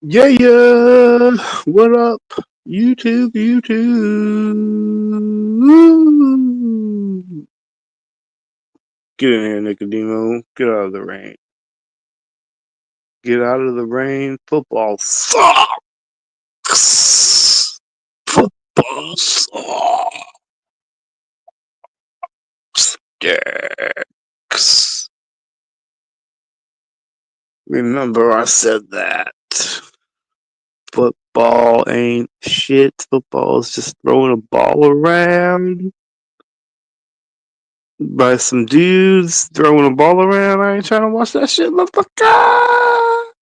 Yeah, yeah. What up? YouTube, YouTube. Get in here, Nicodemo. Get out of the rain. Get out of the rain. Football sucks. Football sucks. Sticks. Remember, I said that. Football ain't shit. Football is just throwing a ball around by some dudes throwing a ball around. I ain't trying to watch that shit, motherfucker.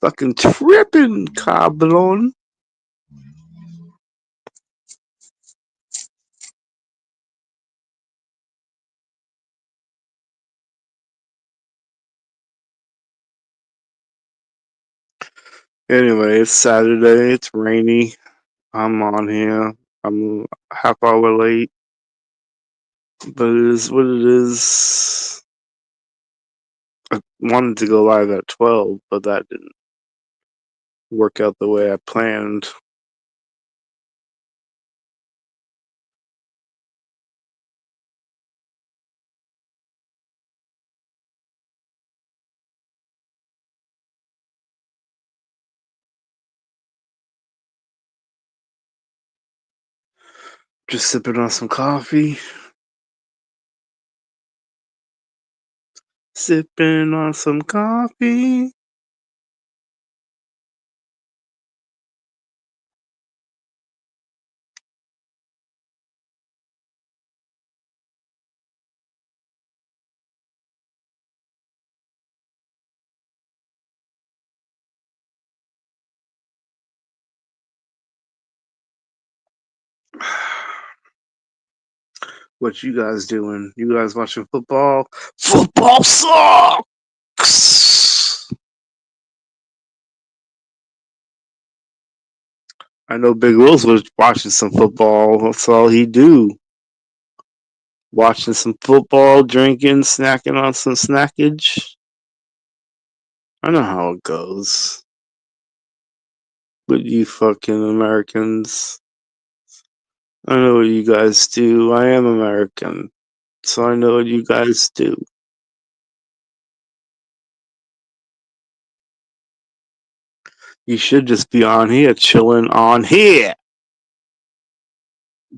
Fucking tripping, cabrón. Anyway, it's Saturday. It's rainy. I'm on here. I'm a half hour late, but it is what it is. I wanted to go live at 12, but that didn't work out the way I planned. Just sipping on some coffee. Sipping on some coffee. What you guys doing? You guys watching football? Football sucks. I know Big Will's was watching some football. That's all he do. Watching some football, drinking, snacking on some snackage. I know how it goes. With you fucking Americans. I know what you guys do. I am American. So I know what you guys do. You should just be on here, chilling on here.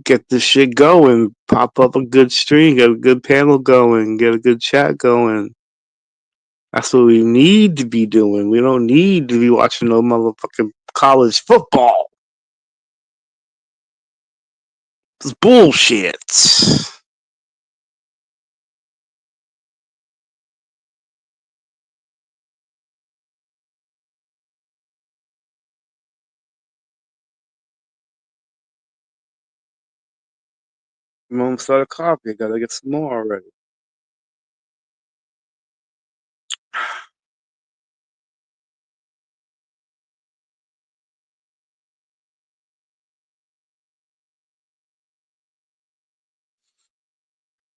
Get this shit going. Pop up a good stream, get a good panel going, get a good chat going. That's what we need to be doing. We don't need to be watching no motherfucking college football. It's bullshit. Mom started coffee. Gotta get some more already.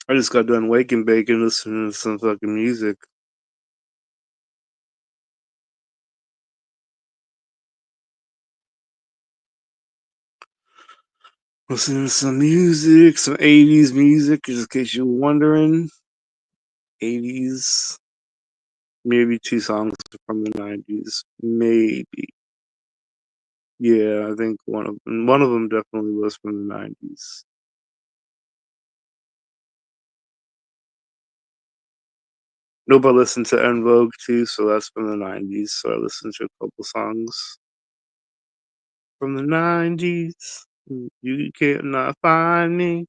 I just got done waking bacon, listening to some fucking music. Listening to some music, some 80s music, just in case you're wondering. 80s. Maybe two songs from the 90s. Maybe. Yeah, I think one of them definitely was from the 90s. Nobody listened to En Vogue too, so that's from the 90s. So I listened to a couple songs from the 90s. You cannot find me.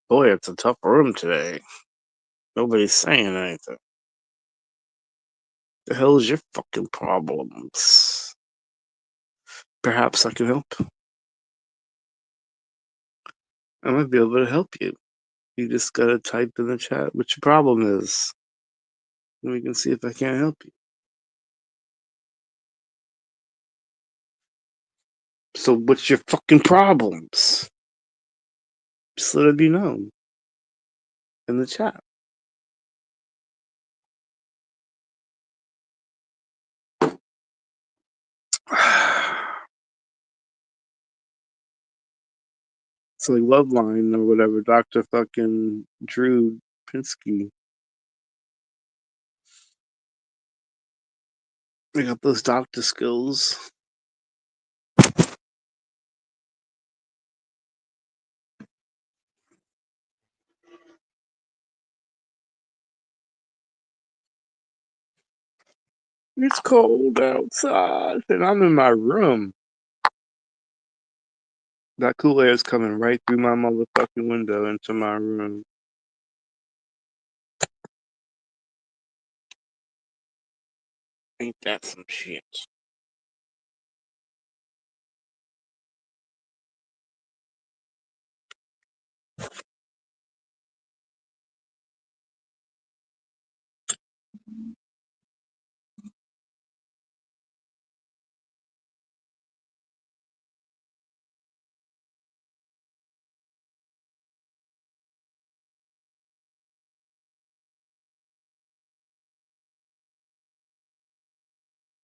Boy, it's a tough room today. Nobody's saying anything. The hell is your fucking problems? Perhaps I can help. I might be able to help you. You just gotta type in the chat what your problem is. And we can see if I can't help you. So what's your fucking problems? Just let it be known in the chat. It's like Loveline or whatever, Dr. fucking Drew Pinsky. They got those doctor skills. It's cold outside, and I'm in my room. That cool air is coming right through my motherfucking window into my room. Ain't that some shit?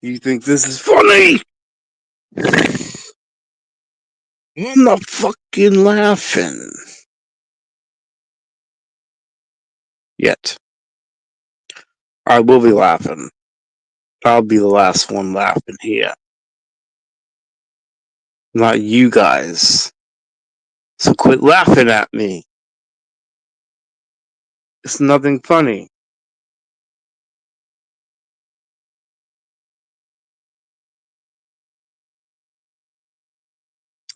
You think this is funny? I'm not fucking laughing. Yet. I will be laughing. I'll be the last one laughing here. Not you guys. So quit laughing at me. It's nothing funny.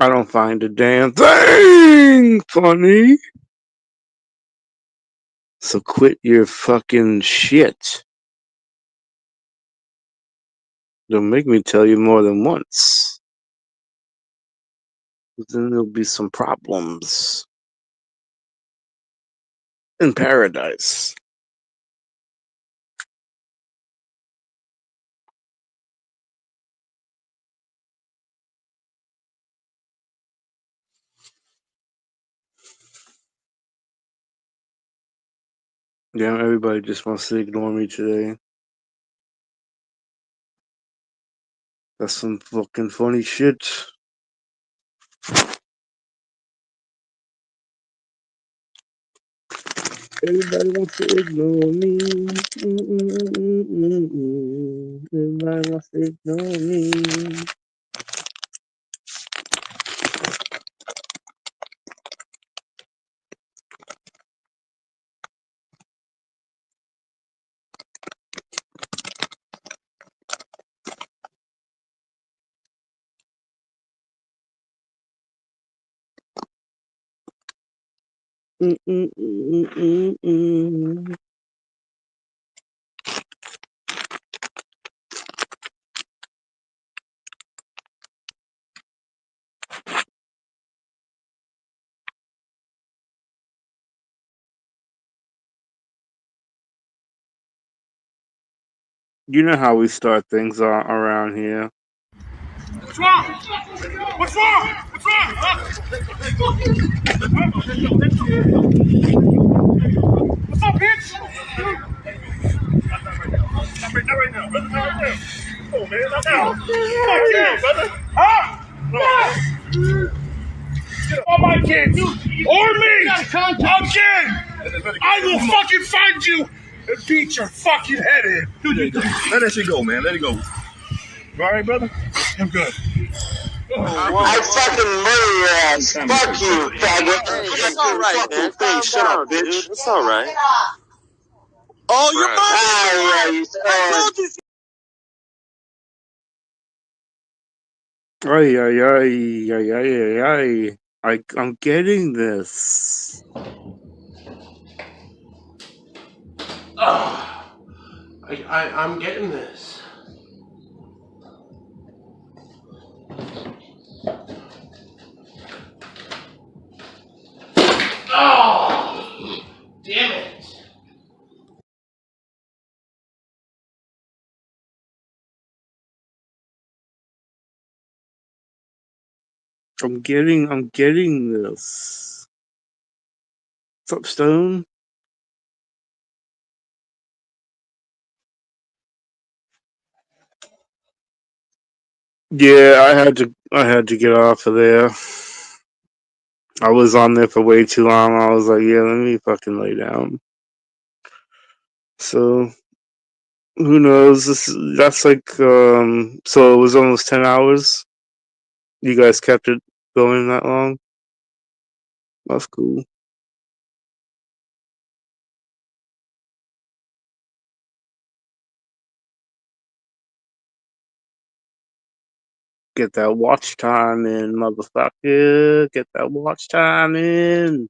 I don't find a damn thing funny. So quit your fucking shit. Don't make me tell you more than once. Then there'll be some problems in paradise. Damn, everybody just wants to ignore me today. That's some fucking funny shit. Everybody wants to ignore me. Everybody wants to ignore me. You know how we start things around here. What's wrong? What's wrong? What's wrong? Huh? What's up, bitch? Not right now, brother. Not right now. Come on, man. Not now. Fuck yeah, brother. Huh? No. Get up. All my kids. Or me. Again. I will fucking find you and beat your fucking head in. Dude, let that shit go, man. Let it go. You all right, brother? I'm good. I fucking murder your ass. Fuck you, faggot. Hey, it's all right, man. Calm Shut up, down, bitch. dude. It's all right. Oh, your mom Ah, yeah, is alive. I told you. Ay, ay, ay, ay, ay, ay, ay. I'm getting this. I'm getting this. Oh, damn it. I'm getting this. What's up, Stone? Yeah, I had to get off of there. I was on there for way too long. I was like, yeah, let me fucking lay down. So who knows? That's like so it was almost 10 hours. You guys kept it going that long? That's cool. Get that watch time in, motherfucker. Get that watch time in.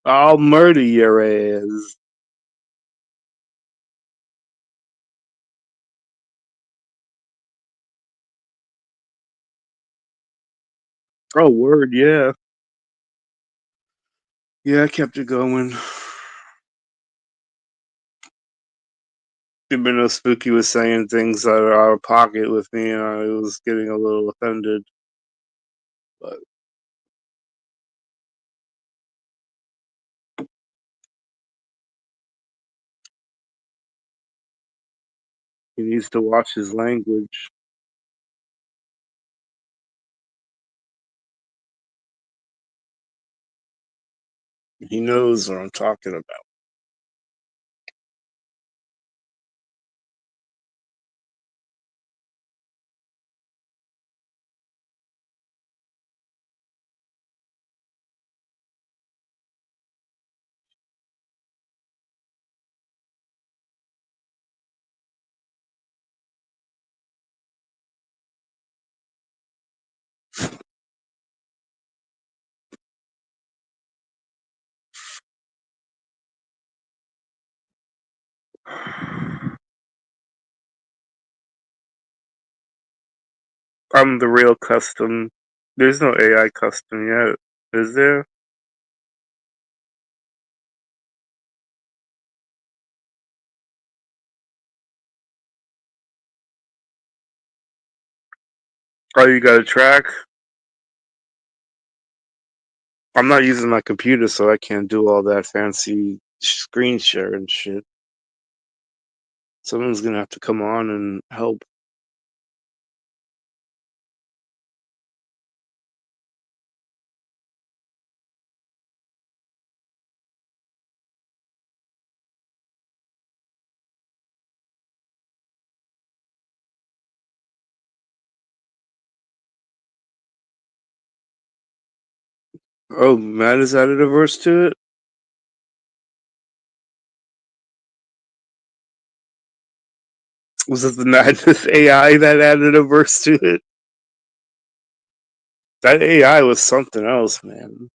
I'll murder your ass. Oh, word, yeah. Yeah, I kept it going. Even though Spooky was saying things that are out of pocket with me, and I was getting a little offended. But he needs to watch his language. He knows what I'm talking about. I'm the real custom. There's no AI custom yet, is there? Oh, you got a track? I'm not using my computer, so I can't do all that fancy screen share and shit. Someone's gonna have to come on and help. Oh, Matt has added a verse to it? Was it the Madness AI that added a verse to it? That AI was something else, man.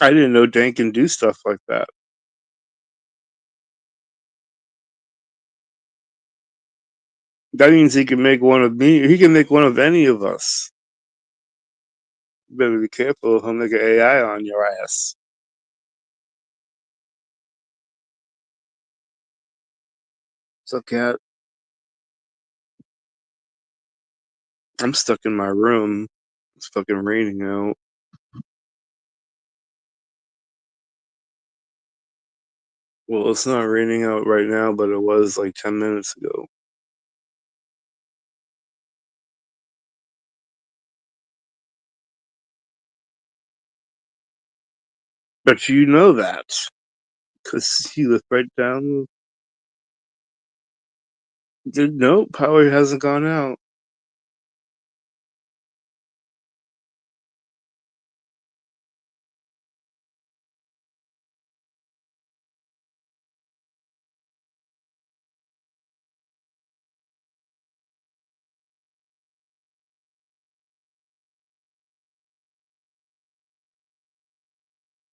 I didn't know Dan can do stuff like that. That means he can make one of me. He can make one of any of us. You better be careful. He'll make an AI on your ass. So, cat, I'm stuck in my room. It's fucking raining out. Well, it's not raining out right now, but it was like 10 minutes ago. But you know that. Because you live right down. No, power hasn't gone out.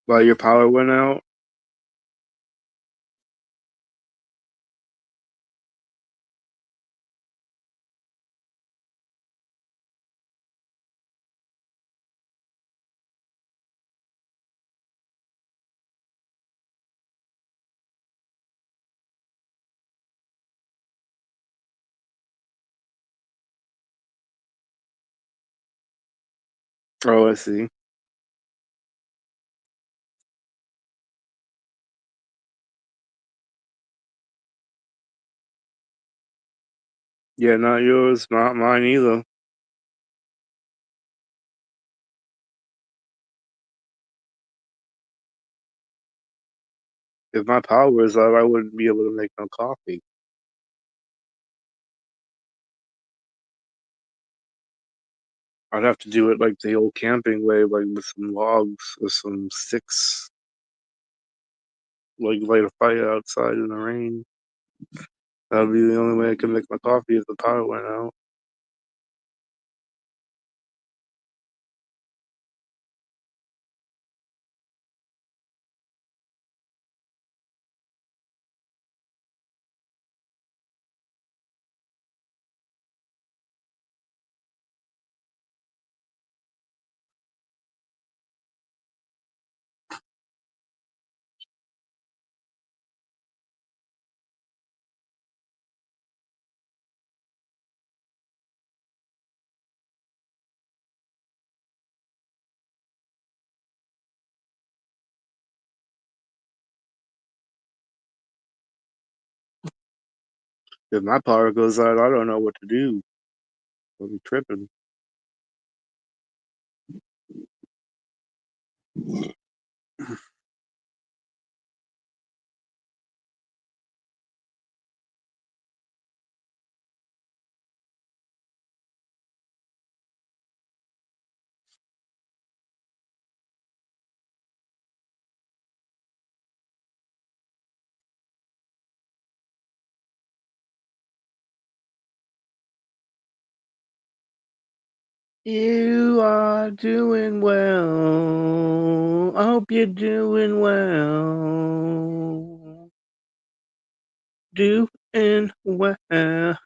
While your power went out. Oh, I see. Yeah, not yours, not mine either. If my power was up, I wouldn't be able to make no coffee. I'd have to do it like the old camping way, like with some logs or some sticks, like light a fire outside in the rain. That'd be the only way I can make my coffee if the power went out. If my power goes out, I don't know what to do. I'll be tripping. You are doing well. I hope you're doing well. Doing well.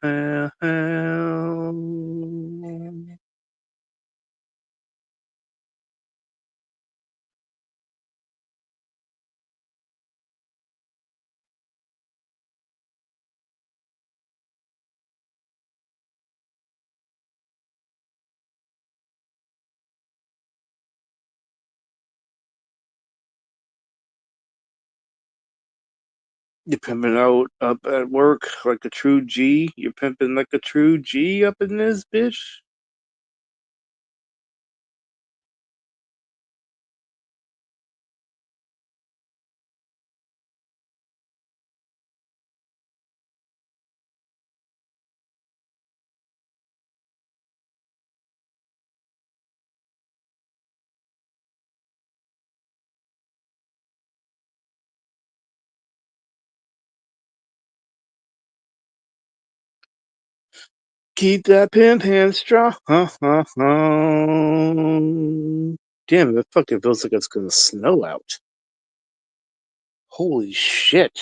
You pimping out up at work like a true G? You pimping like a true G up in this bitch? Keep that pimp hand strong. Damn, it fucking feels like it's gonna snow out. Holy shit.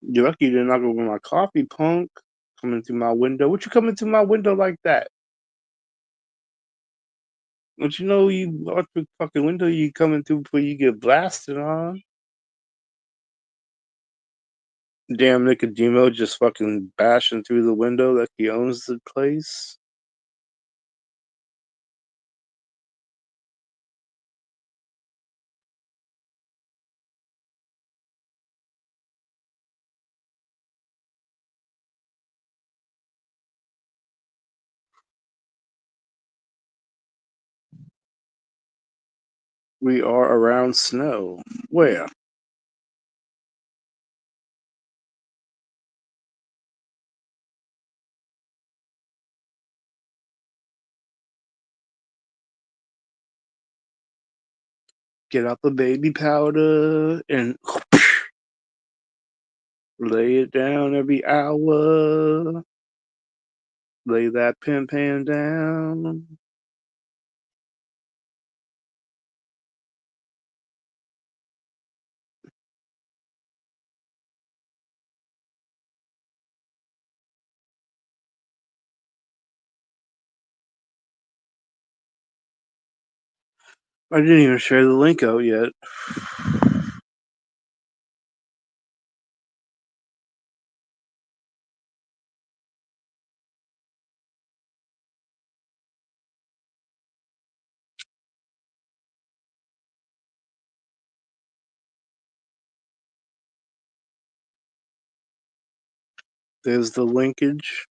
You're lucky you didn't knock over my coffee, punk. Coming through my window. What you coming through my window like that? Don't you know you watch the fucking window you coming through before you get blasted on? Damn Nicodemo just fucking bashing through the window like he owns the place. We are around snow. Where? Get out the baby powder and lay it down every hour. Lay that pin pan down. I didn't even share the link out yet. There's the linkage.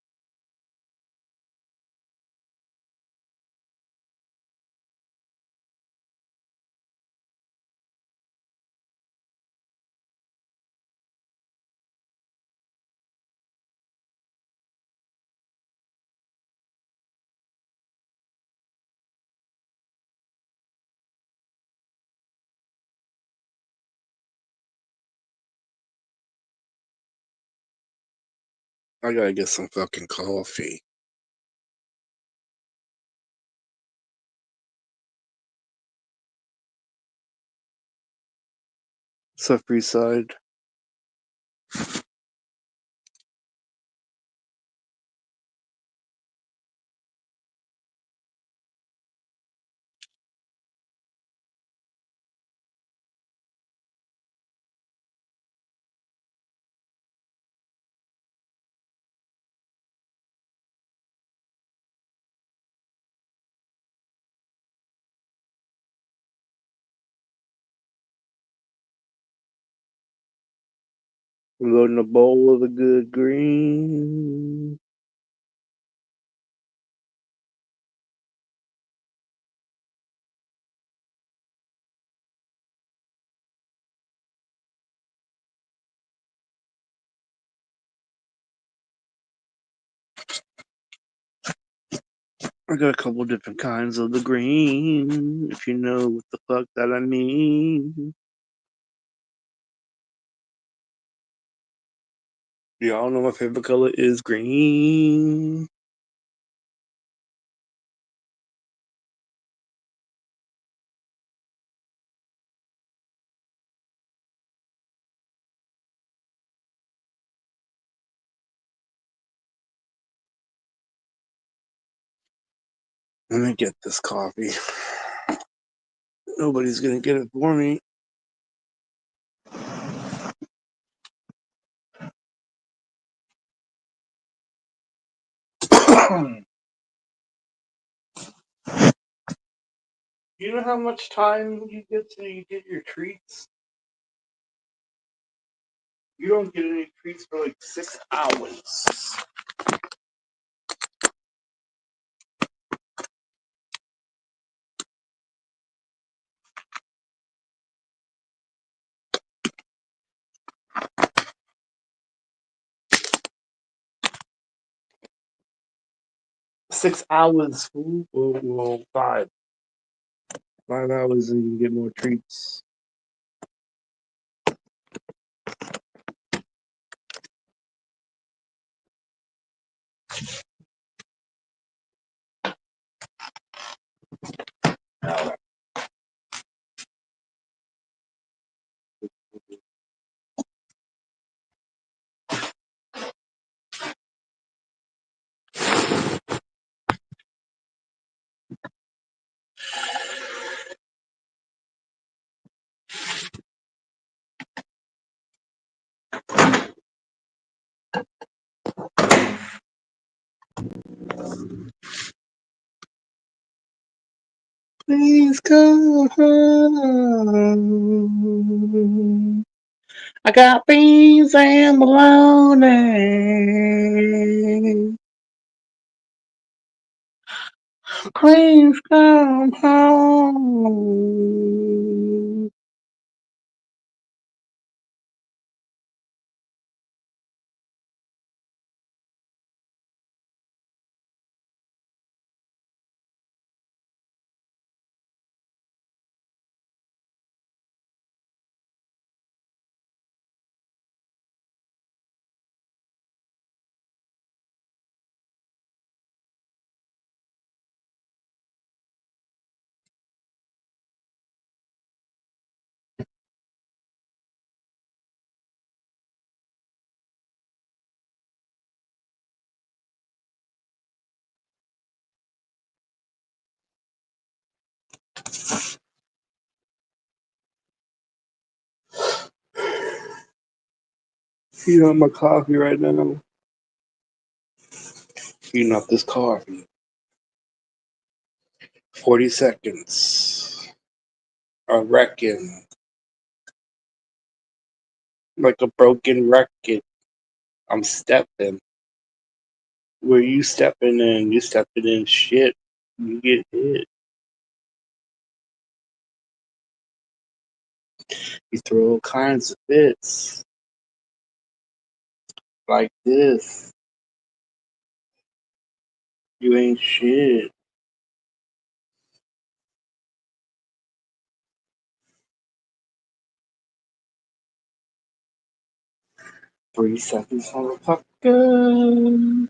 I gotta get some fucking coffee. Suffery side. We're loading a bowl of the good green. I got a couple different kinds of the green, if you know what the fuck that I mean. Y'all know my favorite color is green. Let me get this coffee. Nobody's gonna get it for me. You know how much time you get till you get your treats? You don't get any treats for like 6 hours. 6 hours, fool. Well, 5. 5 hours and you can get more treats. Please come home. I got beans and bologna. Please come home. Heating up my coffee right now. Heating up this coffee. 40 seconds. I reckon. Like a broken record. I'm stepping. Where you stepping in? You stepping in shit. You get hit. You throw all kinds of fits. Like this. You ain't shit. Three seconds, motherfucker.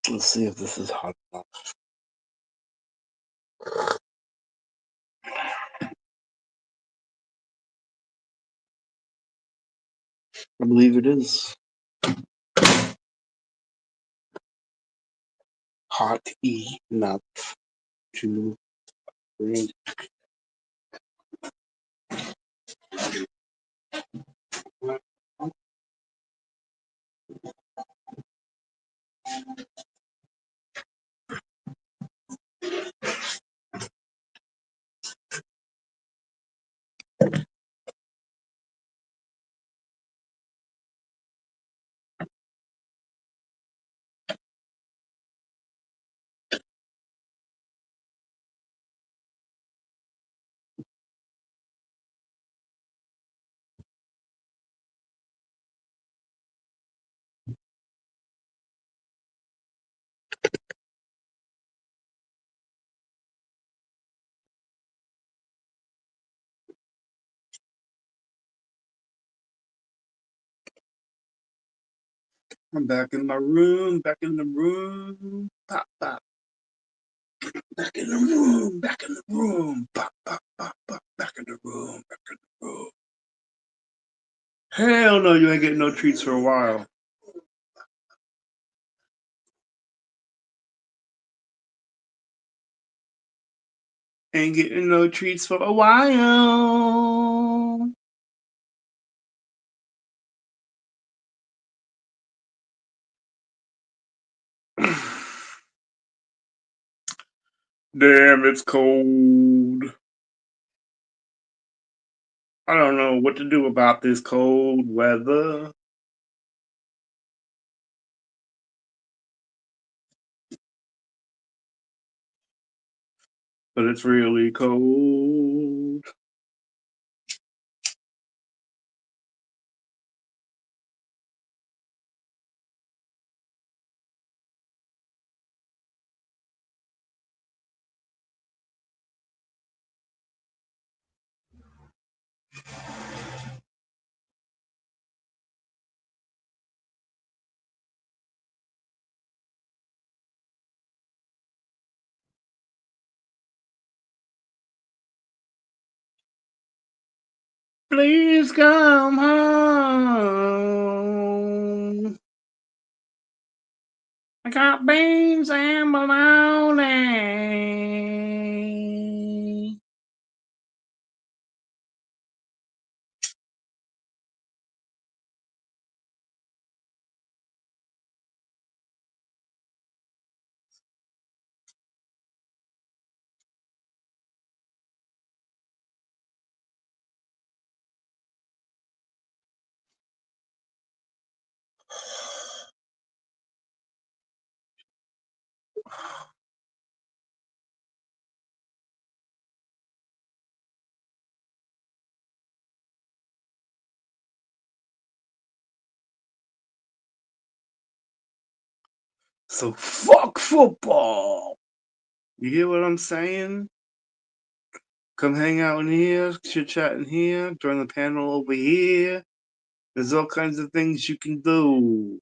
Let's see if this is hot enough. I believe it is. Hot enough to drink. I'm back in my room, back in the room. Pop, pop. Back in the room, back in the room. Pop, pop, pop, pop. Back in the room, back in the room. Hell no, you ain't getting no treats for a while. Ain't getting no treats for a while. Damn, it's cold. I don't know what to do about this cold weather. But it's really cold. Please come home. I got beans and bologna. So fuck football. You hear what I'm saying? Come hang out in here, chit chat in here, join the panel over here. There's all kinds of things you can do.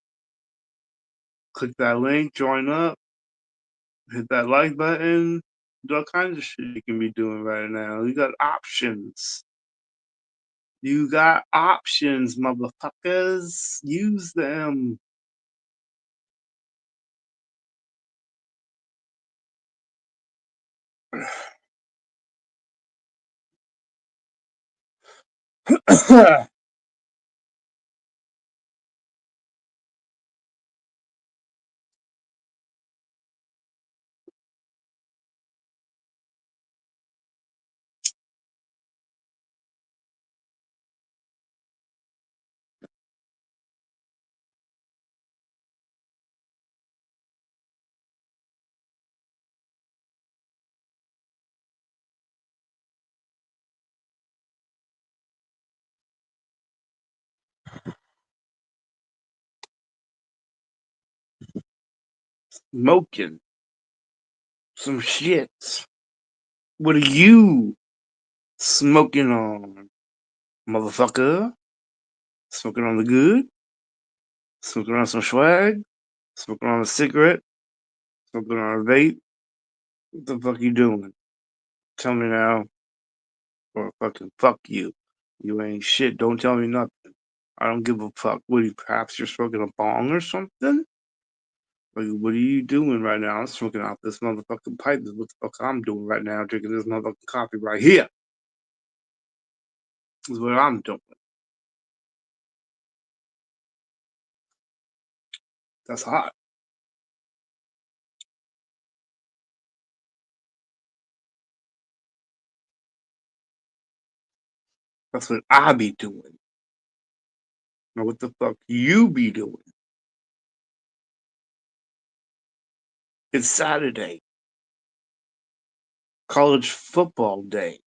Click that link, join up, hit that like button. There's all kinds of shit you can be doing right now. You got options. You got options, motherfuckers. Use them. Smoking some shit. What are you smoking on, motherfucker? Smoking on the good? Smoking on some swag? Smoking on a cigarette? Smoking on a vape? What the fuck you doing? Tell me now, or fucking fuck you. You ain't shit. Don't tell me nothing. I don't give a fuck. What are you, perhaps you're smoking a bong or something? Like, what are you doing right now? I'm smoking out this motherfucking pipe. This is what the fuck I'm doing right now, drinking this motherfucking coffee right here. This is what I'm doing. That's hot. That's what I be doing. Now, what the fuck you be doing? It's Saturday, college football day.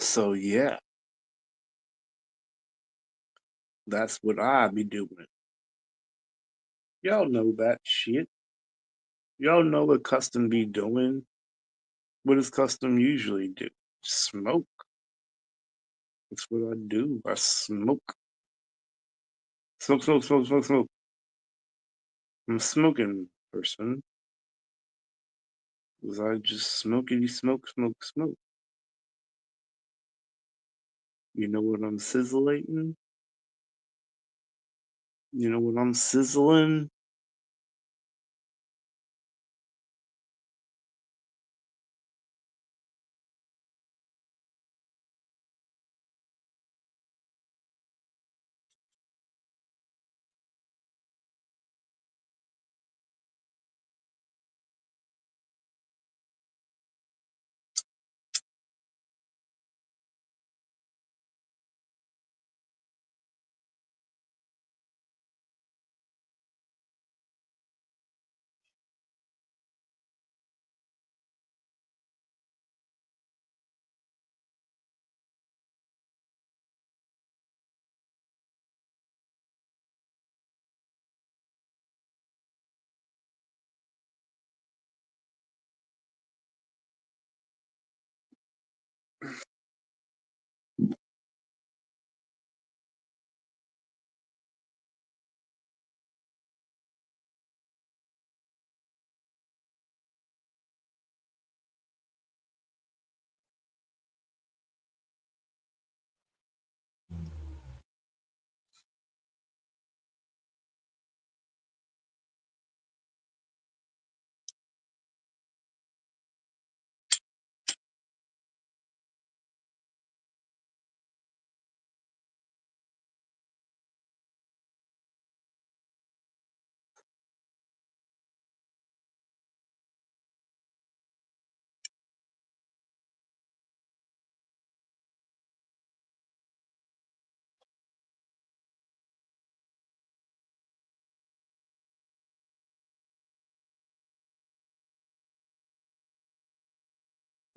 So, yeah, that's what I be doing. Y'all know that shit. Y'all know what Custom be doing. What does Custom usually do? Smoke. That's what I do. I smoke. Smoke, smoke, smoke, smoke, smoke. I'm a smoking person. Because I just smokey smoke, smoke, smoke. You know what I'm sizzling? You know what I'm sizzling?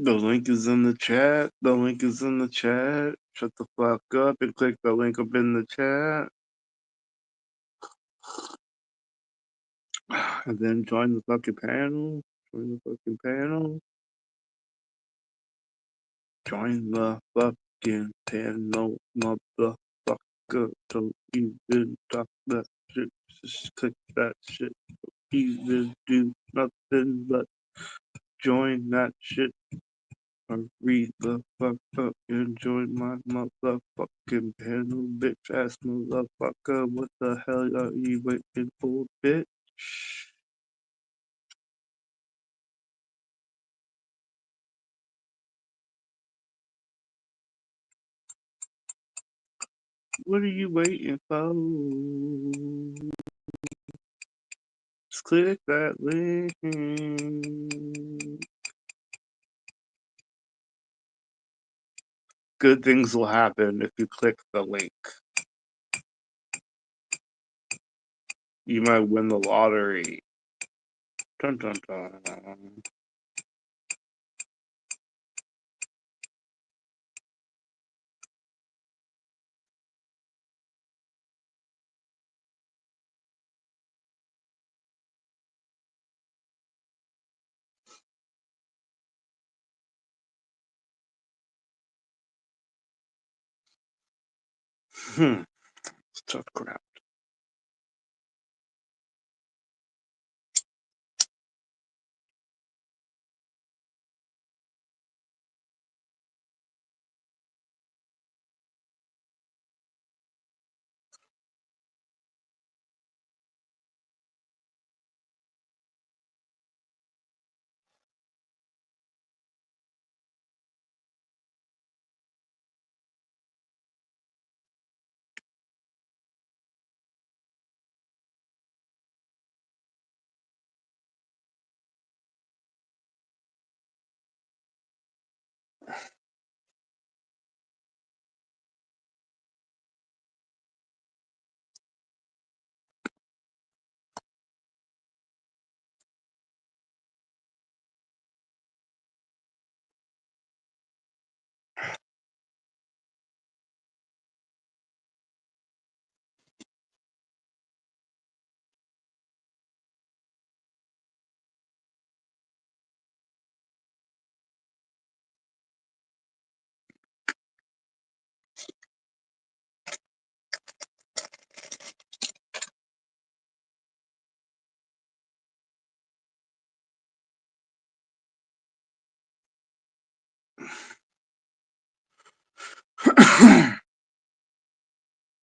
The link is in the chat. The link is in the chat. Shut the fuck up and click the link up in the chat. And then join the fucking panel. Join the fucking panel. Join the fucking panel, motherfucker. Don't even talk that shit. Just click that shit. Even do nothing but join that shit. Hurry the fuck up and join my motherfucking panel, bitch ass motherfucker. What the hell are you waiting for, bitch? What are you waiting for? Just click that link. Good things will happen if you click the link. You might win the lottery. Dun dun dun. It's tough crap.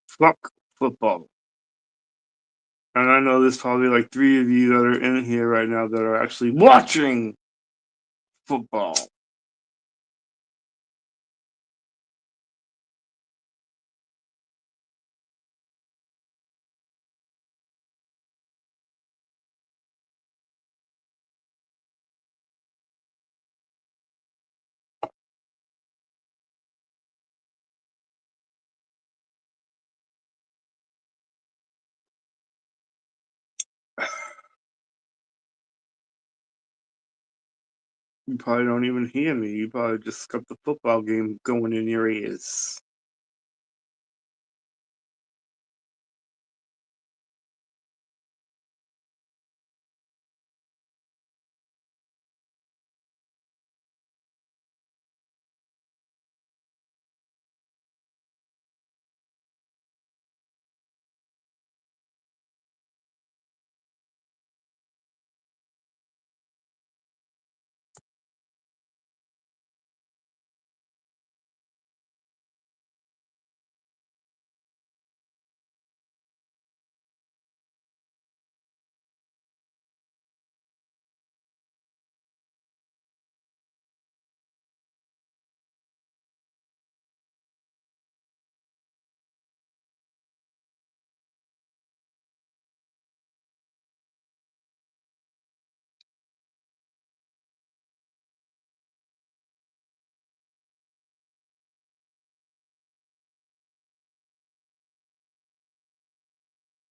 Fuck football. And I know there's probably like 3 of you that are in here right now that are actually watching football. You probably don't even hear me. You probably just got the football game going in your ears.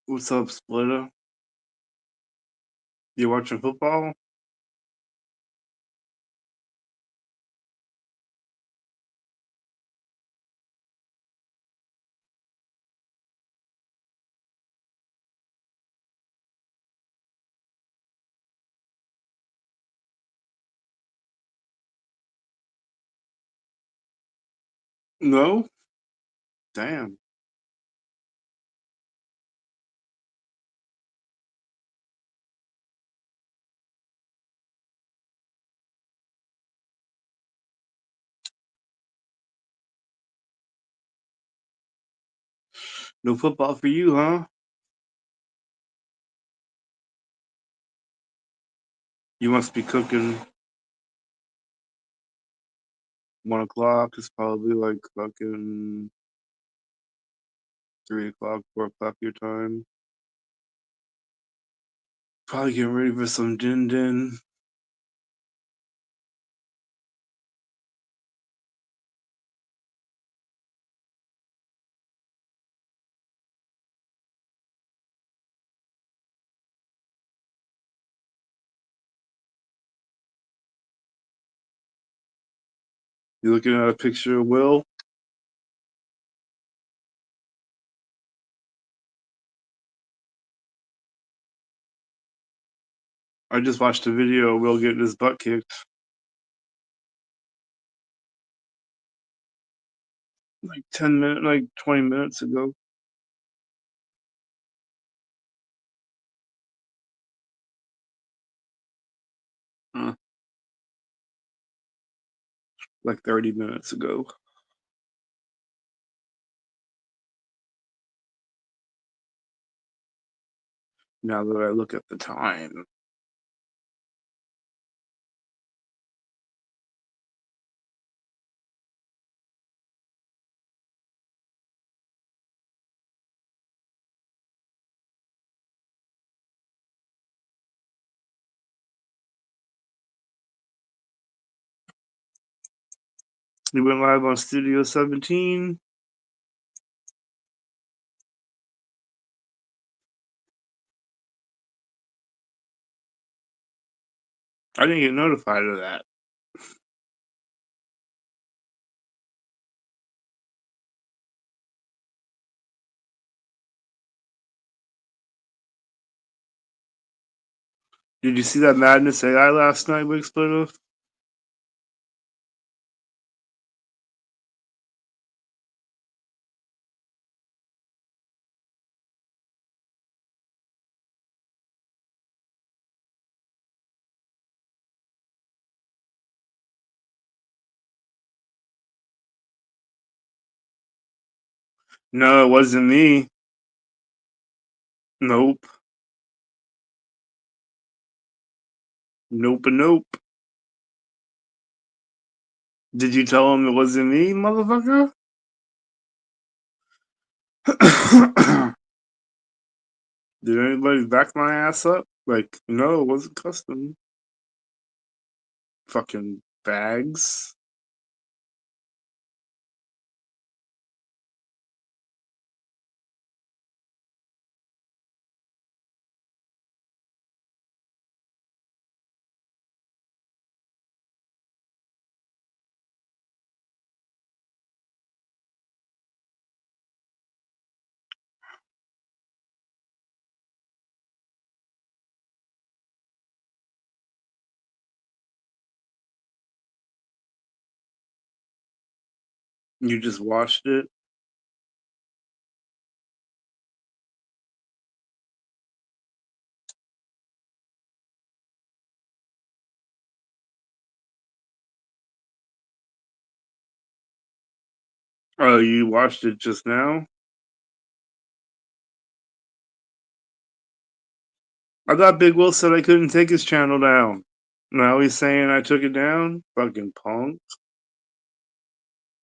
What's up, Splitter? You watching football? No? Damn. No football for you, huh? You must be cooking 1 o'clock. It's probably like fucking 3 o'clock, 4 o'clock your time. Probably getting ready for some din din. You looking at a picture of Will? I just watched a video of Will getting his butt kicked like 10 minutes, like 20 minutes ago. Uh, like 30 minutes ago. Now that I look at the time. He went live on Studio 17. I didn't get notified of that. Did you see that Madness AI last night with Expletive? No, it wasn't me. Nope. Nope and nope. Did you tell him it wasn't me, motherfucker? Did anybody back my ass up? Like, no, it wasn't custom. Fucking bags. You just washed it. Oh, you washed it just now? I thought Big Will said I couldn't take his channel down. Now he's saying I took it down? Fucking punk.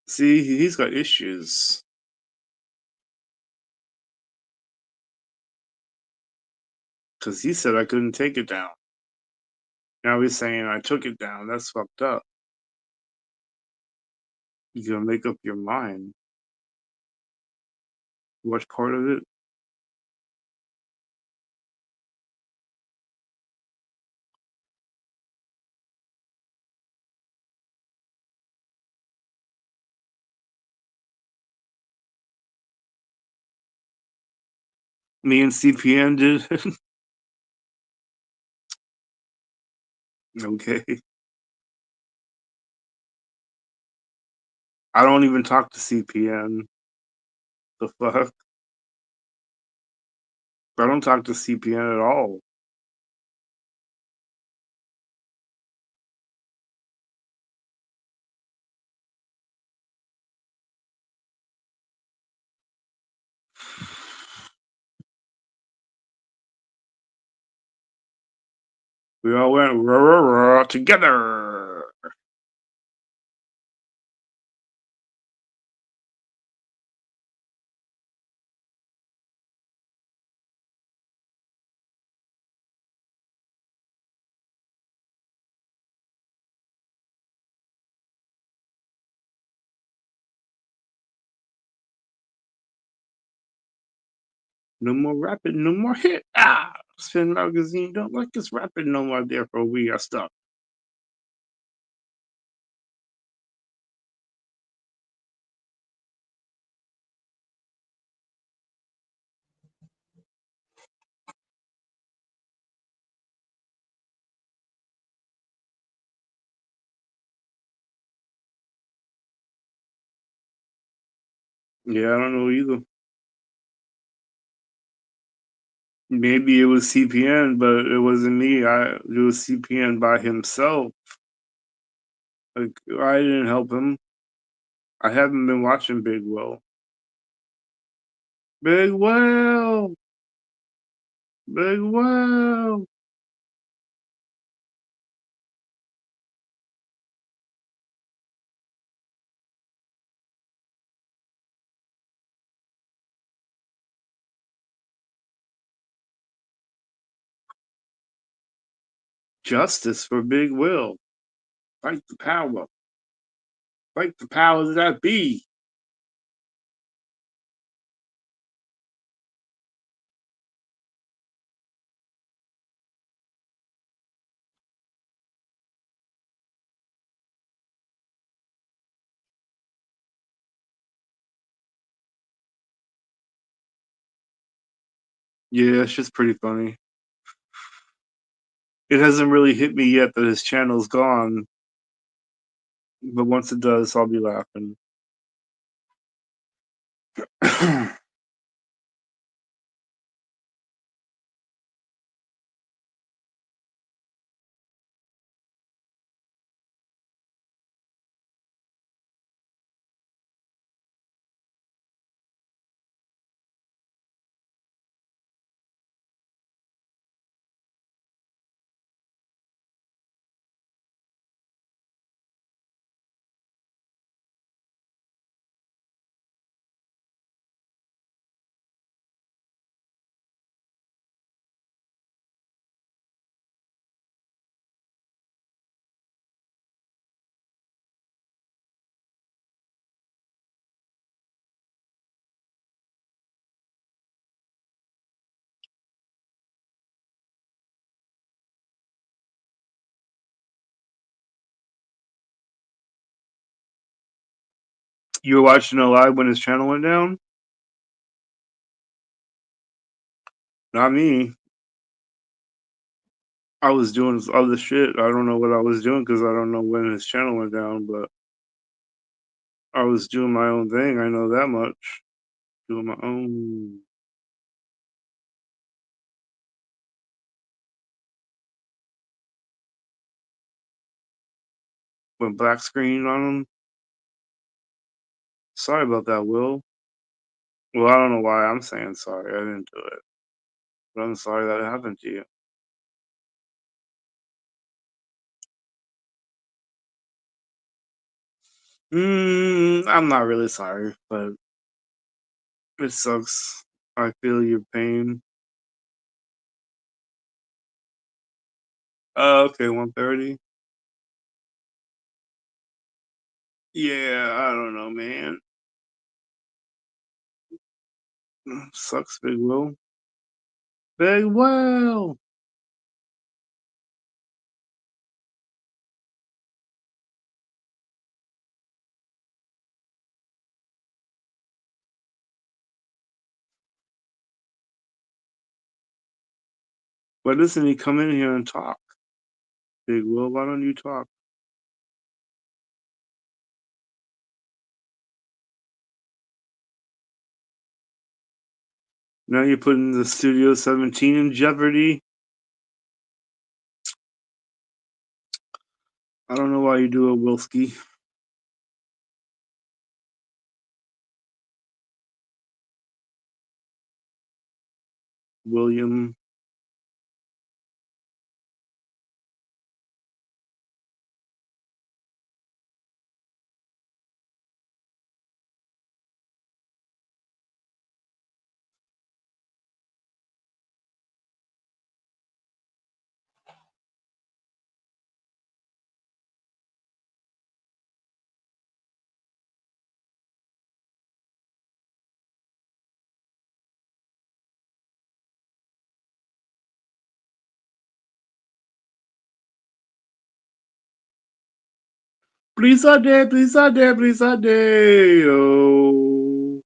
See, he's got issues. Because he said I couldn't take it down. Now he's saying I took it down. That's fucked up. You gotta make up your mind. Watch part of it. Me and CPN did it. Okay. I don't even talk to CPN. The fuck? I don't talk to CPN at all. We all went rah, rah, rah, together. No more rapping, no more hit. Spin magazine don't like this rapping no more. Therefore, we are stuck. Yeah, I don't know either. Maybe it was CPN, but it wasn't me. It was CPN by himself. Like I didn't help him. I haven't been watching Big Will. Big Will, Big Will. Justice for Big Will. Fight the power. Fight the powers that be. Yeah, it's just pretty funny. It hasn't really hit me yet that his channel's gone, but once it does, I'll be laughing. You were watching it live when his channel went down? Not me. I was doing other shit. I don't know what I was doing because I don't know when his channel went down, but I was doing my own thing. I know that much. Doing my own. Went black screen on him. Sorry about that, Will. Well, I don't know why I'm saying sorry. I didn't do it. But I'm sorry that it happened to you. I'm not really sorry, but it sucks. I feel your pain. Okay, 1:30. Yeah, I don't know, man. Sucks, Big Will. Big Will! Why doesn't he come in here and talk? Big Will, why don't you talk? Now you're putting the Studio 17 in jeopardy. I don't know why you do it, Wilski. William. Please a day, please a day, please a day. Oh.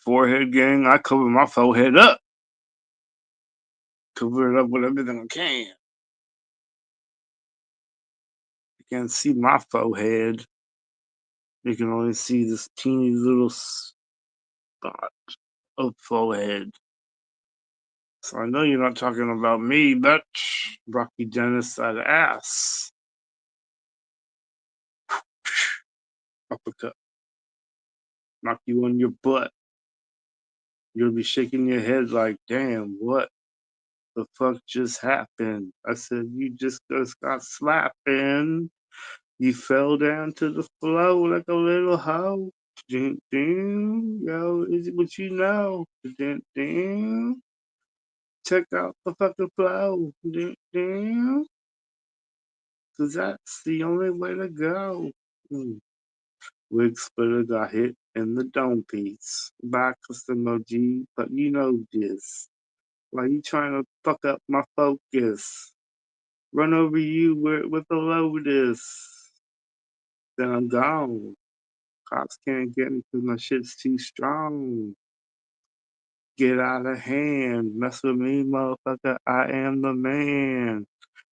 Forehead gang, I cover my forehead up. Cover it up with everything I can. You can't see my forehead. You can only see this teeny little spot of forehead. So I know you're not talking about me, bitch. Rocky Dennis that ass. Uppercut. Knock you on your butt. You'll be shaking your head like, damn, what the fuck just happened? I said, you just got slapping. You fell down to the floor like a little hoe. Ding, ding. Yo, is it what you know? Ding, ding. Check out the fucking flow. Ding, ding. Cause that's the only way to go. Mm. Wig splitter got hit in the dome piece by Custom G, but you know this. Why you trying to fuck up my focus? Run over you with the Lotus. Then I'm gone. Cops can't get me because my shit's too strong. Get out of hand. Mess with me, motherfucker. I am the man.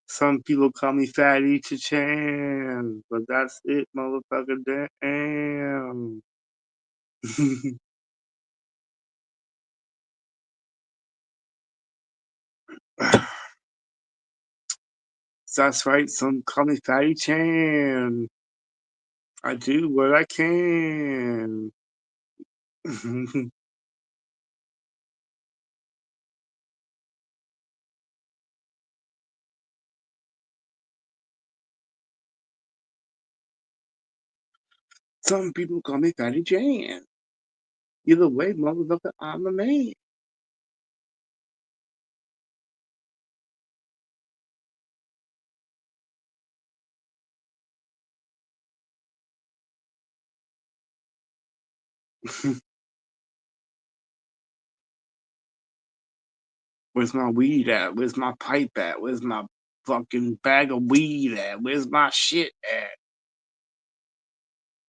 Some people call me Fatty Chan, but that's it, motherfucker. Damn. That's right. Some call me Fatty Chan. I do what I can. Some people call me Fatty Chan. Either way, motherfucker, I'm a man. Where's my weed at? Where's my pipe at? Where's my fucking bag of weed at? Where's my shit at?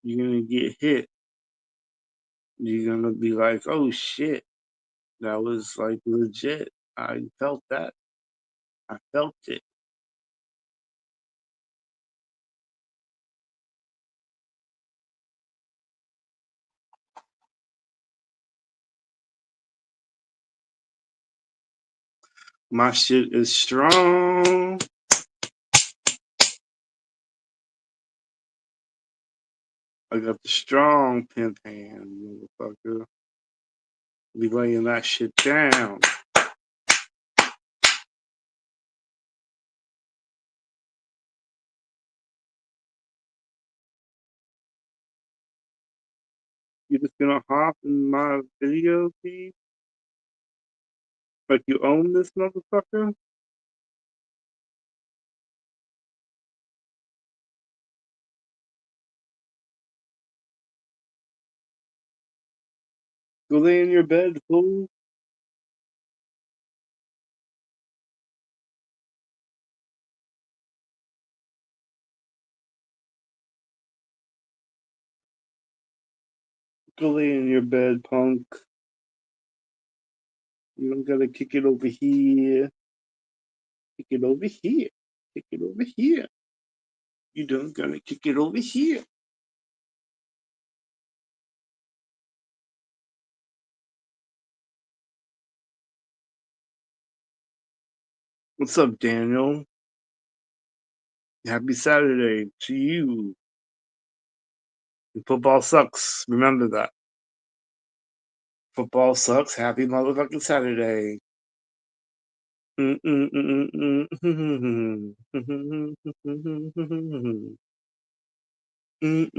You're gonna get hit. You're gonna be like, oh shit, that was like legit. I felt that. I felt it. My shit is strong. I got the strong pimp hand, motherfucker. Be laying that shit down. You just gonna hop in my video feed? Like you own this motherfucker? Go lay in your bed, fool. Go lay in your bed, punk. You don't gotta kick it over here. Kick it over here. Kick it over here. You don't gotta kick it over here. What's up, Daniel? Happy Saturday to you. Football sucks. Remember that. Football sucks. Happy motherfucking Saturday. Boom, boom,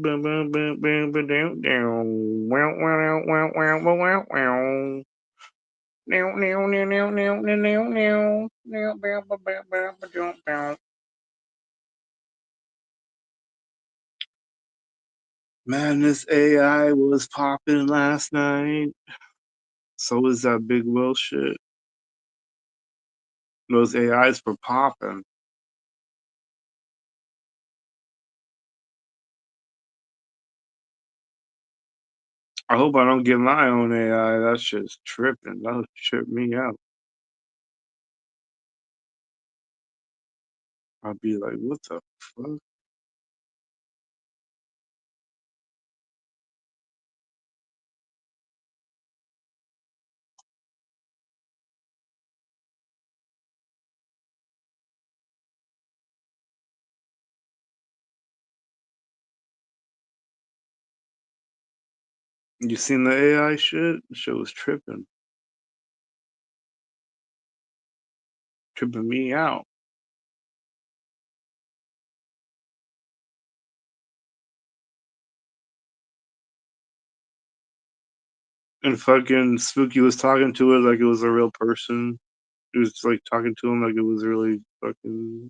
boom, boom, boom, boom, down, down. Wow, wow, wow, wow, wow, wow, wow. Now, now, now, now, now, now, now, now. Now, bow, bow, bow, bow, bow, bow, bow. Man, this AI was popping last night. So is that Big Will shit. Those AIs were popping. I hope I don't get my own AI. That shit's tripping. That'll trip me out. I'll be like, what the fuck? 'You seen the AI shit? The shit was tripping me out. And fucking Spooky was talking to it like it was a real person. He was like talking to him like it was really fucking.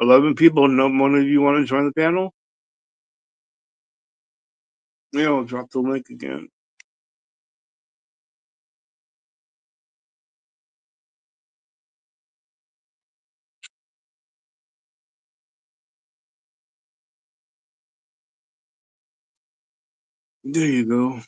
$11 people. No one of you want to join the panel? Yeah, I'll drop the link again. There you go.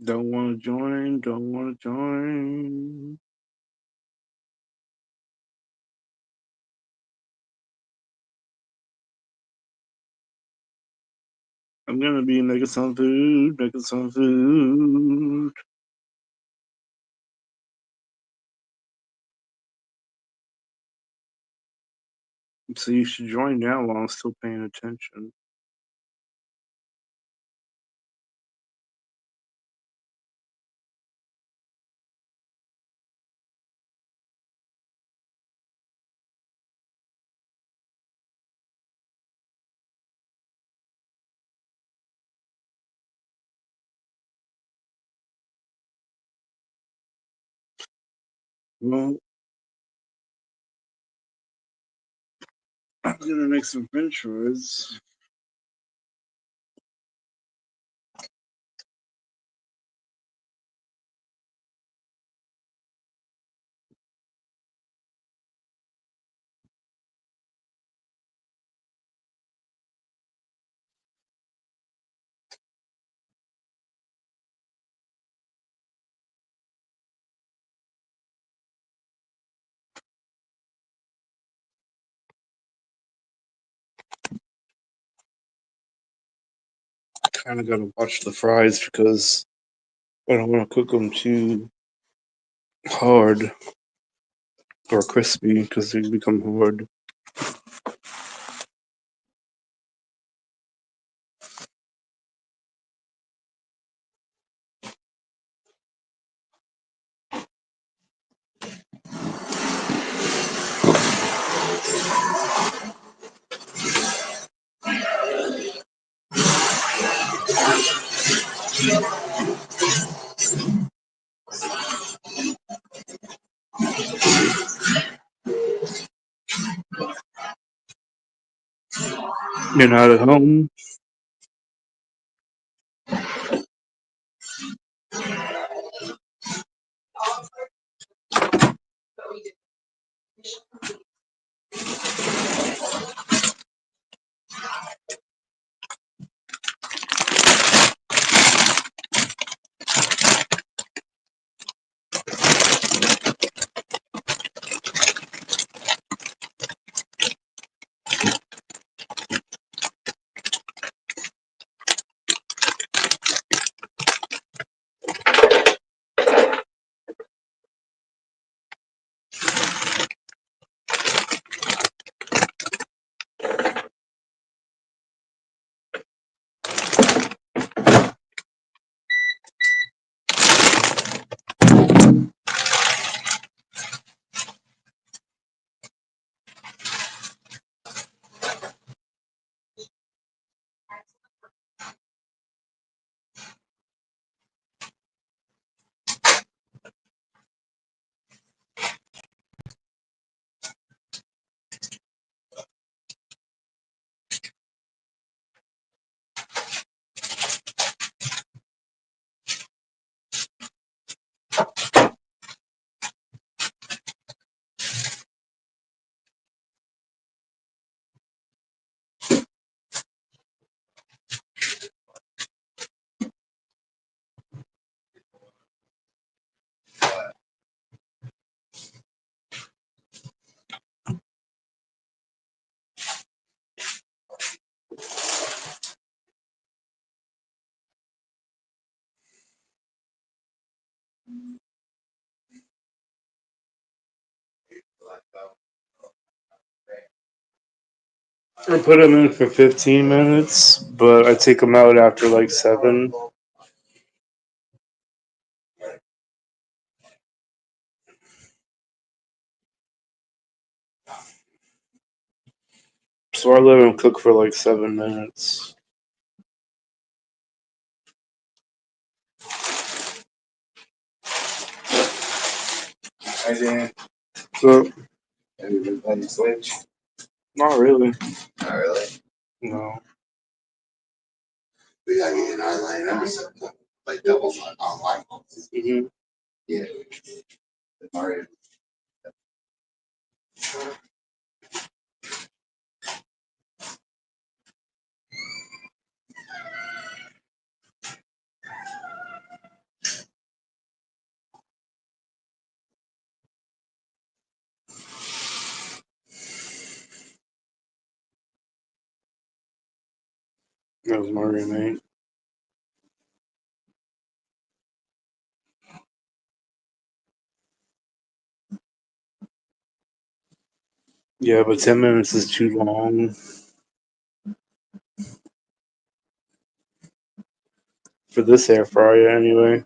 Don't want to join, don't want to join. I'm gonna be making some food, making some food. So you should join now while I'm still paying attention. Well, I'm gonna make some french fries. Kind of gotta watch the fries because I don't want to cook them too hard or crispy because they become hard. You're not at home. I put them in for 15 minutes, but I take them out after like 7. So I let them cook for like 7 minutes. Hi, Dan. So, Have you been playing Switch? not really. Not really. No. We gotta get an online episode, like doubles on online. Hmm. Yeah. Mario. That was my roommate. Yeah, but 10 minutes is too long for this air fryer anyway.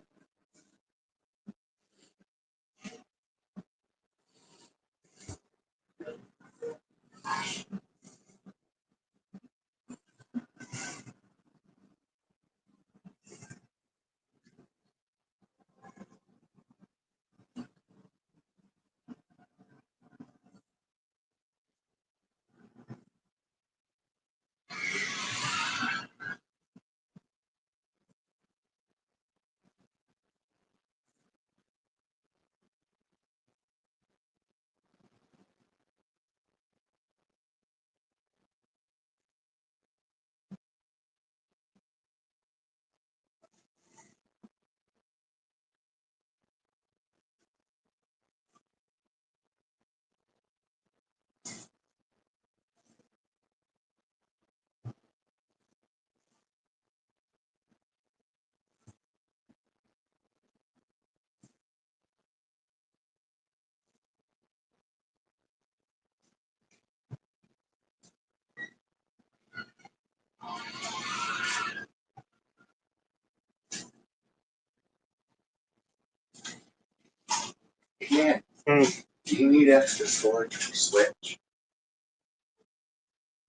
Yeah. Do you need extra storage for Switch?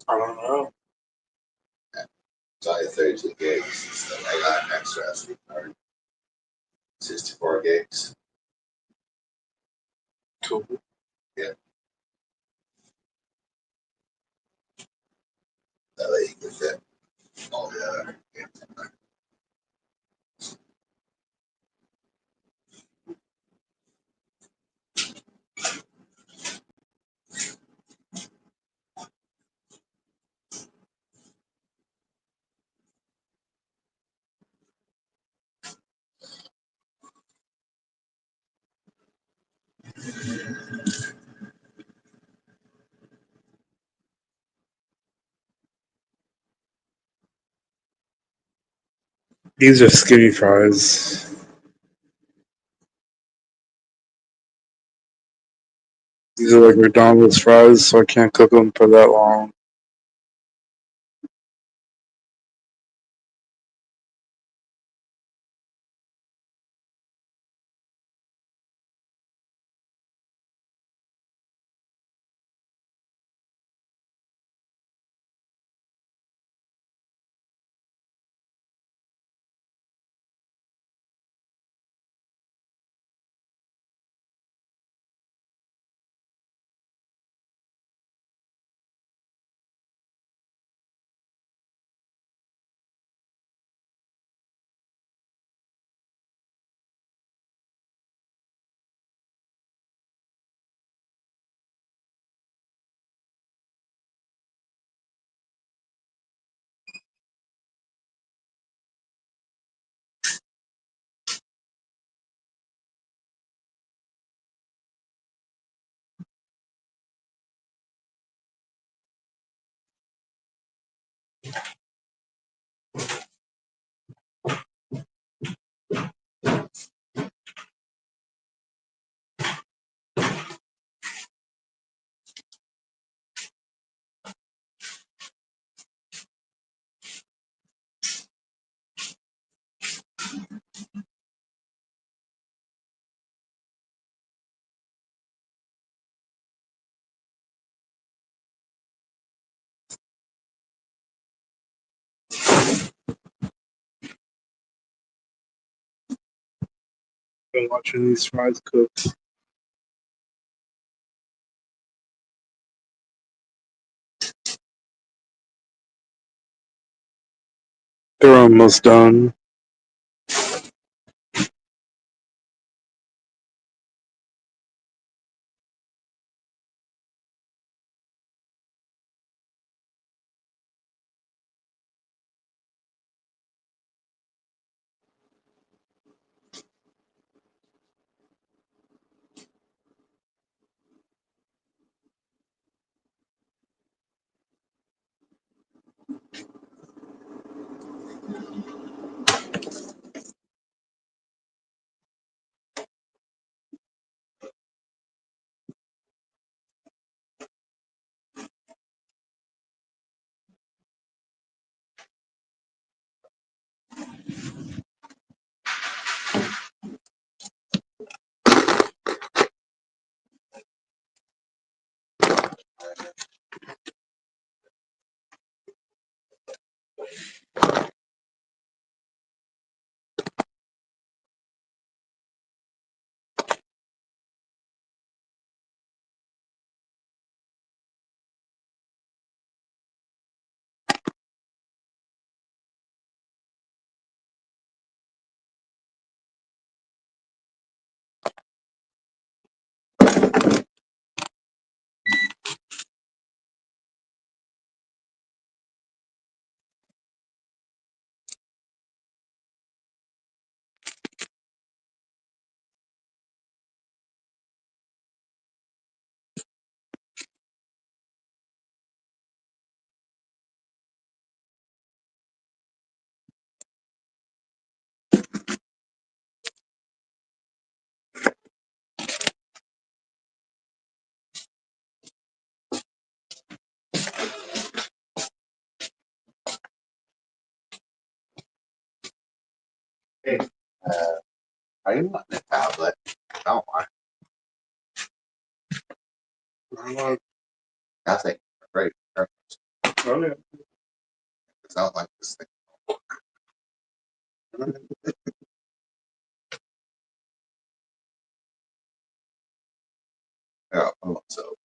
I don't know. It's only 32 gigs. So I got an extra SD card. 64 gigs. Cool. Yeah. That way you can fit all the other games in there. These are skinny fries. These are like McDonald's fries, so I can't cook them for that long. Been watching these fries cook. They're almost done. Hey, are you wanting a tablet? No, that's like great. Oh, yeah. It sounds like this thing. Yeah, so.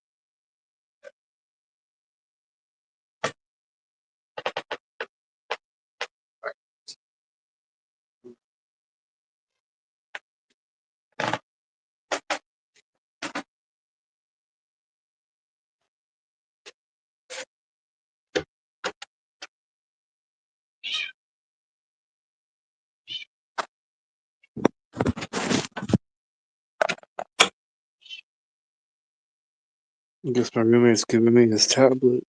I guess my roommate's giving me his tablet.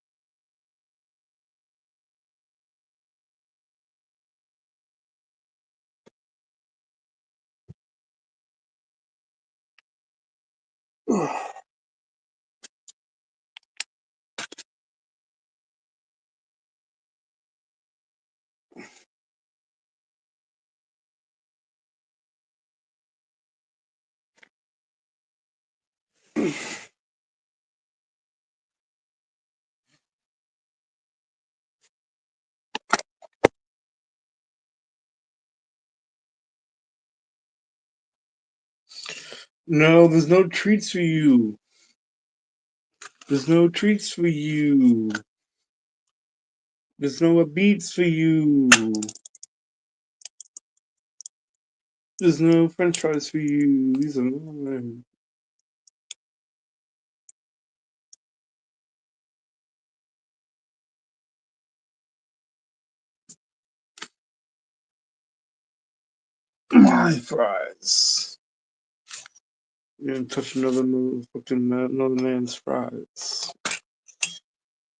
No, there's no treats for you. There's no treats for you. There's no beats for you. There's no french fries for you. These are mine. My fries. You didn't touch another man's fries.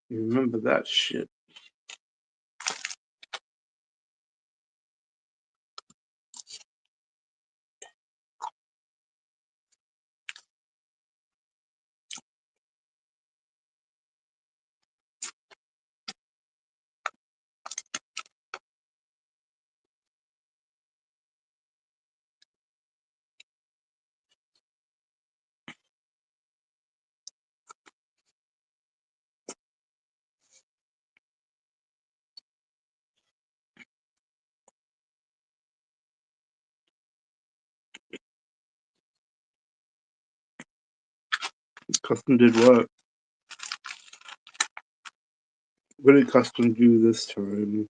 You remember that shit. Custom did what? What did Custom do this time?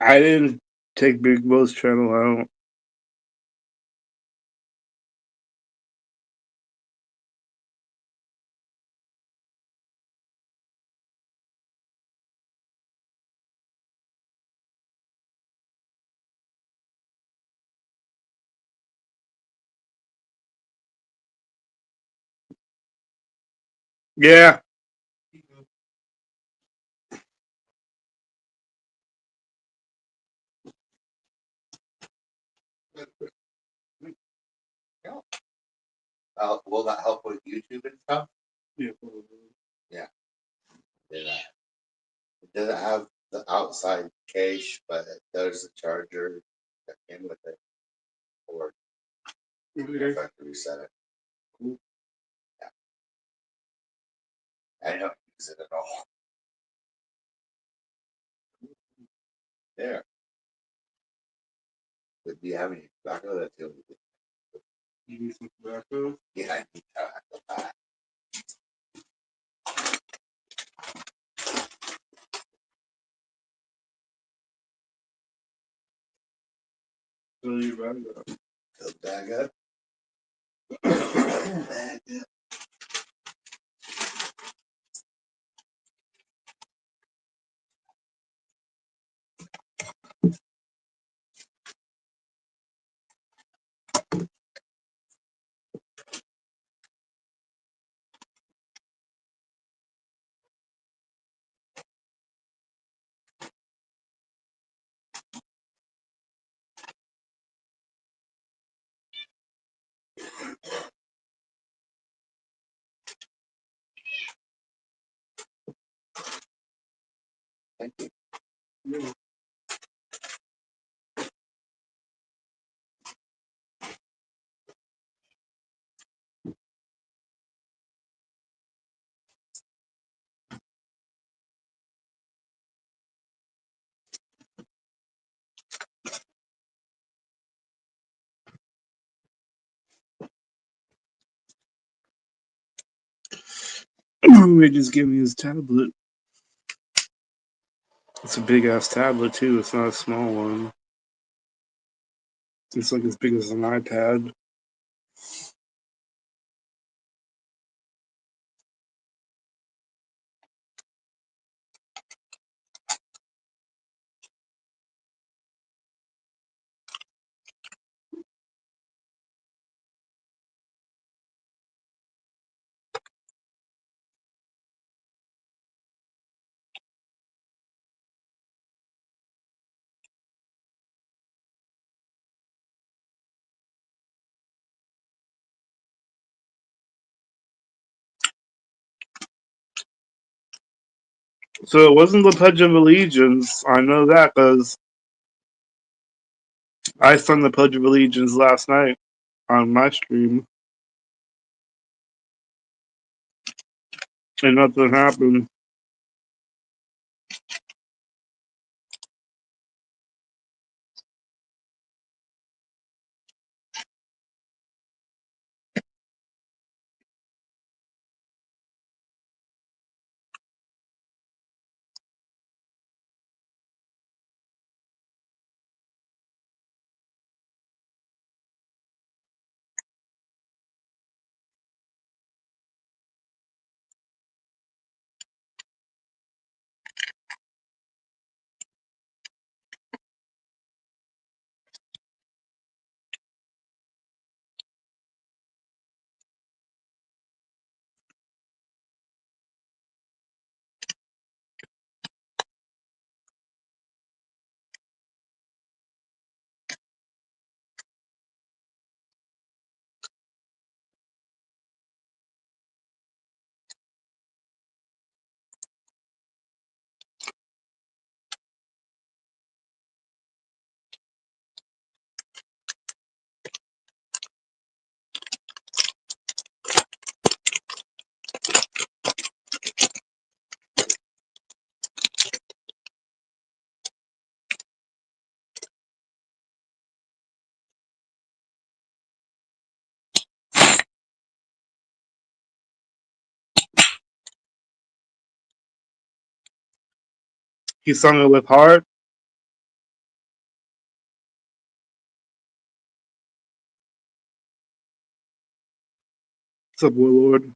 I didn't take Big Bo's channel out. Yeah. Will that help with YouTube and stuff? Yeah. Yeah. It doesn't have the outside case, but there's a charger that came with it. Or if I have to reset it. Yeah. I don't use it at all. There. But do you have any tobacco? That's the only thing. You need some tobacco? Yeah, I need tobacco. Fill your bag up. Fill the bag up. Fill the bag up. Thank you. They just gave me his tablet. It's a big ass tablet too. It's not a small one. It's like as big as an iPad. So it wasn't the Pledge of Allegiance. I know that because I sung the Pledge of Allegiance last night on my stream, and nothing happened. He sung it with heart. What's up, Warlord?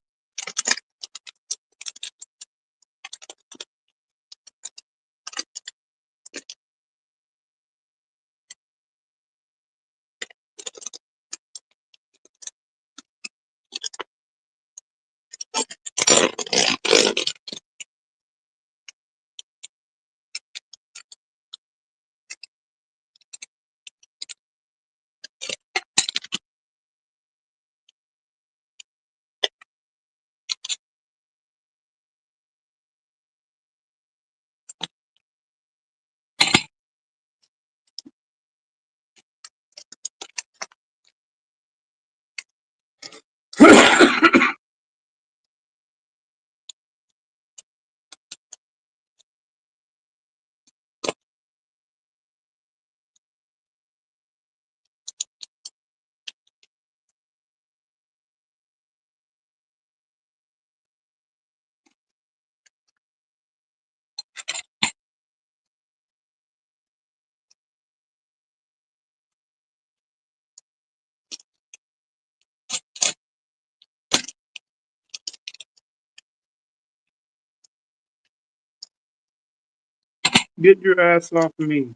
Get your ass off of me.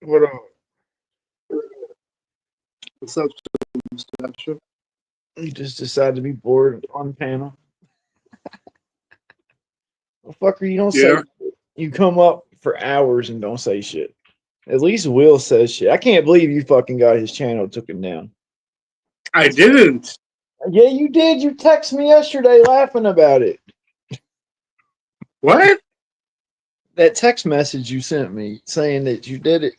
What up? What's up, Sasha? You just decided to be bored on panel. Well, fucker, you don't say Yeah. shit. You come up for hours and don't say shit. At least Will says shit. I can't believe you fucking got his channel taken down. I didn't. Yeah, you did. You texted me yesterday laughing about it. What? That text message you sent me saying that you did it.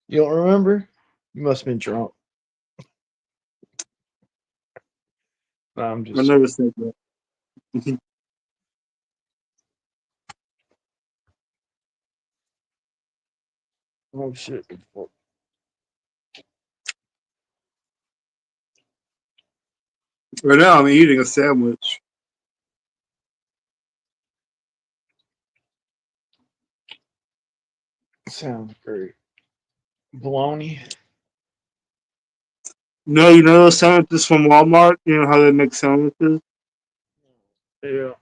You don't remember? You must have been drunk. No, I'm I just. never said that. Oh shit. Right now, I'm eating a sandwich. Sounds great. Bologna. No, you know those sandwiches from Walmart? You know how they make sandwiches? Yeah.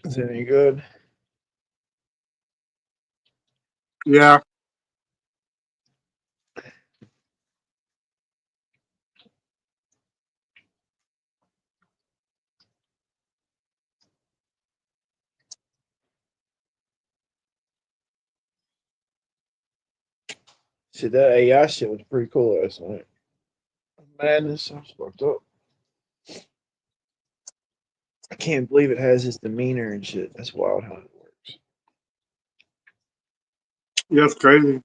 Is it any good? Yeah. Shit, that AI shit was pretty cool last night. Madness, I was fucked up. I can't believe it has his demeanor and shit. That's wild how it works. Yeah, it's crazy.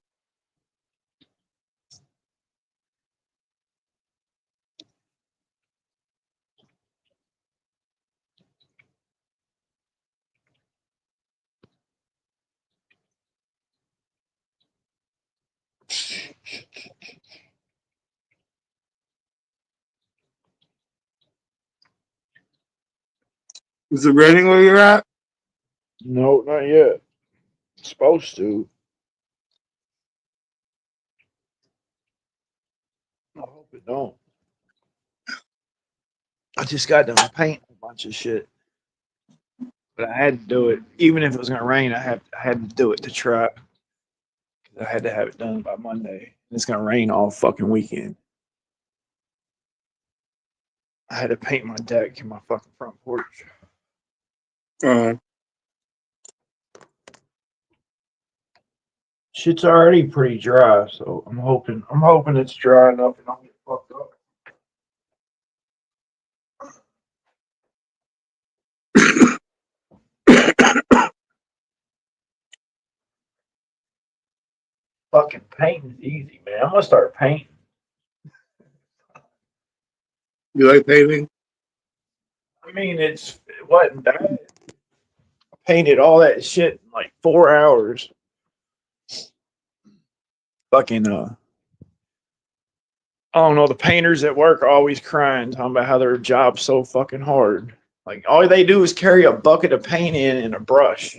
Is it raining where you're at? No, not yet. It's supposed to. I hope it don't. I just got done painting a bunch of shit, but I had to do it. Even if it was gonna rain, I had to do it to try. I had to have it done by Monday. It's gonna rain all fucking weekend. I had to paint my deck in my fucking front porch. Uh, Shit's already pretty dry, so I'm hoping it's dry enough and I don't get fucked up. Fucking painting's easy, man. I'm gonna start painting. you like painting? I mean, it wasn't bad. I painted all that shit in like 4 hours. Fucking I don't know. The painters at work are always crying, talking about how their job's so fucking hard. Like all they do is carry a bucket of paint in and a brush.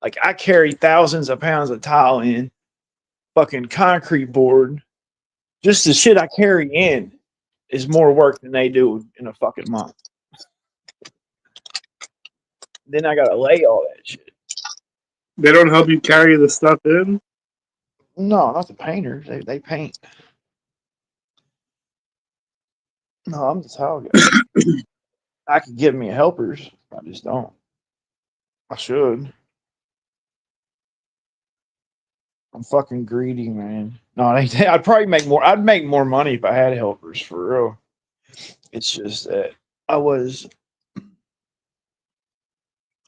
Like I carry thousands of pounds of tile in, fucking concrete board. Just the shit I carry in is more work than they do in a fucking month. Then I gotta lay all that shit. They don't help you carry the stuff in? No, not the painters. They paint. No, I'm the tile guy. I could give me helpers. I just don't. I should. I'm fucking greedy, man. No, I'd probably make more. I'd make more money if I had helpers for real. It's just that I was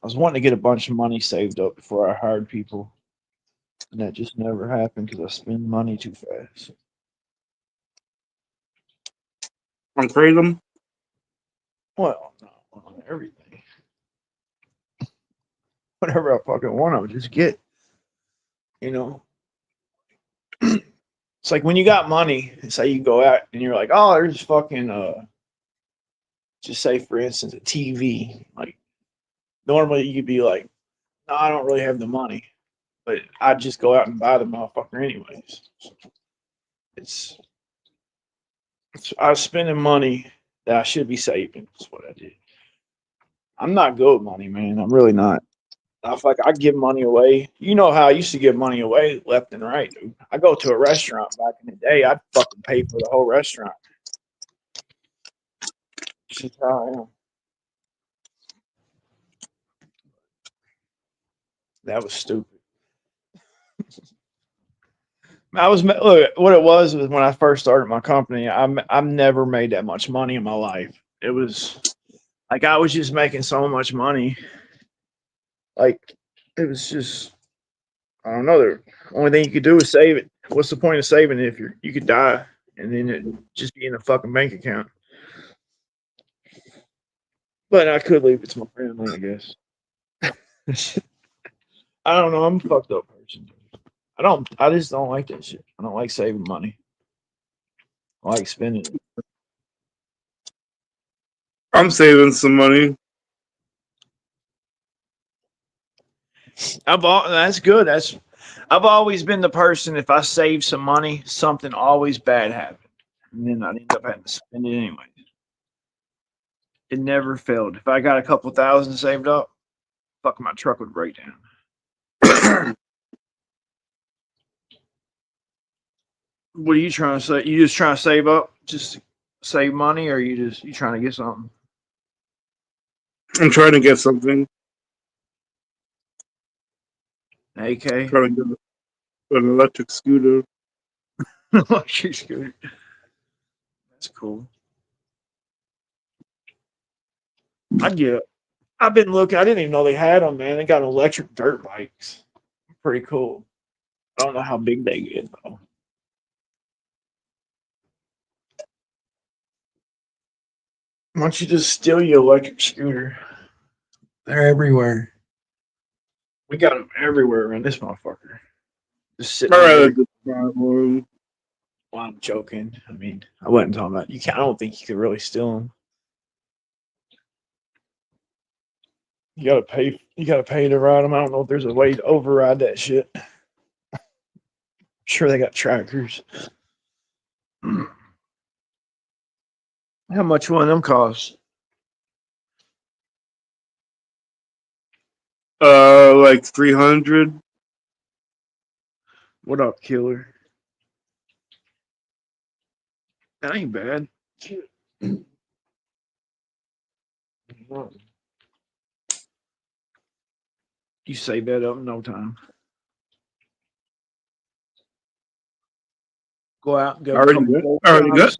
wanting to get a bunch of money saved up before I hired people, and that just never happened because I spend money too fast. On Kratom? Well, not on everything. Whatever I fucking want, I would just get. You know, it's like when you got money. Say you go out and you're like, oh, there's fucking just say for instance a TV. Like normally you'd be like, no, I don't really have the money, but I'd just go out and buy the motherfucker anyways. It's I was spending money that I should be saving. That's what I did. I'm not good with money, man. I'm really not. I feel like I give money away. You know how I used to give money away left and right, dude. I go to a restaurant back in the day, I'd fucking pay for the whole restaurant. That's how I am. That was stupid. I was look what it was when I first started my company. I've never made that much money in my life. It was like I was just making so much money. Like it was just I don't know. The only thing you could do is save it. What's the point of saving it if you could die and then it just be in a fucking bank account? But I could leave it to my family, I guess. I don't know. I'm a fucked up person. I just don't like that shit. I don't like saving money. I like spending it. I'm saving some money. That's good. I've always been the person. If I save some money, something always bad happened, and then I'd end up having to spend it anyway. It never failed. If I got a couple thousand saved up, fuck, my truck would break down. What are you trying to say? You just trying to save up, just save money, or you trying to get something? I'm trying to get something. AK, Trying to get an electric scooter. electric scooter. That's cool. I've been looking. I didn't even know they had them, man. They got electric dirt bikes. Pretty cool. I don't know how big they get though. Why don't you just steal your electric scooter? They're everywhere. We got them everywhere around this motherfucker. Just sitting I'd on rather every. just buy one. Well, I'm joking. I mean, I wasn't talking about you. I don't think you could really steal them. You gotta pay. You gotta pay to ride them. I don't know if there's a way to override that shit. I'm sure they got trackers. How much one of them costs? Like 300. What up, killer? That ain't bad. You save that up in no time. Go out and go. Already got.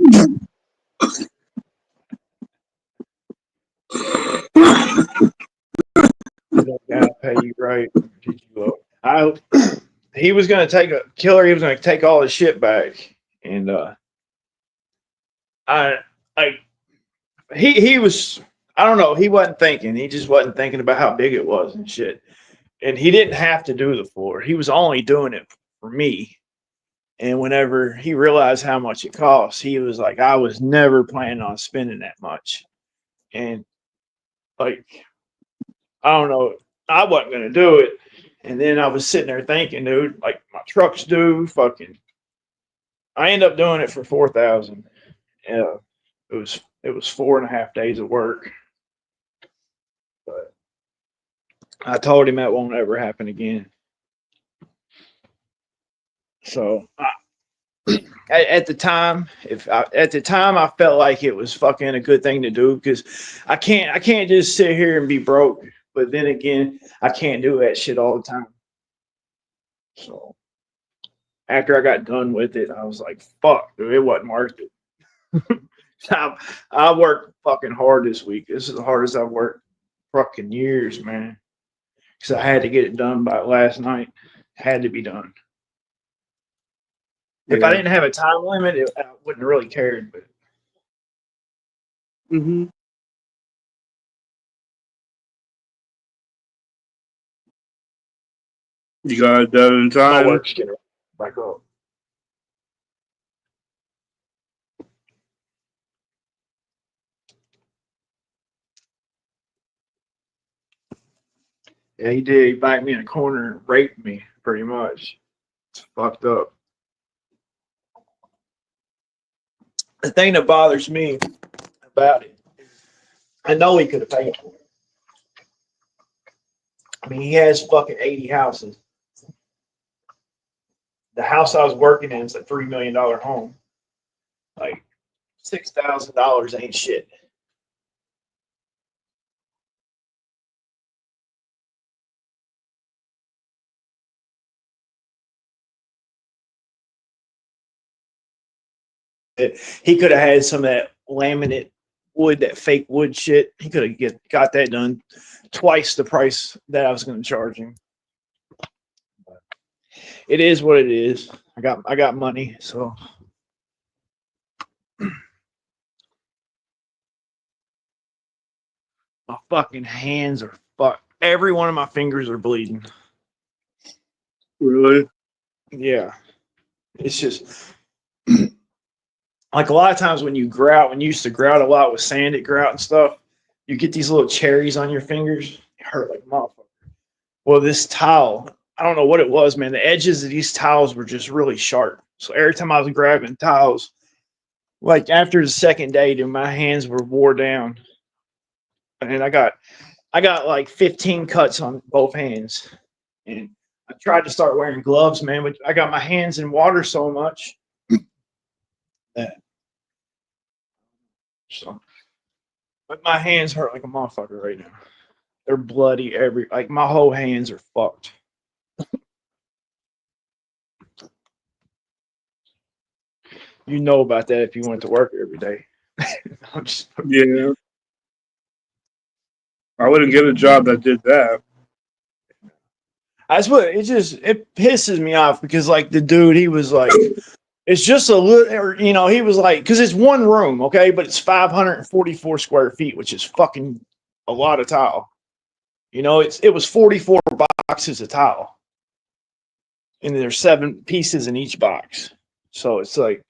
Gotta pay you right. Get you up. He was gonna take a killer. He was gonna take all his shit back, and he was. I don't know. He wasn't thinking. He just wasn't thinking about how big it was and shit. And he didn't have to do the floor. He was only doing it for me. And whenever he realized how much it cost, he was like, I was never planning on spending that much. And like, I don't know, I wasn't going to do it. And then I was sitting there thinking, dude, like my truck's due. Fucking, I ended up doing it for 4,000. Yeah, it was 4.5 days of work. But I told him that won't ever happen again. So at the time, I felt like it was fucking a good thing to do because I can't just sit here and be broke. But then again, I can't do that shit all the time. So after I got done with it, I was like, fuck, dude, it wasn't worth it. I worked fucking hard this week. This is the hardest I've worked fucking years, man. Because I had to get it done by last night. Had to be done. If I didn't have a time limit, I wouldn't have really cared. But Mm-hmm. You got it done in my time. work's getting back up. Yeah, he did. He backed me in a corner and raped me, pretty much. It's fucked up. The thing that bothers me about it, I know he could have paid for it. I mean, he has fucking 80 houses. The house I was working in is a $3 million home. Like, $6,000 ain't shit. He could have had some of that laminate wood, that fake wood shit. He could have got that done twice the price that I was going to charge him. But it is what it is. I got money, so my fucking hands are fucked. Every one of my fingers are bleeding. Really? Yeah, it's just like a lot of times when you grout, when you used to grout a lot with sanded grout and stuff, you get these little cherries on your fingers. It hurt like a motherfucker. Well, this towel, I don't know what it was, man. The edges of these towels were just really sharp. So every time I was grabbing towels, like after the second day, dude, my hands were wore down. And I got like 15 cuts on both hands. And I tried to start wearing gloves, man, but I got my hands in water so much that so, but my hands hurt like a motherfucker right now. They're bloody like my whole hands are fucked. You know about that if you went to work every day. Yeah. I wouldn't get a job that did that. That's what it pisses me off because like the dude, he was like, it's just a little, or, you know, he was like, because it's one room, okay, but it's 544 square feet, which is fucking a lot of tile. You know, it was 44 boxes of tile, and there's 7 pieces in each box. So it's like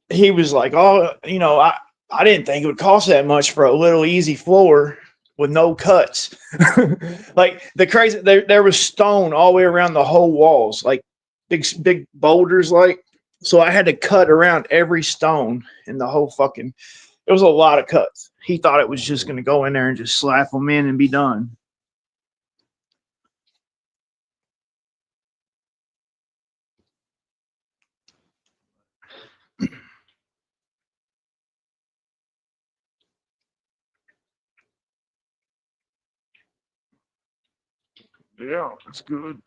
he was like, oh, you know, I didn't think it would cost that much for a little easy floor with no cuts. Like the crazy, there was stone all the way around the whole walls, like big boulders, like. So I had to cut around every stone in the whole fucking. It was a lot of cuts. He thought it was just going to go in there and just slap them in and be done. Yeah, that's good.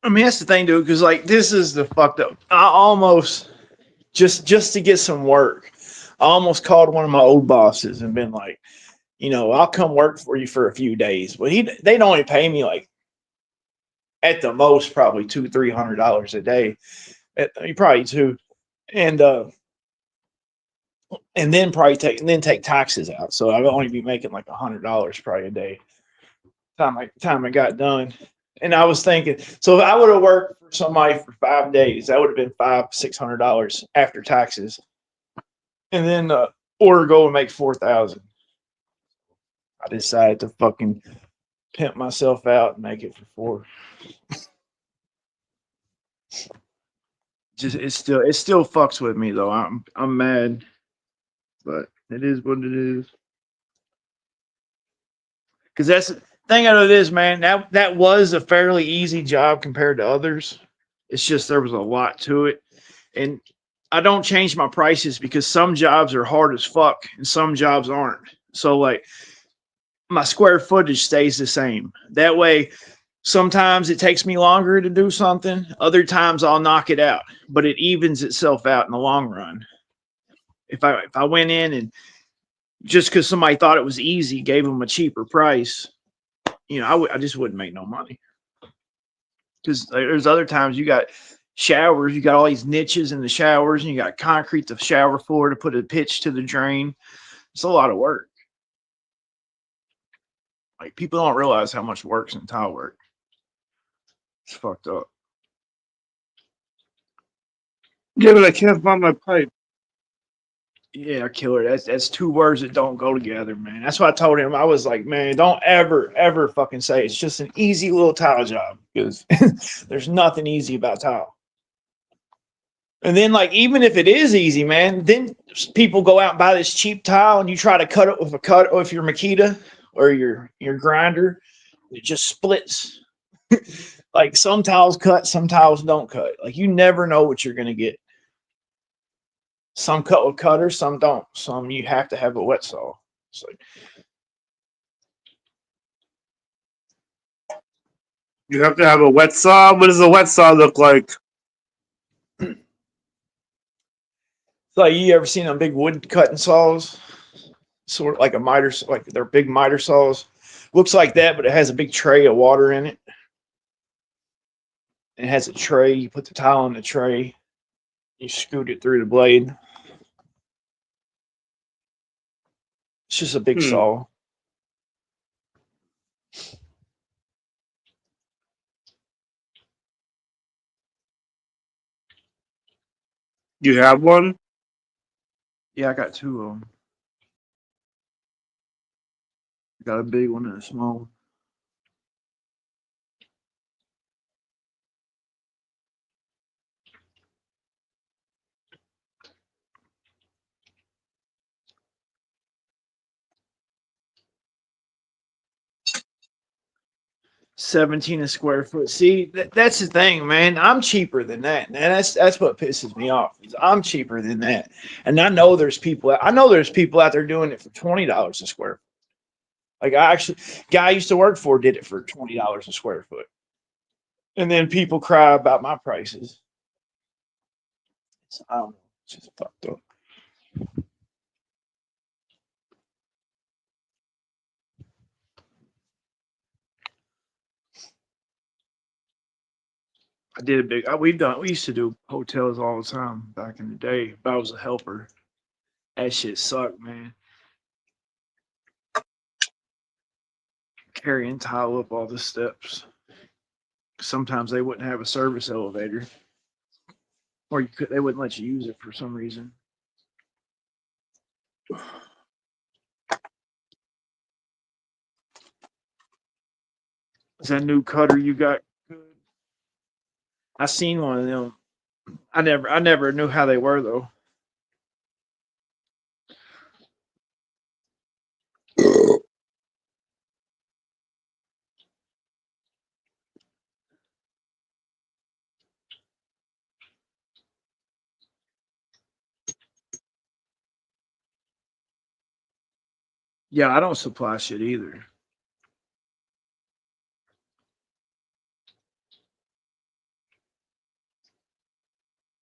I mean, that's the thing, dude, because like this is the fucked up. I almost just to get some work. I almost called one of my old bosses and been like, you know, I'll come work for you for a few days. But they'd only pay me like at the most probably $200-300 a day. Probably two. And then take taxes out. So I would only be making like $100 probably a day. Time I got done. And I was thinking, so if I would have worked for somebody for 5 days, that would have been $500-600 after taxes. And then or go and make $4,000. I decided to fucking pimp myself out and make it for 4. Just it still fucks with me though. I'm mad, but it is what it is. Because thing out of this, man, that was a fairly easy job compared to others. It's just there was a lot to it. And I don't change my prices because some jobs are hard as fuck and some jobs aren't. So like my square footage stays the same. That way, sometimes it takes me longer to do something. Other times I'll knock it out, but it evens itself out in the long run. If I went in and just because somebody thought it was easy, gave them a cheaper price, I just wouldn't make no money. Because there's other times you got showers, you got all these niches in the showers, and you got concrete to shower floor to put a pitch to the drain. It's a lot of work. Like people don't realize how much work's in tile work. It's fucked up. Yeah, but I can't find my pipe. Yeah, killer. That's two words that don't go together, man. That's why I told him. I was like, man, don't ever fucking say it's just an easy little tile job, because there's nothing easy about tile. And then, like, even if it is easy, man, then people go out and buy this cheap tile, and you try to cut it with with your Makita or your grinder, it just splits. Like some tiles cut, some tiles don't cut. Like you never know what you're gonna get. Some cut with cutters, some don't. Some you have to have a wet saw. It's like, You have to have a wet saw. What does a wet saw look like? it's like you ever seen them big wood cutting saws? Sort of like a miter, like they're big miter saws. Looks like that, but it has a big tray of water in it. It has a tray. You put the tile in the tray. You scoot it through the blade. It's just a big saw. You have one? Yeah, I got two of them. Got a big one and a small one. $17 a square foot. See, that's the thing, man. I'm cheaper than that, and that's what pisses me off. Is I'm cheaper than that, and I know there's people. I know there's people out there doing it for $20 a square foot. Like guy I used to work for did it for $20 a square foot, and then people cry about my prices. So, I don't know. It's just fucked up. I did a big. We used to do hotels all the time back in the day. But I was a helper. That shit sucked, man. Carrying tile up all the steps. Sometimes they wouldn't have a service elevator, or they wouldn't let you use it for some reason. Is that new cutter you got good? I seen one of them. I never knew how they were though. Yeah, I don't supply shit either.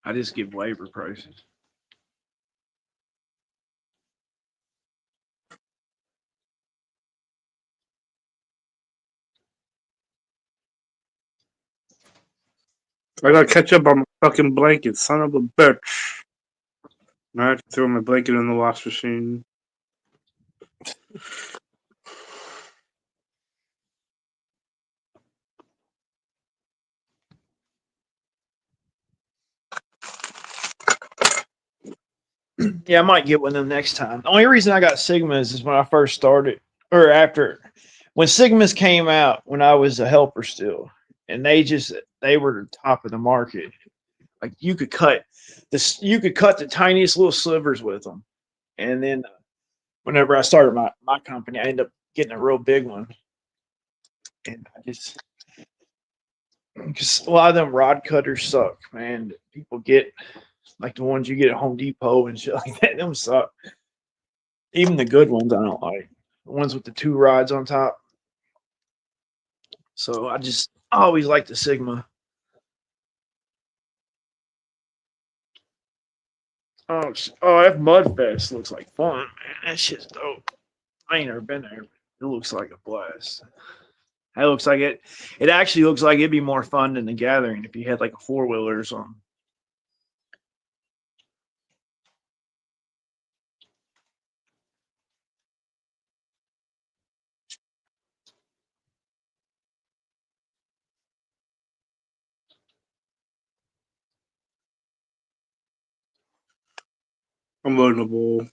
I just give labor prices. I gotta catch up on my fucking blanket, son of a bitch. I have to throw my blanket in the wash machine. Yeah, I might get one of them next time. The only reason I got Sigmas is when I first started, or after, when Sigmas came out, when I was a helper still, and they were the top of the market. Like you could cut the tiniest little slivers with them, and then whenever I started my company, I ended up getting a real big one. And I just because a lot of them rod cutters suck, man. People get like the ones you get at Home Depot and shit like that. Them suck. Even the good ones I don't like. The ones with the two rods on top. So I always like the Sigma. Oh, that Mudfest looks like fun, man. That shit's dope. I ain't never been there. It looks like a blast. That looks like it. It actually looks like it'd be more fun than the Gathering if you had like a 4-wheeler or something. I'm loading the bowl.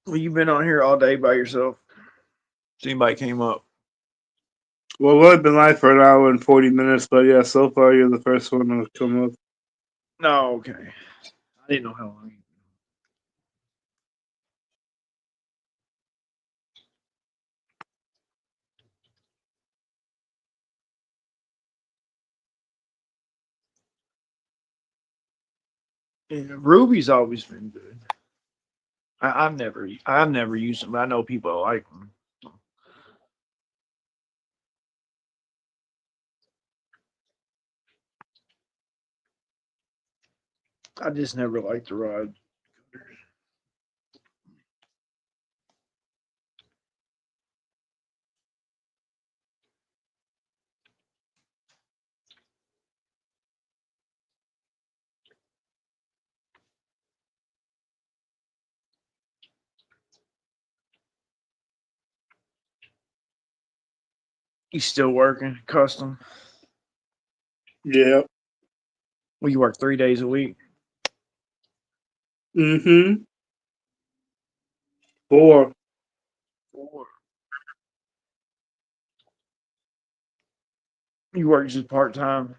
Well, you've been on here all day by yourself. If anybody came up. Well, we've been live for an hour and 40 minutes, but yeah, so far you're the first one to come up. No, okay. I didn't know how long. Yeah, Ruby's always been good. I've never used them, but I know people like them. I just never liked the rod. You still working custom? Yeah. Well, you work 3 days a week. Mm-hmm. 4. You work just part time,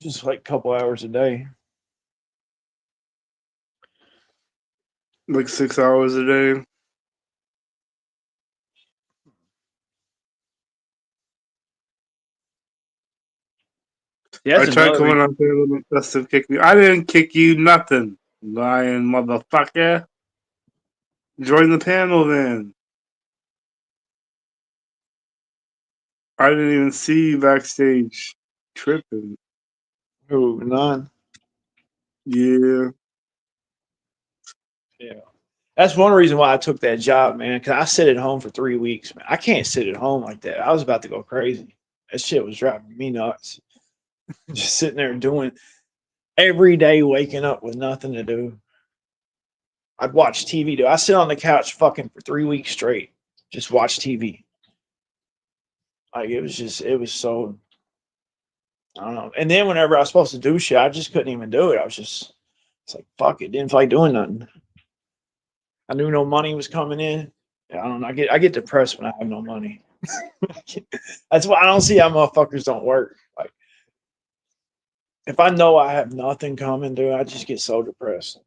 just like a couple hours a day. Like 6 hours a day. Yeah, I that's tried another coming reason. up there with Dustin kick me. I didn't kick you nothing. Lying motherfucker. Join the panel then. I didn't even see you backstage. Tripping. Who? None. Yeah. Yeah. That's one reason why I took that job, man. Because I sit at home for 3 weeks, man. I can't sit at home like that. I was about to go crazy. That shit was driving me nuts. Just sitting there doing every day, waking up with nothing to do. I'd watch TV. I sit on the couch fucking for 3 weeks straight, just watch TV. Like it was so. I don't know. And then whenever I was supposed to do shit, I just couldn't even do it. It's like fuck it. Didn't feel like doing nothing. I knew no money was coming in. I don't know. I get depressed when I have no money. That's why I don't see how motherfuckers don't work. Like if I know I have nothing coming, dude, I just get so depressed.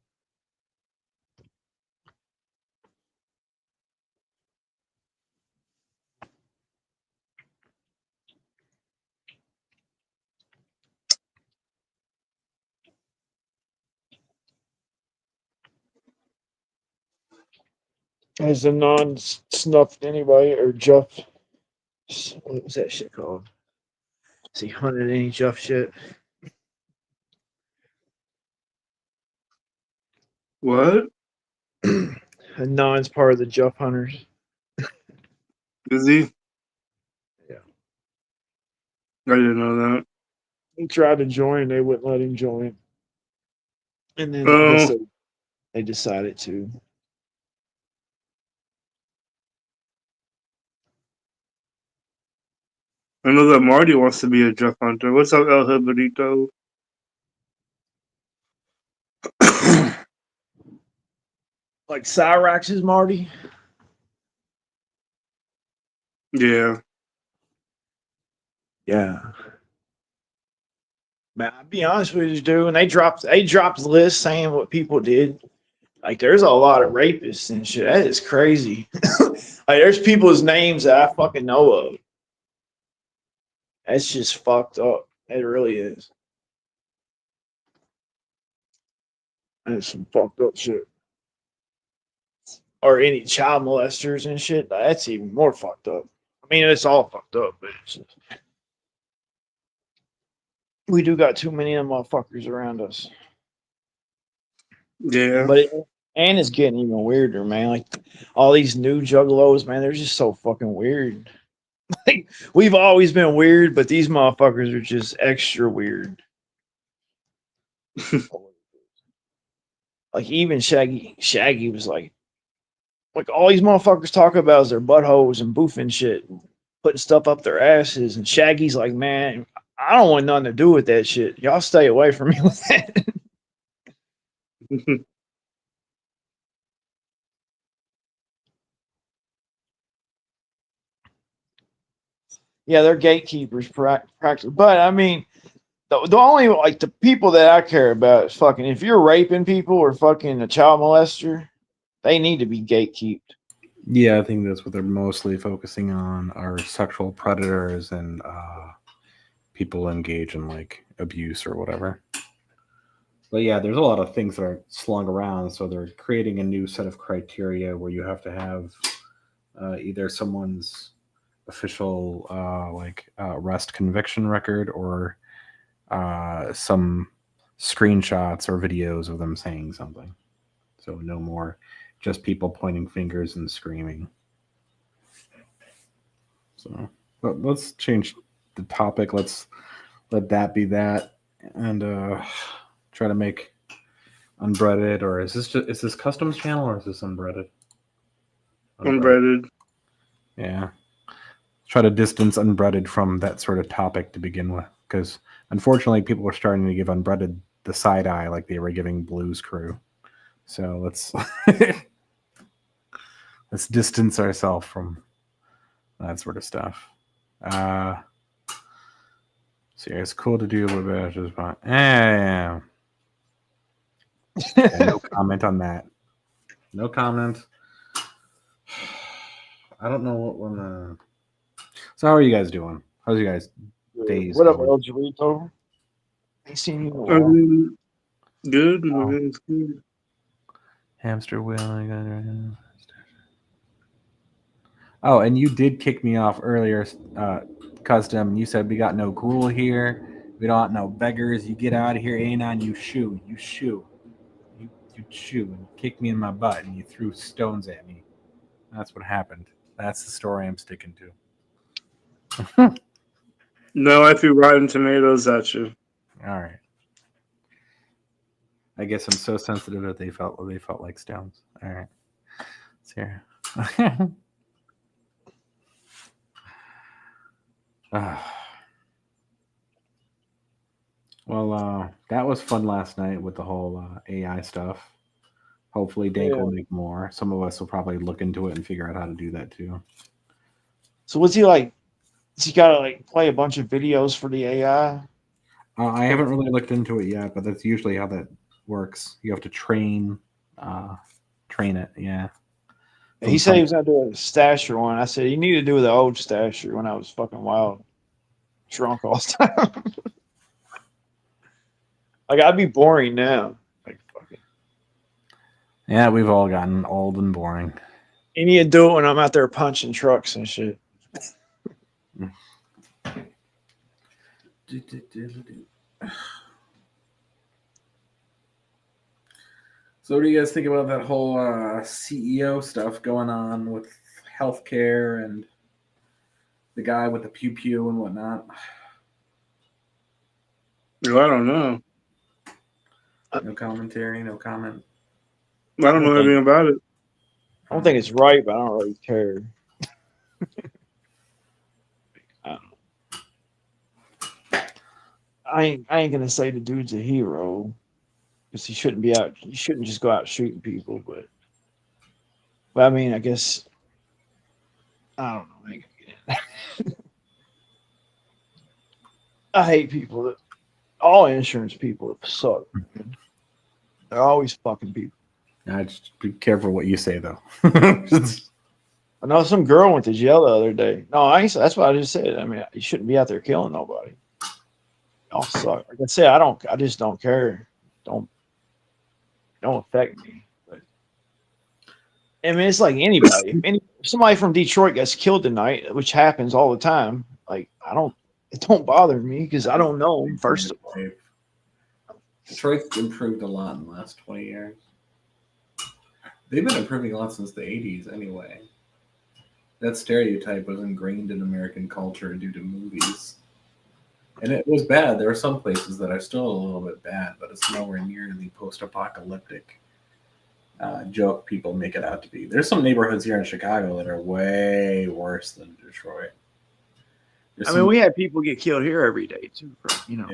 Has a non snuffed anybody or Jeff? What was that shit called? Is he hunted any Jeff shit? What? A non's part of the Jeff hunters. Is he? Yeah. I didn't know that. He tried to join, they wouldn't let him join. And then I guess Oh, they decided to. I know that Marty wants to be a Jeff Hunter. What's up, El Hibernito? Like Cyrax's Marty? Yeah. Yeah. Man, I'll be honest with you, dude. And they dropped the list saying what people did. Like, there's a lot of rapists and shit. That is crazy. Like, there's people's names that I fucking know of. That's just fucked up. It really is. That's some fucked up shit. Or any child molesters and shit. That's even more fucked up. I mean, it's all fucked up, but it's just, we do got too many of them motherfuckers around us. Yeah. But and it's getting even weirder, man. Like, all these new juggalos, man, they're just so fucking weird. Like, we've always been weird, but these motherfuckers are just extra weird. Like, even Shaggy was like all these motherfuckers talk about is their buttholes and boofing shit, and putting stuff up their asses. And Shaggy's like, man, I don't want nothing to do with that shit. Y'all stay away from me with that. Yeah, they're gatekeepers, practice. But I mean, the only, like, the people that I care about is fucking, if you're raping people or fucking a child molester, they need to be gatekeeped. Yeah, I think that's what they're mostly focusing on, are sexual predators and people engage in like abuse or whatever. But yeah, there's a lot of things that are slung around, so they're creating a new set of criteria where you have to have either someone's official arrest conviction record or some screenshots or videos of them saying something. So no more just people pointing fingers and screaming. So, but let's change the topic. Let's let that be that, and try to make Unbreaded, or is this Customs channel, or is this Unbreaded? Unbreaded. Yeah. Try to distance Unbreaded from that sort of topic to begin with, because unfortunately people are starting to give Unbreaded the side eye like they were giving Blue's Crew. So let's let's distance ourselves from that sort of stuff. So yeah, it's cool to do a little bit of just fun. Yeah. No comment on that. No comment. I don't know what one. So how are you guys doing? How's you guys days? What up, going? El Jarito? Ain't seen you in a while. Good. Good. Hamster wheel. Oh, and you did kick me off earlier, Custom. You said we got no gruel here. We don't want no beggars. You get out of here, Anon. You shoo. You shoo. You shoo. And you kicked me in my butt and you threw stones at me. That's what happened. That's the story I'm sticking to. No, I threw rotten tomatoes at you. All right. I guess I'm so sensitive that they felt like stones. All right. Let's hear. Well, that was fun last night with the whole AI stuff. Hopefully, Dank will make more. Some of us will probably look into it and figure out how to do that too. So what's he like? Has he got to like play a bunch of videos for the AI? I haven't really looked into it yet, but that's usually how that works. You have to train it. Yeah. He said he was gonna do a Stasher one. I said you need to do the old Stasher when I was fucking wild, drunk all the time. Like, I'd be boring now. Like, fucking. Yeah, we've all gotten old and boring. You need to do it when I'm out there punching trucks and shit. So what do you guys think about that whole CEO stuff going on with healthcare and the guy with the pew and whatnot? Well, I don't know. No commentary, no comment. I don't know anything about it. I don't think it's right, but I don't really care. I ain't gonna say the dude's a hero because he shouldn't be out. He shouldn't just go out shooting people. But I mean, I guess I don't know. I hate people all insurance people suck. They're always fucking people. Just be careful what you say, though. I know some girl went to jail the other day. No, I ain't, that's what I just said. I mean, you shouldn't be out there killing nobody. Y'all suck. Like I said, I just don't care. Don't affect me. But I mean, it's like anybody. If somebody from Detroit gets killed tonight, which happens all the time, like it don't bother me because I don't know them, first of all. Detroit's improved a lot in the last 20 years. They've been improving a lot since the 80s anyway. That stereotype was ingrained in American culture due to movies. And it was bad. There are some places that are still a little bit bad, but it's nowhere near the post-apocalyptic joke people make it out to be. There's some neighborhoods here in Chicago that are way worse than Detroit. We had people get killed here every day too. Yeah.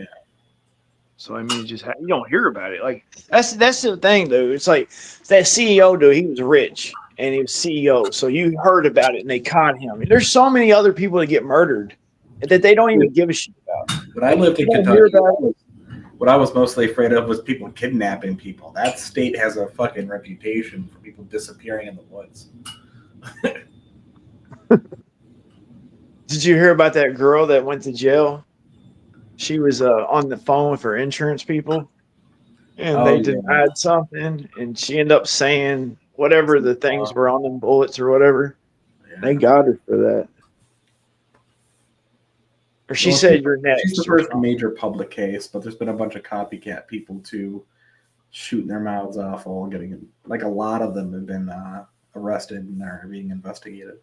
So I mean, you don't hear about it. Like that's the thing, dude. It's like that CEO dude. He was rich and he was CEO, so you heard about it and they caught him. There's so many other people that get murdered that they don't even give a shit about. When I lived in Kentucky, what I was mostly afraid of was people kidnapping people. That state has a fucking reputation for people disappearing in the woods. Did you hear about that girl that went to jail? She was on the phone with her insurance people, and they denied something, and she ended up saying whatever the things were on them bullets or whatever. Yeah. They got her for that. Or she said you're next. She's the first major public case, but there's been a bunch of copycat people too, shooting their mouths off, all getting like a lot of them have been arrested and are being investigated.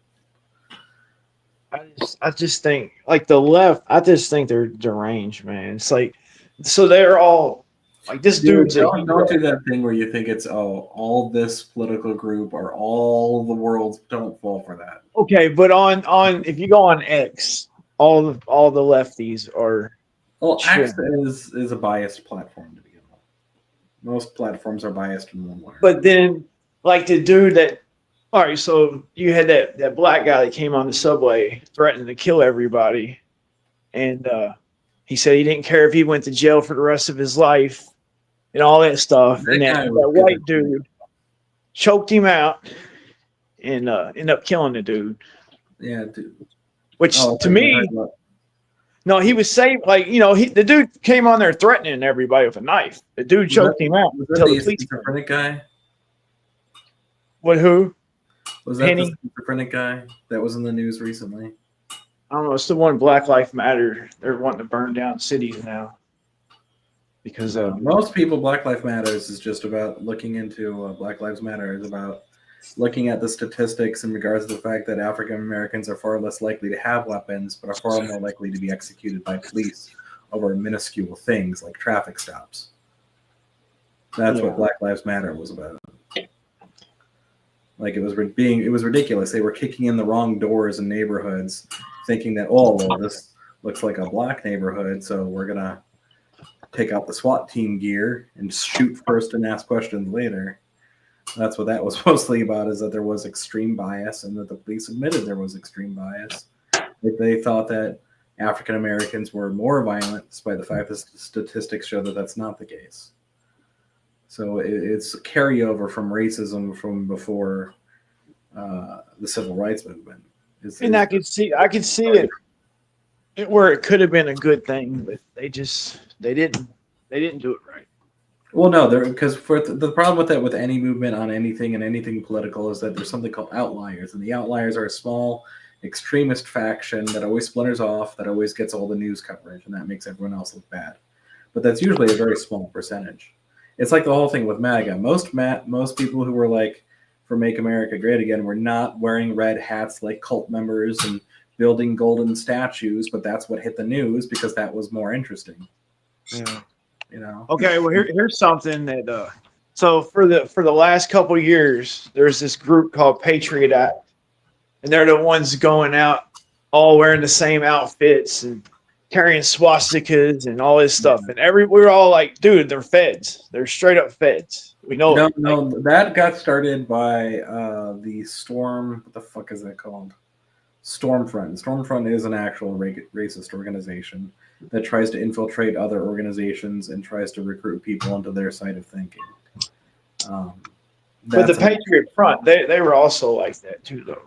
I just think like the left. I just think they're deranged, man. It's like so they're all like this dude's. Don't do that thing where you think it's all this political group or all the worlds. Don't fall for that. Okay, but on if you go on X. All the lefties are. Well, X is a biased platform to begin with. Most platforms are biased in one way. But then, like the dude that, all right, so you had that black guy that came on the subway threatening to kill everybody, and he said he didn't care if he went to jail for the rest of his life, and all that stuff. And that white dude choked him out, and ended up killing the dude. Yeah, dude. Which to me, no, he was saying like the dude came on there threatening everybody with a knife. The dude choked him out. Was that the schizophrenic guy? What? Who? Was that the schizophrenic guy that was in the news recently? I don't know. It's the one Black Lives Matter. They're wanting to burn down cities now because most people, Black Lives Matters is just about looking into Black Lives Matter is about looking at the statistics in regards to the fact that African Americans are far less likely to have weapons, but are far more likely to be executed by police over minuscule things like traffic stops. That's what Black Lives Matter was about. Like it was ridiculous. They were kicking in the wrong doors in neighborhoods, thinking that this looks like a black neighborhood, so we're gonna take out the SWAT team gear and shoot first and ask questions later. That's what that was mostly about, is that there was extreme bias and that the police admitted there was extreme bias. They thought that African Americans were more violent, despite the fact that statistics show that that's not the case. So it's a carryover from racism from before the civil rights movement. I could see it where it could have been a good thing, but they didn't do it right. Well, no, because for the problem with that, with any movement on anything and anything political, is that there's something called outliers, and the outliers are a small extremist faction that always splinters off, that always gets all the news coverage, and that makes everyone else look bad. But that's usually a very small percentage. It's like the whole thing with MAGA. Most people who were like for Make America Great Again were not wearing red hats like cult members and building golden statues, but that's what hit the news because that was more interesting. Yeah. Okay, well here's something that so for the last couple of years there's this group called Patriot Act, and they're the ones going out all wearing the same outfits and carrying swastikas and all this stuff, and we're all like, dude, they're feds, they're straight up feds. We know. No, that got started by the Storm. What the fuck is that called? Stormfront. Stormfront is an actual racist organization that tries to infiltrate other organizations and tries to recruit people into their side of thinking. But the That's Patriot Front, they were also like that too, though.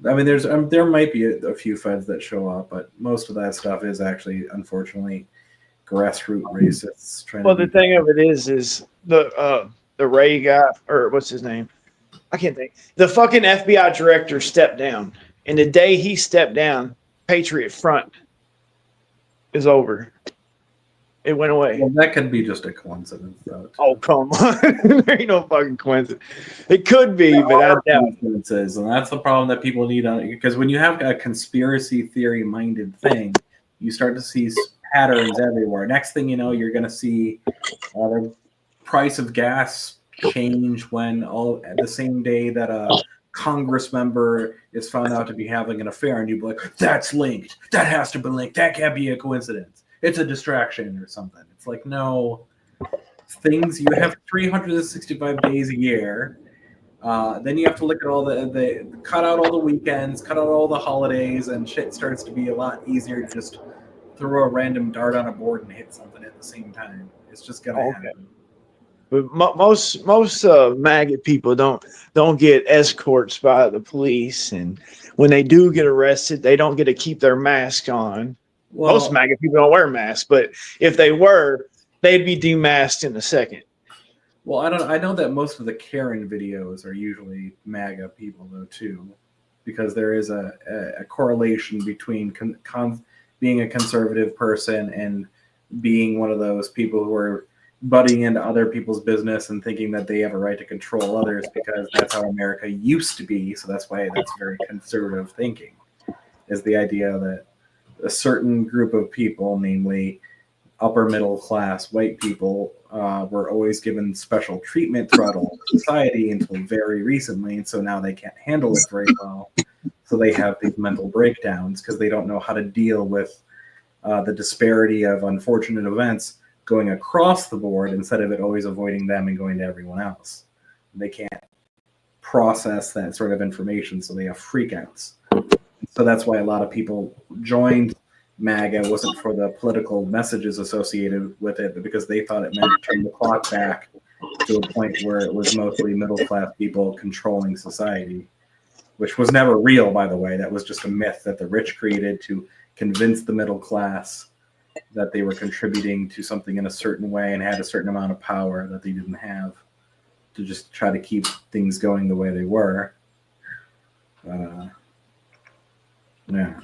I mean, there might be a few feds that show up, but most of that stuff is actually, unfortunately, grassroots racists trying Well, to the be. thing of it is the Ray guy, or what's his name? I can't think. The fucking FBI director stepped down, and the day he stepped down, Patriot Front is over. It went away. Well, that could be just a coincidence, though. Too. Oh, come on. There ain't no fucking coincidence. It could be, but I doubt it. Coincidences, and that's the problem that people need on it. Because when you have a conspiracy theory minded thing, you start to see patterns everywhere. Next thing you know, you're going to see the price of gas change when all the same day that a Congress member is found out to be having an affair, and you'd be like, "That's linked. That has to be linked. That can't be a coincidence. It's a distraction or something." It's like, no. Things you have 365 days a year. Then you have to look at all the cut out all the weekends, cut out all the holidays, and shit starts to be a lot easier to just throw a random dart on a board and hit something at the same time. It's just gonna happen. But most maggot people don't get escorts by the police, and when they do get arrested, they don't get to keep their mask on. Well, Most maggot people don't wear masks, but if they were, they'd be demasked in a second. Well, I know that most of the Karen videos are usually MAGA people though too, because there is a correlation between being a conservative person and being one of those people who are butting into other people's business and thinking that they have a right to control others because that's how America used to be. So that's why that's very conservative thinking, is the idea that a certain group of people, namely upper middle class white people, were always given special treatment throughout all society until very recently, and so now they can't handle it very well. So they have these mental breakdowns because they don't know how to deal with the disparity of unfortunate events going across the board instead of it always avoiding them and going to everyone else. They can't process that sort of information, so they have freakouts. So that's why a lot of people joined MAGA. It wasn't for the political messages associated with it, but because they thought it meant to turn the clock back to a point where it was mostly middle-class people controlling society, which was never real, by the way. That was just a myth that the rich created to convince the middle class that they were contributing to something in a certain way and had a certain amount of power that they didn't have, to just try to keep things going the way they were. Yeah.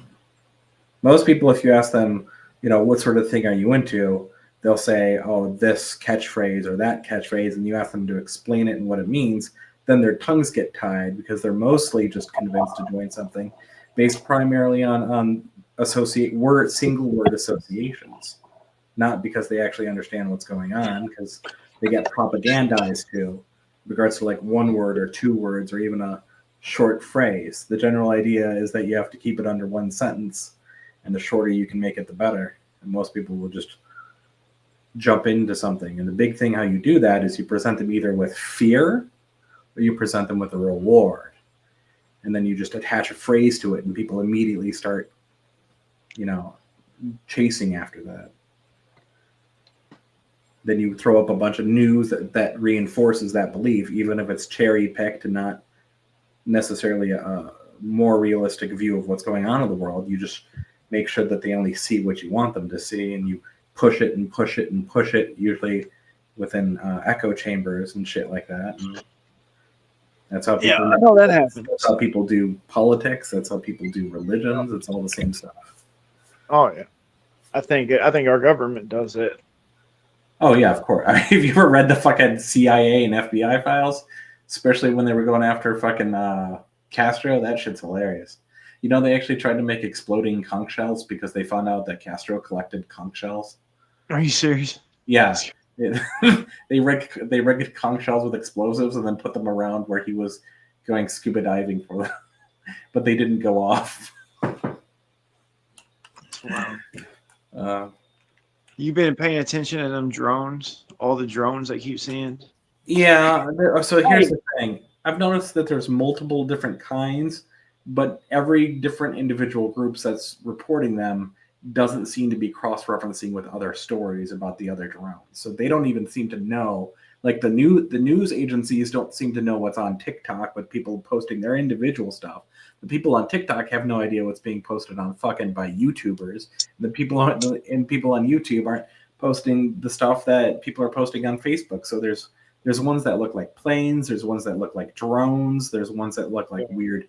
Most people, if you ask them, what sort of thing are you into, they'll say, oh, this catchphrase or that catchphrase, and you ask them to explain it and what it means, then their tongues get tied because they're mostly just convinced to join something based primarily on single word associations, not because they actually understand what's going on, because they get propagandized to in regards to like one word or two words or even a short phrase. The general idea is that you have to keep it under one sentence, and the shorter you can make it, the better. And most people will just jump into something. And the big thing how you do that is you present them either with fear or you present them with a reward. And then you just attach a phrase to it, and people immediately start, chasing after that. Then you throw up a bunch of news that reinforces that belief, even if it's cherry picked and not necessarily a more realistic view of what's going on in the world. You just make sure that they only see what you want them to see, and you push it and push it and push it, usually within echo chambers and shit like that. And that's how people. Yeah, I know that happens. That's how people do politics. That's how people do religions. It's all the same stuff. Oh yeah, I think our government does it. Oh yeah, of course. Have you ever read the fucking CIA and FBI files, especially when they were going after fucking Castro? That shit's hilarious. They actually tried to make exploding conch shells because they found out that Castro collected conch shells. Are you serious? Yeah. They rigged conch shells with explosives and then put them around where he was going scuba diving for them. But they didn't go off. Wow. You've been paying attention to them drones? All the drones I keep seeing? Yeah. So here's the thing. I've noticed that there's multiple different kinds, but every different individual groups that's reporting them doesn't seem to be cross-referencing with other stories about the other drones. So they don't even seem to know. Like the news agencies don't seem to know what's on TikTok, but people posting their individual stuff. The people on TikTok have no idea what's being posted on fucking by YouTubers. The people on YouTube aren't posting the stuff that people are posting on Facebook. So there's ones that look like planes. There's ones that look like drones. There's ones that look like weird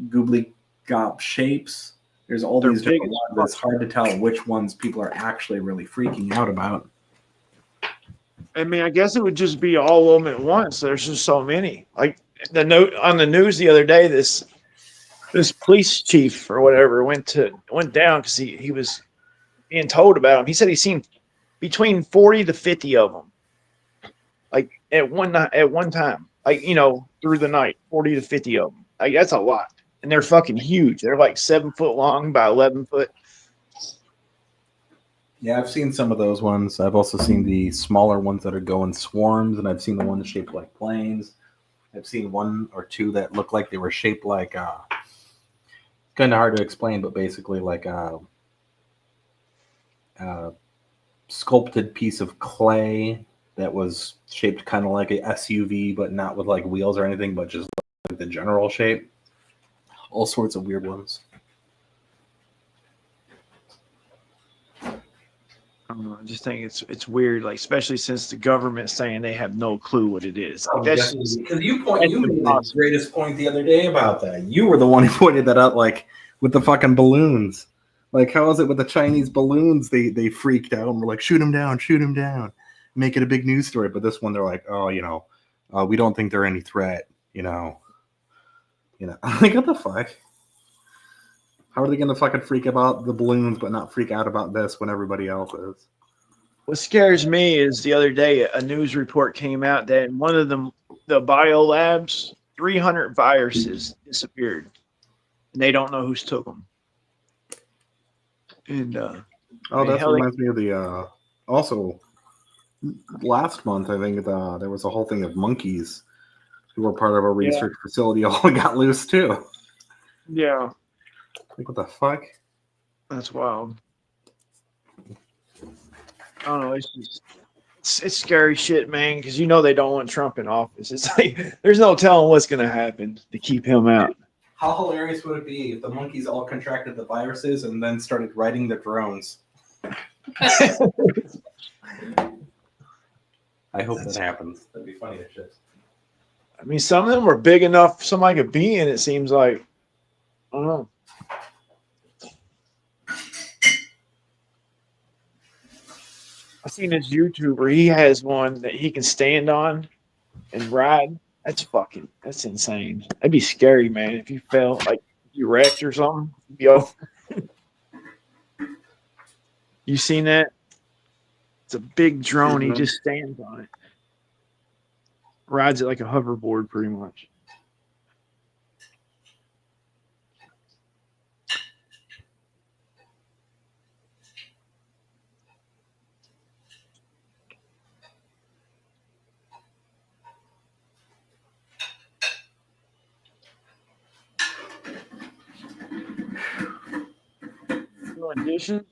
goobly gop shapes. There's all these different ones. It's hard to tell which ones people are actually really freaking out about. I mean, I guess it would just be all of them at once. There's just so many. Like the note on the news the other day, this police chief or whatever went down because he was being told about him. He said he's seen between 40 to 50 of them, like at one time, like, you know, through the night, 40 to 50 of them. Like, that's a lot, and they're fucking huge. They're like 7 foot long by 11 foot. Yeah, I've seen some of those ones. I've also seen the smaller ones that are going swarms, and I've seen the ones shaped like planes. I've seen one or two that look like they were shaped like kind of hard to explain, but basically like a sculpted piece of clay that was shaped kind of like a SUV, but not with like wheels or anything, but just like the general shape. All sorts of weird ones. I don't know. I just think it's weird, like especially since the government's saying they have no clue what it is. Like, that's just, because you made the greatest point the other day about that. You were the one who pointed that out, like with the fucking balloons. Like, how is it with the Chinese balloons? They freaked out and were like, shoot them down, make it a big news story. But this one, they're like, oh, you know, we don't think they're any threat. You know, like, what the fuck? How are they going to fucking freak about the balloons but not freak out about this when everybody else is? what scares me is the other day a news report came out that in one of them, the biolabs, 300 viruses disappeared, and they don't know who's took them. And that reminds me of the also last month. I think there was a whole thing of monkeys who were part of a research facility all got loose too. Yeah. Like, what the fuck? That's wild. I don't know. It's scary shit, man. Because you know they don't want Trump in office. It's like there's no telling what's gonna happen to keep him out. How hilarious would it be if the monkeys all contracted the viruses and then started riding the drones? I hope that happens. That'd be funny as shit. I mean, some of them were big enough somebody could be in. It seems like. I don't know. I've seen this YouTuber. He has one that he can stand on and ride. That's insane. That'd be scary, man. If you fell, like you wrecked or something. Yo, you seen that? It's a big drone. He just stands on it, rides it like a hoverboard, pretty much. Addition.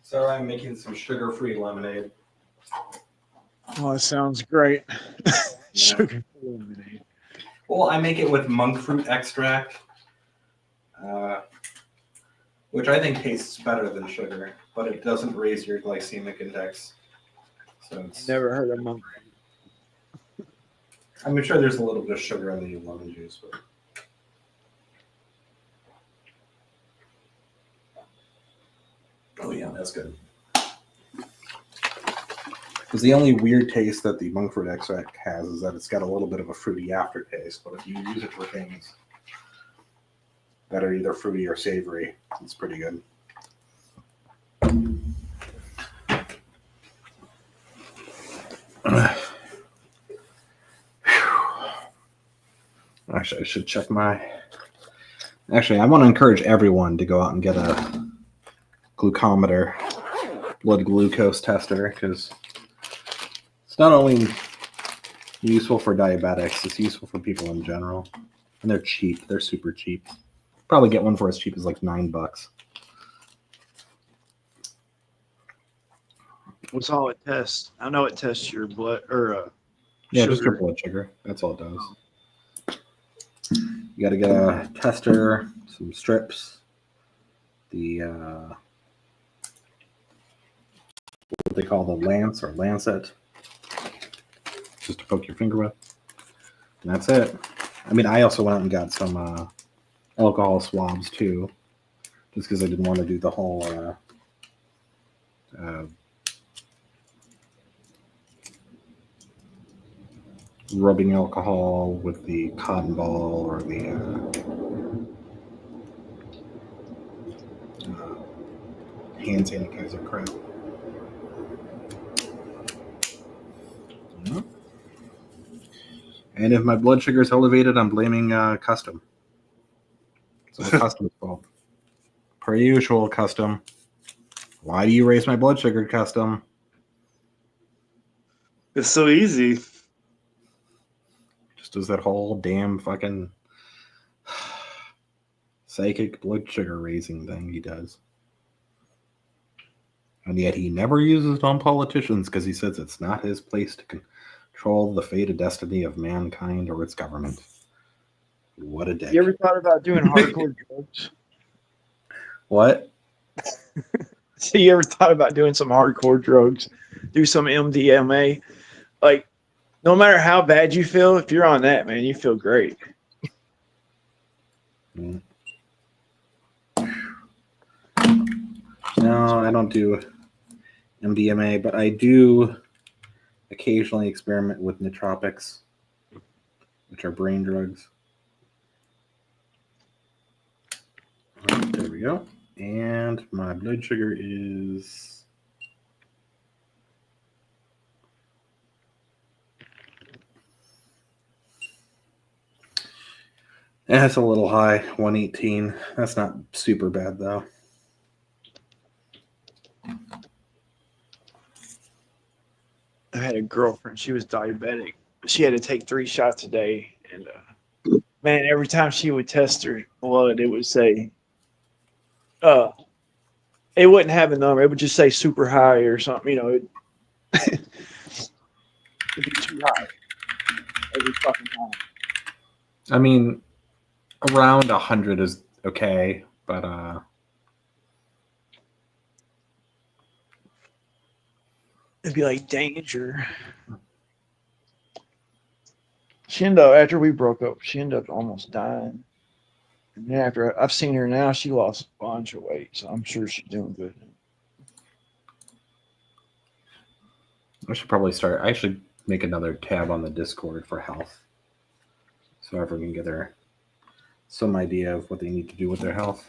So I'm making some sugar-free lemonade. Oh, that sounds great. Sugar lemonade. Well, I make it with monk fruit extract, which I think tastes better than sugar, but it doesn't raise your glycemic index. So it's, Never heard of monk. I'm sure there's a little bit of sugar in the lemon juice, but oh yeah, that's good. Because the only weird taste that the monk fruit extract has is that it's got a little bit of a fruity aftertaste. But if you use it for things that are either fruity or savory, it's pretty good. Actually, I should check my... Actually, I want to encourage everyone to go out and get a glucometer, blood glucose tester, because it's not only useful for diabetics, it's useful for people in general. And they're cheap. They're super cheap. Probably get one for as cheap as like $9. What's all it tests? I know it tests your blood or Yeah, just your sugar. blood sugar. That's all it does. You got to get a tester, some strips, the what they call the lance or lancet, just to poke your finger with, and that's it. I mean, I also went out and got some alcohol swabs too, just because I didn't want to do the whole rubbing alcohol with the cotton ball or the hand sanitizer crap. Yeah. And if my blood sugar is elevated, I'm blaming Custom. So Custom's fault. Per usual, Custom. Why do you raise my blood sugar, Custom? It's so easy. Just does that whole damn fucking psychic blood sugar raising thing he does. And yet he never uses it on politicians because he says it's not his place to control the fate and destiny of mankind or its government. What a dick. You ever thought about doing hardcore drugs? What? So you ever thought about doing some hardcore drugs? Do some MDMA? Like, no matter how bad you feel, if you're on that, man, you feel great. No, I don't do MDMA, but I do occasionally experiment with nootropics, which are brain drugs. There we go. And my blood sugar is... That's a little high, 118. That's not super bad, though. I had a girlfriend. She was diabetic. She had to take 3 shots a day. And, man, every time she would test her blood, it would say, it wouldn't have a number. It would just say super high or something. You know, it'd be too high every fucking time. I mean, around 100 is okay, but it'd be like danger. She ended up, after we broke up, she ended up almost dying. And then after I've seen her now, she lost a bunch of weight, so I'm sure she's doing good. I should probably start. I should make another tab on the Discord for health, so everyone can get their some idea of what they need to do with their health.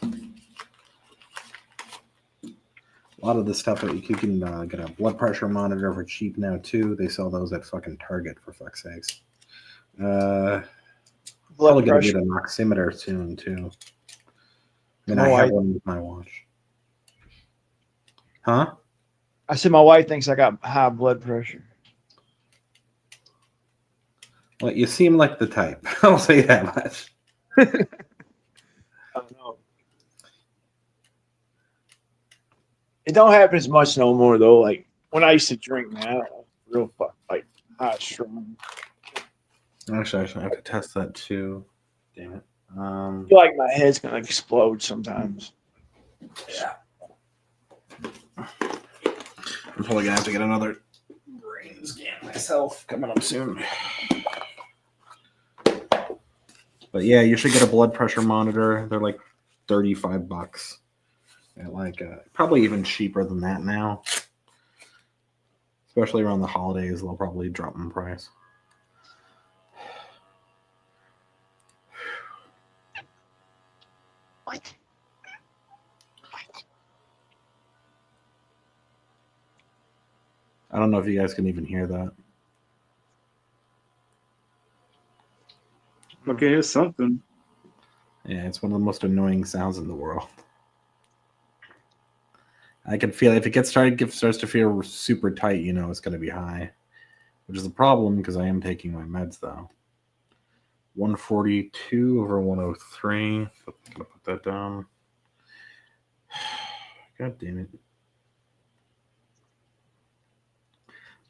A lot of the stuff that you can get a blood pressure monitor for cheap now too. They sell those at fucking Target, for fuck's sakes. Probably gonna get an oximeter soon too. I mean, I have one with my watch. Huh? I said my wife thinks I got high blood pressure. Well, you seem like the type. I'll say that much. I don't know. It don't happen as much no more though. Like when I used to drink, man, I was real like high strong. Actually, I have to test that too. Damn it. I feel like my head's gonna explode sometimes. Yeah. I'm probably gonna have to get another brain scan myself coming up soon. But yeah, you should get a blood pressure monitor. They're like $35. And like probably even cheaper than that now. Especially around the holidays, they'll probably drop in price. What? I don't know if you guys can even hear that. Okay, here's something. Yeah, it's one of the most annoying sounds in the world. I can feel if it starts to feel super tight, you know it's going to be high, which is a problem because I am taking my meds though. 142 over 103. I'm going to put put that down. God damn it.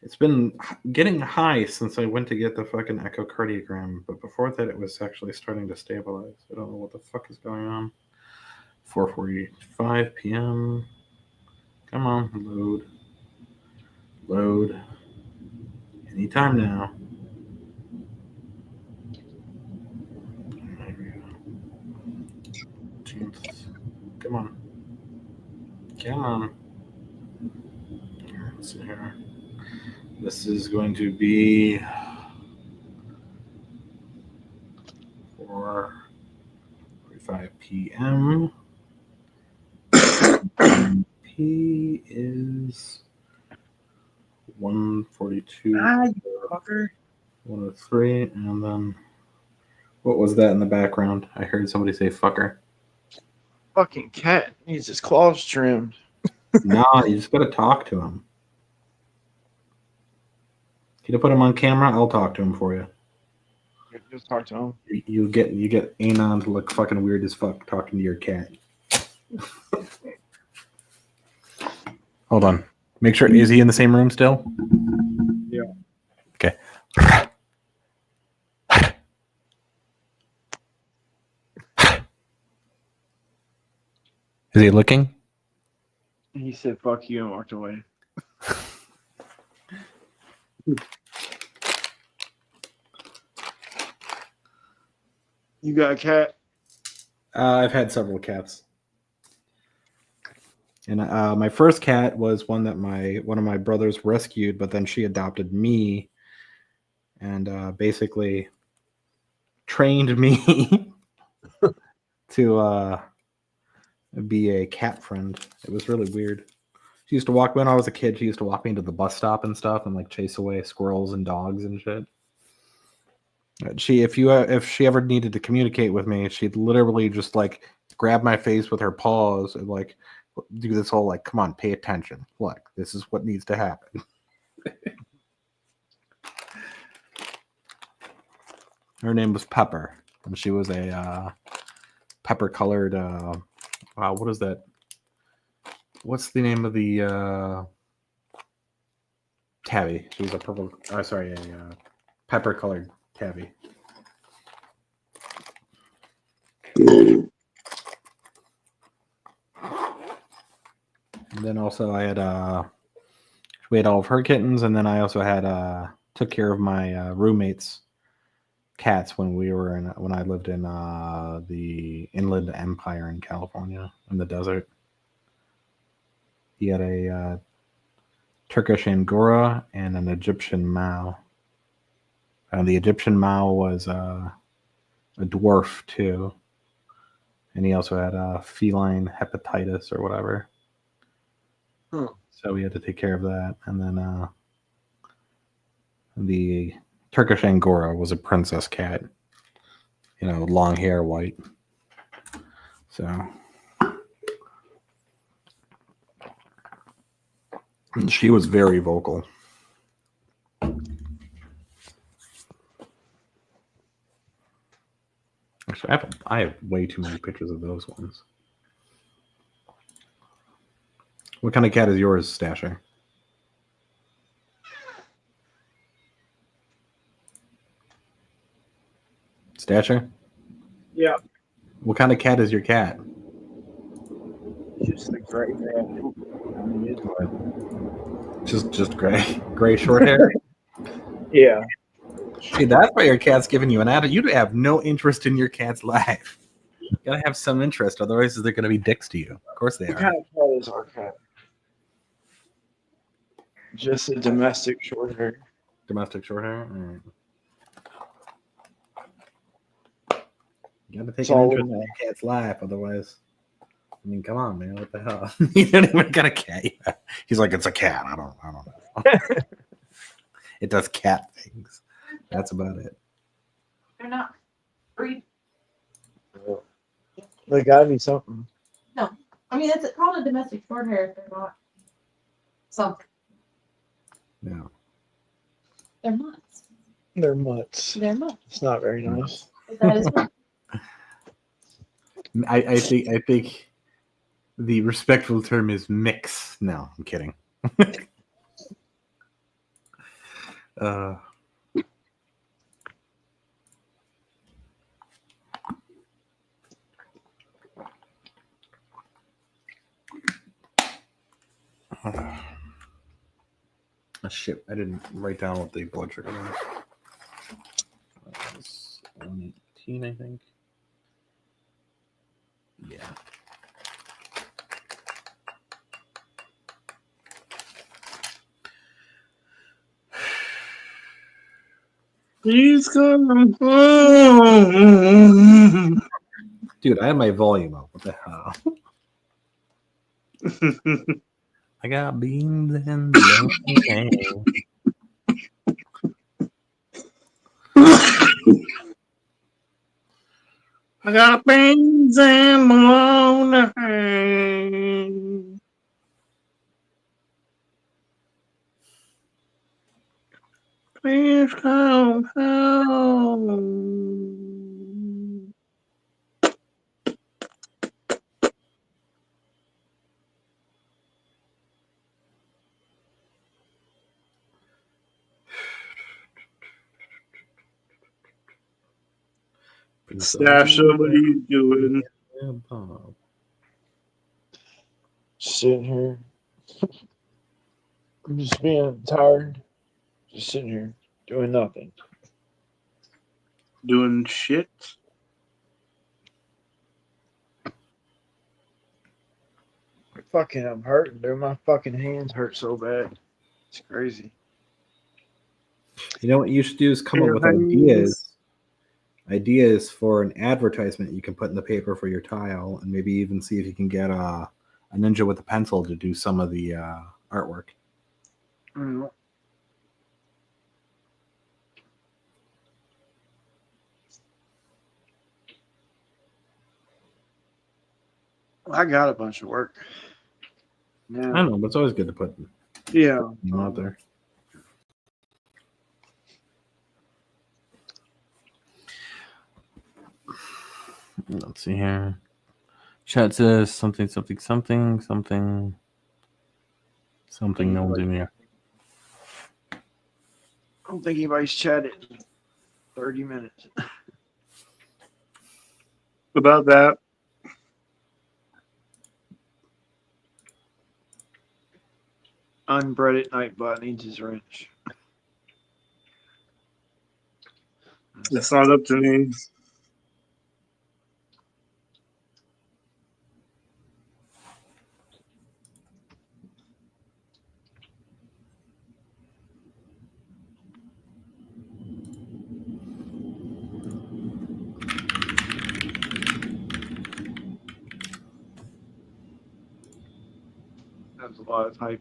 It's been getting high since I went to get the fucking echocardiogram, but before that it was actually starting to stabilize. I don't know what the fuck is going on. 4:45 p.m. Come on, load. Load. Anytime now. There we go. Come on. Come on. Let's see here. This is going to be 4:45 p.m. P is 142. Ah, you fucker. 103, and then what was that in the background? I heard somebody say fucker. Fucking cat needs his claws trimmed. Nah, you just gotta talk to him. Can you put him on camera? I'll talk to him for you. Just talk to him. You get Anon to look fucking weird as fuck talking to your cat. Hold on. Make sure, is he in the same room still? Yeah. Okay. Is he looking? He said fuck you and walked away. You got a cat? I've had several cats. And my first cat was one that one of my brothers rescued, but then she adopted me and basically trained me to be a cat friend. It was really weird. She used to walk when I was a kid. She used to walk me to the bus stop and stuff, and like chase away squirrels and dogs and shit. If she ever needed to communicate with me, she'd literally just like grab my face with her paws and like do this whole like, come on, pay attention. Look, this is what needs to happen. Her name was Pepper, and she was a pepper-colored. What is that? What's the name of the tabby? She was a purple. A pepper-colored tabby. And then also I had we had all of her kittens, and then I also had took care of my roommate's cats when I lived in the Inland Empire in California in the desert. He had a Turkish Angora and an Egyptian Mau. The Egyptian Mau was a dwarf too, and he also had feline hepatitis or whatever. So we had to take care of that. And then the Turkish Angora was a princess cat, long hair, white. So and she was very vocal. Actually, I have way too many pictures of those ones. What kind of cat is yours, Stasher? Stasher? Yeah. What kind of cat is your cat? Just a great cat. Just gray. Gray short hair? Yeah. See, that's why your cat's giving you an attitude. You have no interest in your cat's life. You gotta have some interest, otherwise they're gonna be dicks to you. Of course they What are. kind of cat is our cat? Just a domestic short hair. Domestic short hair? All right. You gotta take That's an all we interest in know. your cat's life, otherwise. I mean, come on, man. What the hell? You don't even got a cat. He's like, it's a cat. I don't know. It does cat things. That's about it. They're not breed. They gotta be something. No, I mean it's called a domestic short hair if they're not something. No. They're mutts. They're mutts. They're mutts. It's not very nice. But that is what I think the respectful term is mix. No, I'm kidding. Oh, shit, I didn't write down what the blood sugar was. That was 118, I think. Yeah. Please come home. Dude, I have my volume up. What the hell? I got beans and the I got beans and bologna. Please come home. Stasha, what are you doing? Sitting here. I'm just being tired. Just sitting here doing nothing. Doing shit? Fucking, I'm hurting, dude. My fucking hands hurt so bad. It's crazy. You know what you should do is come up with ideas for an advertisement you can put in the paper for your tile, and maybe even see if you can get a ninja with a pencil to do some of the artwork. Mm. I got a bunch of work. Yeah. I know, but it's always good to put them out there. Let's see here. Chat says something. No one's in here. I don't think anybody's chatted in 30 minutes. About that. Unbreaded Nightbot needs his wrench. It's not up to me. That's a lot of type.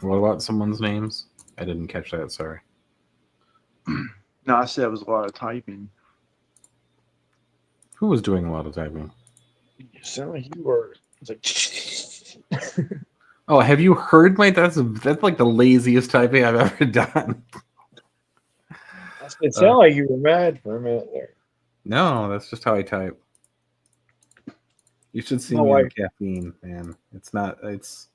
What about someone's names? I didn't catch that. Sorry. No, I said it was a lot of typing. Who was doing a lot of typing? You sound like you were. It's like. Oh, have you heard my? That's like the laziest typing I've ever done. It sounded like you were mad for a minute there. No, that's just how I type. You should see My me wife. on caffeine, man. It's not. It's.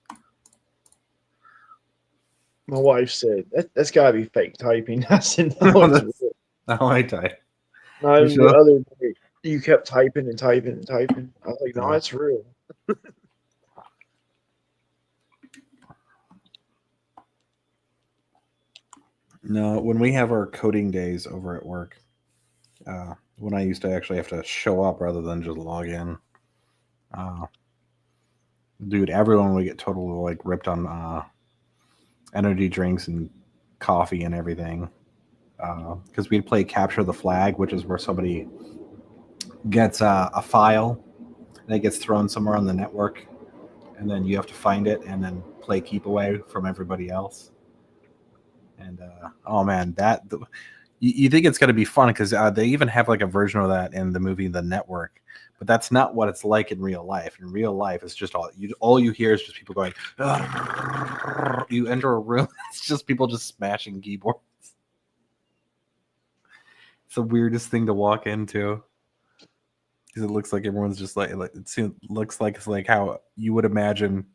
My wife said that's gotta be fake typing. I said no, No, it's that's real. not how I type. No, You the sure? other day, you kept typing and typing and typing. I was like, no, it's real. No, when we have our coding days over at work, when I used to actually have to show up rather than just log in, dude, everyone would get totally like ripped on energy drinks and coffee and everything, because we'd play capture the flag, which is where somebody gets a file and it gets thrown somewhere on the network, and then you have to find it and then play keep away from everybody else. And oh man, You think it's going to be fun because they even have like a version of that in the movie The Network, but that's not what it's like in real life. In real life, it's just all you hear is just people going. You enter a room, it's just people just smashing keyboards. It's the weirdest thing to walk into because it looks like everyone's just like looks like it's like how you would imagine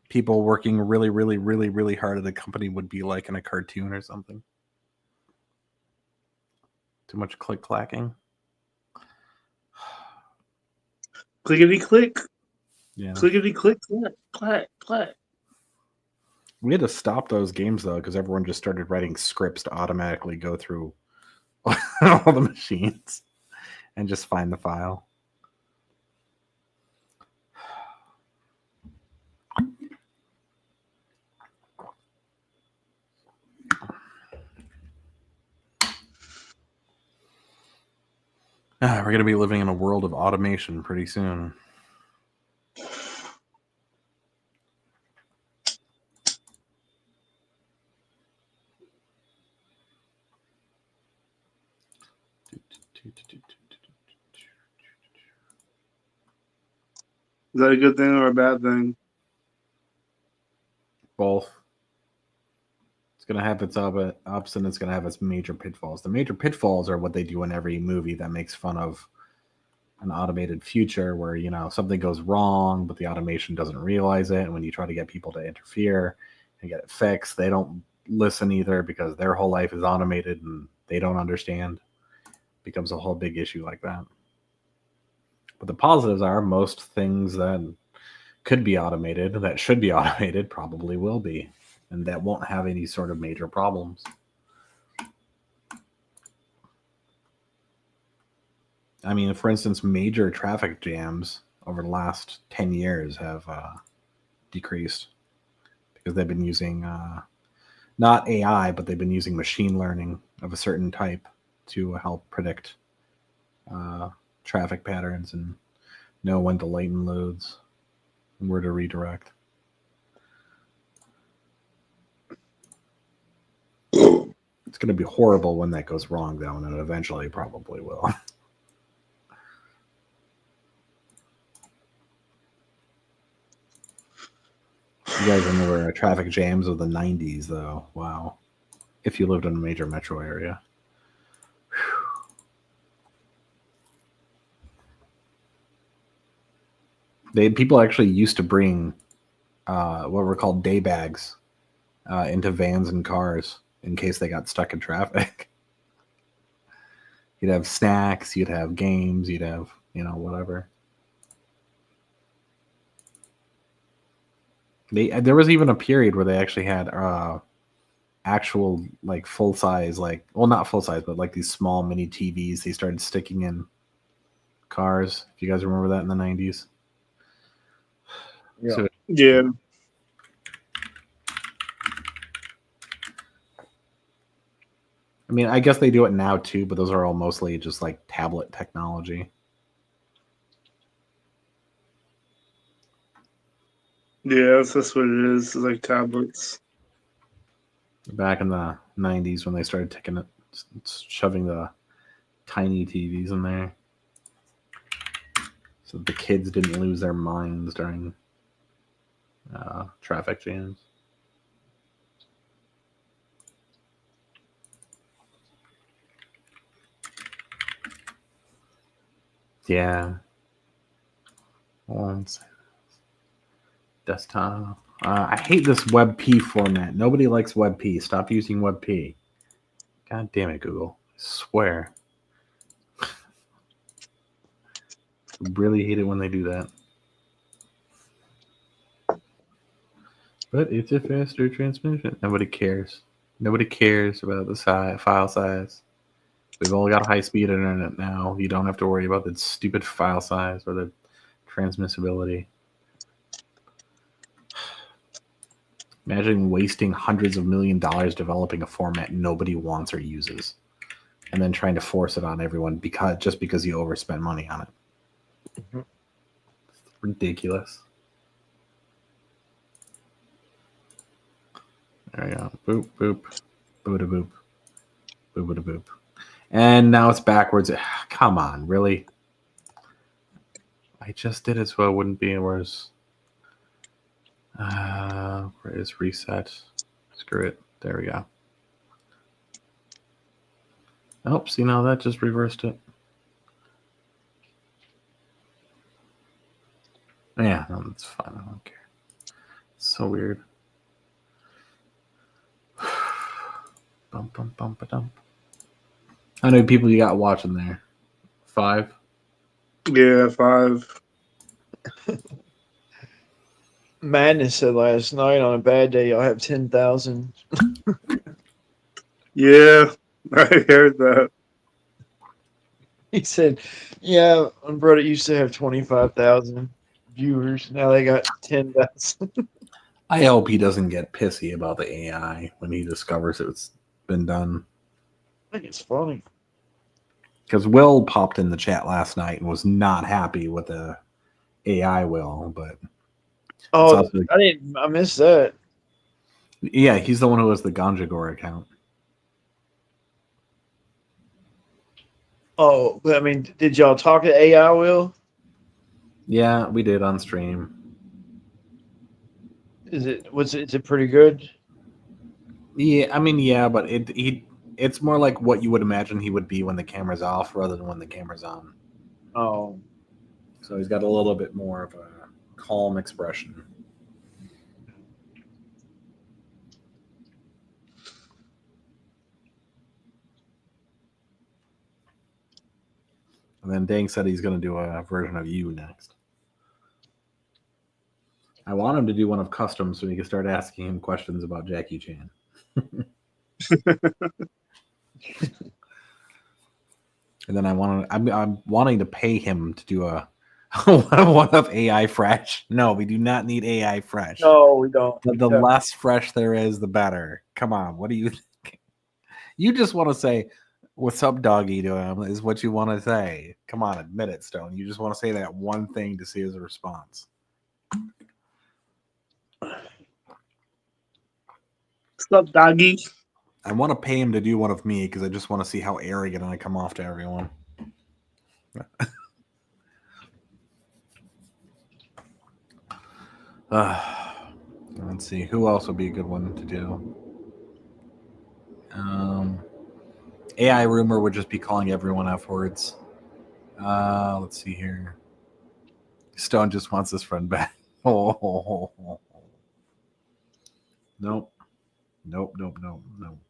people working really, really, really, really hard at a company would be like in a cartoon or something. Too much click clacking. Clickety click. Yeah. Clickety click, clack, clack, clack. We had to stop those games though because everyone just started writing scripts to automatically go through all the machines and just find the file. We're going to be living in a world of automation pretty soon. Is that a good thing or a bad thing? Both. It's going to have its ups and it's going to have its major pitfalls. The major pitfalls are what they do in every movie that makes fun of an automated future where, you know, something goes wrong, but the automation doesn't realize it. And when you try to get people to interfere and get it fixed, they don't listen either because their whole life is automated and they don't understand. It becomes a whole big issue like that. But the positives are most things that could be automated, that should be automated, probably will be. And that won't have any sort of major problems. I mean, for instance, major traffic jams over the last 10 years have decreased because they've been using not AI, but they've been using machine learning of a certain type to help predict traffic patterns and know when to lighten loads and where to redirect. It's going to be horrible when that goes wrong, though, and it eventually probably will. You guys remember traffic jams of the 90s, though. Wow. If you lived in a major metro area. People actually used to bring what were called day bags into vans and cars in case they got stuck in traffic. You'd have snacks, you'd have games, you'd have, you know, whatever. There was even a period where they actually had actual like full size, like, well, not full size, but like these small mini TVs they started sticking in cars. If you guys remember that in the 90s. Yeah. So, yeah. I mean, I guess they do it now too, but those are all mostly just like tablet technology. Yeah, that's what it is. It's like tablets. Back in the 90s when they started shoving the tiny TVs in there. So the kids didn't lose their minds during traffic jams. Yeah. Desktop. I hate this WebP format. Nobody likes WebP. Stop using WebP. God damn it, Google. I swear. I really hate it when they do that. But it's a faster transmission. Nobody cares. Nobody cares about the file size. We've all got high-speed internet now. You don't have to worry about the stupid file size or the transmissibility. Imagine wasting hundreds of $millions developing a format nobody wants or uses, and then trying to force it on everyone just because you overspend money on it. Mm-hmm. It's ridiculous. There we go. Boop, boop, boop, boop, Boop. And now it's backwards. Come on, really? I just did it so it wouldn't be worse. Where is reset? Screw it. There we go. Oh, see, now that just reversed it. Yeah, no, that's fine. I don't care. It's so weird. Bum. How many people you got watching there? 5? Yeah, 5. Madness said last night on a bad day I'll have 10,000. Yeah, I heard that. He said, "Yeah, my brother used to have 25,000 viewers. Now they got 10,000." I hope he doesn't get pissy about the AI when he discovers it's been done. I think it's funny. Because Will popped in the chat last night and was not happy with the AI Will, but Oh, I missed that. yeah, he's the one who has the Ganjagor account. Oh, but I mean, did y'all talk to AI Will? Yeah, we did on stream. Is it pretty good? Yeah, I mean, yeah, but it's more like what you would imagine he would be when the camera's off rather than when the camera's on. Oh. So he's got a little bit more of a calm expression. And then Dang said he's going to do a version of you next. I want him to do one of custom so we can start asking him questions about Jackie Chan. And then I'm wanting to pay him to do a one of AI Fresh. No, we do not need AI Fresh. No, we don't. The less fresh there is, the better. Come on, what do you think? You just want to say, "What's up, doggy?" to him is what you want to say. Come on, admit it, Stone. You just want to say that one thing to see his response. What's up, doggy? I want to pay him to do one of me because I just want to see how arrogant I come off to everyone. Let's see. Who else would be a good one to do? AI Rumor would just be calling everyone F words. Let's see here. Stone just wants his friend back. Nope.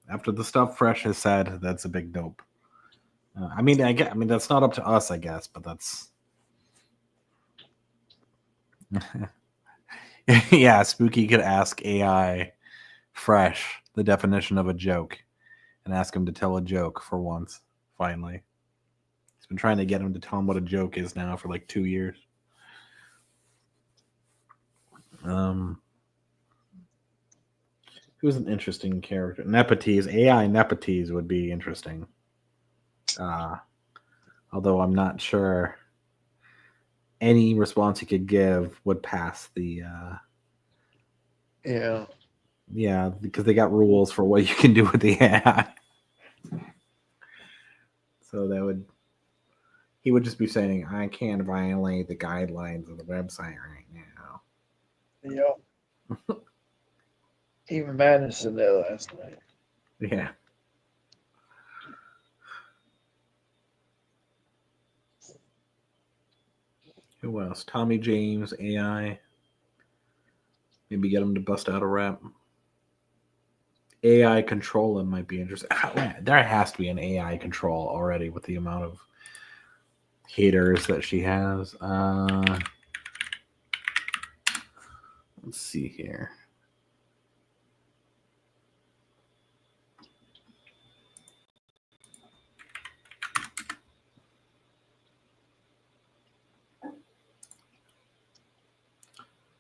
After the stuff Fresh has said, that's a big nope. I mean, that's not up to us, I guess, but that's. Yeah, Spooky could ask AI Fresh the definition of a joke and ask him to tell a joke for once, finally. He's been trying to get him to tell him what a joke is now for like 2 years. Who's an interesting character? Nepotes. AI Nepotes would be interesting. Although I'm not sure any response he could give would pass the yeah, because they got rules for what you can do with the AI. So he would just be saying, "I can't violate the guidelines of the website right now." Yep. Even Madness in there last night. Yeah. Who else? Tommy James, AI. Maybe get him to bust out a rap. AI control him might be interesting. There has to be an AI control already with the amount of haters that she has. Let's see here.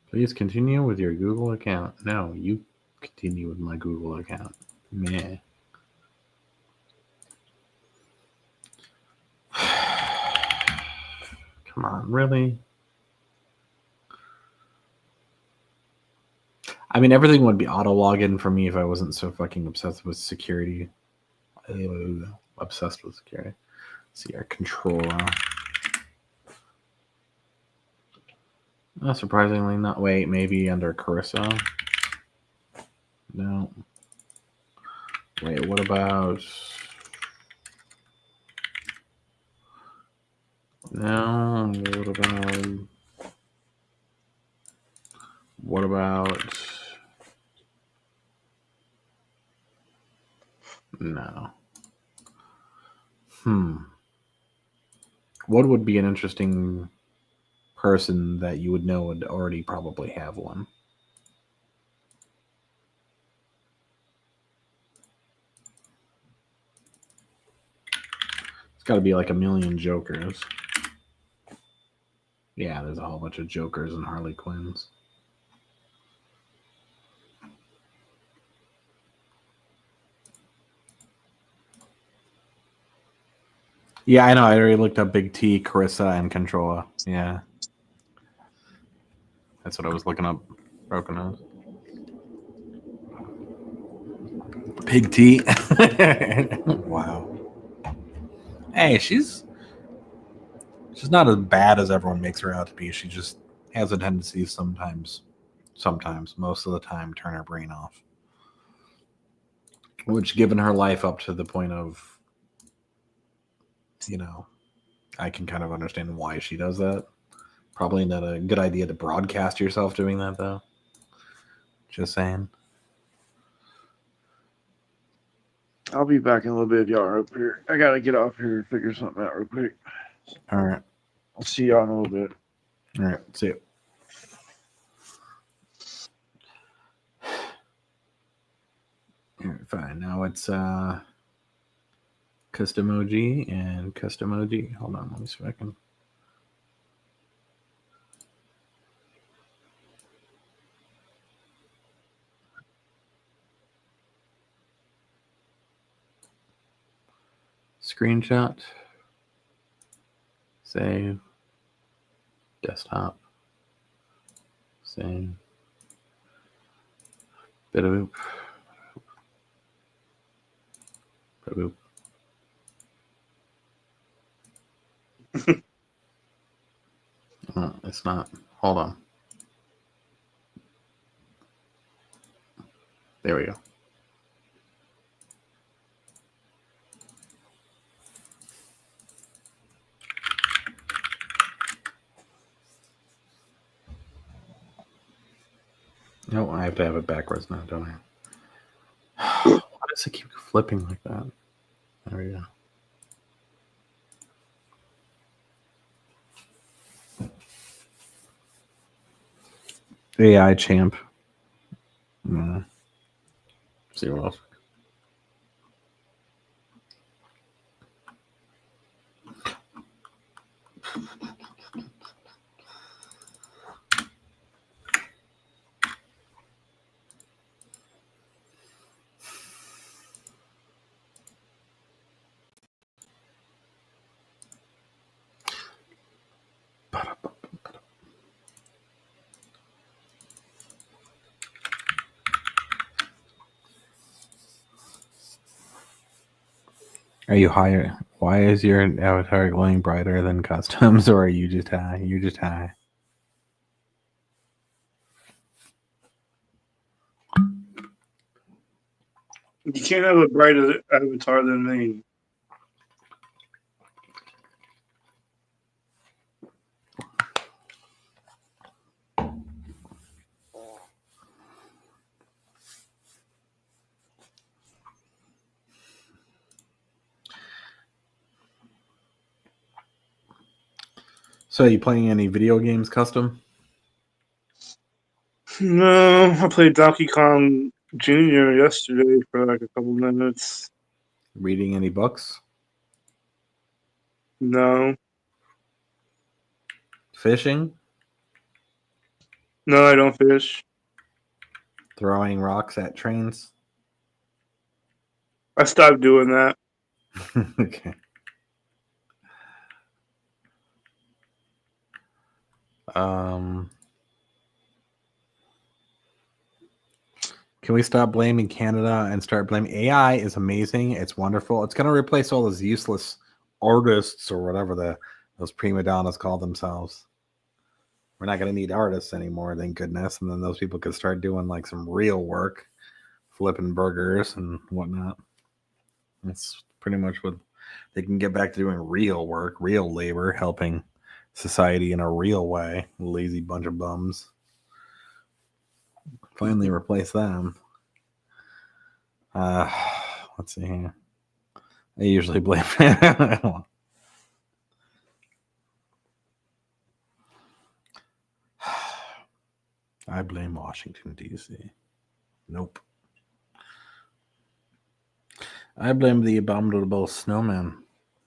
Please continue with your Google account. No, you continue with my Google account. Meh. Come on, really? I mean, everything would be auto login for me if I wasn't so fucking obsessed with security. Obsessed with security. Let's see our controller. Surprisingly not. Wait, maybe under Carissa? No. Wait, what about... No, what about... No. What would be an interesting person that you would know would already probably have one? It's got to be like a million Jokers. Yeah, there's a whole bunch of Jokers and Harley Quinns. Yeah, I know. I already looked up Big T, Carissa, and Controlla. Yeah. That's what I was looking up. Broken Nose. Big T. Wow. Hey, she's not as bad as everyone makes her out to be. She just has a tendency sometimes, most of the time, turn her brain off. Which, given her life up to the point of, I can kind of understand why she does that. Probably not a good idea to broadcast yourself doing that, though. Just saying. I'll be back in a little bit if y'all are up here. I gotta get off here and figure something out real quick. All right. I'll see y'all in a little bit. All right. See you. All right, fine. Now it's custom OG and custom OG. Hold on, let me see if I can. Screenshot. Save. Desktop. Save. Bit-a-boop. Bit-a-boop. Oh, it's not. Hold on. There we go. No, I have to have it backwards now, don't I? Why does it keep flipping like that? There we go. AI champ. See what else. Are you higher? Why is your avatar glowing brighter than customs, or are you just high? You're just high. You can't have a brighter avatar than me. So, are you playing any video games custom? No, I played Donkey Kong Jr. yesterday for like a couple minutes. Reading any books? No. Fishing? No, I don't fish. Throwing rocks at trains? I stopped doing that. Okay. Can we stop blaming Canada and start blaming AI? Is amazing. It's wonderful. It's going to replace all those useless artists or whatever those prima donnas call themselves. We're not going to need artists anymore, thank goodness. And then those people could start doing like some real work, flipping burgers and whatnot. That's pretty much what they can get back to doing. Real work, real labor, helping society in a real way. Lazy bunch of bums. Finally replace them. Let's see here. I usually blame I blame Washington, D.C. Nope. I blame the abominable snowman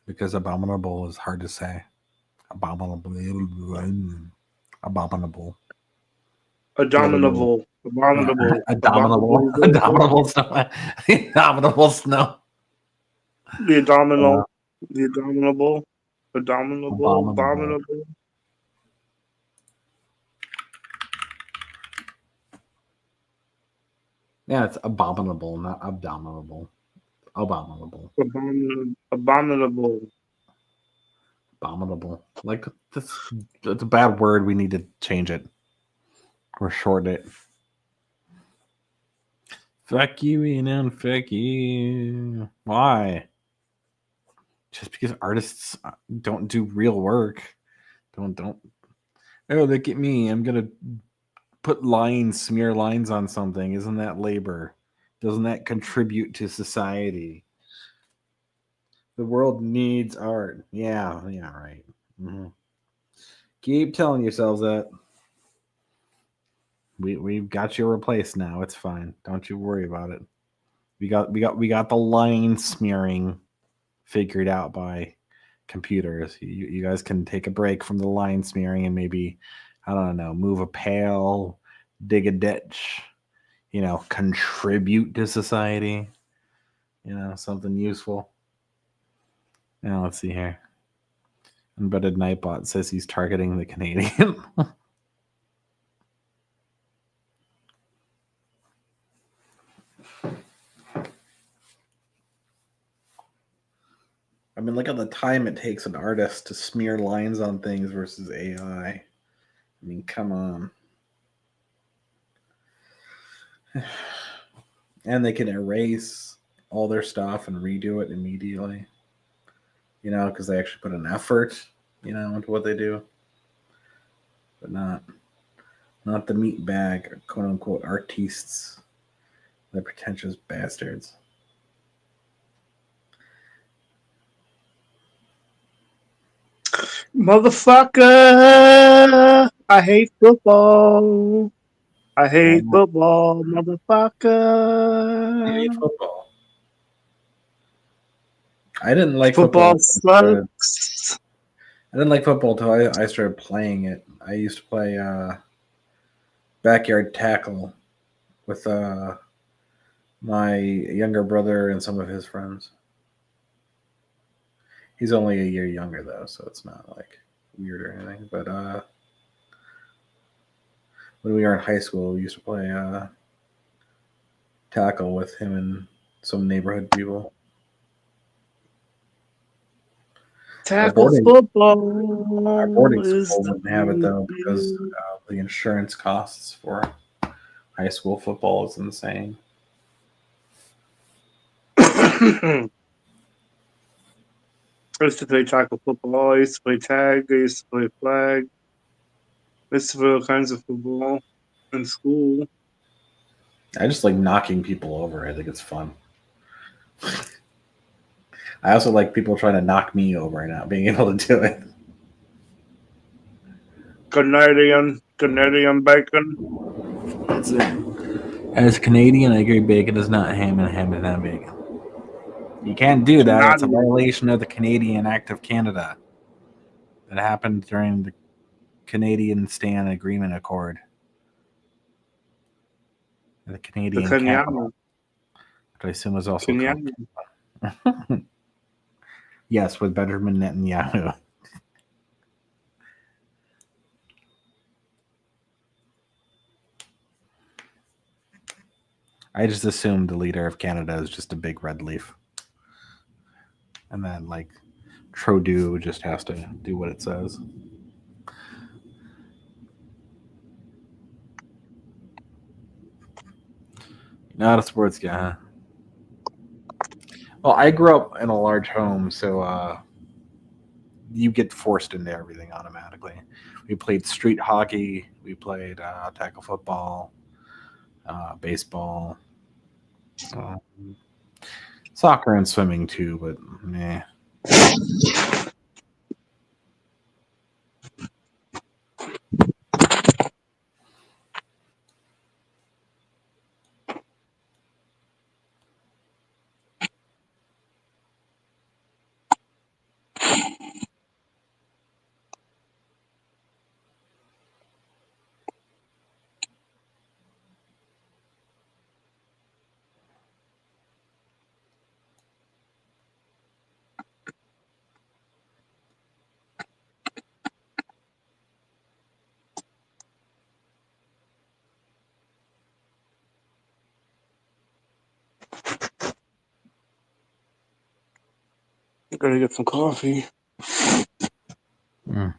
because abominable is hard to say. Abominable. Abominable. Abominable. Abominable. Abominable snow. Abominable snow. The abdominal. The abominable. Abominable. Abominable. Yeah, it's abominable, not abominable. Abominable. Abominable. Abominable. Like, that's a bad word. We need to change it. Or shorten it. Fuck you, and fuck you. Why? Just because artists don't do real work. Don't. Oh, look at me. I'm going to put smear lines on something. Isn't that labor? Doesn't that contribute to society? The world needs art. Yeah, right. Mm-hmm. Keep telling yourselves that. We've got you replaced now. It's fine. Don't you worry about it. We got the line smearing figured out by computers. You guys can take a break from the line smearing and maybe, I don't know, move a pail, dig a ditch, contribute to society, something useful. Now let's see here. Embedded Nightbot says he's targeting the Canadian. I mean, look at the time it takes an artist to smear lines on things versus AI. I mean, come on. And they can erase all their stuff and redo it immediately. Because they actually put an effort, into what they do. But not the meat bag, quote unquote, artistes. They're pretentious bastards. Motherfucker! I hate football. I hate football, motherfucker. I hate football. I didn't like football. Football sucks. I didn't like football until I started playing it. I used to play backyard tackle with my younger brother and some of his friends. He's only a year younger, though, so it's not, like, weird or anything. But when we were in high school, we used to play tackle with him and some neighborhood people. Tackle football. Our boarding school wouldn't have it, though, because the insurance costs for high school football is insane. I used to play tackle football. I used to play tag. I used to play flag. I used to play all kinds of football in school. I just like knocking people over. I think it's fun. I also like people trying to knock me over and not being able to do it. Canadian bacon. That's it. As Canadian, I agree bacon is not ham and ham is not bacon. You can't do that. That's a violation of the Canadian Act of Canada. That happened during the Canadian Stand Agreement Accord. The Canadian capital, which I assume is also called. Yes, with Benjamin Netanyahu. I just assumed the leader of Canada is just a big red leaf. And then, like, Trudeau just has to do what it says. Not a sports guy, huh? Well, I grew up in a large home, so you get forced into everything automatically. We played street hockey. We played tackle football, baseball, soccer and swimming too, but meh. I'm gonna get some coffee. Mm.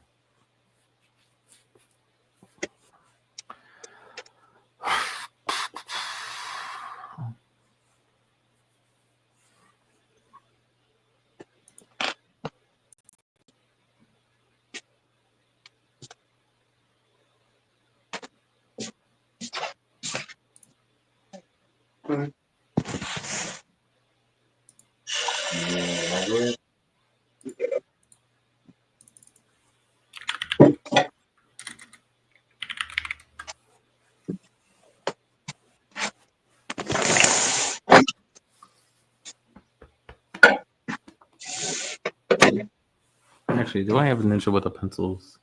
Actually, do I have a Ninja with the pencils?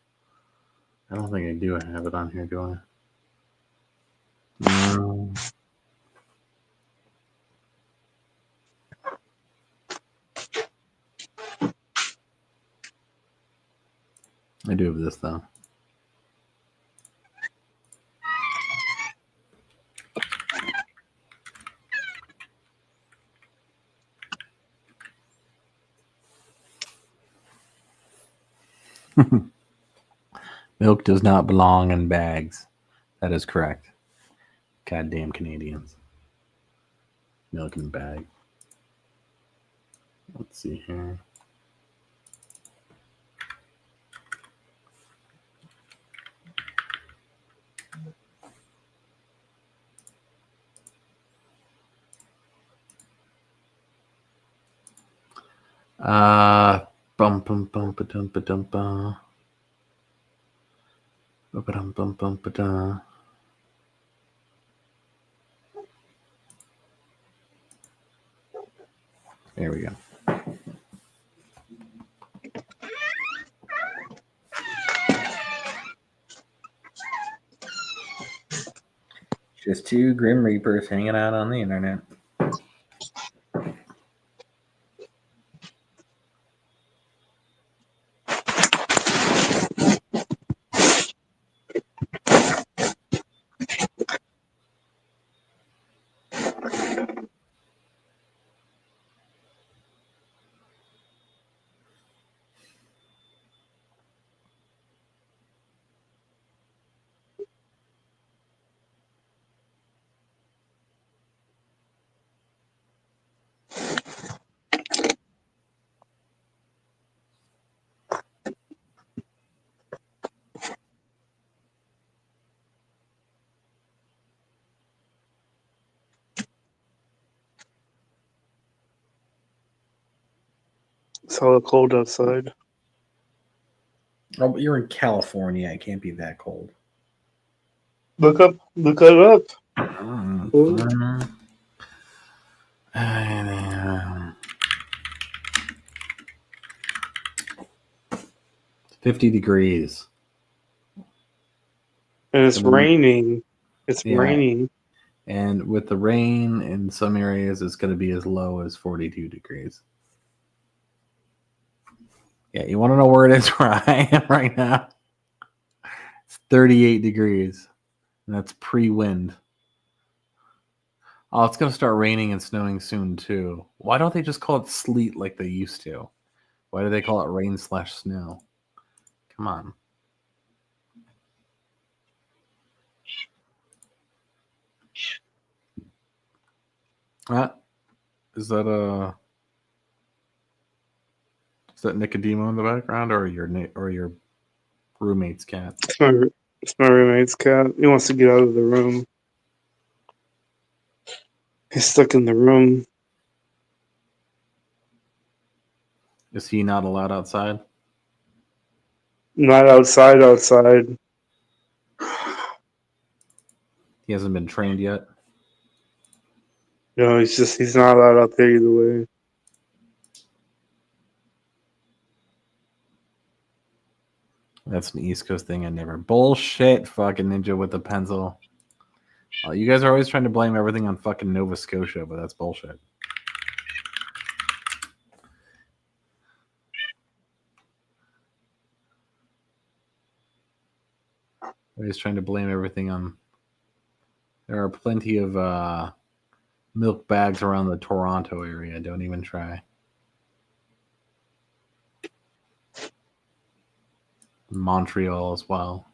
I don't think I do have it on here, do I? No. I do have this, though. Milk does not belong in bags. That is correct. Goddamn Canadians. Milk in a bag. Let's see here. Bum bum bum ba dum ba dum ba. Ba dum bum bum ba da. There we go. Just two Grim Reapers hanging out on the internet. It's hella cold outside. Oh, but you're in California. It can't be that cold. Look it up. Mm-hmm. 50 degrees. And it's raining. It's raining. And with the rain in some areas, it's going to be as low as 42 degrees. Yeah, you want to know where it is where I am right now? It's 38 degrees. And that's pre-wind. Oh, it's gonna start raining and snowing soon too. Why don't they just call it sleet like they used to? Why do they call it rain/snow? Come on. Is that Nicodemo in the background, or your roommate's cat? It's my roommate's cat. He wants to get out of the room. He's stuck in the room. Is he not allowed outside? Not outside. He hasn't been trained yet. No, he's not allowed out there either way. That's an East Coast thing. I never bullshit. Fucking Ninja with the pencil. You guys are always trying to blame everything on fucking Nova Scotia, but that's bullshit. Always trying to blame everything on. There are plenty of milk bags around the Toronto area. Don't even try. Montreal as well.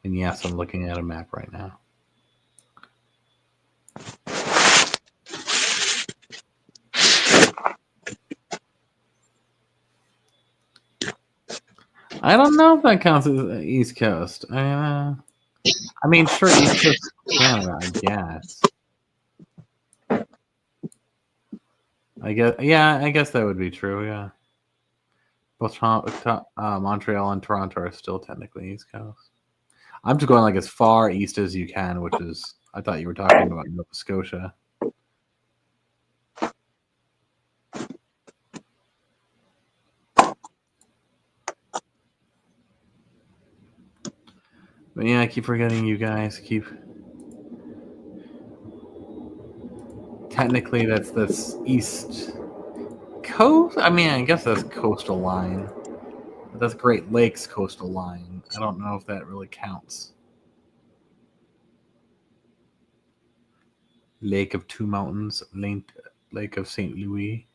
And yes, I'm looking at a map right now. I don't know if that counts as East Coast. I mean, sure, East Coast Canada, I guess. I guess that would be true, yeah. Both Montreal and Toronto are still technically East Coast. I'm just going like as far east as you can, which is, I thought you were talking about Nova Scotia. But yeah, I keep forgetting you guys. Technically, that's East Coast. I mean, I guess that's coastal line. But that's Great Lakes coastal line. I don't know if that really counts. Lake of Two Mountains, Lake of St. Louis.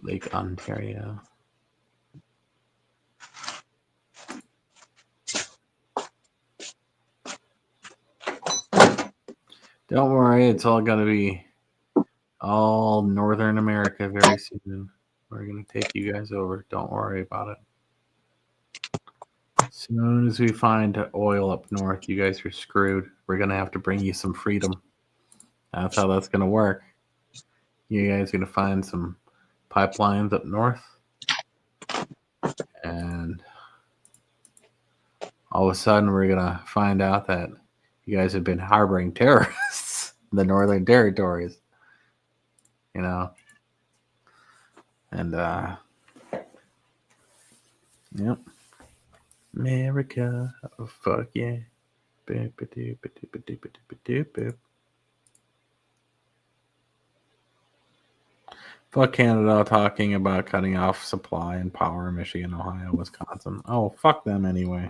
Lake Ontario. Don't worry, it's all going to be all Northern America very soon. We're going to take you guys over. Don't worry about it. As soon as we find oil up north, you guys are screwed. We're going to have to bring you some freedom. That's how that's going to work. You guys are going to find some pipelines up north. And all of a sudden, we're going to find out that you guys have been harboring terrorists in the Northern Territories. You know? And, yep. America, oh, fuck yeah. Fuck Canada talking about cutting off supply and power in Michigan, Ohio, Wisconsin. Oh, fuck them anyway.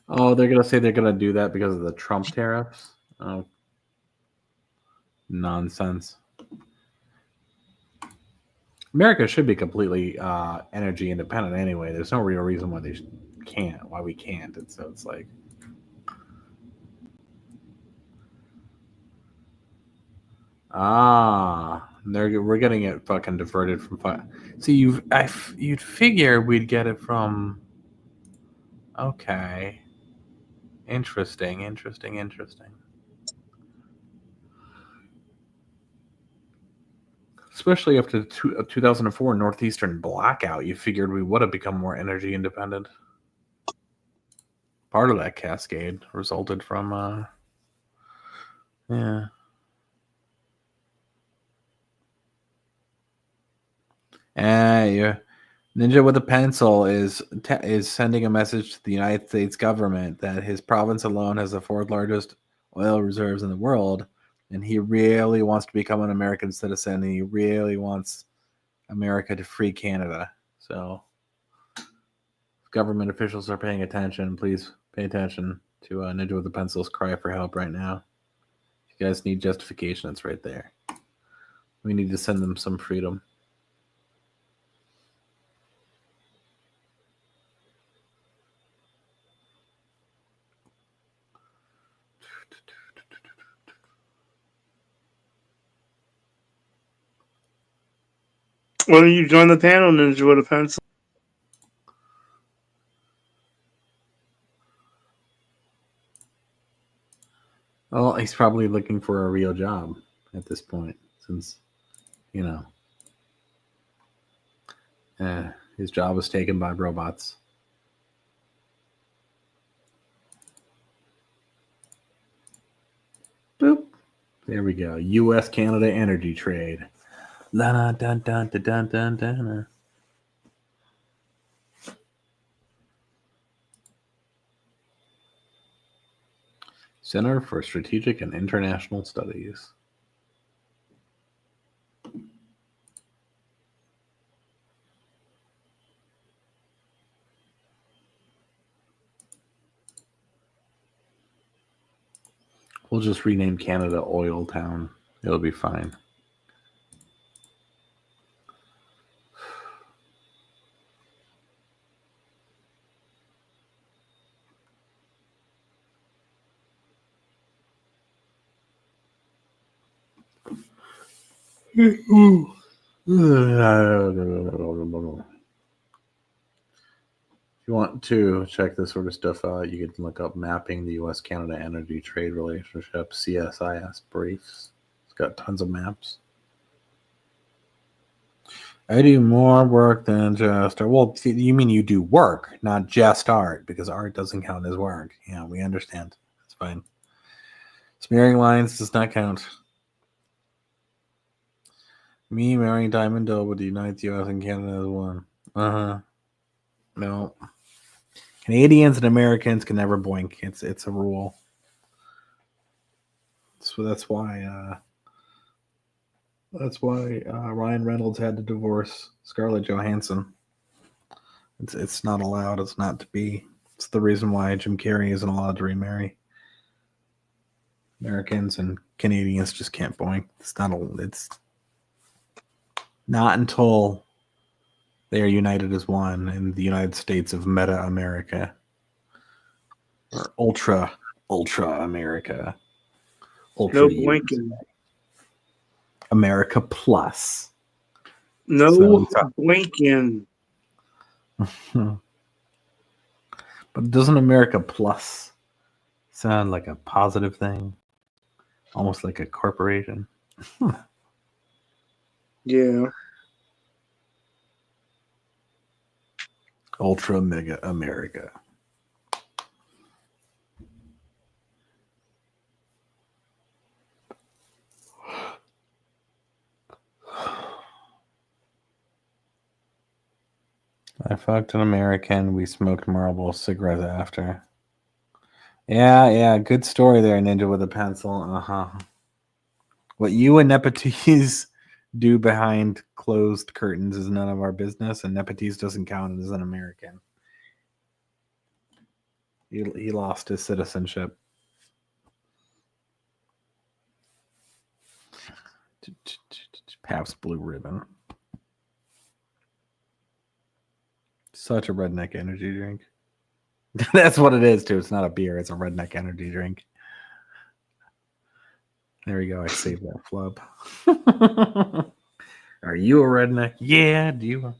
Oh, they're going to say they're going to do that because of the Trump tariffs? Oh, nonsense. America should be completely energy independent anyway. There's no real reason why why we can't. And so it's like, we're getting it fucking diverted from. See, you'd figure we'd get it from. Okay. Interesting. Especially after the 2004 Northeastern blackout, you figured we would have become more energy independent. Part of that cascade resulted from, yeah. Yeah. Ninja with a Pencil is sending a message to the United States government that his province alone has the fourth largest oil reserves in the world, and he really wants to become an American citizen, and he really wants America to free Canada. So, if government officials are paying attention, please pay attention to Ninja with a Pencil's cry for help right now. If you guys need justification, it's right there. We need to send them some freedom. Why don't you join the panel, Ninja with a Pencil? Well, he's probably looking for a real job at this point, since, you know, his job was taken by robots. Boop. There we go. U.S.-Canada energy trade. La dun dun dun dun dun dun. Center for Strategic and International Studies. We'll just rename Canada Oil Town. It'll be fine. If you want to check this sort of stuff out, you can look up Mapping the U.S.-Canada Energy Trade Relationship, CSIS Briefs. It's got tons of maps. I do more work than just art. Well, you mean you do work, not just art, because art doesn't count as work. Yeah, we understand. It's fine. Smearing lines does not count. Me marrying Diamond Doe would unite the U.S. and Canada as one. No. Canadians and Americans can never boink. It's a rule. So that's why Ryan Reynolds had to divorce Scarlett Johansson. It's not allowed. It's not to be. It's the reason why Jim Carrey isn't allowed to remarry. Americans and Canadians just can't boink. It's not until they are united as one in the United States of Meta America. Or Ultra America. No blinking. America Plus. No blinking. But doesn't America Plus sound like a positive thing? Almost like a corporation. Yeah. Ultra Mega America. I fucked an American. We smoked Marlboro cigarettes after. Yeah. Good story there, Ninja with a Pencil. What you and Nepotes do behind closed curtains is none of our business, and Nepotes doesn't count as an American. He lost his citizenship. Pabst Blue Ribbon. Such a redneck energy drink. That's what it is, too. It's not a beer. It's a redneck energy drink. There we go. I saved that flub. Are you a redneck? Yeah. Do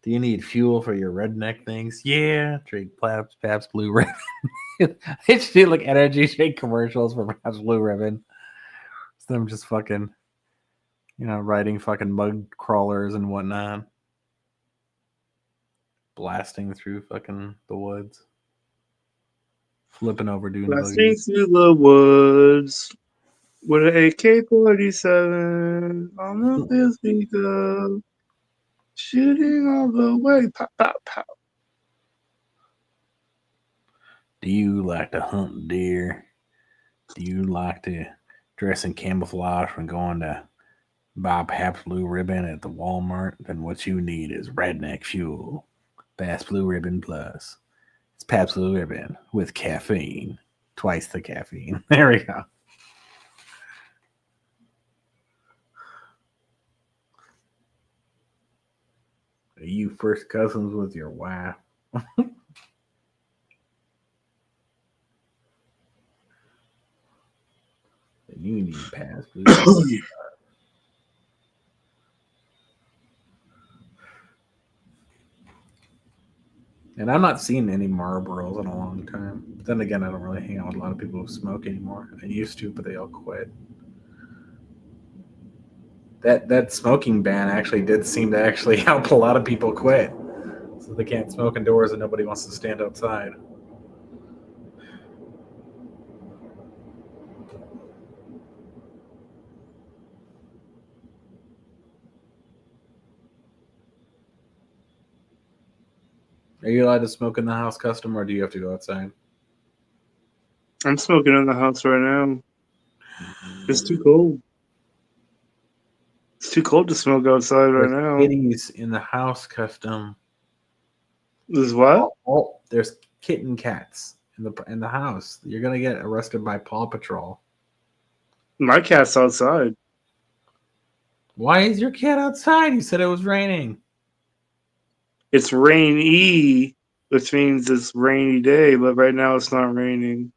you need fuel for your redneck things? Yeah. Drink Pabst Blue Ribbon. They should do like energy drink commercials for Pabst Blue Ribbon. So I'm just fucking You know, riding fucking mud crawlers and whatnot. Blasting through fucking the woods. Flipping over dune Blasting buggies. through the woods with an AK-47 on the fifth speaker, shooting all the way. Pop, pop, pop. Do you like to hunt deer? Do you like to dress in camouflage when going to buy Pabst Blue Ribbon at the Walmart? Then what you need is redneck fuel. Pabst Blue Ribbon Plus. It's Pabst Blue Ribbon with caffeine. Twice the caffeine. There we go. Are you first cousins with your wife? Then you need Pabst Blue Ribbon. And I'm not seeing any Marlboros in a long time. But then again, I don't really hang out with a lot of people who smoke anymore. I used to, but they all quit. That smoking ban actually did seem to actually help a lot of people quit. So they can't smoke indoors and nobody wants to stand outside. Are you allowed to smoke in the house, Custom, or do you have to go outside? I'm smoking in the house right now. It's too cold. It's too cold to smoke outside right now. Kitties in the house, Custom. There's what? Oh, there's kitten cats in the house. You're gonna get arrested by Paw Patrol. My cat's outside. Why is your cat outside? You said it was raining. It's rainy, which means it's rainy day, but right now it's not raining.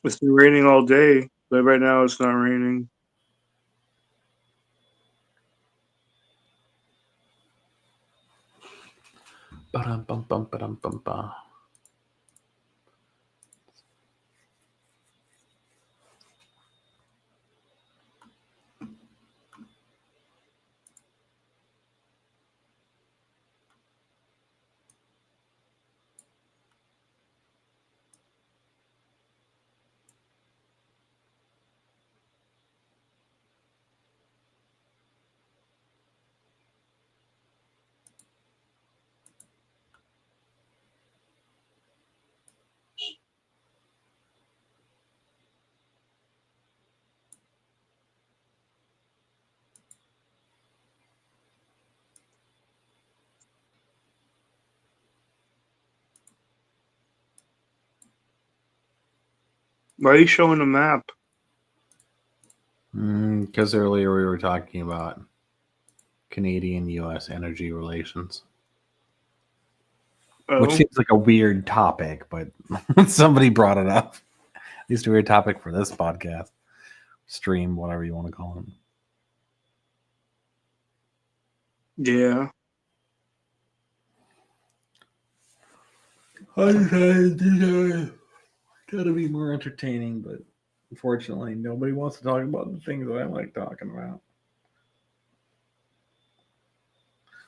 It's been raining all day, but right now it's not raining. Ba-dum-bum-bum-ba-dum-bum-ba. Why are you showing a map? Because earlier we were talking about Canadian-U.S. energy relations. Oh. Which seems like a weird topic, but somebody brought it up. At least a weird topic for this podcast. Stream, whatever you want to call it. Yeah. Gotta be more entertaining, but unfortunately, nobody wants to talk about the things that I like talking about.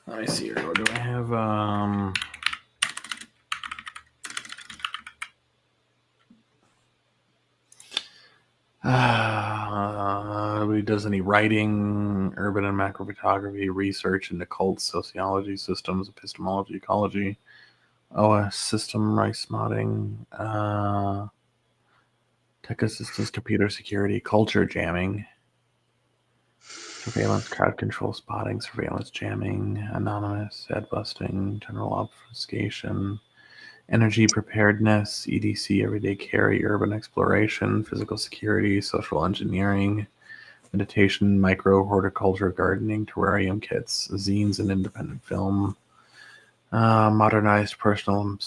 Let me see here. What do I have? Nobody does any writing, urban and macro photography, research into cults, sociology, systems, epistemology, ecology, OS system, rice modding, tech assistance, computer security, culture jamming, surveillance, crowd control, spotting, surveillance jamming, anonymous, ad busting, general obfuscation, energy preparedness, EDC, everyday carry, urban exploration, physical security, social engineering, meditation, micro, horticulture, gardening, terrarium kits, zines and independent film, modernized personal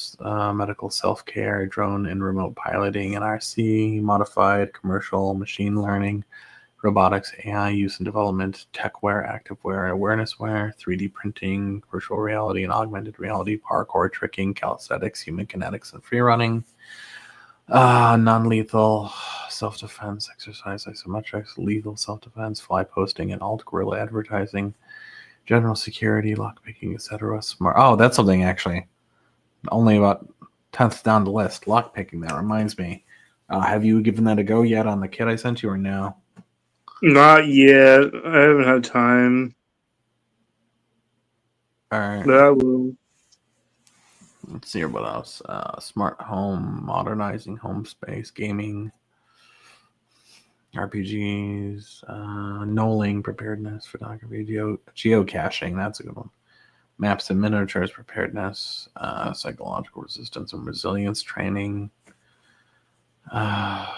medical self-care, drone and remote piloting, NRC, modified commercial machine learning, robotics, AI use and development, techwear, activewear, awareness wear, 3D printing, virtual reality and augmented reality, parkour, tricking, calisthenics, human kinetics, and free running, non-lethal, self-defense, exercise, isometrics, lethal self-defense, fly posting, and alt guerrilla advertising, general security, lockpicking, etc. Smart. Oh, that's something actually. Only about 10th down the list. Lockpicking. That reminds me. Have you given that a go yet on the kit I sent you, or no? Not yet. I haven't had time. All right. But I will. Let's see here. What else? Smart home, modernizing home space, gaming, RPGs, knolling, preparedness, photography, geocaching. That's a good one. Maps and miniatures, preparedness, psychological resistance and resilience training. Some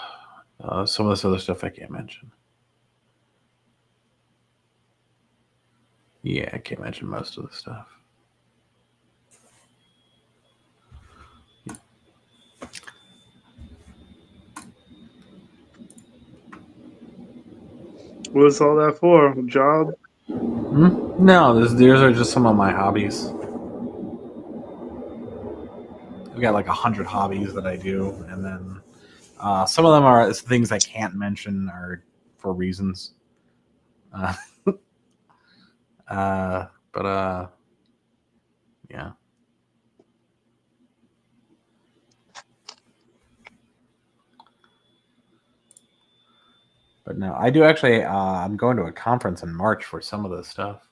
of this other stuff I can't mention. Yeah, I can't mention most of the stuff. What's all that for? A job? No, these are just some of my hobbies. I've got like 100 hobbies that I do, and then some of them are things I can't mention are for reasons. Yeah. But no, I do actually. I'm going to a conference in March for some of this stuff.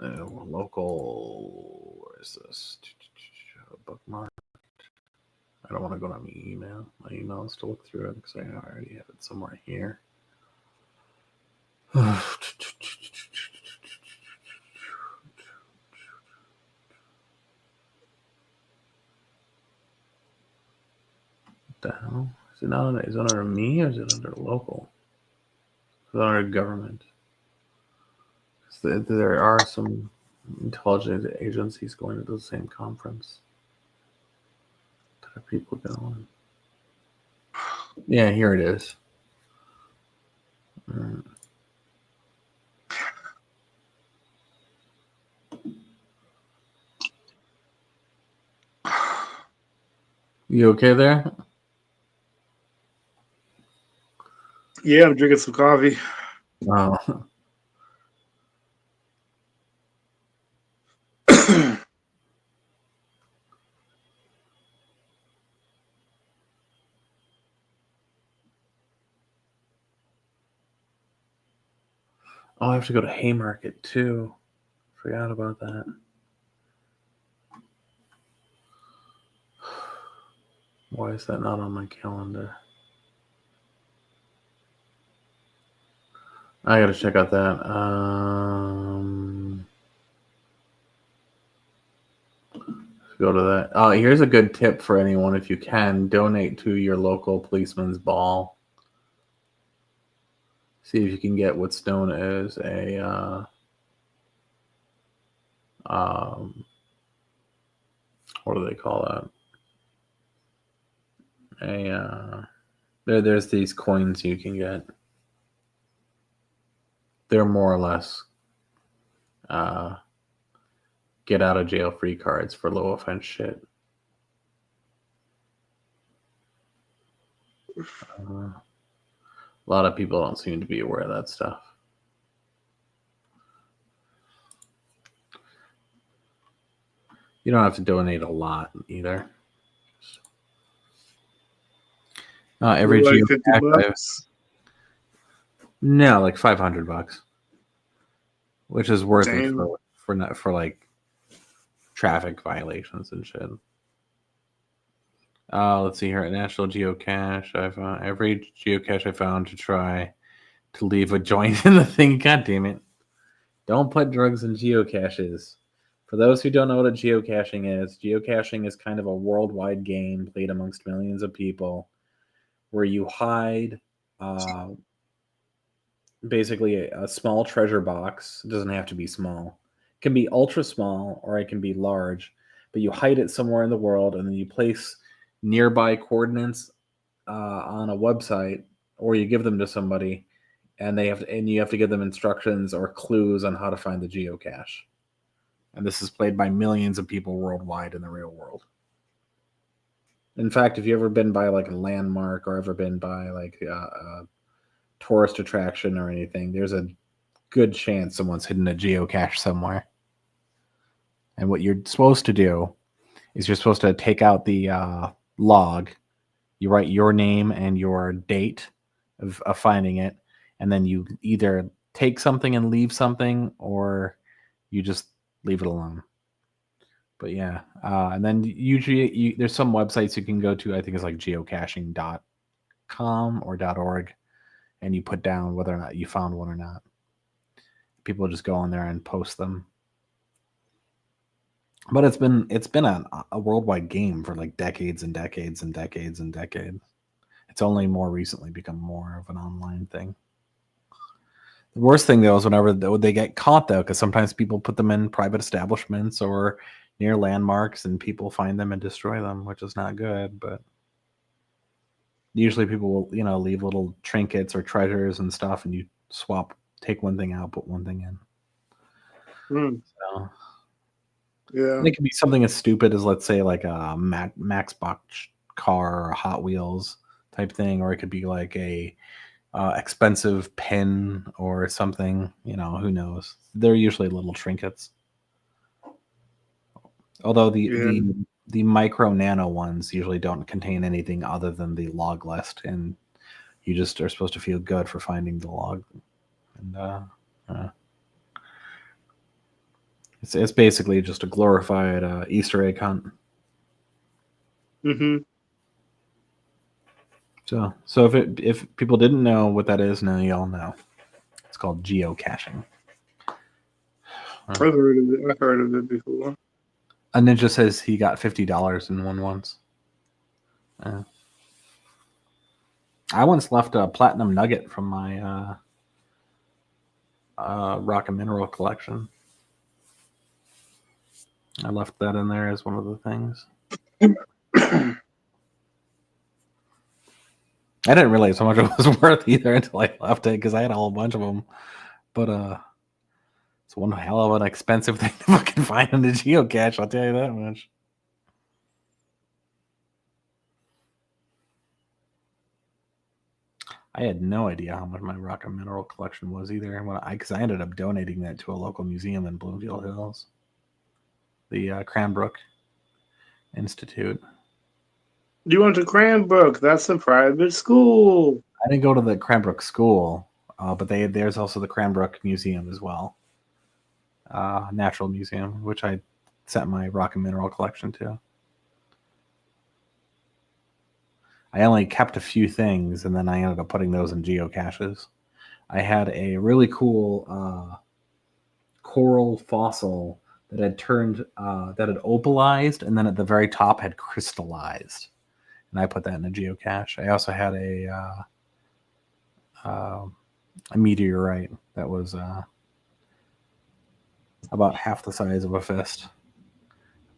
Local. Where is this? Bookmark. I don't want to go to my email. My emails to look through it because I already have it somewhere here. What the hell? Is it under me or is it under local? Is it under government? There are some intelligence agencies going to the same conference. Are people going? Yeah, here it is. You okay there? Yeah, I'm drinking some coffee. Oh. Oh, I have to go to Haymarket too. Forgot about that. Why is that not on my calendar? I gotta check out that. Go to that. Oh, here's a good tip for anyone if you can. Donate to your local policeman's ball. See if you can get what's known as a what do they call that? There's these coins you can get. They're more or less get out of jail free cards for low offense shit. A lot of people don't seem to be aware of that stuff. You don't have to donate a lot either. Every like geocache, no, like $500, which is worth it for like traffic violations and shit. Let's see here. National Geocache. I found every geocache I found to try to leave a joint in the thing. God damn it! Don't put drugs in geocaches. For those who don't know what a geocaching is kind of a worldwide game played amongst millions of people, where you hide basically a small treasure box. It doesn't have to be small. It can be ultra small or it can be large, but you hide it somewhere in the world and then you place nearby coordinates on a website or you give them to somebody, and you have to give them instructions or clues on how to find the geocache. And this is played by millions of people worldwide in the real world. In fact, if you've ever been by like a landmark or ever been by like a tourist attraction or anything, there's a good chance someone's hidden a geocache somewhere. And what you're supposed to do is you're supposed to take out the log. You write your name and your date of finding it, and then you either take something and leave something, or you just leave it alone. But yeah, and then usually there's some websites you can go to. I think it's like geocaching.com or .org, and you put down whether or not you found one or not. People just go on there and post them. But it's been a worldwide game for like decades and decades and decades and decades. It's only more recently become more of an online thing. The worst thing though is whenever they get caught though, because sometimes people put them in private establishments or near landmarks, and people find them and destroy them, which is not good. But usually people will, leave little trinkets or treasures and stuff, and you take one thing out, put one thing in. So, Yeah. it could be something as stupid as, let's say, like a Maxbox car or a Hot Wheels type thing, or it could be like a expensive pen or something. Who knows? They're usually little trinkets. Although the micro nano ones usually don't contain anything other than the log list, and you just are supposed to feel good for finding the log. And it's basically just a glorified Easter egg hunt. Mm-hmm. So if people didn't know what that is, now you all know. It's called geocaching. I've heard of it before. A ninja says he got $50 in one once. I once left a platinum nugget from my rock and mineral collection. I left that in there as one of the things. I didn't realize how much it was worth either until I left it, because I had a whole bunch of them. But it's one hell of an expensive thing to fucking find in the geocache, I'll tell you that much. I had no idea how much my rock and mineral collection was either, because I ended up donating that to a local museum in Bloomfield Hills, the Cranbrook Institute. You went to Cranbrook? That's a private school. I didn't go to the Cranbrook school, but there's also the Cranbrook Museum as well, Natural Museum, which I sent my rock and mineral collection to. I only kept a few things, and then I ended up putting those in geocaches. I had a really cool coral fossil that had opalized, and then at the very top had crystallized. And I put that in a geocache. I also had a meteorite that was about half the size of a fist.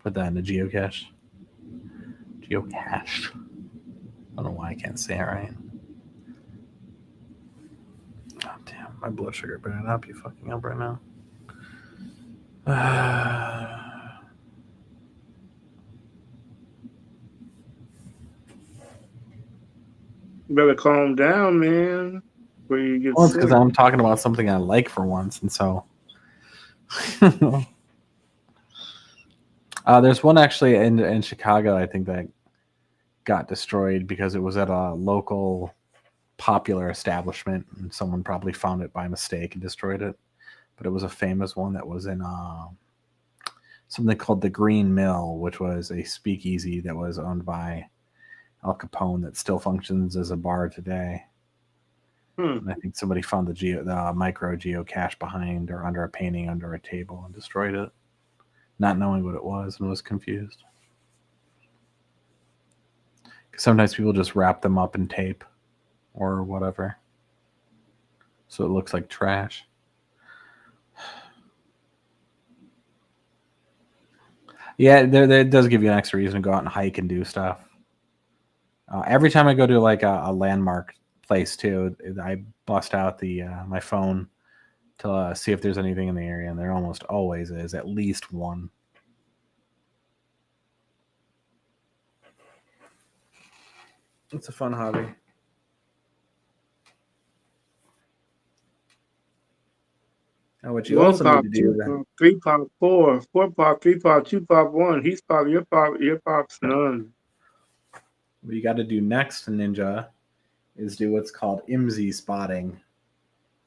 Put that in a geocache. Geocache. I don't know why I can't say it right. Oh, damn. My blood sugar better not be fucking up right now. You better calm down, man. Where you get Well, it's because I'm talking about something I like for once, and so... there's one actually in Chicago, I think, that got destroyed because it was at a local popular establishment, and someone probably found it by mistake and destroyed it. But it was a famous one that was in something called the Green Mill, which was a speakeasy that was owned by Al Capone that still functions as a bar today. And I think somebody found the micro geocache behind or under a painting under a table and destroyed it, not knowing what it was, and was confused. Sometimes people just wrap them up in tape or whatever, so it looks like trash. Yeah, it does give you an extra reason to go out and hike and do stuff. Every time I go to like a landmark place too. I bust out the my phone to see if there's anything in the area, and there almost always is at least one. It's a fun hobby. Now, what you One also pop, need to two do, pop, three pop, four pop, three pop, two pop, one. He's pop, your pop's none. what you got to do next, Ninja, is do what's called IMSI spotting,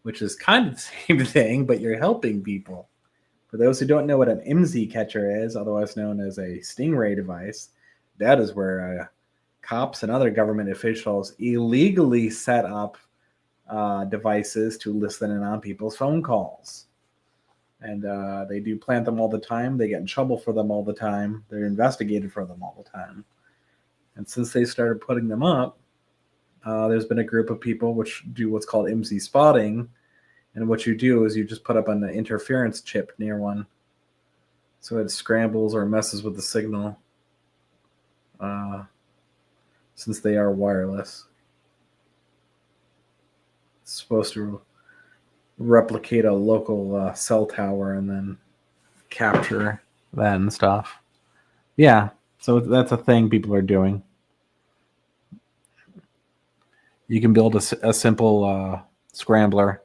which is kind of the same thing, but you're helping people. For those who don't know what an IMSI catcher is, otherwise known as a stingray device, that is where cops and other government officials illegally set up devices to listen in on people's phone calls. And they do plant them all the time. They get in trouble for them all the time. They're investigated for them all the time. And since they started putting them up, there's been a group of people which do what's called IMSI spotting. And what you do is you just put up an interference chip near one, so it scrambles or messes with the signal, since they are wireless. It's supposed to replicate a local cell tower and then capture that and stuff. Yeah, so that's a thing people are doing. You can build a simple scrambler.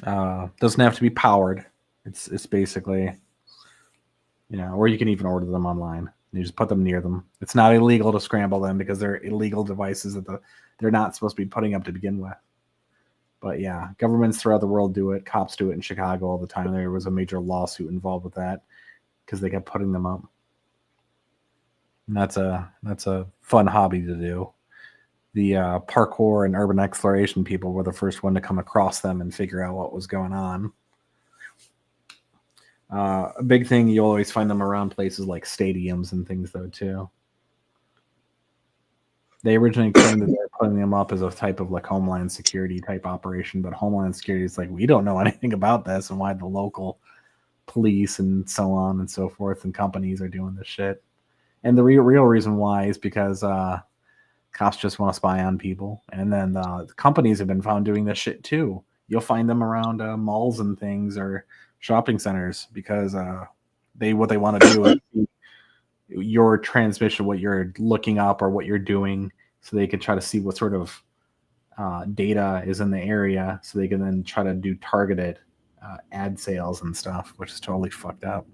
Doesn't have to be powered. It's basically, or you can even order them online. You just put them near them. It's not illegal to scramble them because they're illegal devices that they're not supposed to be putting up to begin with. But yeah, governments throughout the world do it. Cops do it in Chicago all the time. There was a major lawsuit involved with that because they kept putting them up. And that's a fun hobby to do. The parkour and urban exploration people were the first one to come across them and figure out what was going on. A big thing, you always find them around places like stadiums and things, though, too. They originally claimed that they were putting them up as a type of like Homeland Security type operation, but Homeland Security is like, we don't know anything about this and why the local police and so on and so forth and companies are doing this shit. And the real reason why is because cops just want to spy on people. And then the companies have been found doing this shit too. You'll find them around malls and things or shopping centers because what they want to do is see your transmission, what you're looking up or what you're doing, so they can try to see what sort of data is in the area, so they can then try to do targeted ad sales and stuff, which is totally fucked up.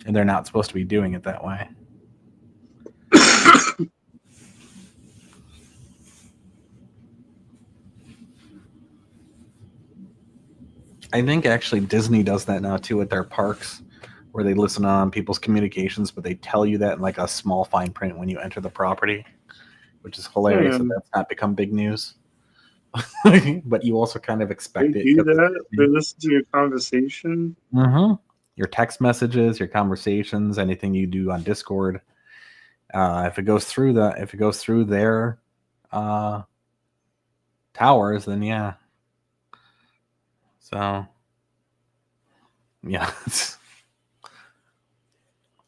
And they're not supposed to be doing it that way. I think actually Disney does that now too at their parks, where they listen on people's communications, but they tell you that in like a small fine print when you enter the property, which is hilarious. That that's not become big news. But you also kind of expect it. Do that? They listen to your conversation? Mm-hmm. Your text messages, your conversations, anything you do on Discord. If it goes through their towers, then yeah. So yeah,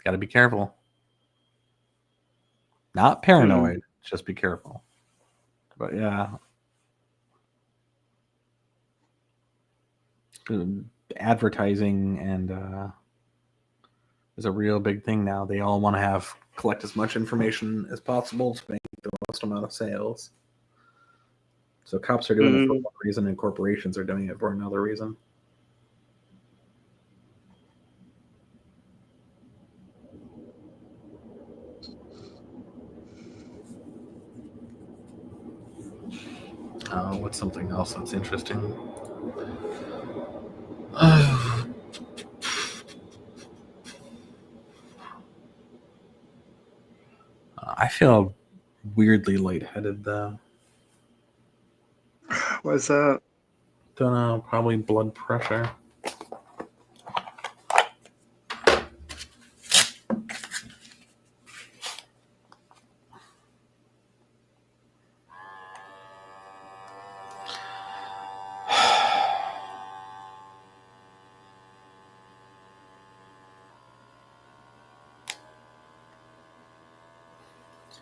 got to be careful. Not paranoid, just be careful. But yeah, advertising and is a real big thing now. They all want to collect as much information as possible to make the most amount of sales. So cops are doing it for one reason, and corporations are doing it for another reason. What's something else that's interesting? I feel weirdly lightheaded though. What's that? Don't know, probably blood pressure.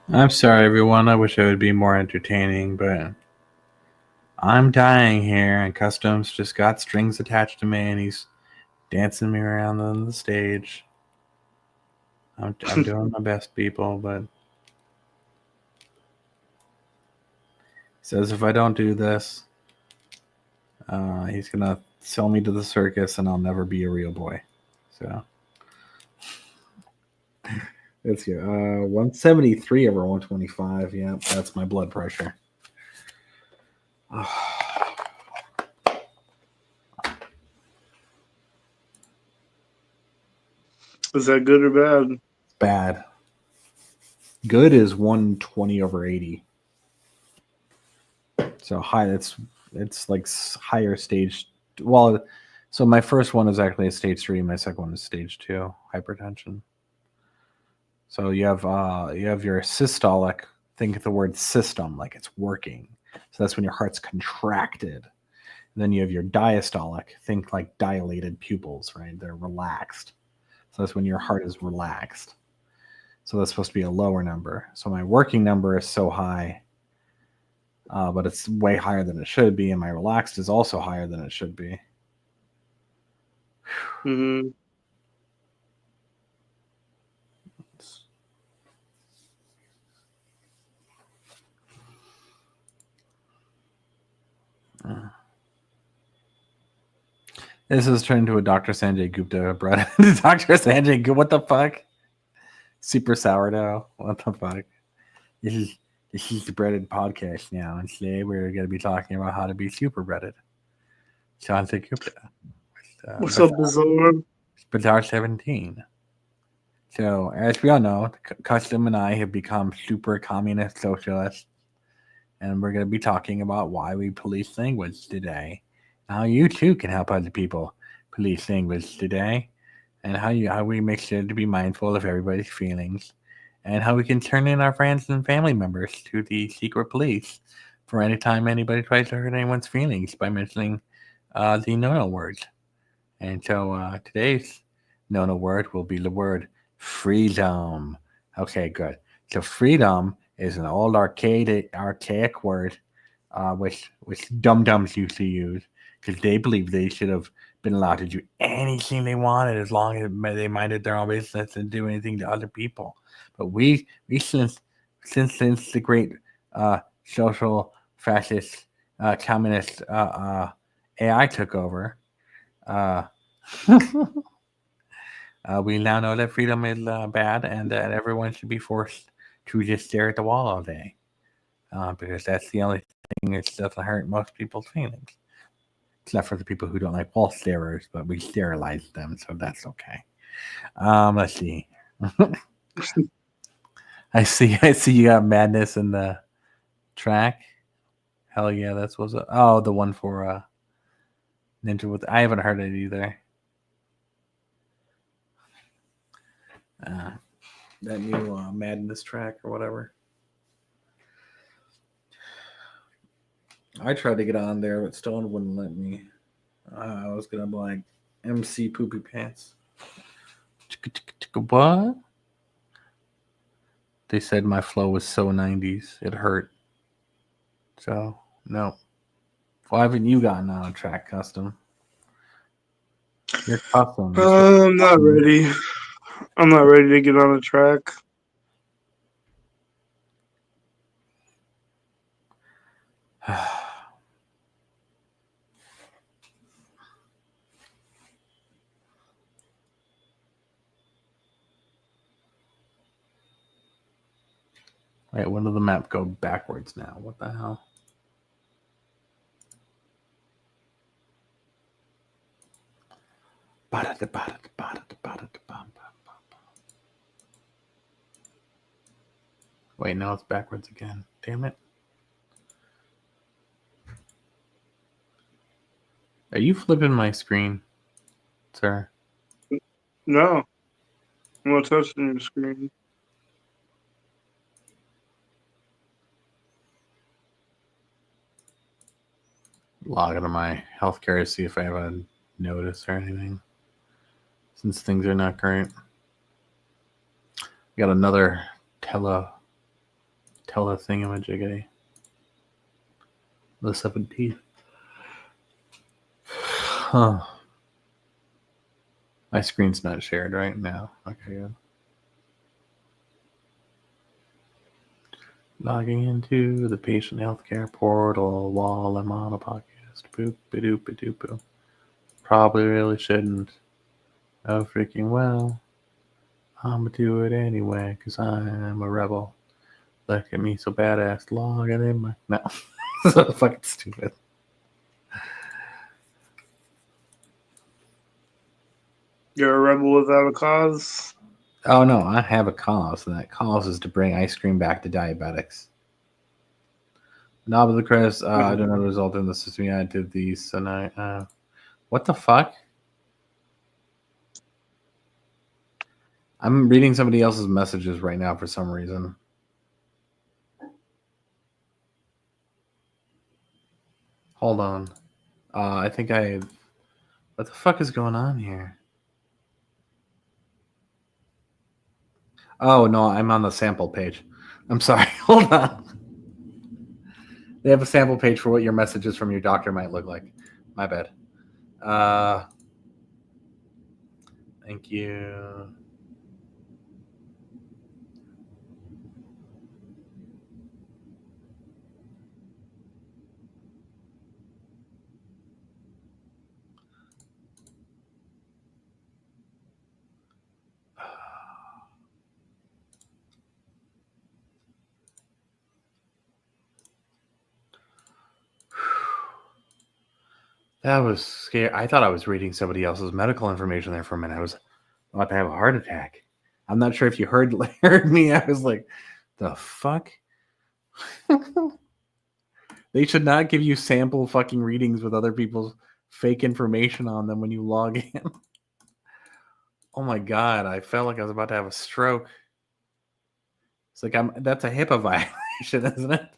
I'm sorry, everyone. I wish I would be more entertaining, but I'm dying here, and Customs just got strings attached to me, and he's dancing me around on the stage. I'm doing my best, people, but he says if I don't do this, he's gonna sell me to the circus, and I'll never be a real boy. So let's see, 173 over 125. Yeah, that's my blood pressure. Is that good or bad? Bad. Good is 120 over 80. So high. It's like higher stage. Well, so my first one is actually a stage 3. My second one is stage 2 hypertension. So you have your systolic. Think of the word system like it's working. So that's when your heart's contracted. And then you have your diastolic. Think like dilated pupils, right? They're relaxed. So that's when your heart is relaxed. So that's supposed to be a lower number. So my working number is so high, but it's way higher than it should be. And my relaxed is also higher than it should be. Mm-hmm. This is turned into a Dr. Sanjay Gupta bread. Dr. Sanjay Gupta, what the fuck? Super sourdough. What the fuck? This is the breaded podcast now, and today we're going to be talking about how to be super breaded. Sanjay Gupta. What's up, Bizarre? Bizarre 17. So, as we all know, Custom and I have become super communist socialists, and we're going to be talking about why we police language today. How you too can help other people police language today, and how we make sure to be mindful of everybody's feelings, and how we can turn in our friends and family members to the secret police for any time anybody tries to hurt anyone's feelings by mentioning the no-no word. And so today's no-no word will be the word freedom. Okay, good. So freedom is an old archaic word which dum-dums used to use, because they believe they should have been allowed to do anything they wanted as long as they minded their own business and do anything to other people. But we since the great social fascist communist AI took over, we now know that freedom is bad, and that everyone should be forced to just stare at the wall all day, because that's the only thing that doesn't hurt most people's feelings. Except for the people who don't like wall starers, but we sterilize them, so that's okay. Let's see. I see you got Madness in the track. Hell yeah, that's what's up. Oh, the one for Ninja with. I haven't heard it either. That new Madness track or whatever. I tried to get on there, but Stone wouldn't let me. I was gonna be like MC Poopy Pants. What? They said my flow was so 90s. It hurt. So, no. Why haven't you gotten on a track, Custom? You're custom. I'm not ready. I'm not ready to get on a track. Wait, when did the map go backwards now? What the hell? Wait, now it's backwards again. Damn it. Are you flipping my screen, sir? No. I'm not touching your screen. Log into my healthcare to see if I have a notice or anything, since things are not great. Got another tele thingamajiggity. The 17th. Huh. My screen's not shared right now. Okay, good. Logging into the patient healthcare portal while I'm on a podcast. Boop, ba-doop, ba-doop, boop. Probably really shouldn't. Oh, freaking well. I'ma do it anyway, because I'm a rebel. Look at me so badass. Logging in my. No. So fucking stupid. You're a rebel without a cause? Oh no, I have a cause, and that cause is to bring ice cream back to diabetics. Knob of the Crest, I don't know the result in the system. Yeah, I did these, and what the fuck? I'm reading somebody else's messages right now for some reason. Hold on. I think I. What the fuck is going on here? Oh no, I'm on the sample page. I'm sorry. Hold on. They have a sample page for what your messages from your doctor might look like. My bad. Thank you. That was scary. I thought I was reading somebody else's medical information there for a minute. I was about to have a heart attack. I'm not sure if you heard me. I was like, the fuck? They should not give you sample fucking readings with other people's fake information on them when you log in. Oh my god, I felt like I was about to have a stroke. It's like that's a HIPAA violation, isn't it?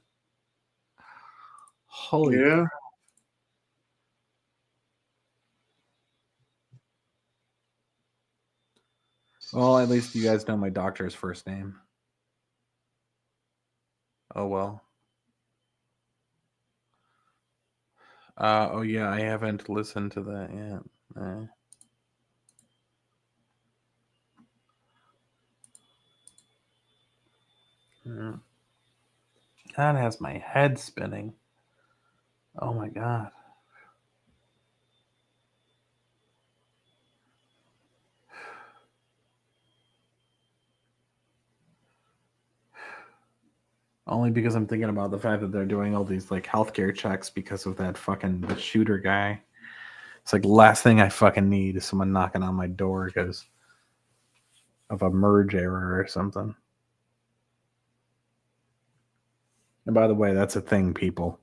Holy Yeah. crap. Well, at least you guys know my doctor's first name. Oh well. Oh yeah, I haven't listened to that yet. That has my head spinning. Oh my god. Only because I'm thinking about the fact that they're doing all these like healthcare checks because of that fucking the shooter guy. It's like the last thing I fucking need is someone knocking on my door because of a merge error or something. And by the way, that's a thing, people.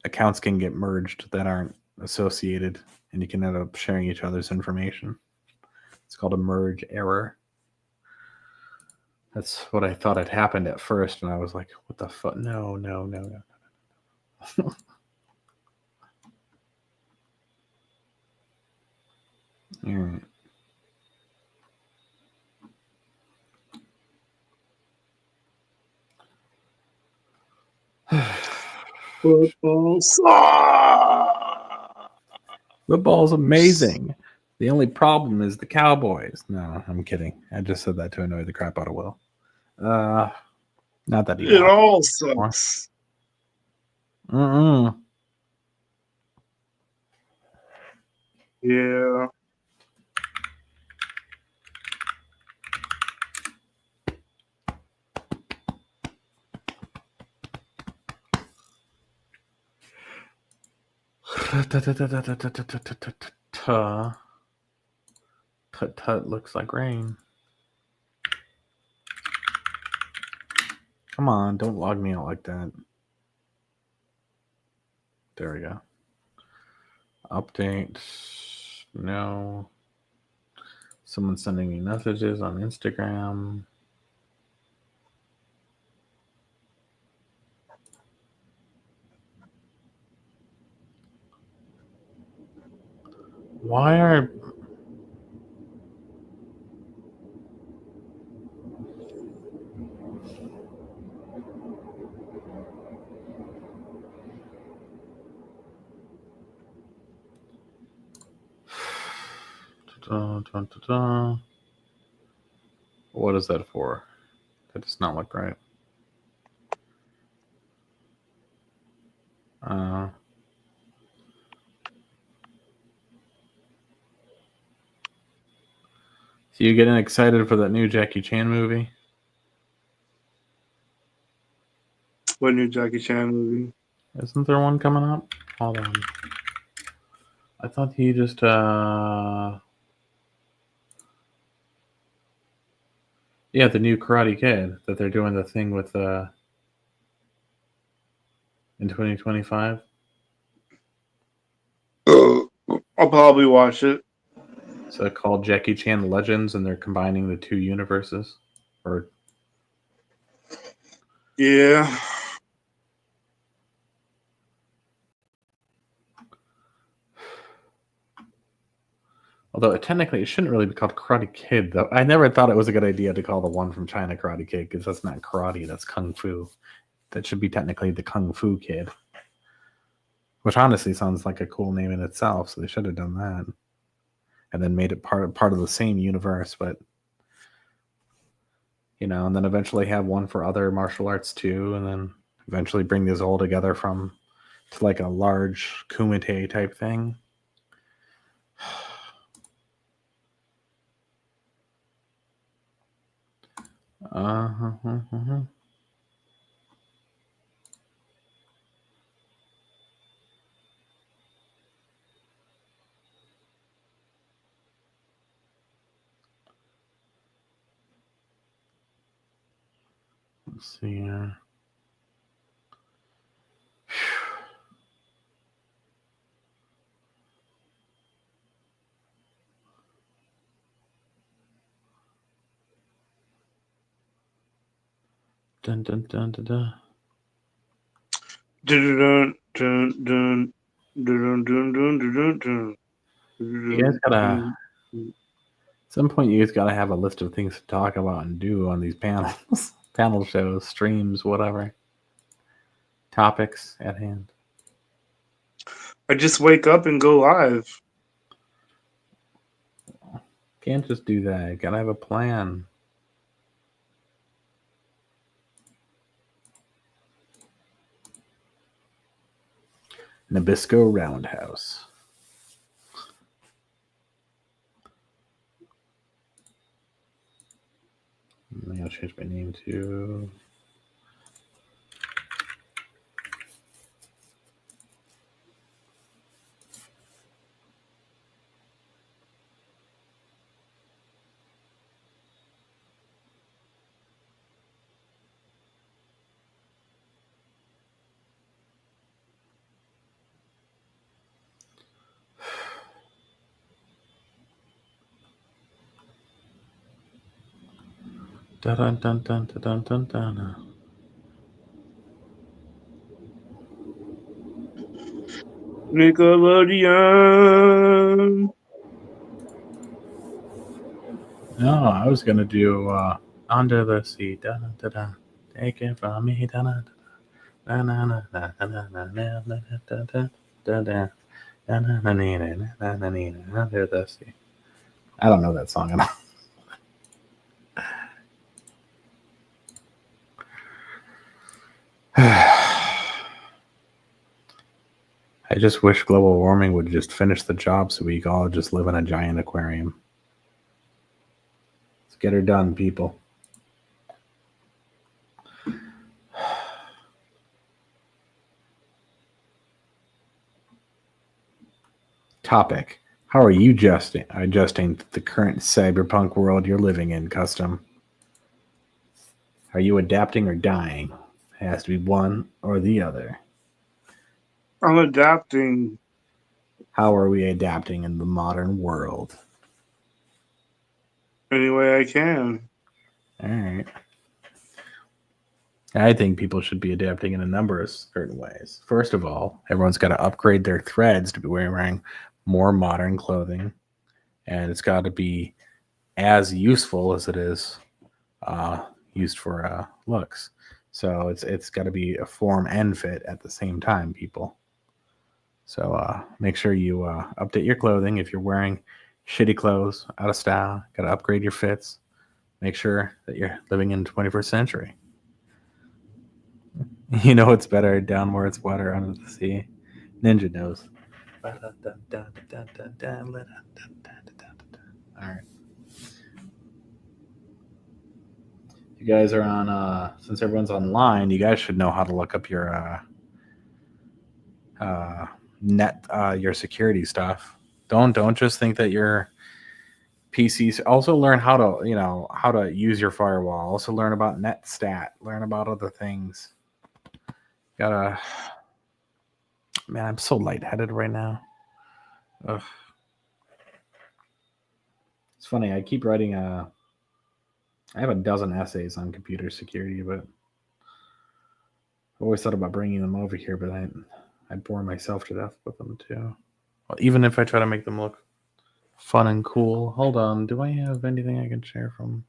Accounts can get merged that aren't associated, and you can end up sharing each other's information. It's called a merge error. That's what I thought had happened at first, and I was like, what the fuck? No. All right. Football sucks. Football's amazing. The only problem is the Cowboys. No, I'm kidding. I just said that to annoy the crap out of Will. Not that he It all sucks. Yeah. Tut looks like rain. Come on, don't log me out like that. There we go. Update. No. Someone's sending me messages on Instagram. Why are... dun, dun, dun. What is that for? That does not look right. So you getting excited for that new Jackie Chan movie? What new Jackie Chan movie? Isn't there one coming up? Hold on. I thought he just yeah, the new Karate Kid that they're doing the thing with in 2025. I'll probably watch it. So called Jackie Chan Legends, and they're combining the two universes. Or Yeah. although technically it shouldn't really be called Karate Kid, though. I never thought it was a good idea to call the one from China Karate Kid, because that's not karate, that's kung fu. That should be technically the Kung Fu Kid, which honestly sounds like a cool name in itself. So they should have done that, and then made it part of the same universe. But and then eventually have one for other martial arts too, and then eventually bring these all together to like a large kumite type thing. Let's see here. Dun dun dun dun dun. Dun dun dun dun dun dun dun dun dun. You guys gotta. At some point, you guys gotta have a list of things to talk about and do on these panels, panel shows, streams, whatever. Topics at hand. I just wake up and go live. Can't just do that. You gotta have a plan. Nabisco Roundhouse. Maybe I'll change my name to. Dun dun dun dun dun dun dun. Nickelodeon. No, I was gonna do Under the Sea. Da, da, da. Take it from me. Da, da, da, da, da, da, da, da, da, da, da, da, da. Under the Sea. I don't know that song at all. I just wish global warming would just finish the job so we all just live in a giant aquarium. Let's get her done, people. Topic. How are you adjusting to the current cyberpunk world you're living in, Custom? Are you adapting or dying? It has to be one or the other. I'm adapting. How are we adapting in the modern world? Any way I can. All right. I think people should be adapting in a number of certain ways. First of all, everyone's got to upgrade their threads to be wearing more modern clothing, and it's got to be as useful as it is used for looks. So it's got to be a form and fit at the same time, people. So make sure you update your clothing. If you're wearing shitty clothes, out of style. Got to upgrade your fits. Make sure that you're living in the 21st century. You know it's better down where it's wetter under the sea. Ninja knows. All right. You guys are on, since everyone's online, you guys should know how to look up your net, your security stuff. Don't just think that your PCs. Also learn how to, how to use your firewall. Also learn about NetStat. Learn about other things. Man, I'm so lightheaded right now. Ugh. It's funny. I keep writing I have a dozen essays on computer security, but I've always thought about bringing them over here, but I'd bore myself to death with them too. Well, even if I try to make them look fun and cool. Hold on. Do I have anything I can share from?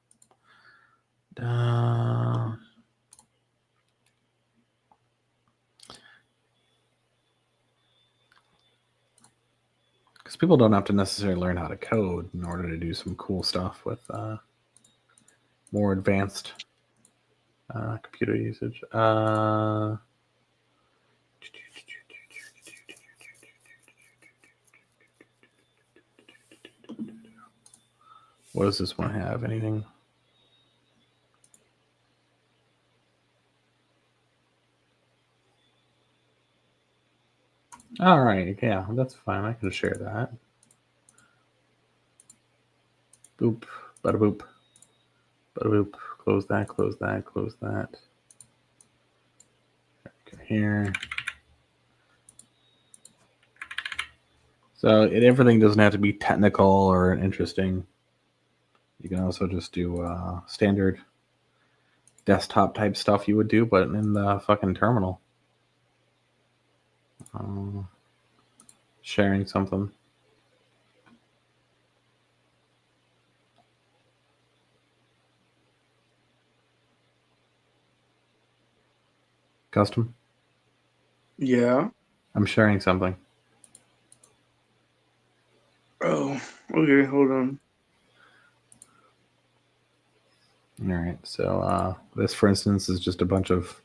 Because people don't have to necessarily learn how to code in order to do some cool stuff with more advanced computer usage. What does this one have? Anything? All right. Yeah, that's fine. I can share that. Boop. Bada boop. Bada boop. Close that. Close that. Close that. Okay, here. So everything doesn't have to be technical or interesting. You can also just do standard desktop type stuff you would do, but in the fucking terminal. Sharing something. Custom? Yeah. I'm sharing something. Oh, okay, hold on. All right, so this, for instance, is just a bunch of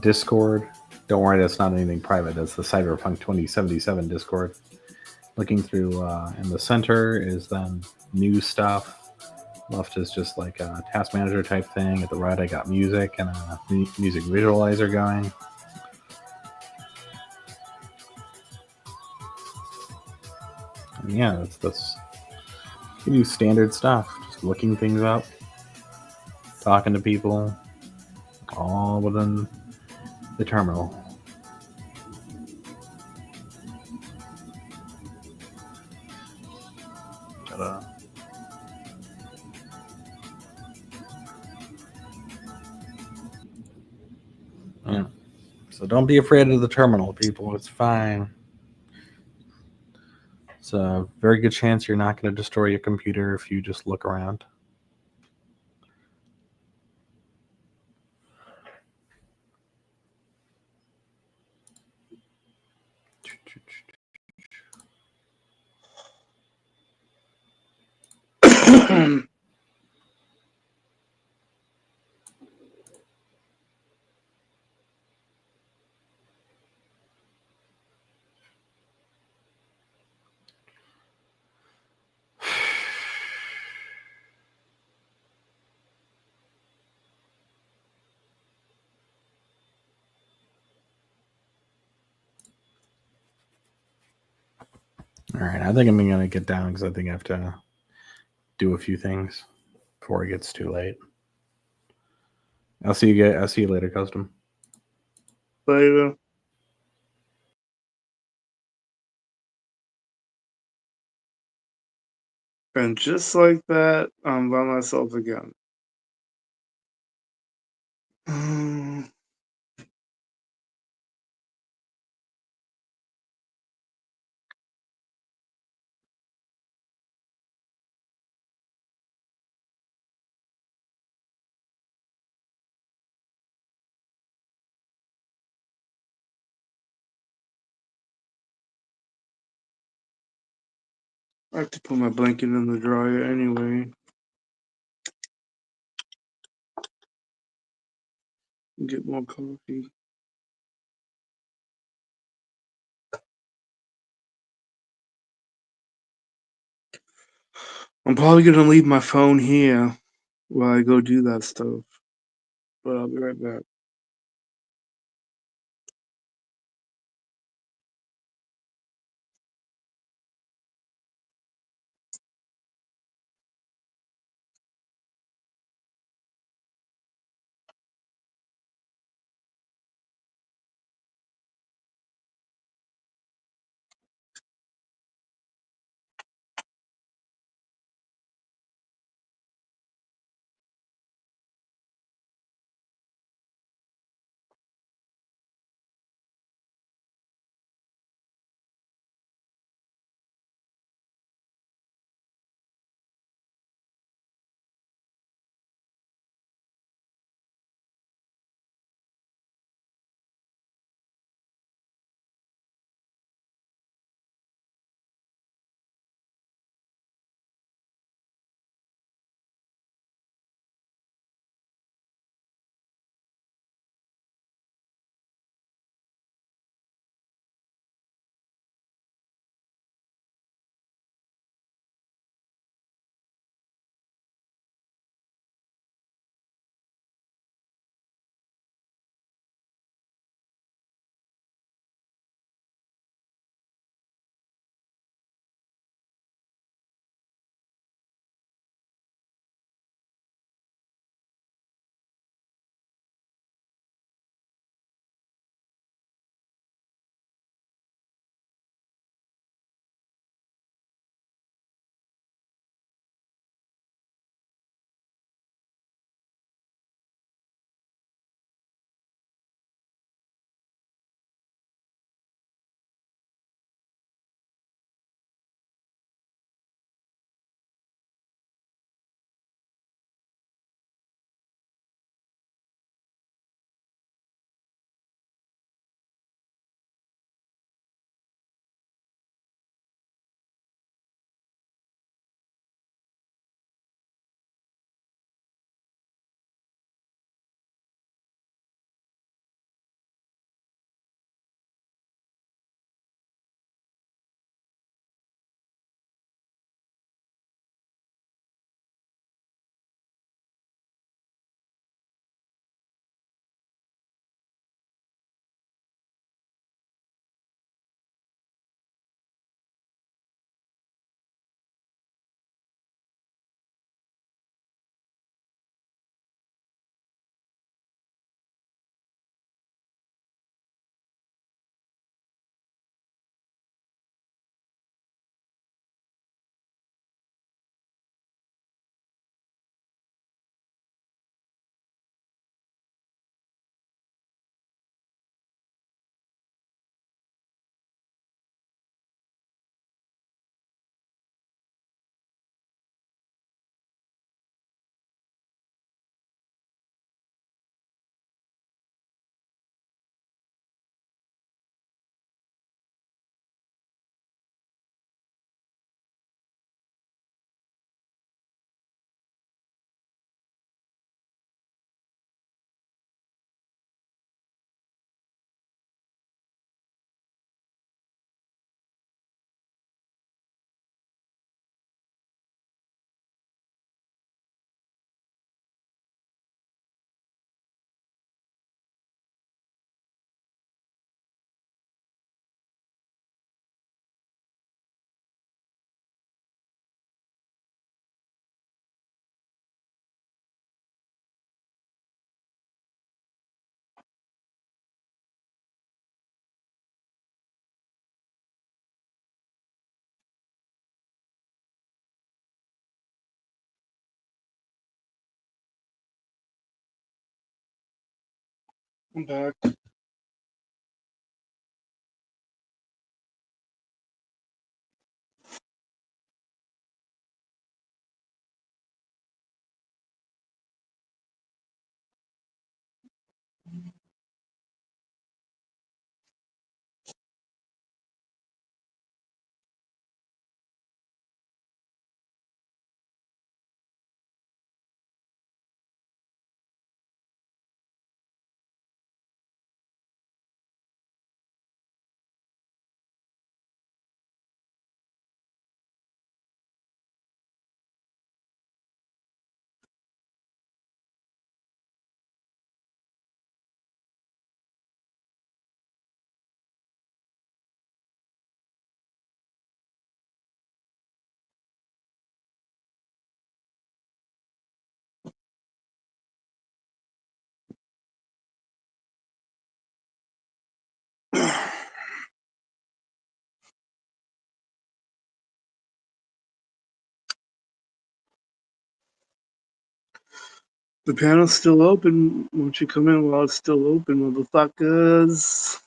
Discord. Don't worry, that's not anything private. That's the Cyberpunk 2077 Discord. Looking through in the center is then new stuff. Left is just like a task manager type thing. At the right, I got music and a music visualizer going. And yeah, that's you do standard stuff. Just looking things up, talking to people, all within the terminal. Yeah. So don't be afraid of the terminal, people. It's fine. It's a very good chance you're not going to destroy your computer if you just look around. All right, I think I'm going to get down because I think I have to do a few things before it gets too late. I'll see you later, Custom. Later. And just like that, I'm by myself again. I have to put my blanket in the dryer anyway. Get more coffee. I'm probably gonna leave my phone here while I go do that stuff. But I'll be right back. I'm back. The panel's still open. Won't you come in while it's still open, motherfuckers?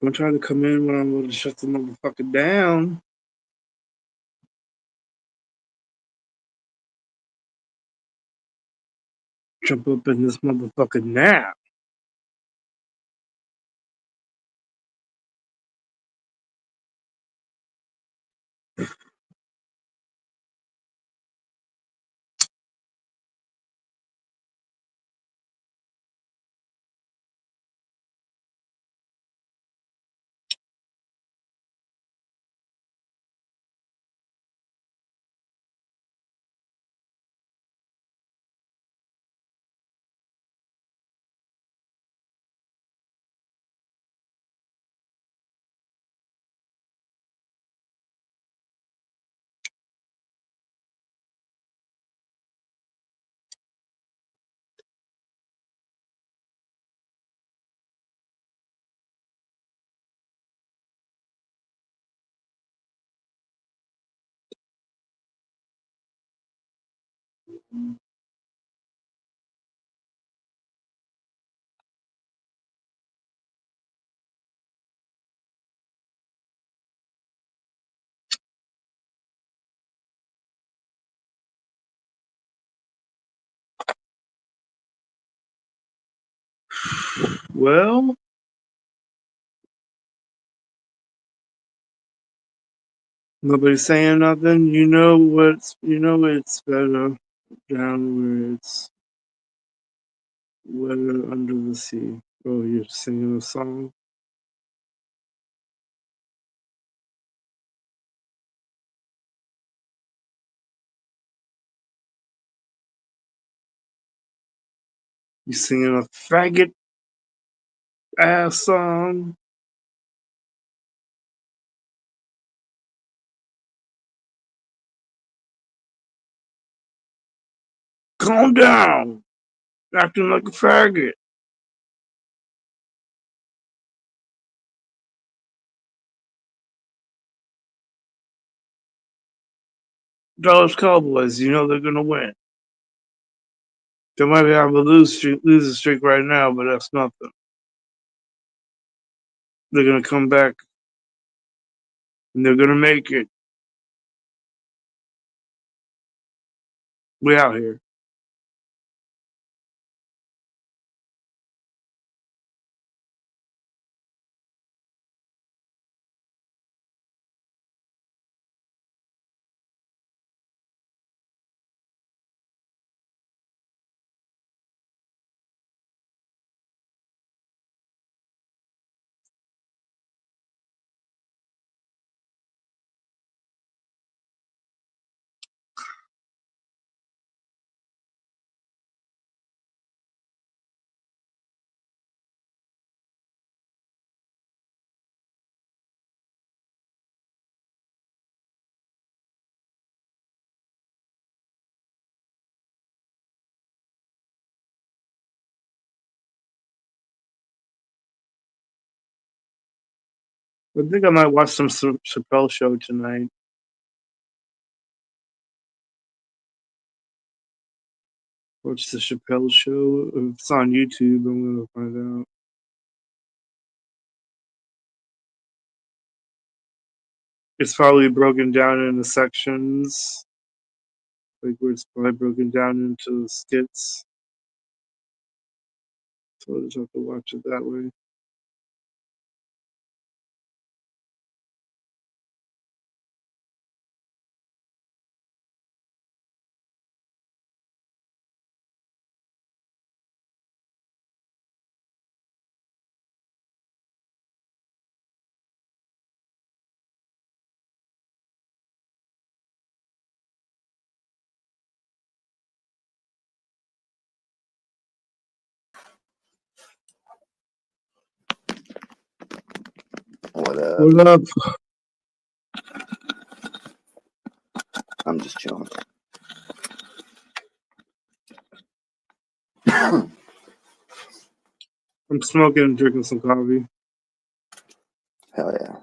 Don't try to come in when I'm going to shut the motherfucker down. Jump up in this motherfucker now. Well, nobody's saying nothing. You know it's better down where it's wetter under the sea. Oh, you're singing a song? You singing a faggot ass song? Calm down. Acting like a faggot. Dallas Cowboys, you know they're gonna win. They might have a losing streak right now, but that's nothing. They're gonna come back and they're gonna make it. We out here. I think I might watch some Chappelle show tonight. Watch the Chappelle show. If it's on YouTube, I'm gonna find out. It's probably broken down into sections, like where it's probably broken down into skits. So I just have to watch it that way. What up? What up? I'm just chilling. I'm smoking and drinking some coffee. Hell yeah.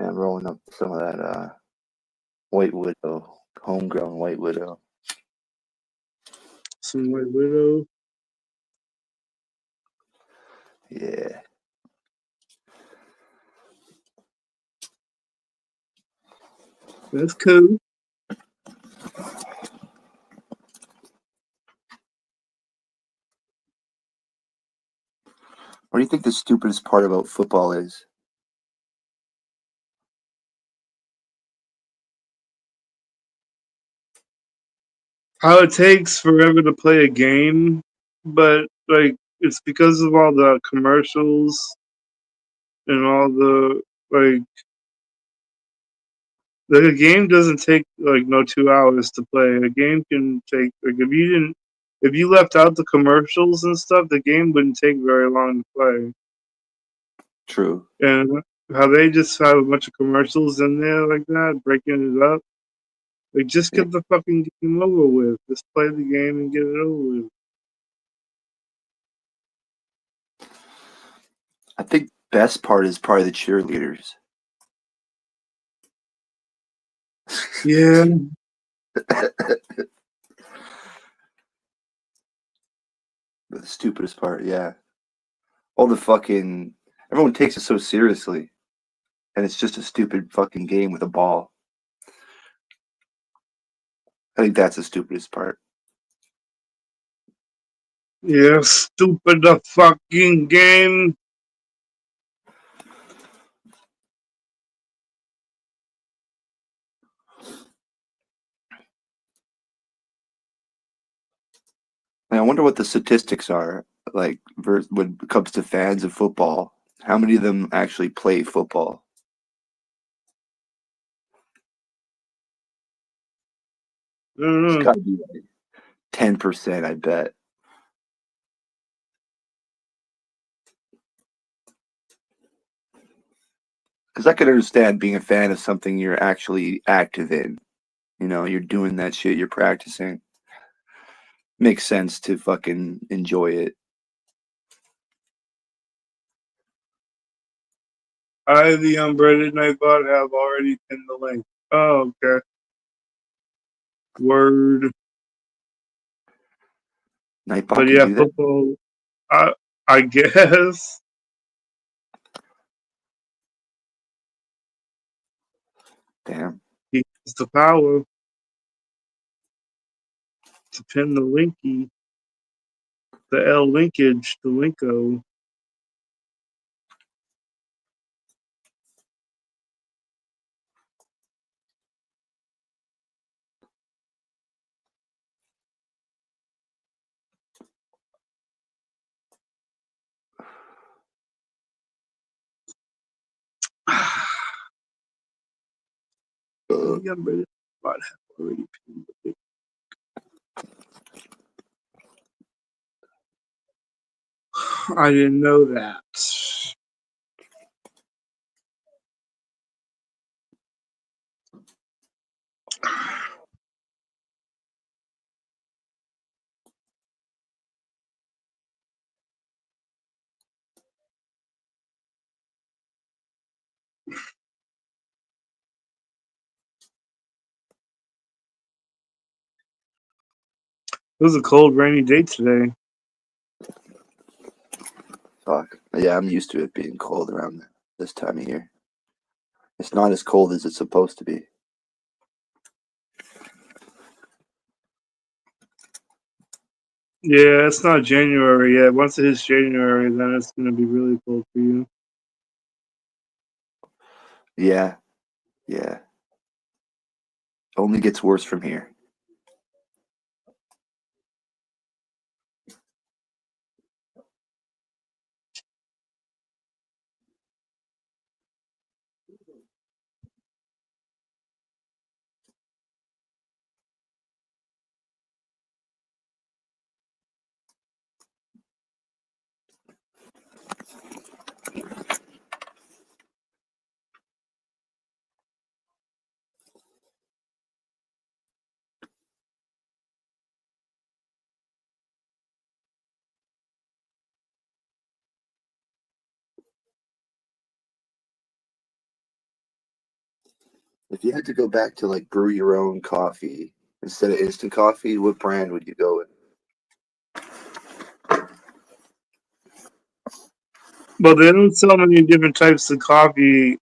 Yeah, I'm rolling up some of that White Widow, homegrown White Widow. Some White Widow. Yeah. That's cool. What do you think the stupidest part about football is? How it takes forever to play a game, but like it's because of all the commercials and all the like a game doesn't take like no 2 hours to play. A game can take like if you left out the commercials and stuff, the game wouldn't take very long to play. True. And how they just have a bunch of commercials in there like that, breaking it up. Like just Yeah. get the fucking game over with. Just play the game and get it over with. I think best part is probably the cheerleaders. Yeah. The stupidest part, yeah. All the fucking everyone takes it so seriously, and it's just a stupid fucking game with a ball. I think that's the stupidest part. Yeah, stupid the fucking game. And I wonder what the statistics are like when it comes to fans of football. How many of them actually play football? I don't It's know. got to be like 10%, I bet. Because I could understand being a fan of something you're actually active in. You know, you're doing that shit, you're practicing. Makes sense to fucking enjoy it. I, the unbreaded Nightbot, have already pinned the link. Oh, okay. Word. Nightbot But can yeah, do that? football, I guess. Damn. He has the power to pin the linky. The L linkage, the linko. The unbreaded Nightbot have already pinned the link. I didn't know that. It was a cold, rainy day today. Fuck. Yeah, I'm used to it being cold around this time of year. It's not as cold as it's supposed to be. Yeah, it's not January yet. Once it hits January, then it's going to be really cold for you. Yeah. Yeah. Only gets worse from here. If you had to go back to like brew your own coffee instead of instant coffee, what brand would you go with? But they don't sell many different types of coffee.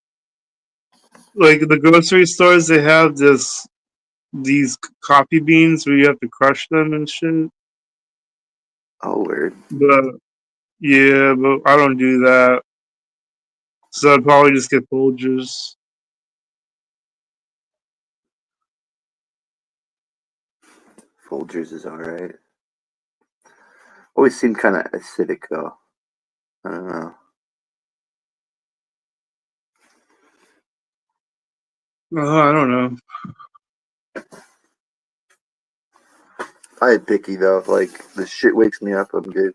Like the grocery stores, they have these coffee beans where you have to crush them and shit. Oh, weird. But yeah, but I don't do that. So I'd probably just get Folgers. Folgers is alright. Always seemed kind of acidic though. I don't know. I don't know. I had picky though. Like the shit wakes me up, I'm good.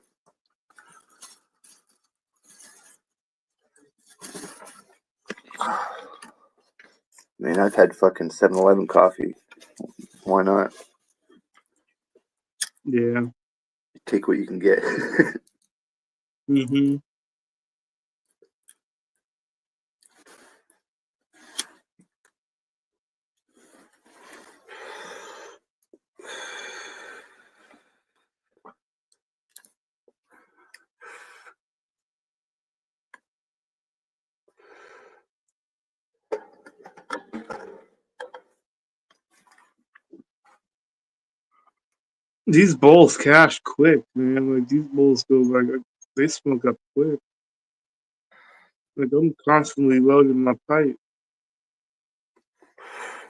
Man, I've had fucking 7-Eleven coffee. Why not? Yeah. Take what you can get. Mm-hmm. These bowls cash quick, man. Like these bowls go like they smoke up quick. Like I'm constantly loading my pipe.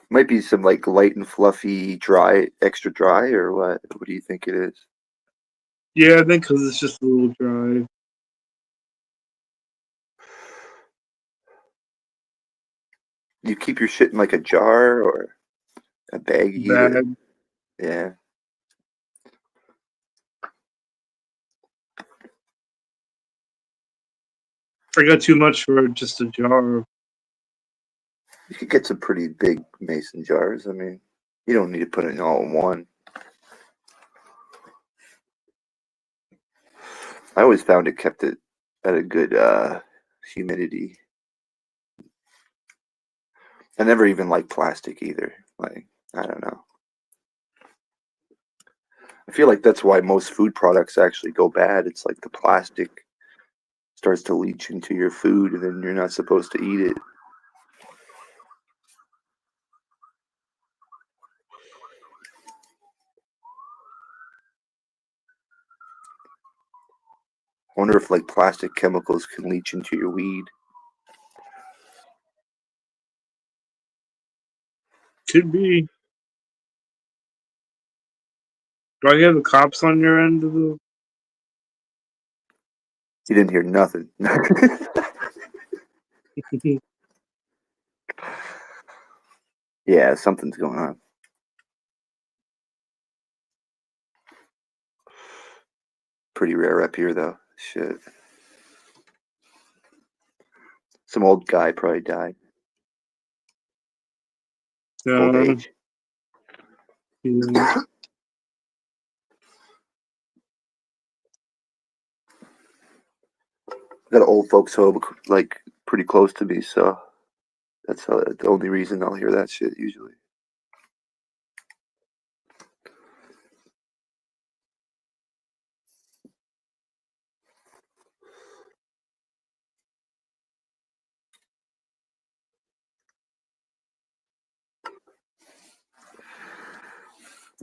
Might be some like light and fluffy, dry, extra dry, or what? What do you think it is? Yeah, I think because it's just a little dry. You keep your shit in like a jar or a baggie? Bad. Yeah. I got too much for just a jar. You could get some pretty big mason jars. I mean, you don't need to put it all in one. I always found it kept it at a good humidity. I never even liked plastic either. Like, I don't know. I feel like that's why most food products actually go bad. It's like the plastic starts to leach into your food and then you're not supposed to eat it. I wonder if like plastic chemicals can leach into your weed. Could be. Do I have the cops on your end of the? You didn't hear nothing. Yeah, something's going on. Pretty rare up here though. Shit. Some old guy probably died. Old age. Yeah. Got an old folks home like pretty close to me, so that's the only reason I'll hear that shit usually.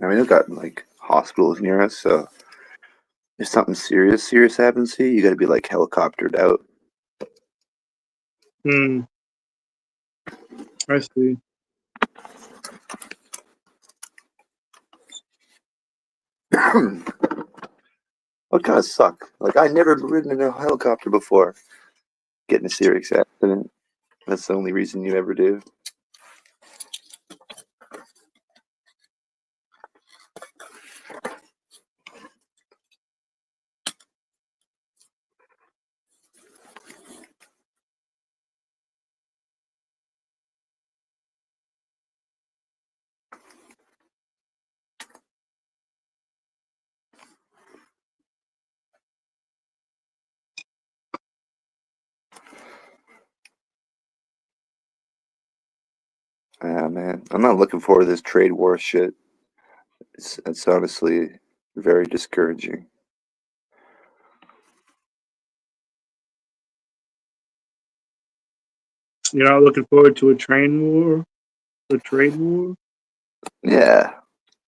I mean, they've got like hospitals near us, so if something serious happens to you, you got to be like helicoptered out. Hmm. I see. What kind of suck? Like I never ridden in a helicopter before. Getting a serious accident. That's the only reason you ever do. Yeah, man. I'm not looking forward to this trade war shit. It's honestly very discouraging. You're not looking forward to a trade war? Yeah.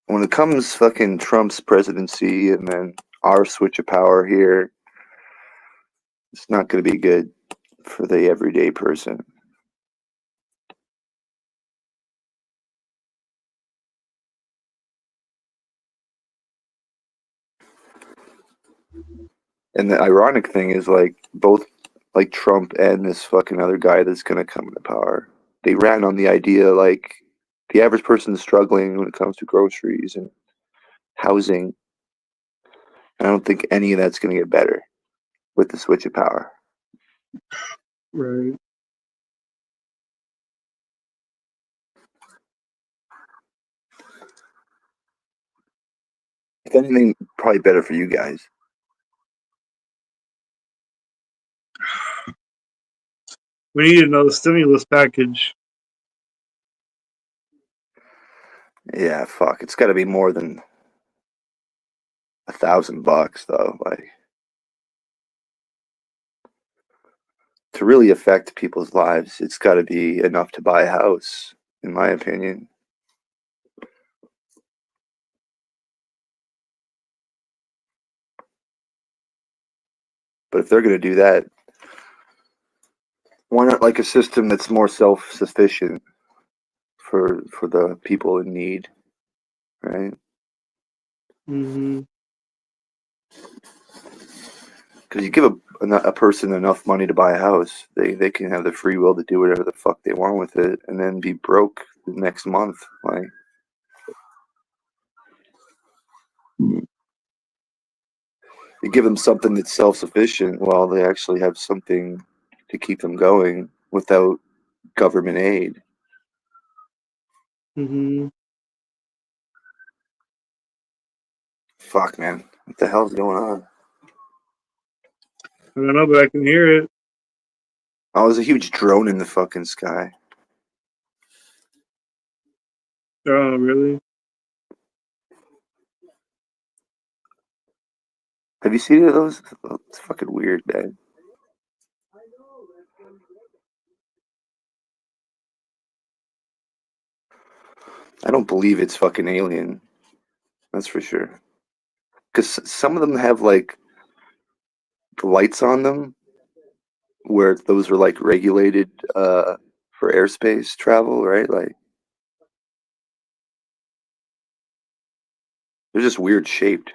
When it comes fucking Trump's presidency and then our switch of power here, it's not going to be good for the everyday person. And the ironic thing is, like, both, like, Trump and this fucking other guy that's going to come into power, they ran on the idea, like, the average person is struggling when it comes to groceries and housing. I don't think any of that's going to get better with the switch of power. Right. If anything, probably better for you guys. We need another stimulus package. Yeah, fuck. It's got to be more than $1,000 though. Like, to really affect people's lives, it's got to be enough to buy a house, in my opinion. But if they're going to do that, why not like a system that's more self-sufficient for the people in need, right? Mm-hmm. Because you give a person enough money to buy a house, they can have the free will to do whatever the fuck they want with it, and then be broke the next month. Like, you give them something that's self-sufficient while they actually have something to keep them going without government aid. Mm-hmm. Fuck, man. What the hell's going on? I don't know, but I can hear it. Oh, there's a huge drone in the fucking sky. Oh, really? Have you seen those? It's fucking weird, man. I don't believe it's fucking alien. That's for sure. Because some of them have, like, lights on them where those are, like, regulated for airspace travel, right? Like, they're just weird shaped.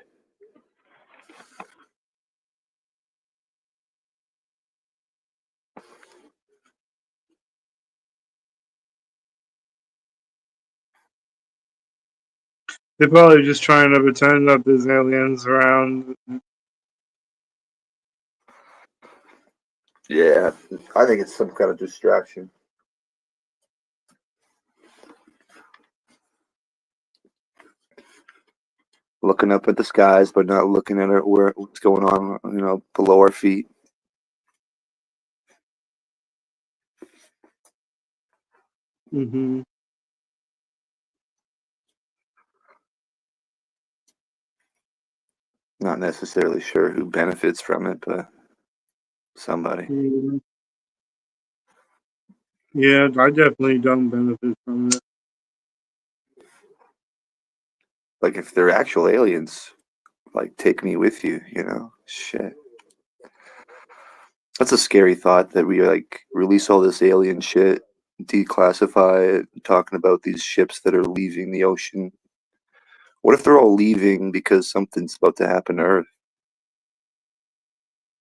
They're probably just trying to pretend that there's aliens around. Yeah, I think it's some kind of distraction. Looking up at the skies, but not looking at what's going on, below our feet. Mm-hmm. Not necessarily sure who benefits from it, but somebody. Yeah, I definitely don't benefit from it. Like, if they're actual aliens, like, take me with you, Shit. That's a scary thought that we, like, release all this alien shit, declassify it, talking about these ships that are leaving the ocean. What if they're all leaving because something's about to happen to Earth?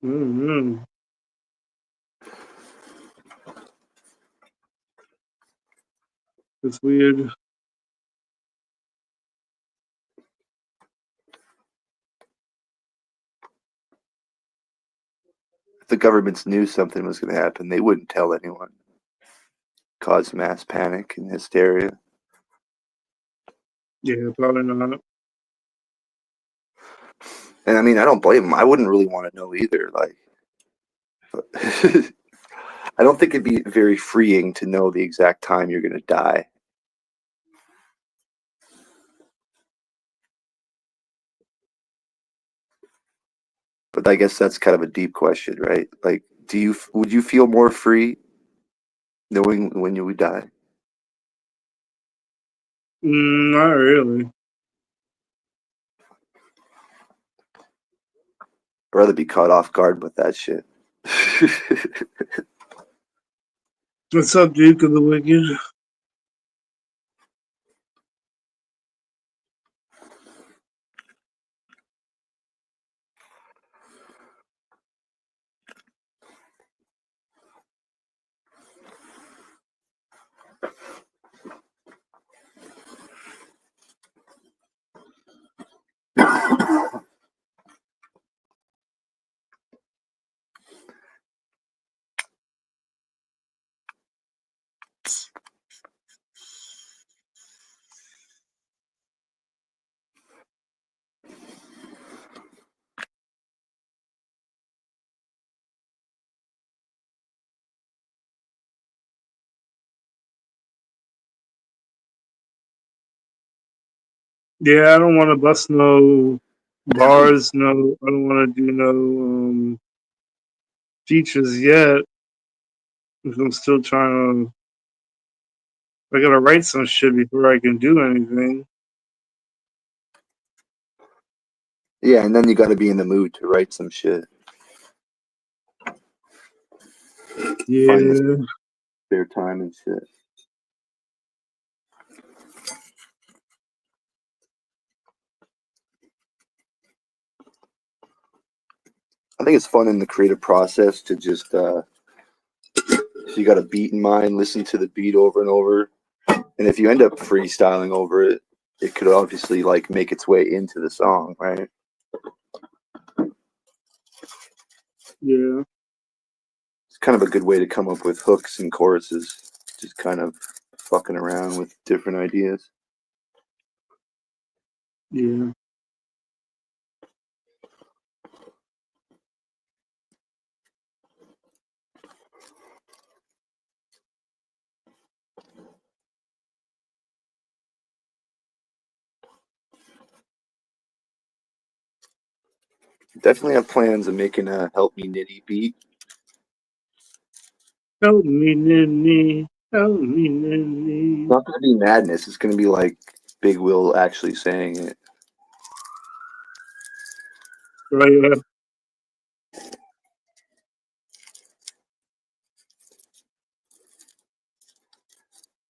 Mm-hmm. It's weird. If the governments knew something was going to happen, they wouldn't tell anyone. Cause mass panic and hysteria. Yeah, probably not. And I mean, I don't blame them. I wouldn't really want to know either. Like, I don't think it'd be very freeing to know the exact time you're going to die. But I guess that's kind of a deep question, right? Like, would you feel more free knowing when you would die? Not really. I'd rather be caught off guard with that shit. What's up, Duke of the Wicked? Yeah, I don't want to bust no bars. No, I don't want to do no features yet. Because I'm still trying to. I gotta write some shit before I can do anything. Yeah, and then you got to be in the mood to write some shit. Yeah. Find the spare time and shit. I think it's fun in the creative process to just, if you got a beat in mind, listen to the beat over and over. And if you end up freestyling over it, it could obviously like make its way into the song, right? Yeah. It's kind of a good way to come up with hooks and choruses, just kind of fucking around with different ideas. Yeah. Definitely have plans of making a Help Me Nitty beat. Help me, Nini. Help me, Nini. It's not going to be madness. It's going to be like Big Will actually saying it. Right.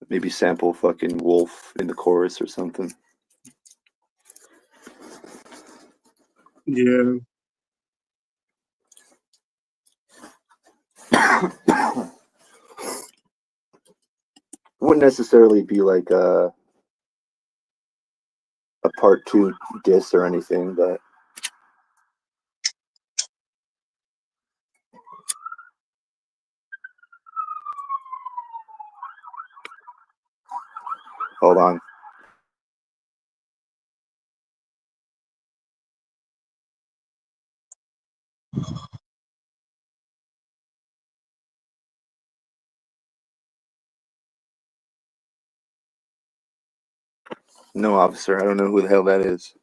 Maybe sample fucking Wolf in the chorus or something. Yeah. Wouldn't necessarily be like a part 2 diss or anything, but hold on. No, officer, I don't know who the hell that is.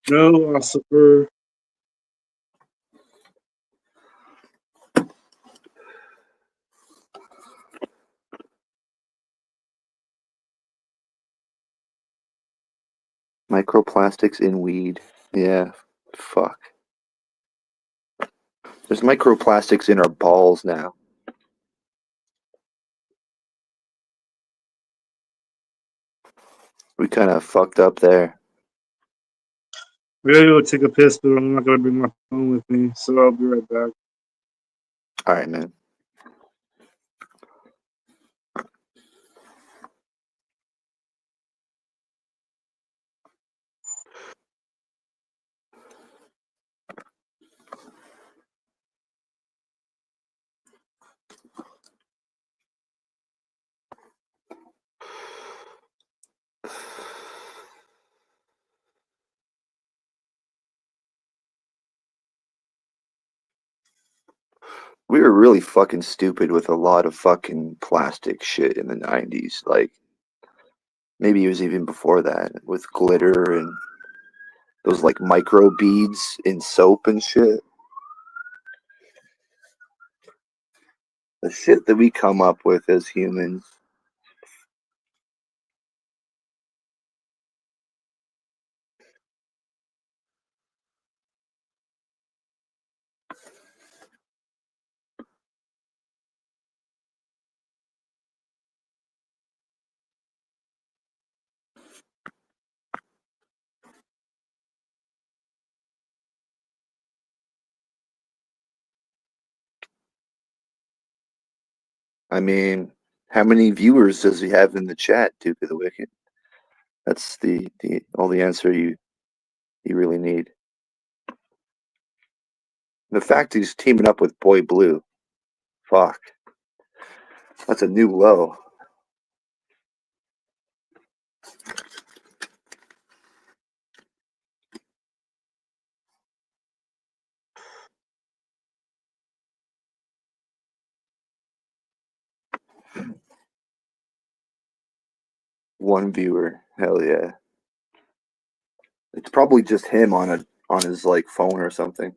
No, officer. Microplastics in weed. Yeah, fuck. There's microplastics in our balls now. We kind of fucked up there. I gotta go take a piss, but I'm not gonna bring my phone with me, so I'll be right back. All right, man. We were really fucking stupid with a lot of fucking plastic shit in the 90s. Like, maybe it was even before that with glitter and those like micro beads in soap and shit. The shit that we come up with as humans. I mean, how many viewers does he have in the chat, Duke of the Wicked? That's the only answer you really need. The fact he's teaming up with Boy Blue, fuck, that's a new low. One viewer, hell yeah. It's probably just him on his like phone or something,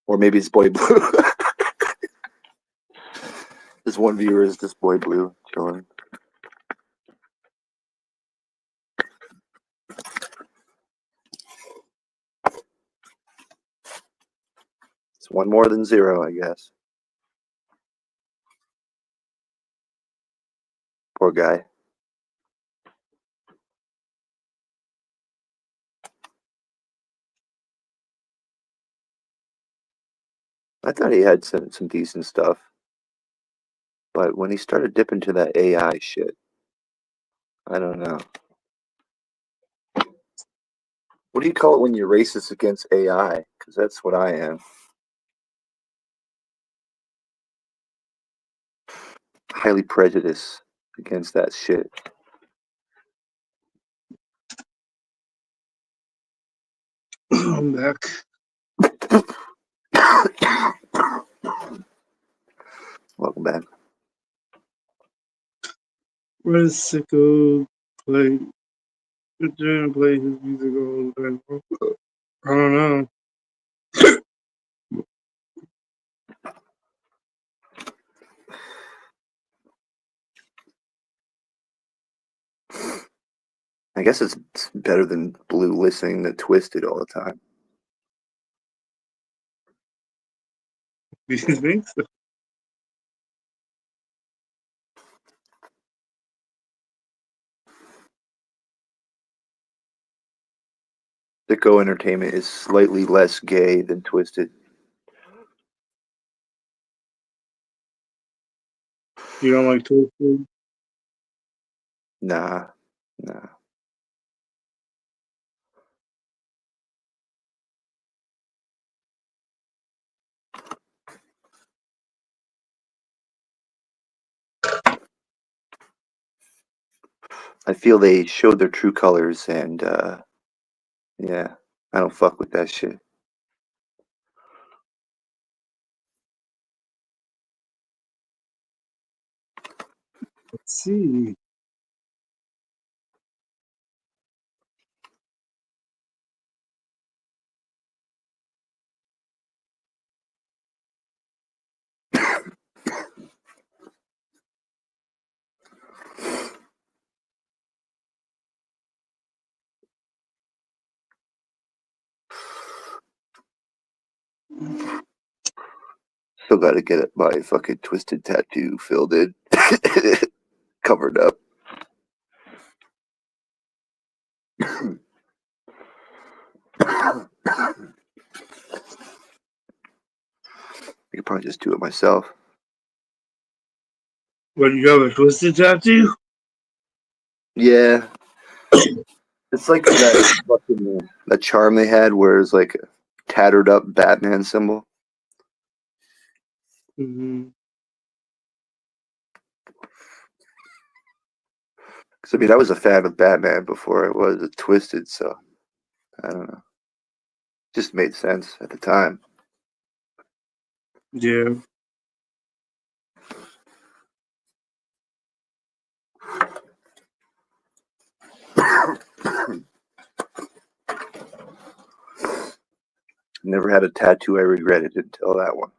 or maybe it's Boy Blue. This one viewer is just Boy Blue chilling. It's one more than zero, I guess. Poor guy. I thought he had some decent stuff, but when he started dipping to that AI shit, I don't know. What do you call it when you're racist against AI? Because that's what I am. Highly prejudiced against that shit. I'm back. Welcome back. Where's Sicko play? We're trying to play his music all the time. I don't know. I guess it's better than Blue listening to Twisted all the time. Do you think so? Sicko Entertainment is slightly less gay than Twisted. You don't like Twisted? Nah. I feel they showed their true colors, and yeah, I don't fuck with that shit. Let's see. Still got to get my fucking Twisted tattoo filled in, covered up. I could probably just do it myself. What, you have a Twisted tattoo? Yeah. It's like that fucking that charm they had where it's like a tattered up Batman symbol. Mm-hmm. Because I mean, I was a fan of Batman before I was a Twisted, so I don't know. Just made sense at the time. Yeah. Never had a tattoo I regretted until that one.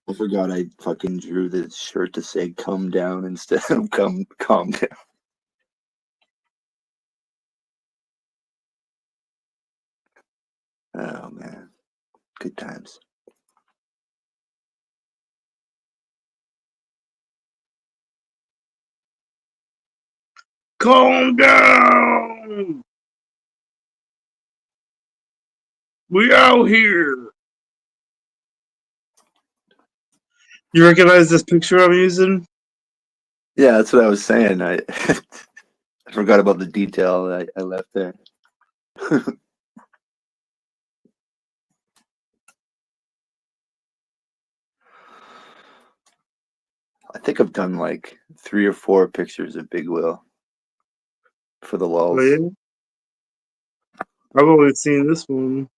I forgot I fucking drew this shirt to say "come down" instead of "calm down." Oh man, good times. Calm down. We out here. You recognize this picture I'm using? Yeah, that's what I was saying. I I forgot about the detail that I left there. I think I've done like 3 or 4 pictures of Big Will for the Oh, lulz. yeah? I've only seen this one.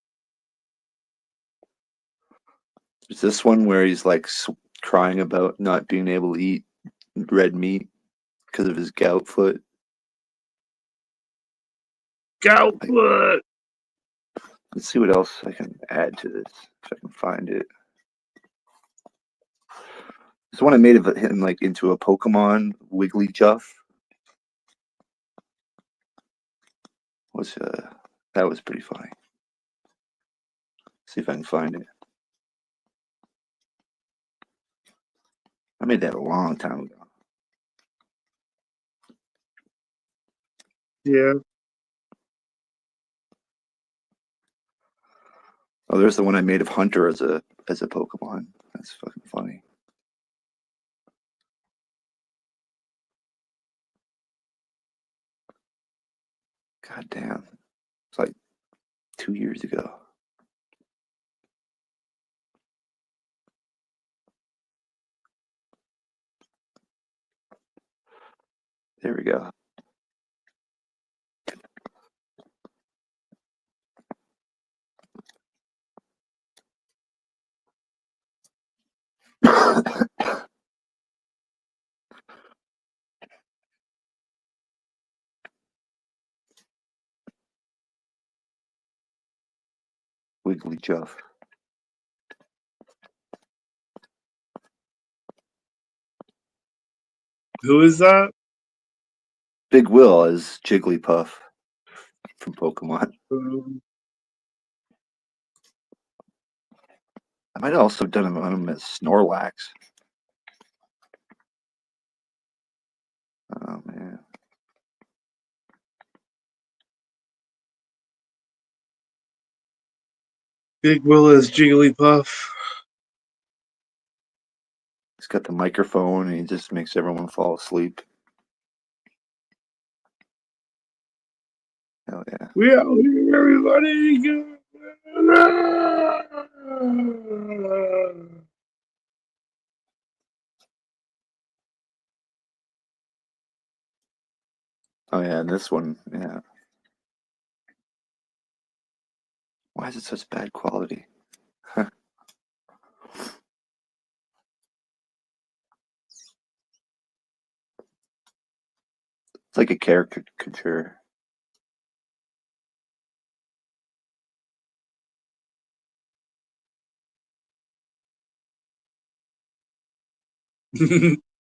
Is this one where he's like crying about not being able to eat red meat because of his gout foot? Gout foot. Let's see what else I can add to this if I can find it. This one I made of him like into a Pokemon Wigglytuff. That was pretty funny. See if I can find it. I made that a long time ago. Yeah. Oh, there's the one I made of Hunter as a Pokemon. That's fucking funny. God damn. It's like 2 years ago. There we go. Wigglytuff. Who is that? Big Will is Jigglypuff from Pokemon. I might have also done him as Snorlax. Oh man. Big Will is Jigglypuff. He's got the microphone and he just makes everyone fall asleep. Hell yeah. We out here, everybody. Oh yeah, and this one, yeah. Why is it such bad quality? It's like a caricature.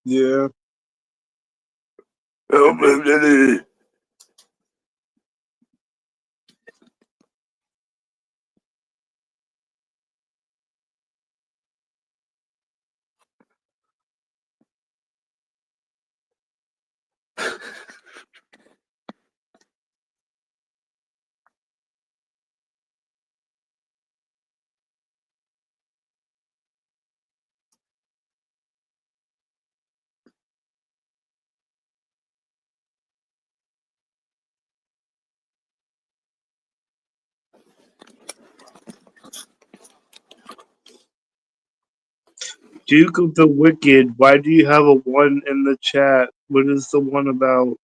Yeah. Oh, Duke of the Wicked, why do you have a 1 in the chat? What is the 1 about?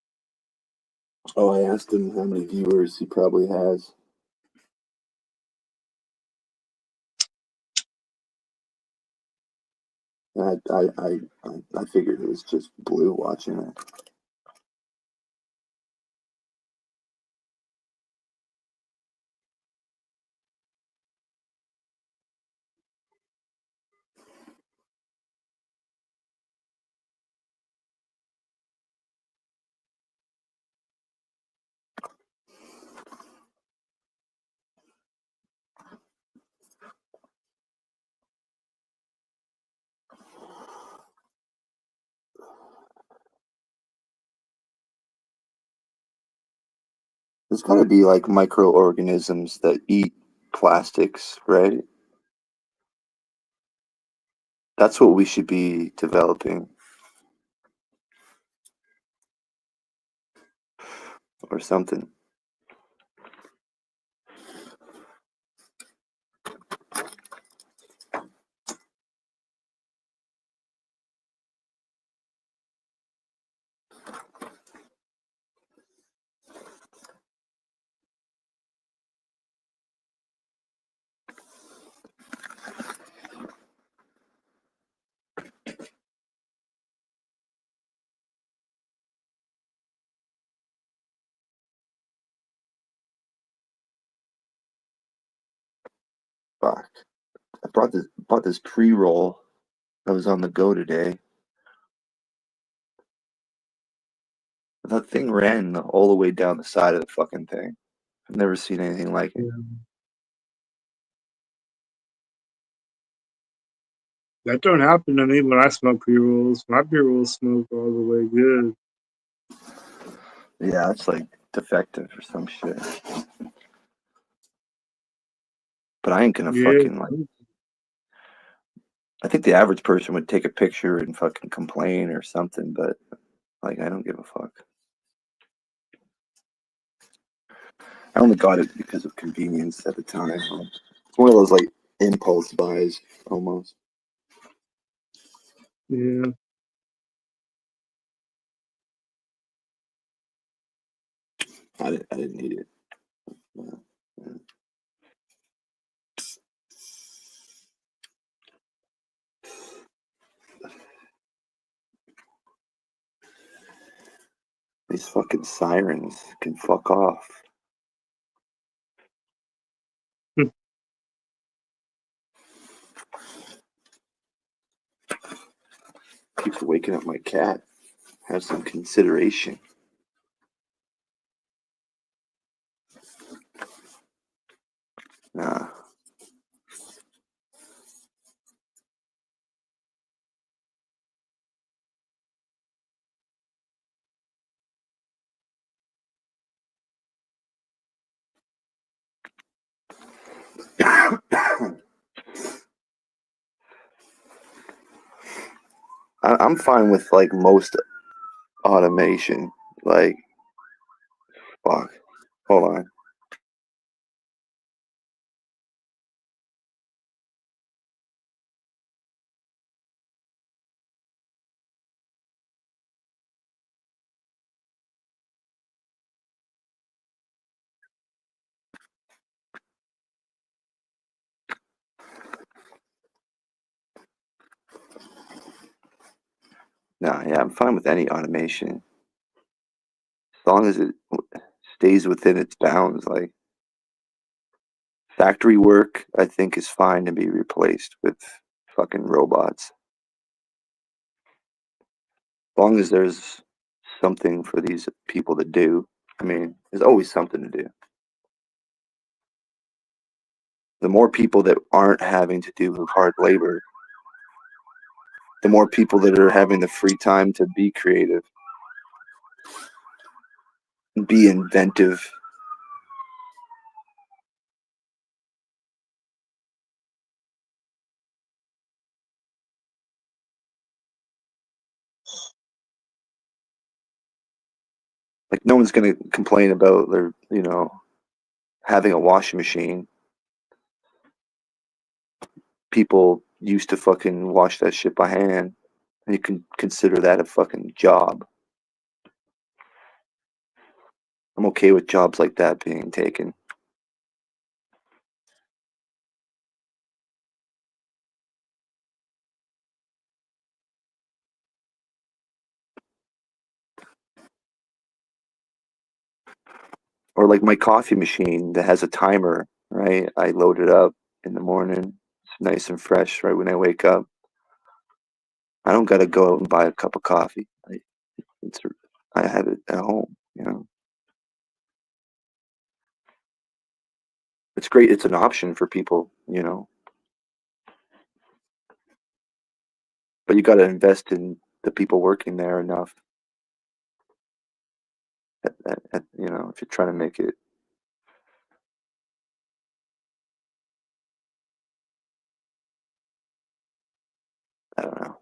Oh, I asked him how many viewers he probably has. I figured it was just Blue watching it. There's got to be like microorganisms that eat plastics, right? That's what we should be developing. Or something. Fuck. I bought this pre-roll that was on the go today. That thing ran all the way down the side of the fucking thing. I've never seen anything like it. That don't happen to me when I smoke pre-rolls. My pre-rolls smoke all the way good. Yeah, it's like defective or some shit. But I ain't gonna fucking like. I think the average person would take a picture and fucking complain or something, but like I don't give a fuck. I only got it because of convenience at the time. It's one of those like impulse buys almost. Yeah. I didn't need it. Yeah. These fucking sirens can fuck off. Keeps waking up my cat. Have some consideration. Nah. I'm fine with like most automation. Like, fuck. Hold on. Nah, yeah, I'm fine with any automation. As long as it stays within its bounds. Like, factory work, I think, is fine to be replaced with fucking robots. As long as there's something for these people to do. I mean, there's always something to do. The more people that aren't having to do hard labor, the more people that are having the free time to be creative, be inventive. Like, no one's going to complain about their, having a washing machine. People used to fucking wash that shit by hand, and you can consider that a fucking job. I'm okay with jobs like that being taken. Or like my coffee machine that has a timer, right? I load it up in the morning. It's nice and fresh right when I wake up. I don't got to go out and buy a cup of coffee. I have it at home, you know. It's great. It's an option for people, you know. But you got to invest in the people working there enough. You know, if you're trying to make it. I don't know.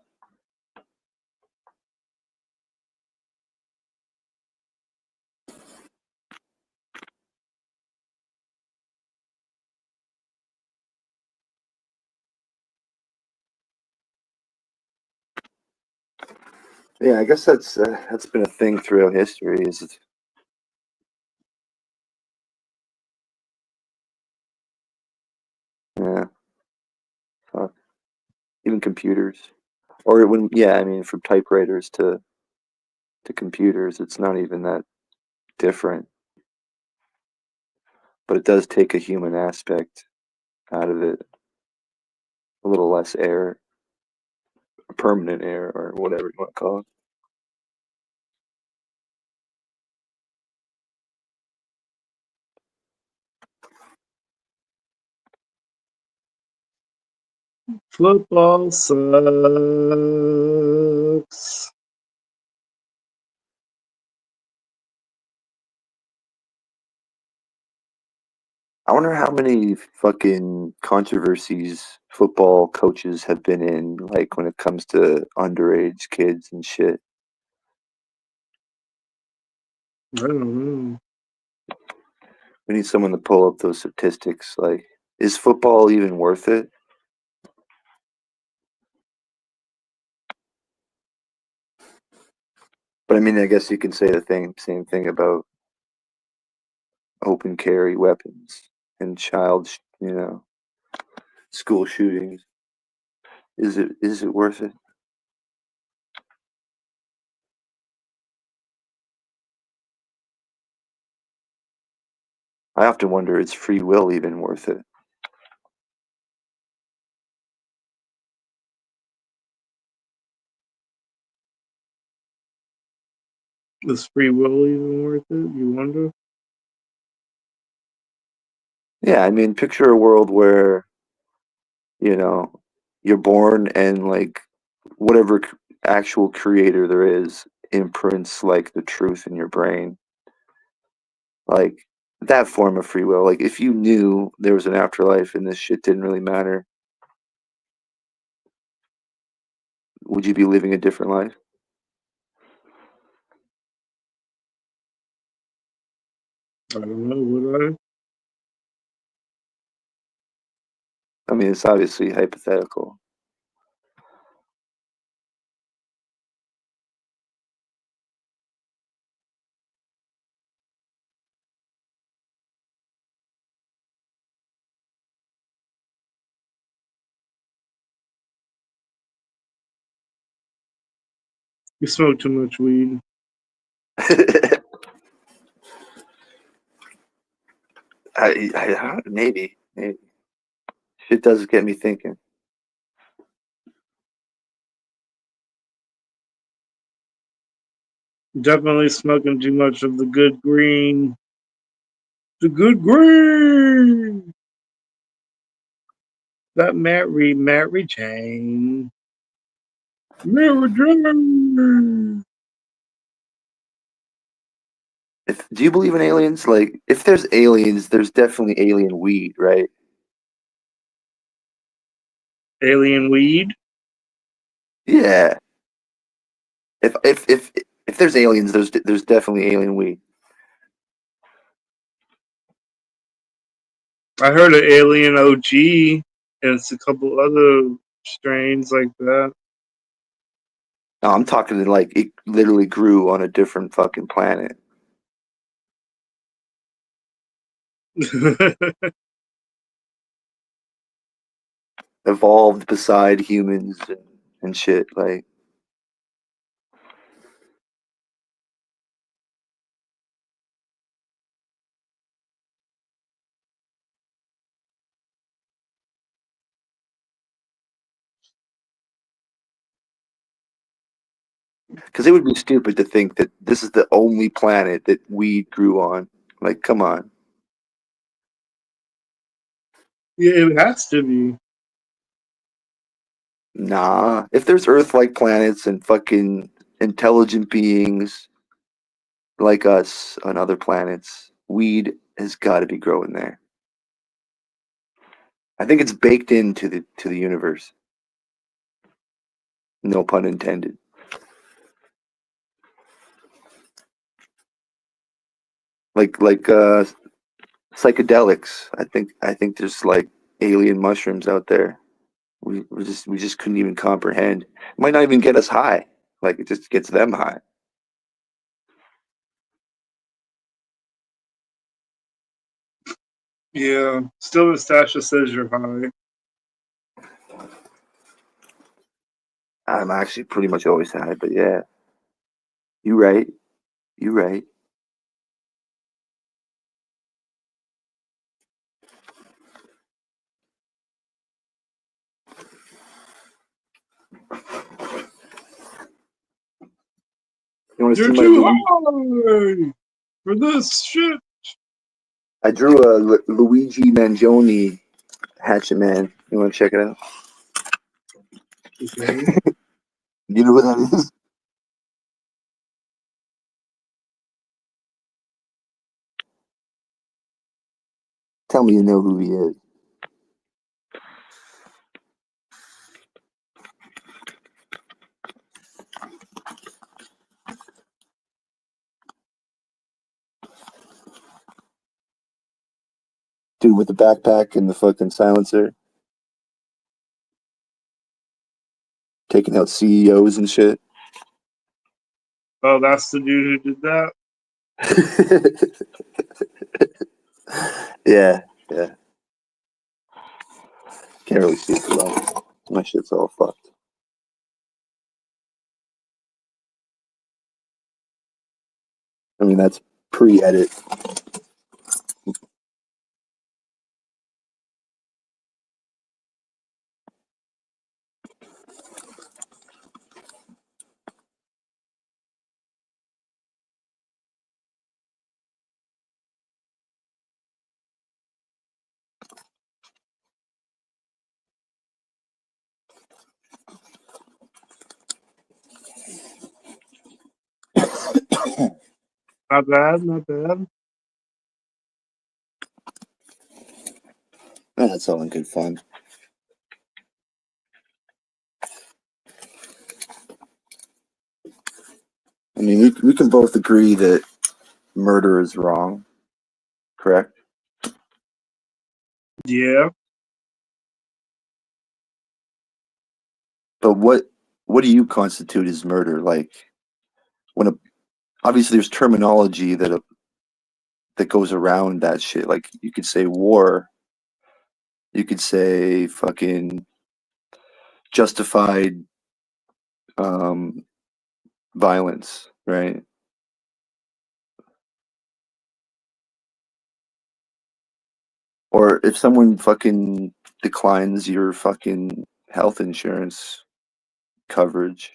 Yeah, I guess that's been a thing throughout history. Yeah, fuck. Even computers, or when I mean, from typewriters to computers, it's not even that different. But it does take a human aspect out of it, a little less error, permanent error, or whatever you want to call it. Football sucks. I wonder how many fucking controversies football coaches have been in, like when it comes to underage kids and shit. I don't know. We need someone to pull up those statistics. Like, is football even worth it? But I mean, I guess you can say the same thing about open carry weapons and school shootings. Is it worth it? I often wonder, is free will even worth it? Is free will even worth it? You wonder? Yeah, I mean, picture a world where, you're born and like whatever actual creator there is imprints like the truth in your brain. Like that form of free will. Like if you knew there was an afterlife and this shit didn't really matter, would you be living a different life? I don't know. Would I mean, it's obviously hypothetical. you smoke too much weed? Maybe. Shit does get me thinking. Definitely smoking too much of the good green. The good green. That Mary Jane. Mary Jane. Do you believe in aliens? Like, if there's aliens, there's definitely alien weed, right? Alien weed. Yeah. If there's aliens, there's definitely alien weed. I heard of Alien OG, and it's a couple other strains like that. No, I'm talking like it literally grew on a different fucking planet. Evolved beside humans and shit. Like, because it would be stupid to think that this is the only planet that weed grew on. Like, come on. Yeah, it has to be. Nah. If there's Earth-like planets and fucking intelligent beings like us on other planets, weed has got to be growing there. I think it's baked into the universe. No pun intended. Like psychedelics. I think there's like alien mushrooms out there. We just couldn't even comprehend. It might not even get us high. Like it just gets them high. Yeah. Still Nastasha says you're high. I'm actually pretty much always high, but yeah. You right. You right. You want to see You're my too high for this shit. I drew a Luigi Mangione Hatchet Man. You want to check it out? Okay. You know what that is? Tell me you know who he is. Dude with the backpack and the fucking silencer. Taking out CEOs and shit. Oh, that's the dude who did that? Yeah. Can't really see it well. My shit's all fucked. I mean, that's pre-edit. Not bad, not bad. That's all in good fun. I mean, we can both agree that murder is wrong, correct? Yeah. But what do you constitute as murder? Like, when obviously there's terminology that goes around that shit. Like, you could say war. You could say fucking justified violence, right? Or if someone fucking declines your fucking health insurance coverage,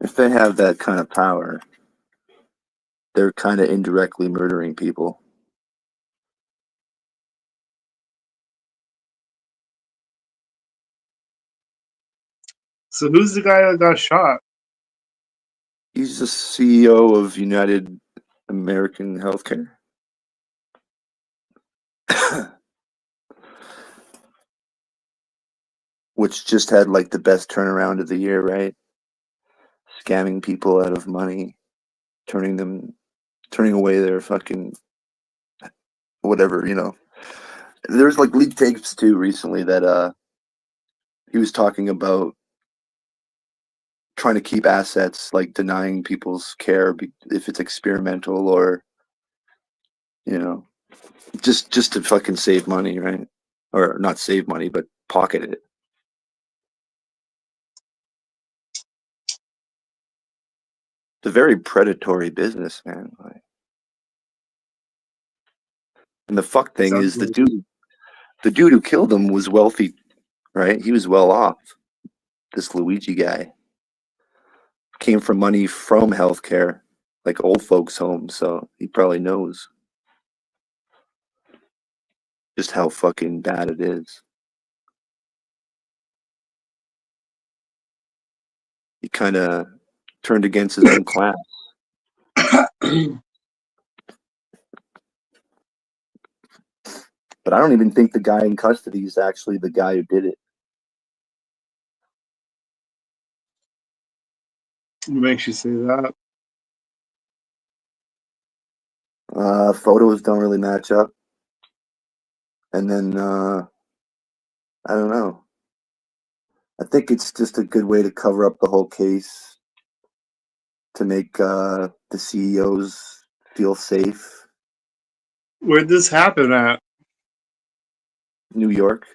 if they have that kind of power, they're kind of indirectly murdering people. So who's the guy that got shot? He's the CEO of United American Healthcare. Which just had like the best turnaround of the year, right? Scamming people out of money, turning away their fucking whatever, you know. There's like leaked tapes too recently that he was talking about trying to keep assets, like denying people's care if it's experimental or, you know, just to fucking save money, right? Or not save money, but pocket it. It's a very predatory business, man. Like, and the fuck thing Sounds is, like the dude who killed him was wealthy, right? He was well off. This Luigi guy came from money from healthcare, like old folks' homes, so he probably knows just how fucking bad it is. He kind of turned against his own class. But I don't even think the guy in custody is actually the guy who did it. what makes you say that? Photos don't really match up. And then, I don't know. I think it's just a good way to cover up the whole case to make the CEOs feel safe. Where'd this happen at? New York,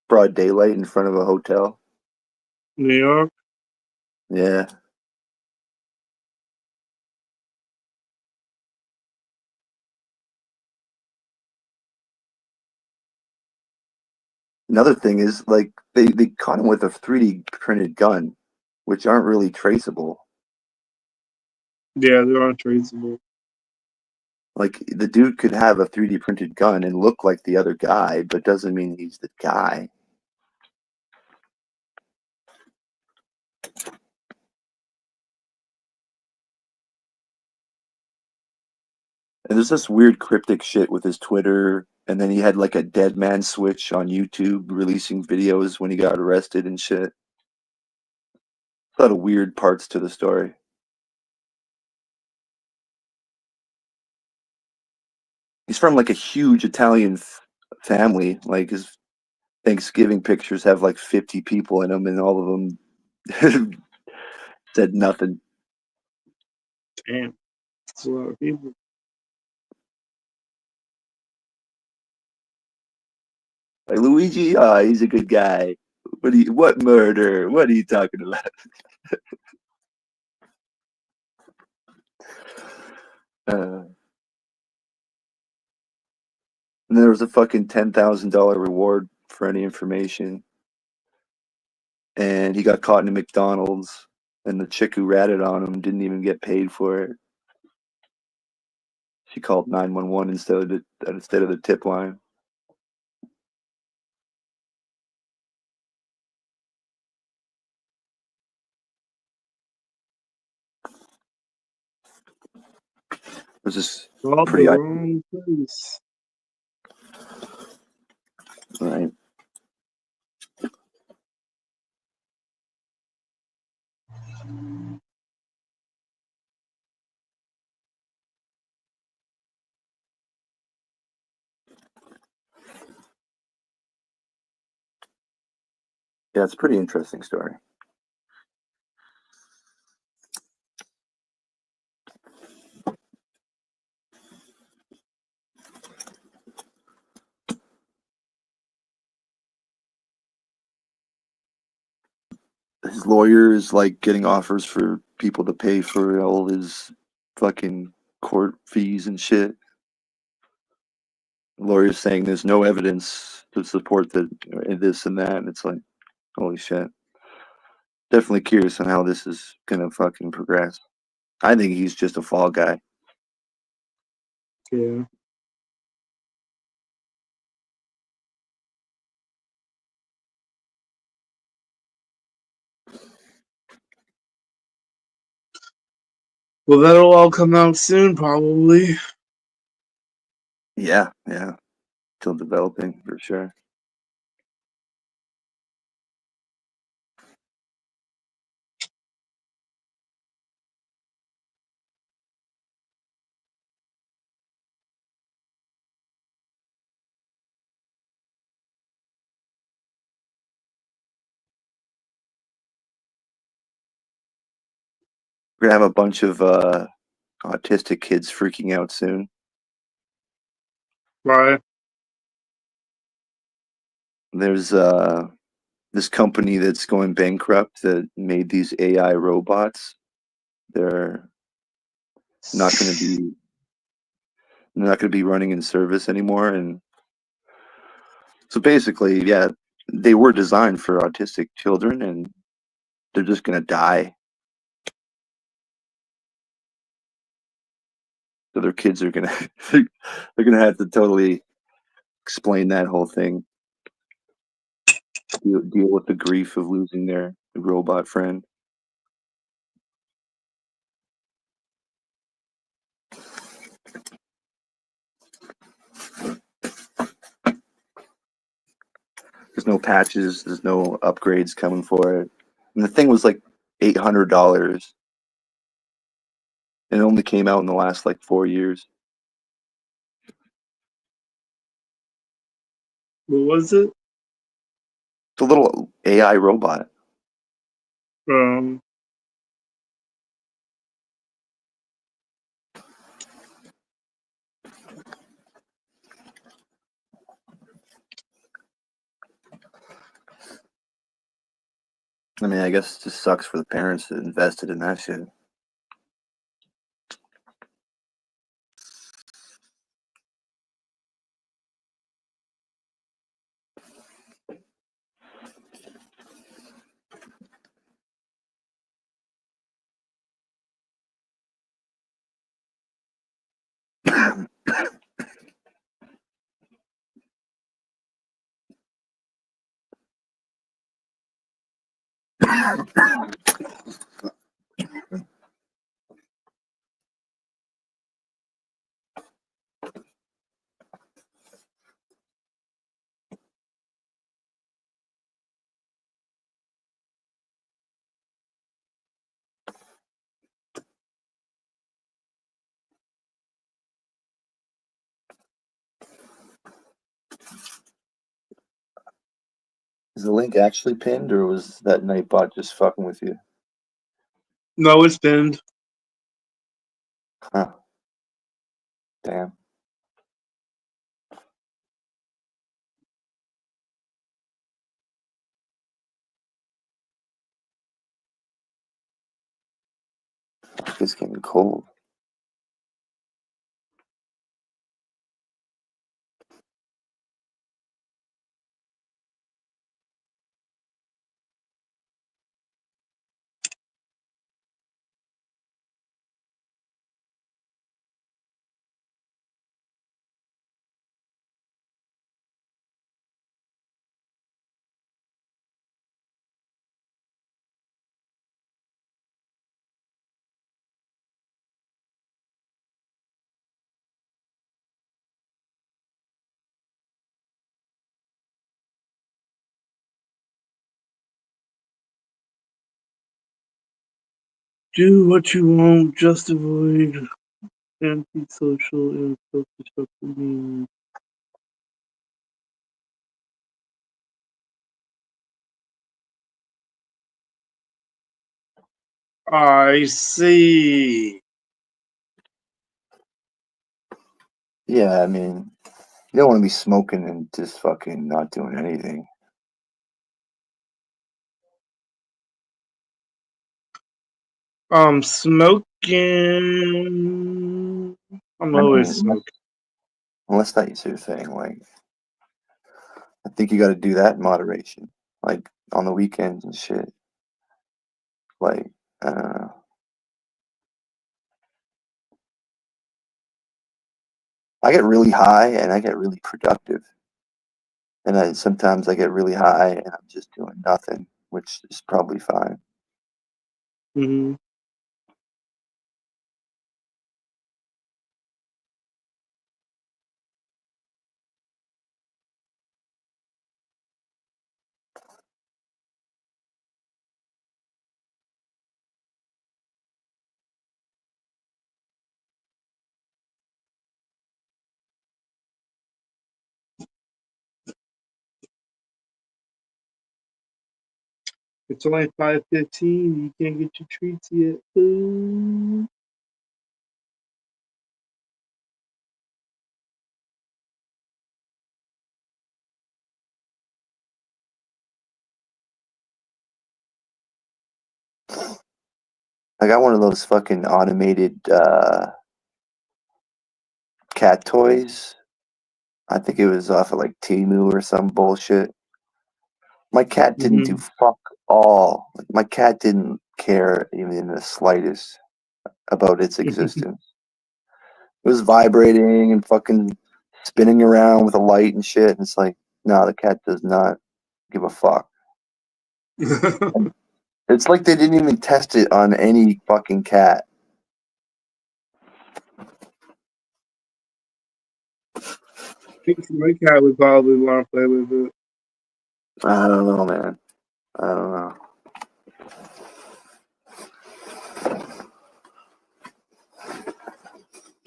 broad daylight in front of a hotel. New York? Yeah. Another thing is, like, they caught him with a 3D printed gun, which aren't really traceable. Yeah, they're untraceable. Like, the dude could have a 3D printed gun and look like the other guy, but doesn't mean he's the guy. And there's this weird cryptic shit with his Twitter, and then he had like a dead man switch on YouTube releasing videos when he got arrested and shit. A lot of weird parts to the story. He's from like a huge Italian family. Like his Thanksgiving pictures have like 50 people in them, and all of them said nothing. Damn. That's a lot of people. Like Luigi, he's a good guy. What murder? What are you talking about? And there was a fucking $10,000 reward for any information. And he got caught in a McDonald's, and the chick who ratted on him didn't even get paid for it. She called 911 instead of the tip line. It was just Called the pretty wrong place. right. Yeah, it's a pretty interesting story. His lawyer is like getting offers for people to pay for all his fucking court fees and shit. The lawyer's saying there's no evidence to support this and that, and it's like, holy shit. Definitely curious on how this is gonna fucking progress. I think he's just a fall guy. Yeah. Well, that'll all come out soon, probably. Yeah, still developing for sure. We're gonna have a bunch of autistic kids freaking out soon. Right. There's this company that's going bankrupt that made these AI robots. They're not going to be running in service anymore, and so basically, yeah, they were designed for autistic children, and they're just going to die. So their kids are gonna they're gonna have to totally explain that whole thing. Deal with the grief of losing their robot friend. There's no patches. There's no upgrades coming for it. And the thing was like $800. And it only came out in the last like 4 years. What was it? It's a little AI robot. Um, I mean, I guess it just sucks for the parents that invested in that shit. Is the link actually pinned, or was that Nightbot just fucking with you? no, it's pinned. Huh. Damn. It's getting cold. Do what you want, just avoid antisocial and self-destructive means. I see. Yeah, I mean, you don't want to be smoking and just fucking not doing anything. Smoking. I'm I always mean, smoking. unless that's your thing, like, I think you got to do that in moderation, like on the weekends and shit. Like, I don't know. I get really high and I get really productive, and then sometimes I get really high and I'm just doing nothing, which is probably fine. Hmm. It's only 5:15. You can't get your treats yet. Ooh. I got one of those fucking automated cat toys. I think it was off of like Temu or some bullshit. My cat didn't do fuck all. Like, my cat didn't care even in the slightest about its existence. It was vibrating and fucking spinning around with a light and shit. And it's like, no, the cat does not give a fuck. It's like they didn't even test it on any fucking cat. My cat would probably want to play with it. I don't know, man. I don't know.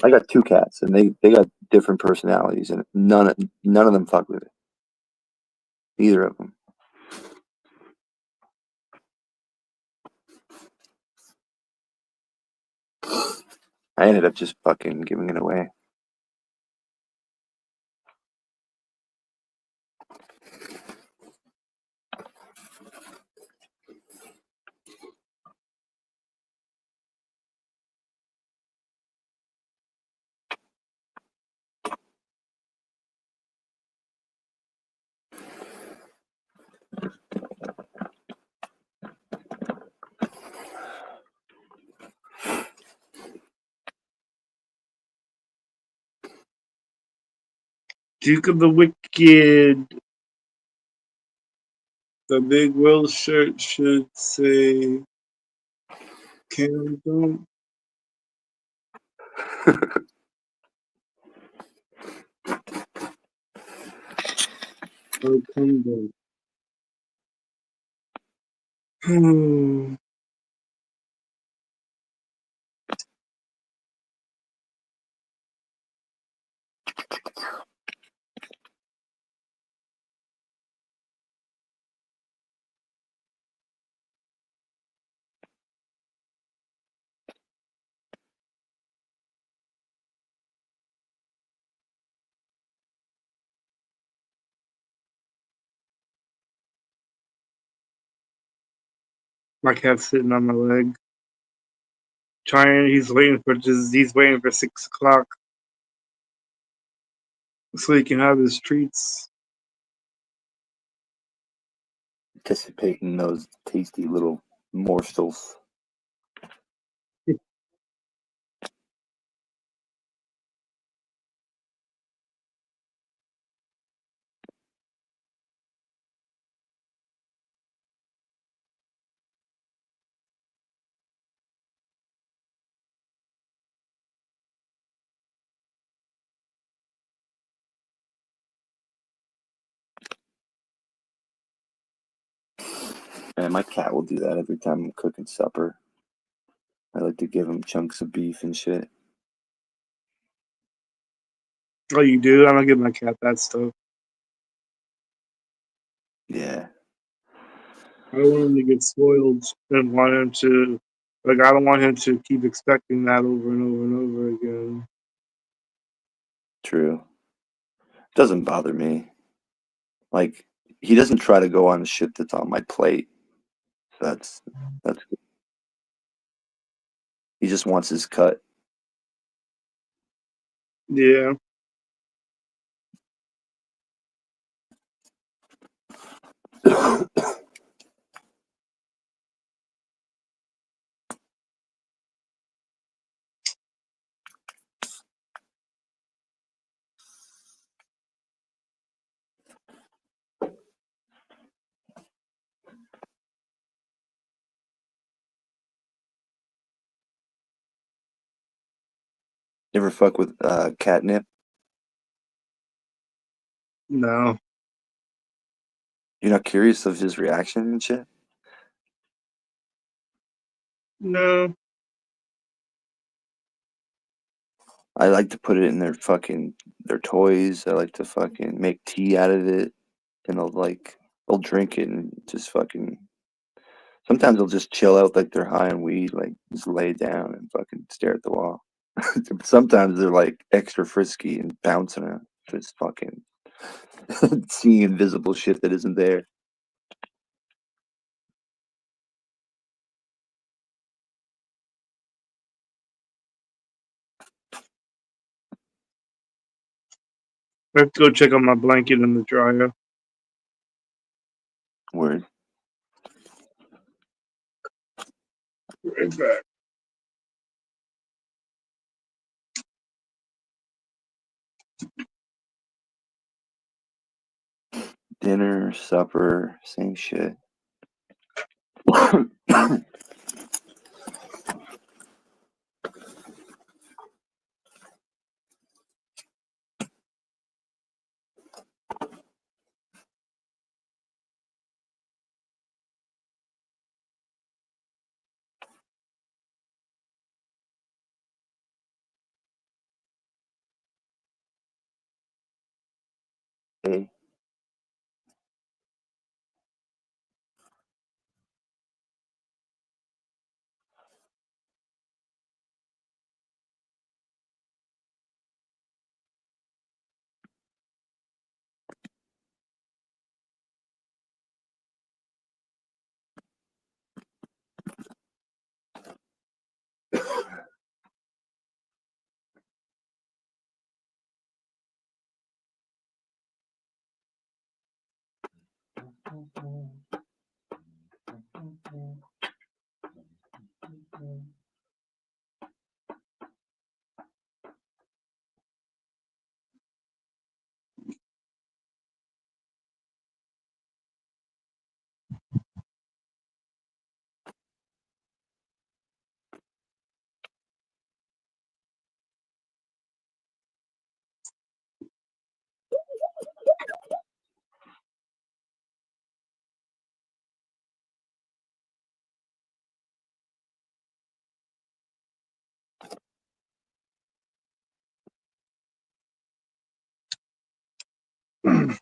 I got two cats, and they got different personalities, and none of them fuck with it. Either of them. I ended up just fucking giving it away. Duke of the Wicked. The big Will shirt should say Candle. Or Candle. My cat's sitting on my leg. He's waiting for 6 o'clock so he can have his treats. Anticipating those tasty little morsels. And my cat will do that every time I'm cooking supper. I like to give him chunks of beef and shit. Oh, you do? I don't give my cat that stuff. Yeah. I don't want him to get spoiled and want him to, I don't want him to keep expecting that over and over and over again. True. Doesn't bother me. Like, he doesn't try to go on shit that's on my plate. That's good. He just wants his cut. Yeah. You ever fuck with catnip? No. You're not curious of his reaction and shit? No. I like to put it in their toys. I like to fucking make tea out of it. And they'll drink it and just fucking Sometimes they'll just chill out like they're high on weed, like just lay down and fucking stare at the wall. Sometimes they're like extra frisky and bouncing around, just fucking seeing invisible shit that isn't there. I have to go check on my blanket in the dryer. Word. Right back. Dinner, supper, same shit. Hey.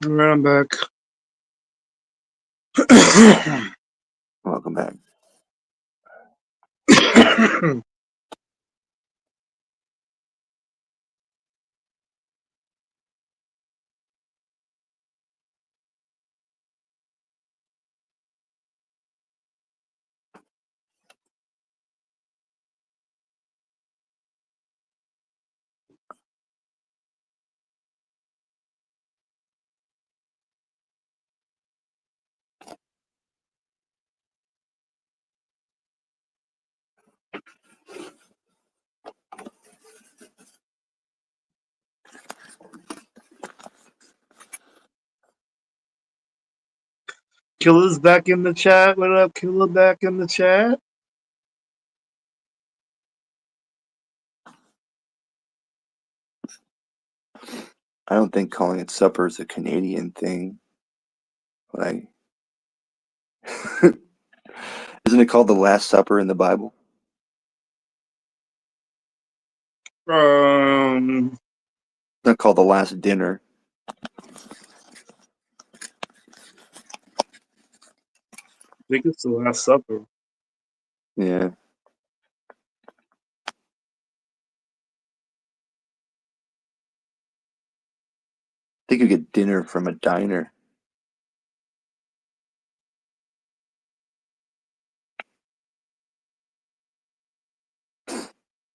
Alright, I'm back. Welcome back. Killer's back in the chat. What up, Killer? Back in the chat. I don't think calling it supper is a Canadian thing. Like, isn't it called the Last Supper in the Bible? Um, It's not called the Last Dinner. I think it's the Last Supper. Yeah. I think you get dinner from a diner.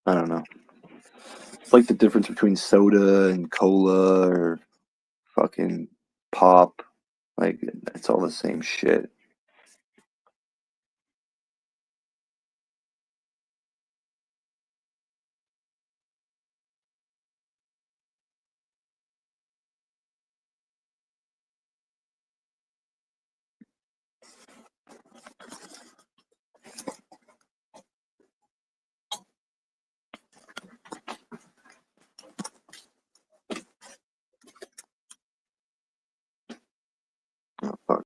I don't know. It's like the difference between soda and cola or fucking pop. Like, it's all the same shit. Oh, fuck.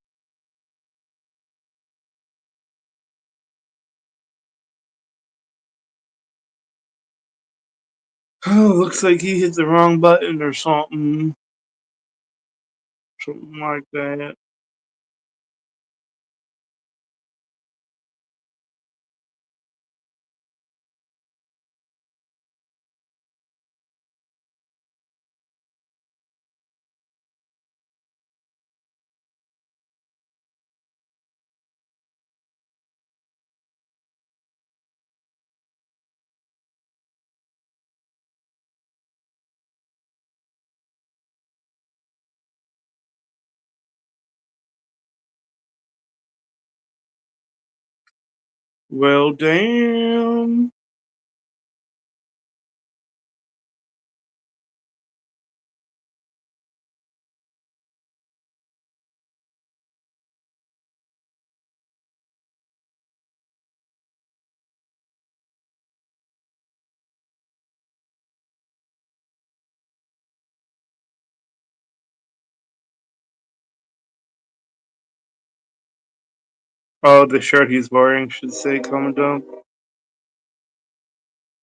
Oh, looks like he hit the wrong button or something. Something like that. Well, damn. Oh, the shirt he's wearing should say Commandant.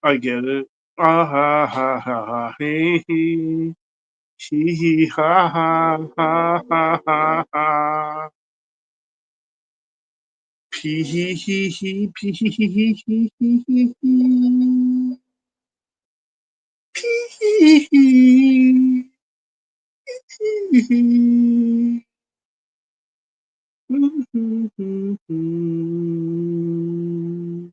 I get it. Ah ha ha ha ha hee hee. Hee hee ha ha ha ha ha ha. Pee hee hee hee pee hee hee hee hee hee hee hee. Pee hee hee hee hee.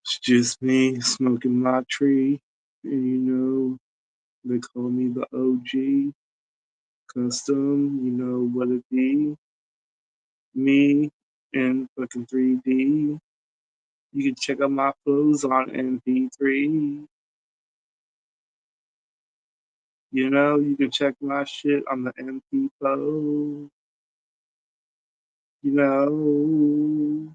It's just me smoking my tree, and you know they call me the OG. Custom, you know what it be. Me in fucking 3D. You can check out my flows on MP3. You know, you can check my shit on the MP Flow. You know,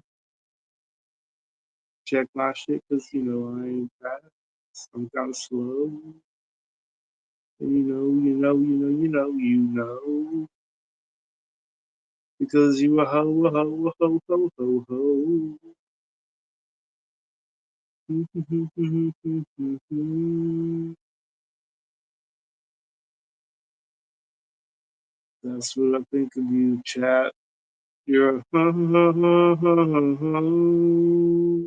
check my shit because, you know, I ain't fast. I'm kind of slow. And you know. Because you a ho, a ho, a ho, ho, ho, ho. That's what I think of you, chat. You're a ho, ho, ho, ho, ho, ho.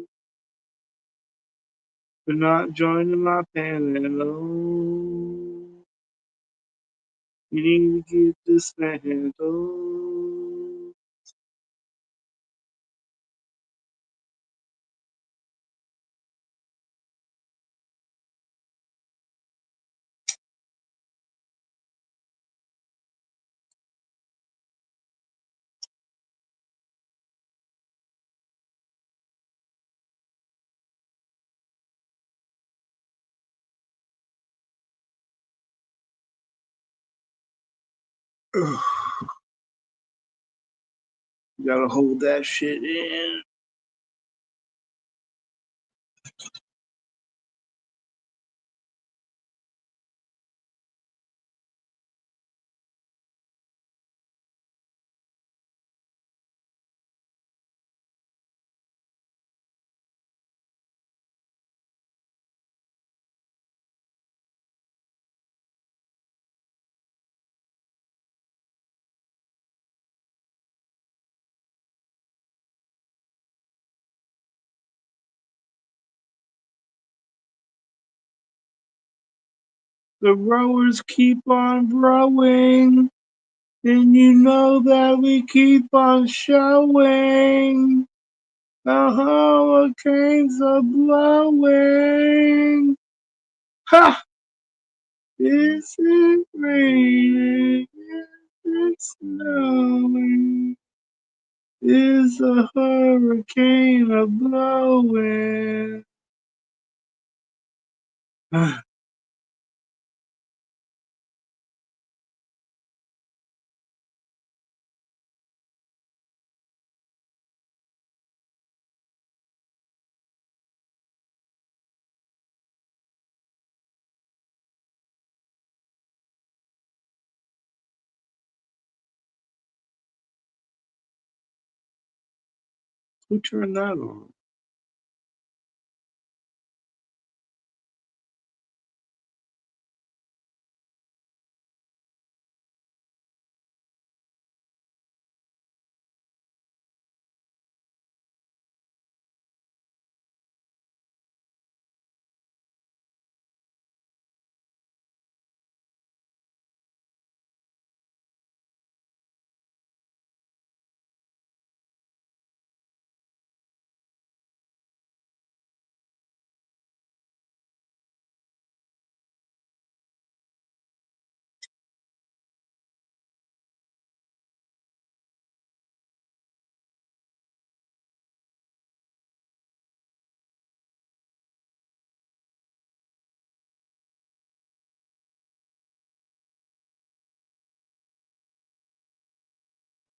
For not joining my panel. You need to get dismantled. You gotta hold that shit in. The rowers keep on rowing, and you know that we keep on showing. The hurricanes are blowing. Ha! Is it raining? Is it snowing? Is a hurricane a blowing? Who turned that on?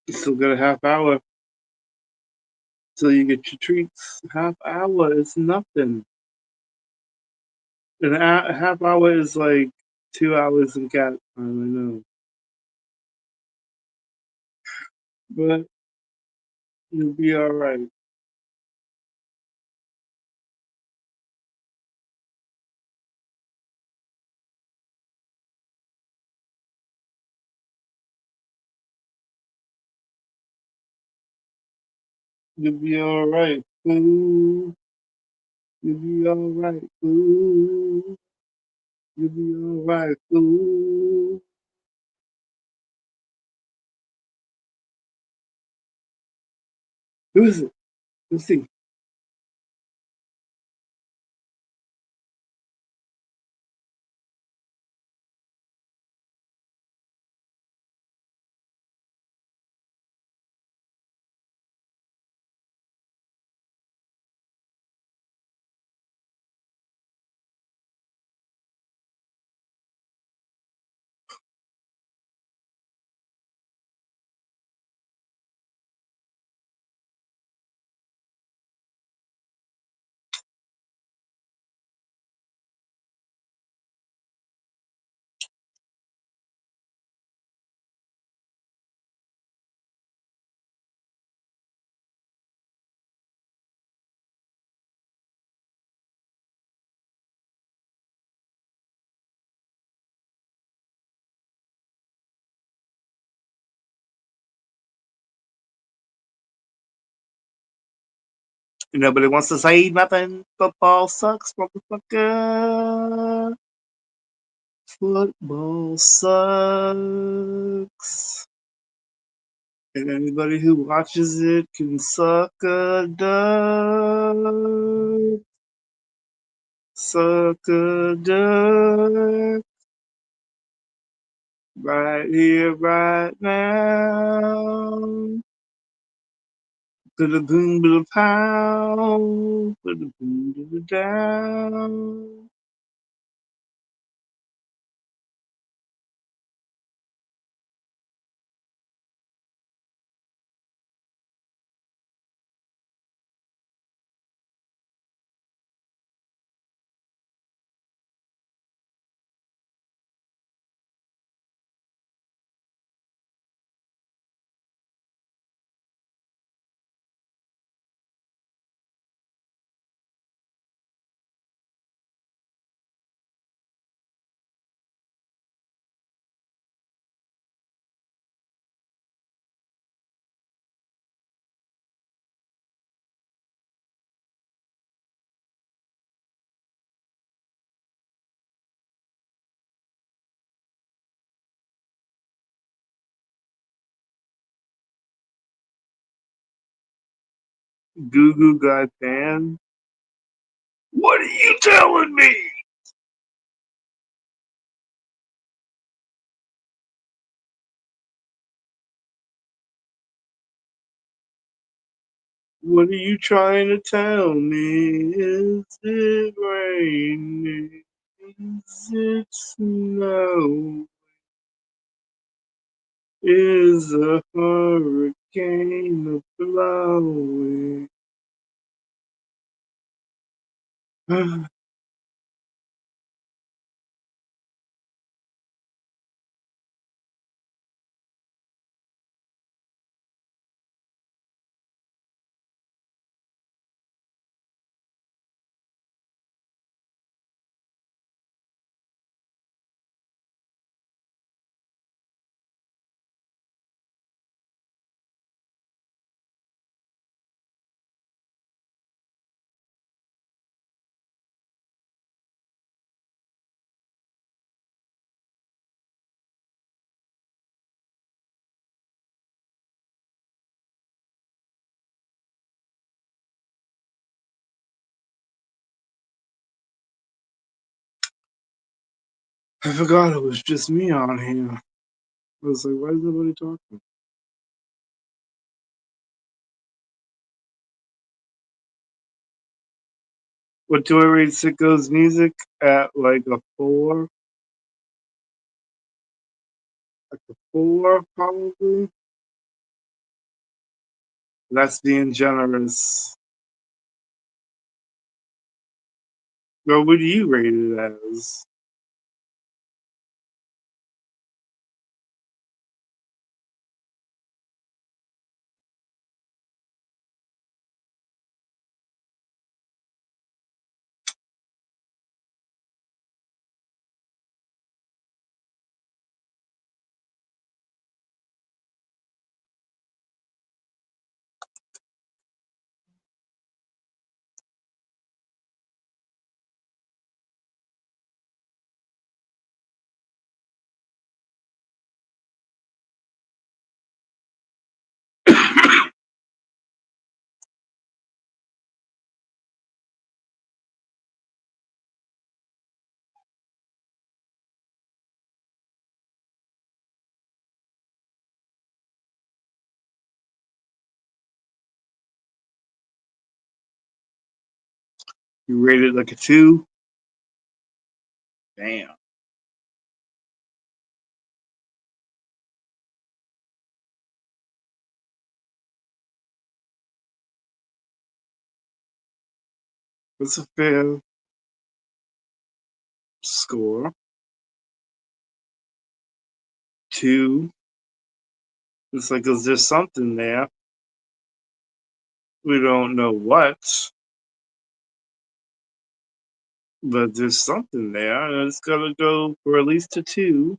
You still got a half hour till you get your treats. Half hour is nothing. A half hour is like 2 hours in cat time, I know. But you'll be alright. You'll be alright, fool. You'll be alright, fool. You'll be alright, fool. Who is it? Let's see. Nobody wants to say nothing. Football sucks, motherfucker. Football sucks. And anybody who watches it can suck a duck. Suck a duck. Right here, right now. Bada boom, bada pow. Bada boom, bada down. Goo Goo Guy Pan. What are you telling me? What are you trying to tell me? Is it raining? Is it snow? Is a hurricane blowing? I forgot it was just me on here. I was like, why is nobody talking? What do I rate Sicko's music at? Like a 4? Like a 4, probably? That's being generous. What would you rate it as? You rate it like a 2? Damn. What's a fair score? 2. It's like, is there something there? We don't know what, but there's something there, and it's gonna go for at least a 2.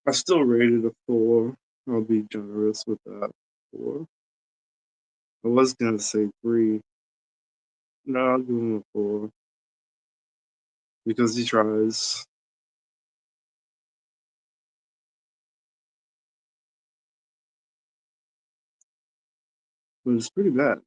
I still rated a 4. I'll be generous with that. 4. I was gonna say 3. No, I'll give him a 4 because he tries. But it's pretty bad.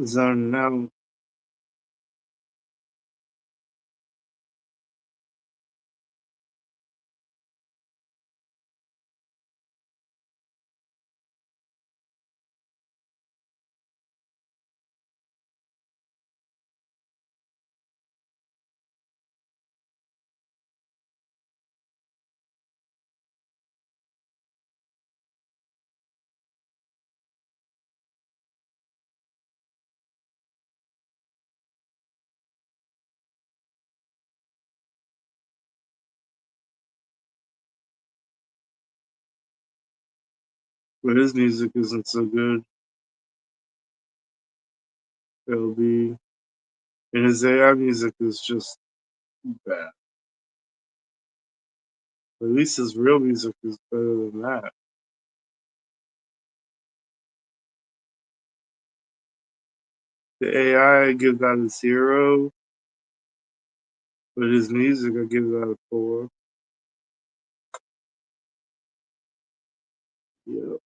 Zoning out. But his music isn't so good. LB. And his AI music is just bad. At least his real music is better than that. The AI I give that a 0, but his music I give that a 4. Yeah.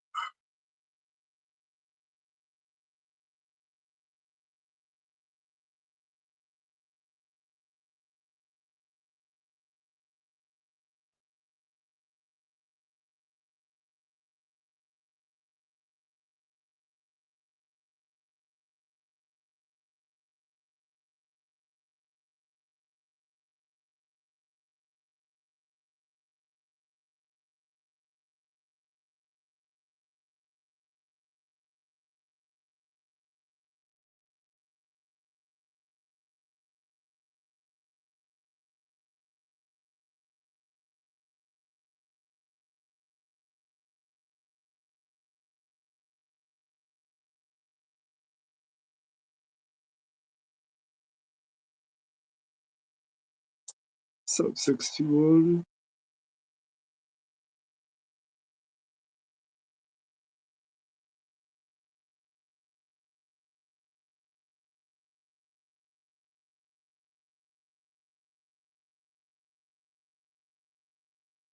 Sub 61.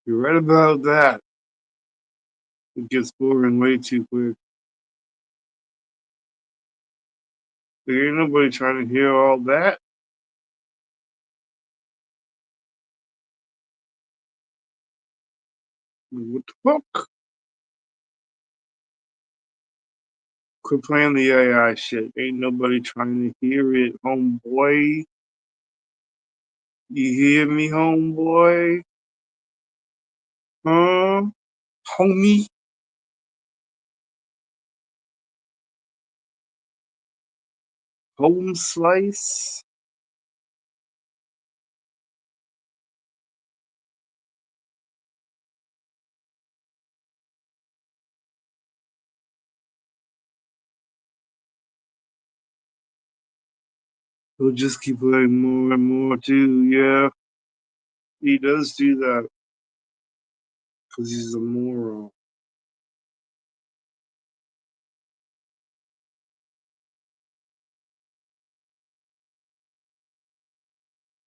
You're right about that. It gets boring way too quick. There ain't nobody trying to hear all that. What the fuck? Quit playing the AI shit. Ain't nobody trying to hear it, homeboy. You hear me, homeboy? Huh? Homie? Home slice? He'll just keep playing more and more too, yeah. He does do that because he's a moron.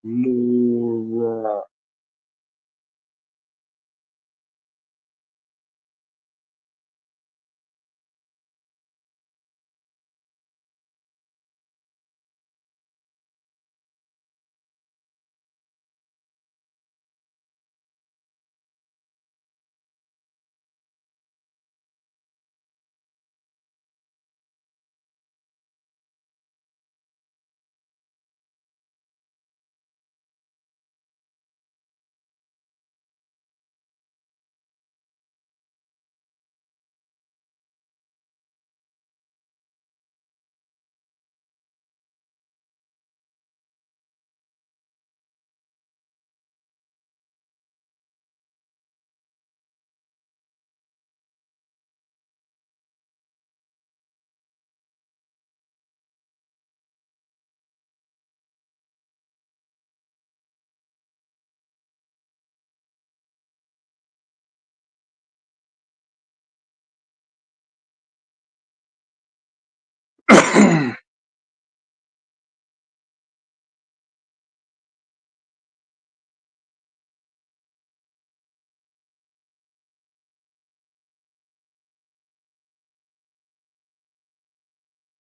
Moron.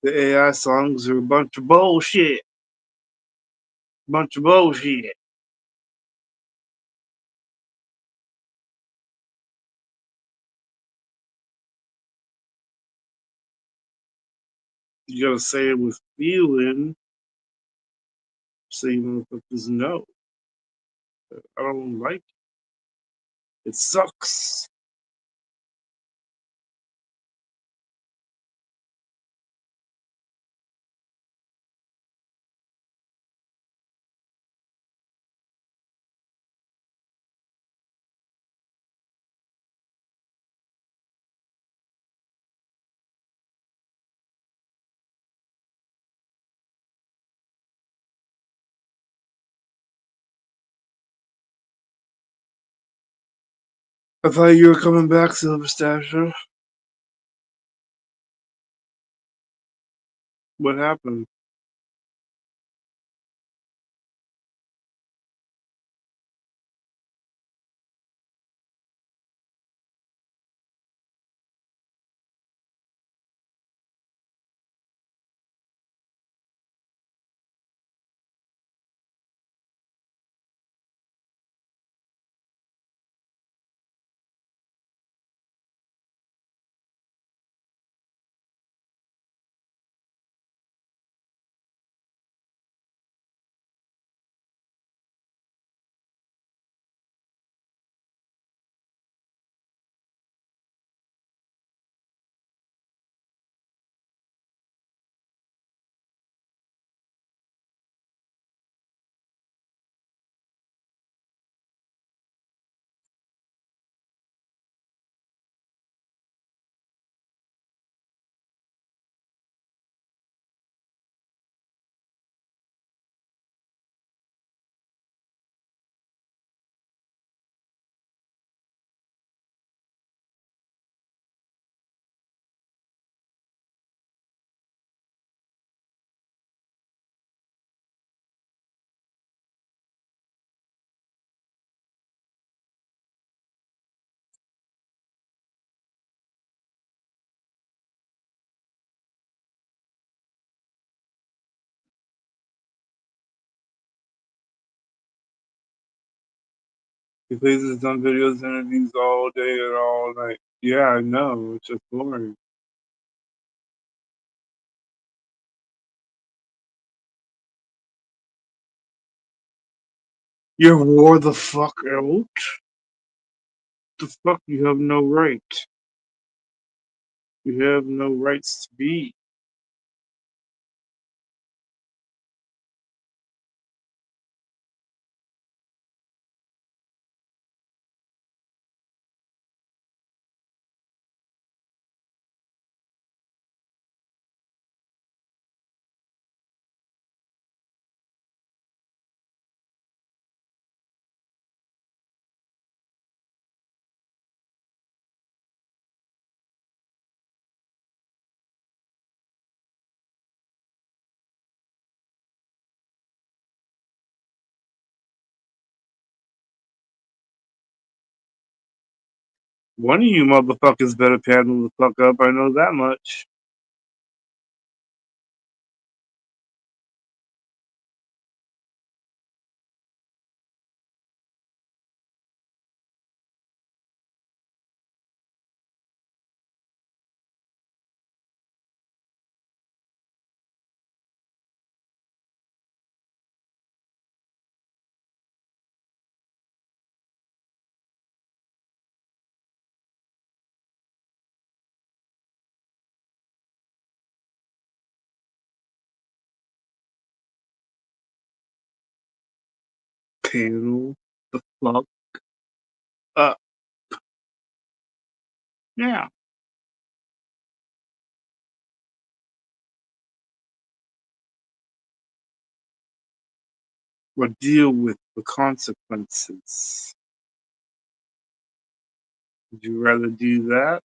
The AI songs are a bunch of bullshit. Bunch of bullshit. You gotta say it with feeling so you motherfuckers know. I don't like it. It sucks. I thought you were coming back, Silver Stasher. What happened? He plays his done videos, interviews all day and all night. Yeah, I know. It's just boring. You wore the fuck out? The fuck? You have no right. You have no rights to be. One of you motherfuckers better paddle the fuck up. I know that much. Paddle the fuck up. Yeah. Or deal with the consequences. Would you rather do that?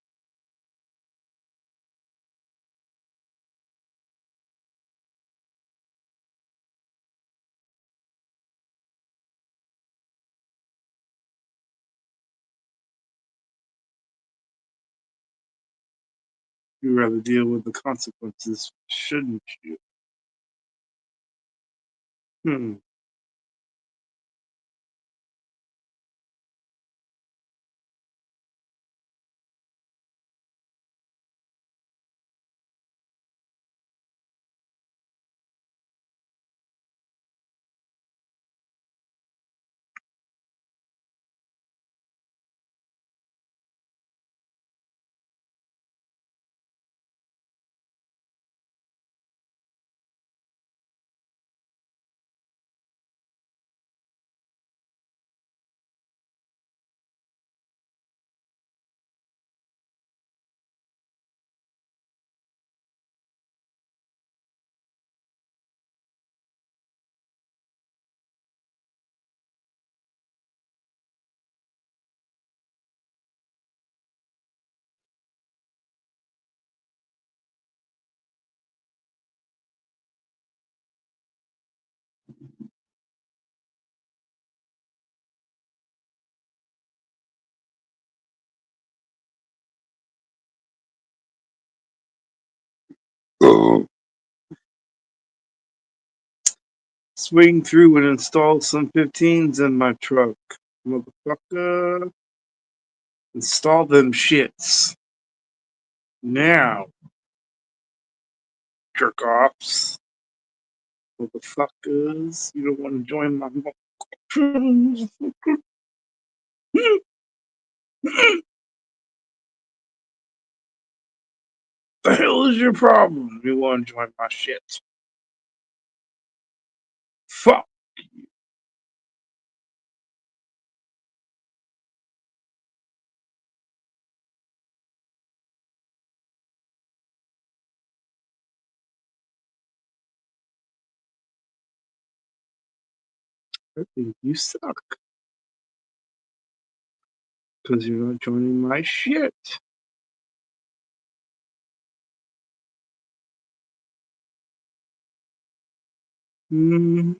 You'd rather deal with the consequences, shouldn't you? Hmm. Swing through and install some 15s in my truck. Motherfucker. Install them shits. Now, jerk offs. Motherfuckers. You don't want to join my. The hell is your problem? You want to join my shit? Fuck. I think you suck. Because you're not joining my shit. Hmm.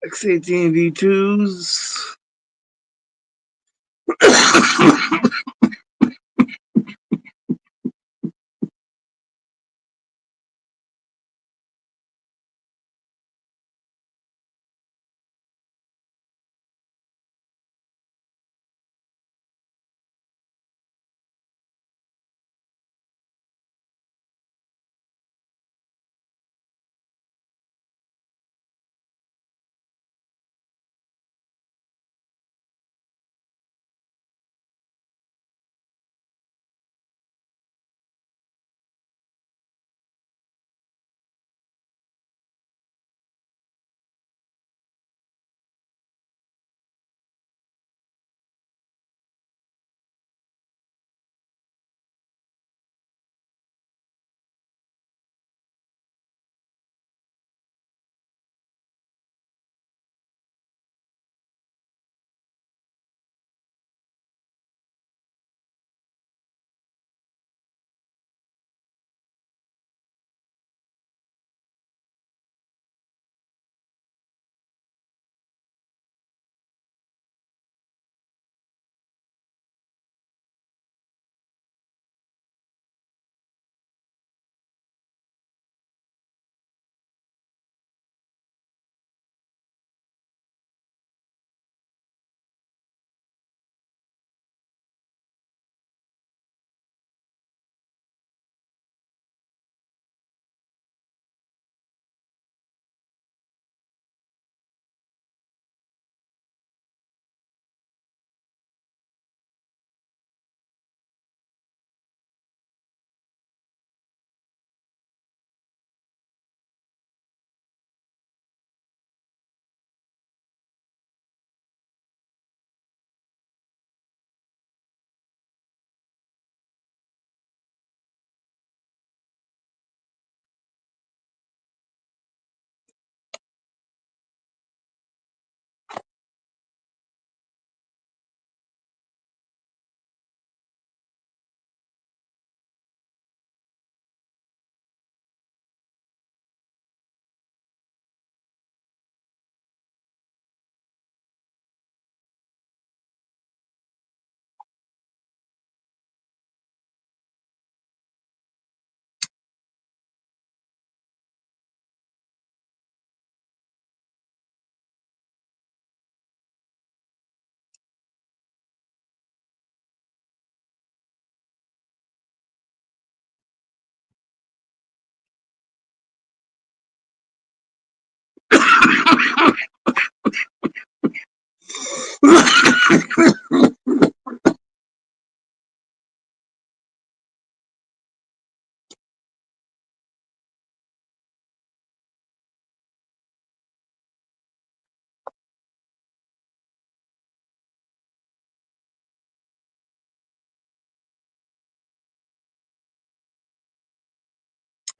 X18 V2s.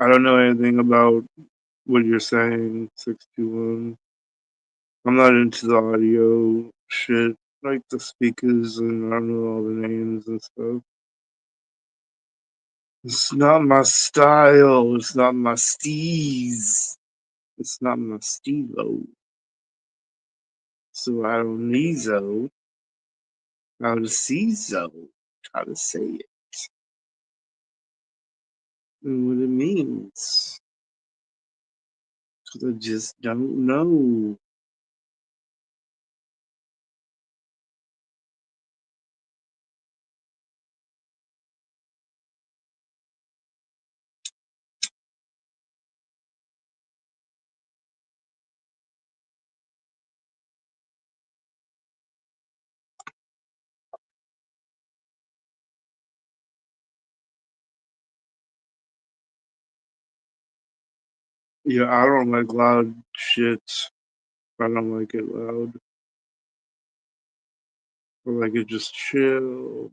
I don't know anything about what you're saying, 621. I'm not into the audio shit, like the speakers, and I don't know all the names and stuff. It's not my style. It's not my steez. It's not my stilo. So I don't need so. How to see so. How to say it. And what it means. Because I just don't know. Yeah, I don't like loud shit. I don't like it loud. I like it just chill.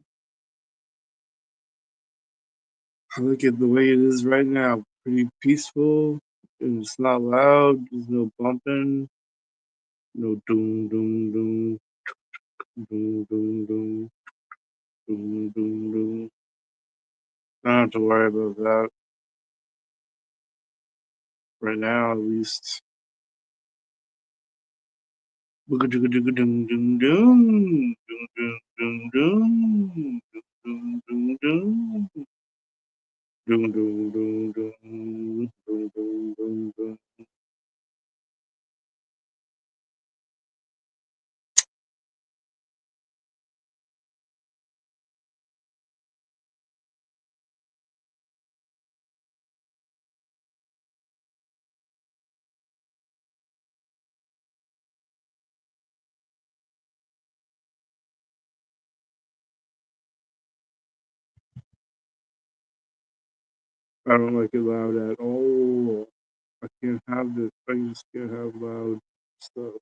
I like it the way it is right now. Pretty peaceful. And it's not loud. There's no bumping. No doom, doom, doom, doom, doom, doom, doom, doom, doom. I don't have to worry about that right now, at least. Doom, doom, doom, doom, doom, doom, doom, doom, doom, doom, doom, doom. Doom, doom, doom, doom, doom, doom, doom, doom. I don't like it loud at all. I can't have this. I just can't have loud stuff.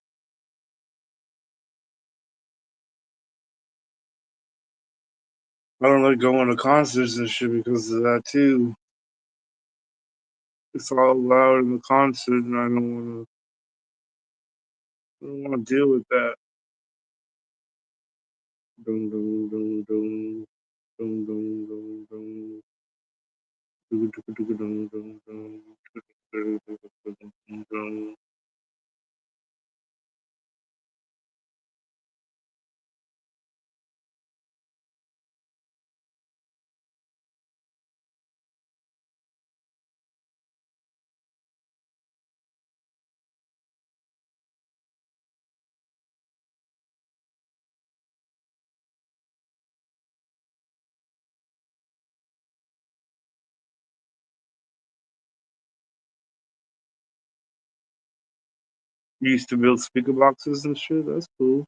I don't like going to concerts and shit because of that too. It's all loud in the concert, and I don't want to. I don't want to deal with that. Dum dum dum dum dum dum dum dum. Dum dum dum dum dum dum dum. You used to build speaker boxes and shit. That's cool.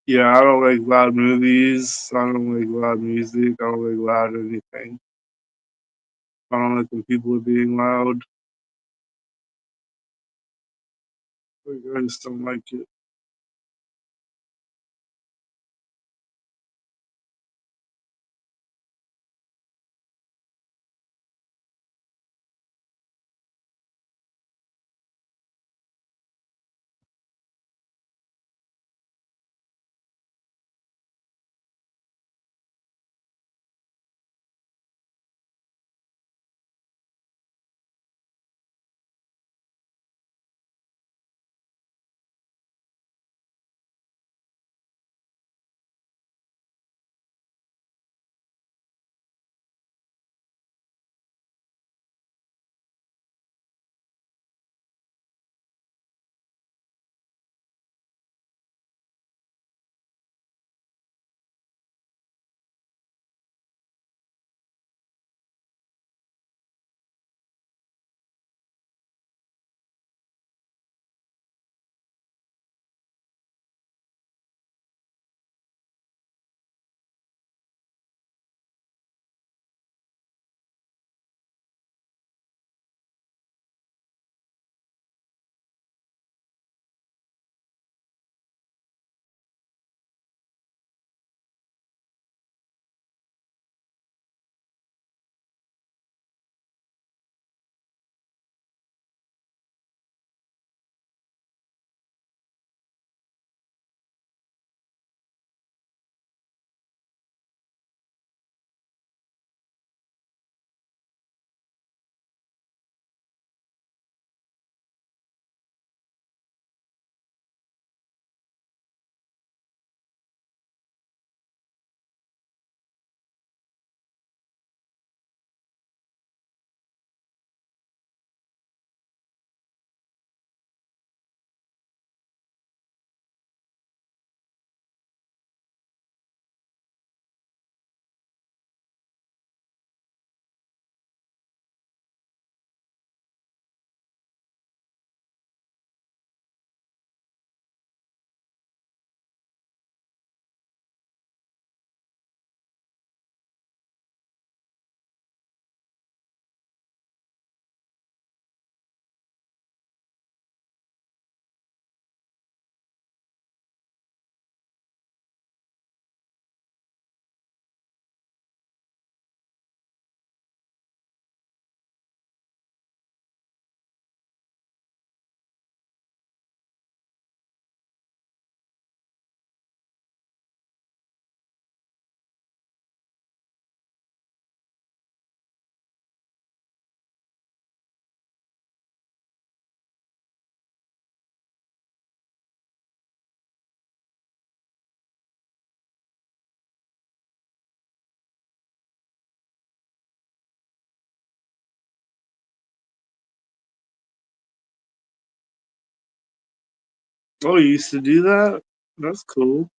Yeah, I don't like loud movies. I don't like loud music. I don't like loud anything. I don't like when people are being loud. Like, I just don't like it. Oh, you used to do that? That's cool.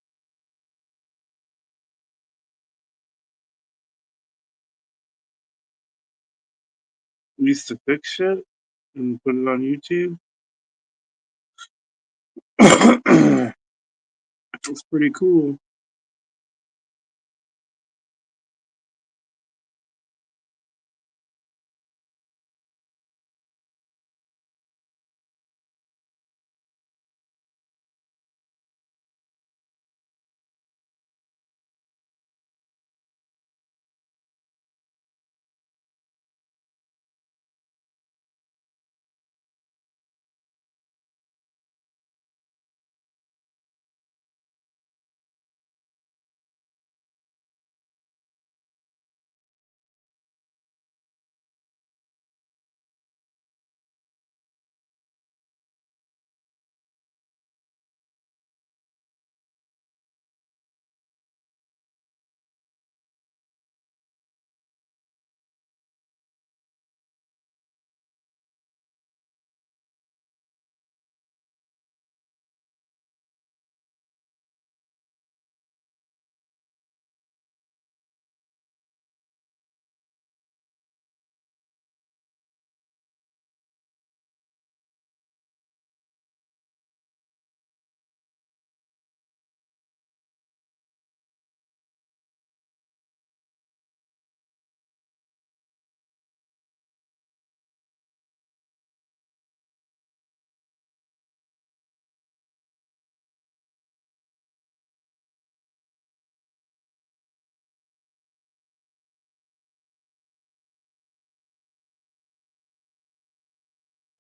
You used to fix shit and put it on YouTube. That's pretty cool.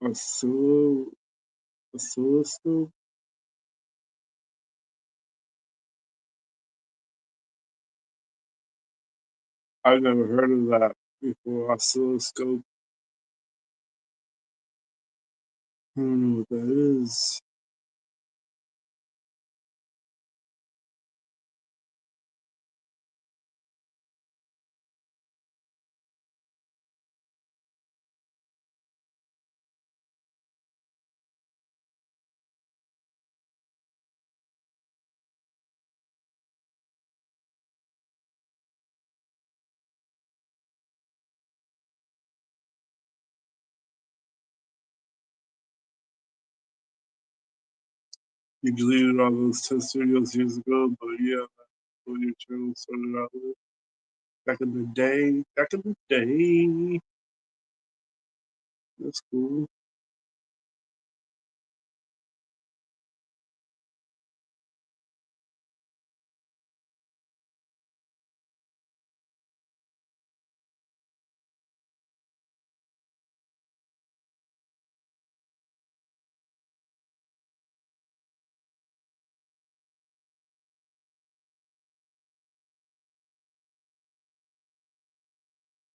A oscilloscope. I've never heard of that before. Oscilloscope. I don't know what that is. You deleted all those test videos years ago, but yeah, that's what your channel started out with. Back in the day. Back in the day. That's cool.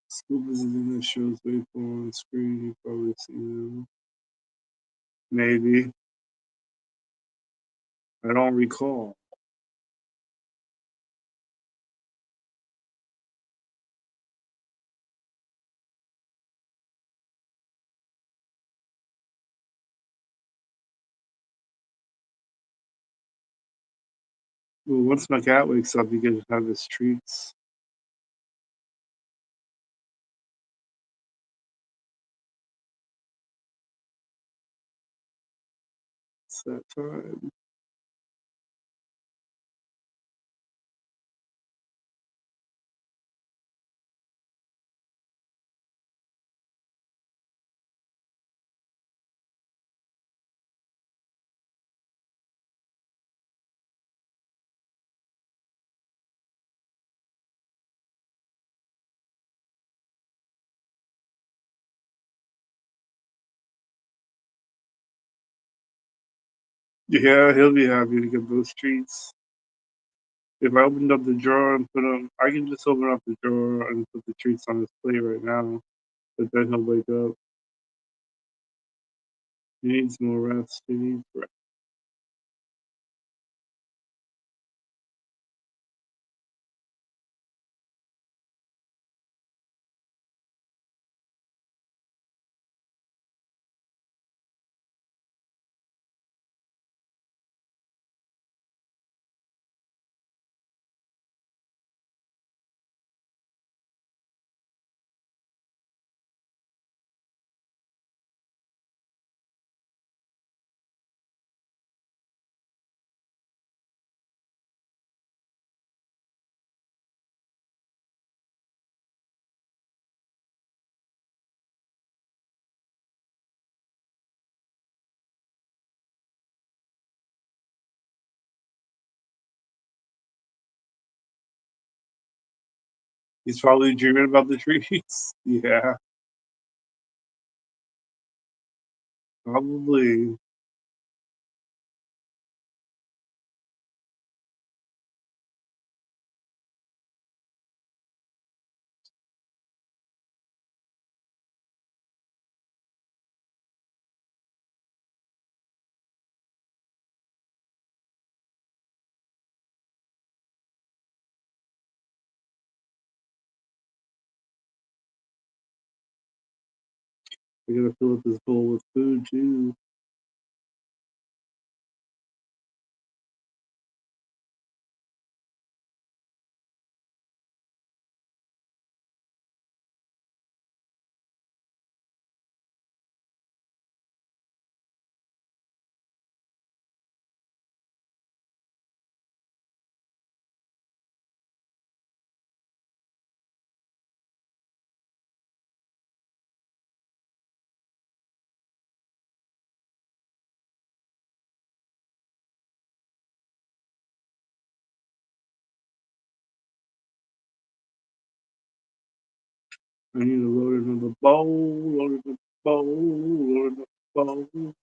School visiting that shows wait for on screen. You probably see them. Maybe. I don't recall. Well, once my cat wakes up, he can have his treats. It's that time. Yeah, he'll be happy to get those treats. If I opened up the drawer and put them, I can just open up the drawer and put the treats on his plate right now. But then he'll wake up. He needs more rest. He needs rest. He's probably dreaming about the trees. Yeah, probably. I gotta fill up this bowl with food too. I need to load another bowl, load another bowl, load another bowl.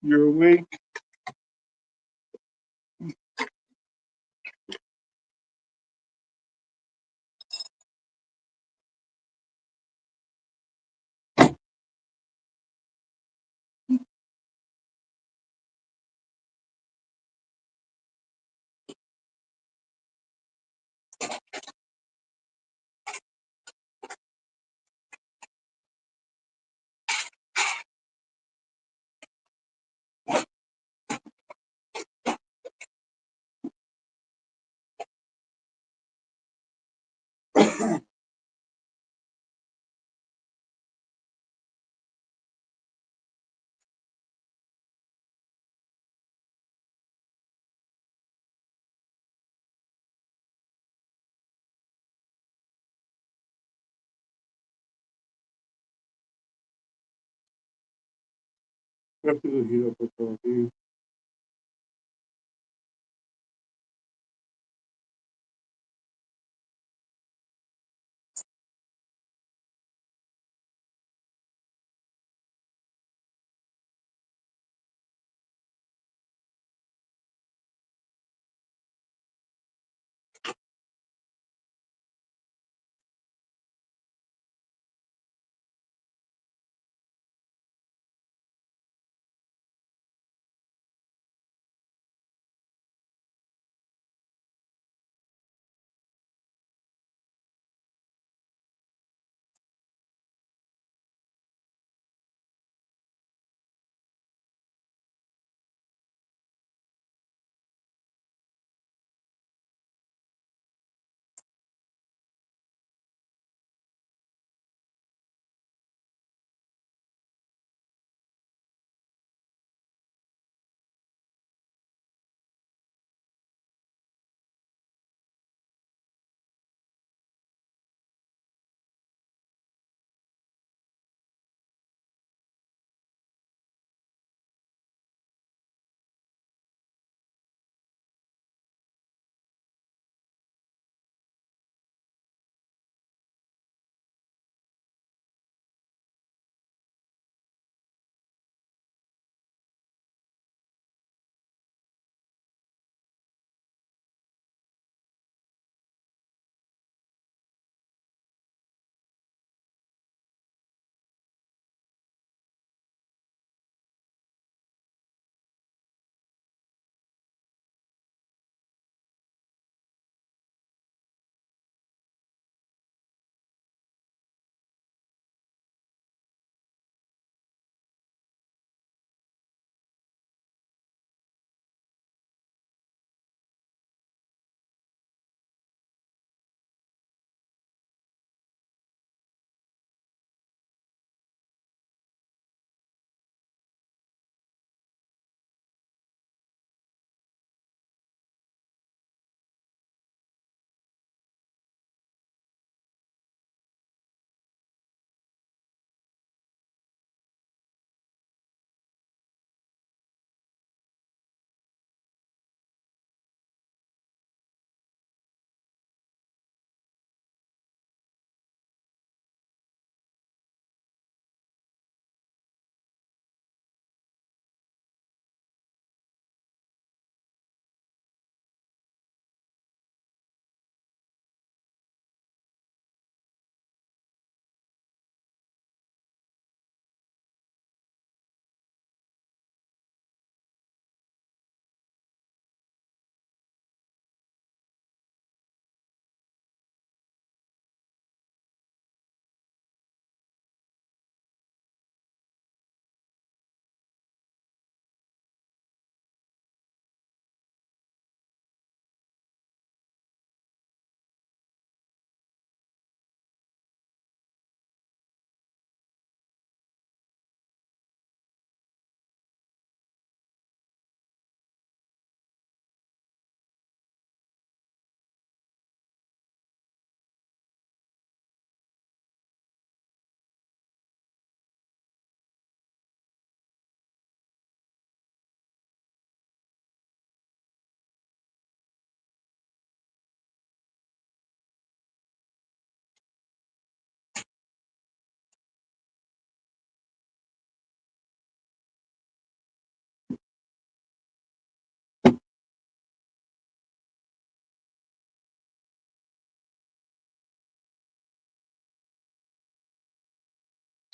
You're awake? I have to go heat up the coffee.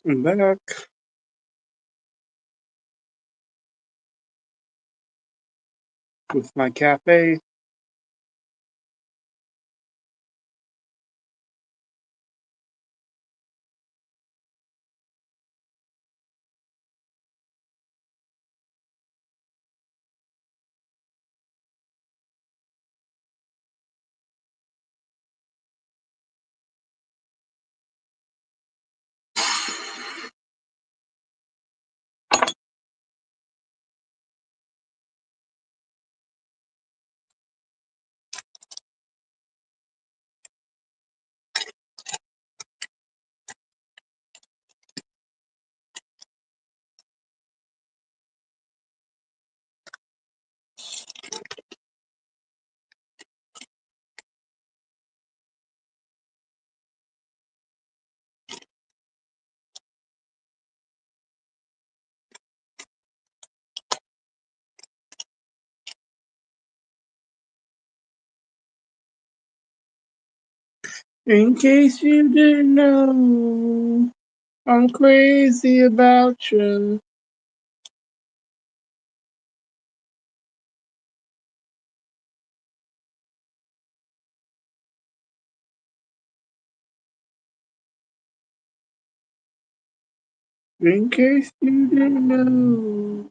I'm back. With my cafe. In case you didn't know, I'm crazy about you. In case you didn't know.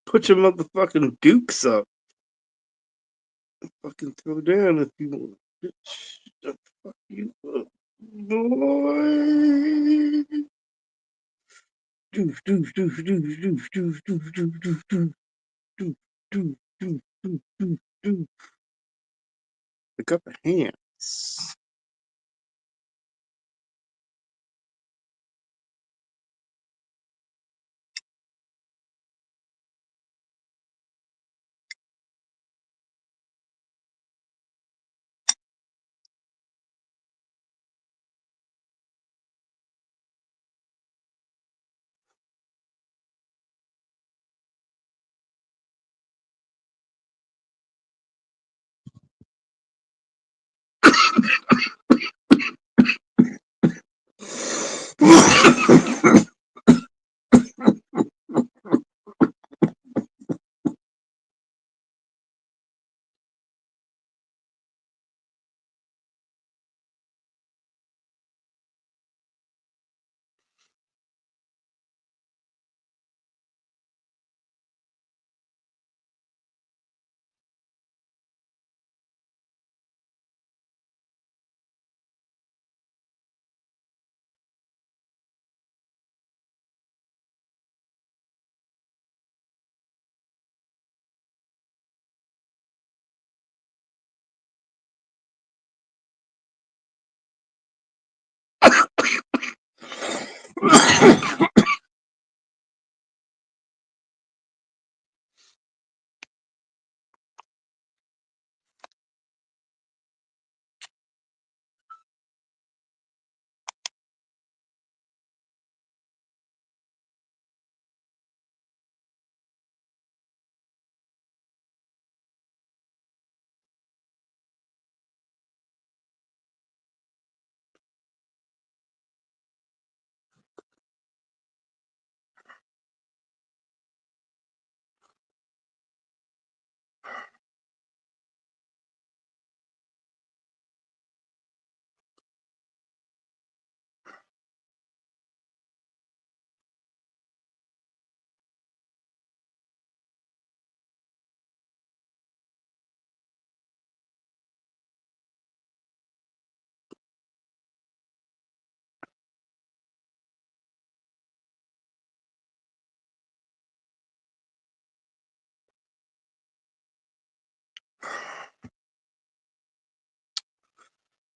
Put your motherfucking dukes up. Fucking throw down if you want. Bitch, the fuck you up, boy. Doof, doof, doof, doof, doof, doof, doof, doof, doof, doof, doof, doof, doof, doof, doof, doof. Pick up the hands.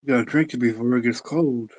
You gotta drink it before it gets cold.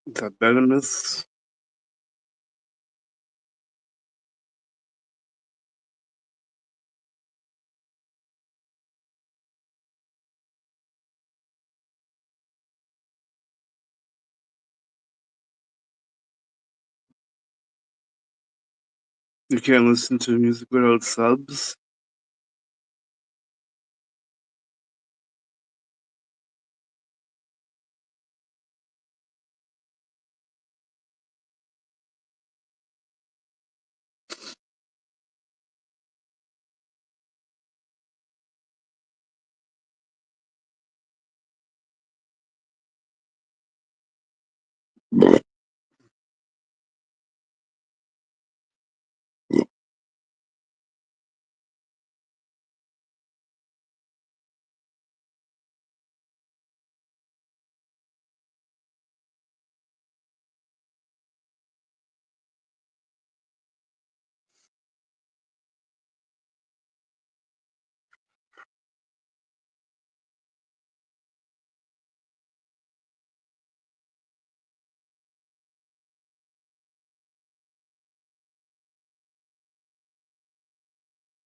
Is that venomous? You can't listen to music without subs?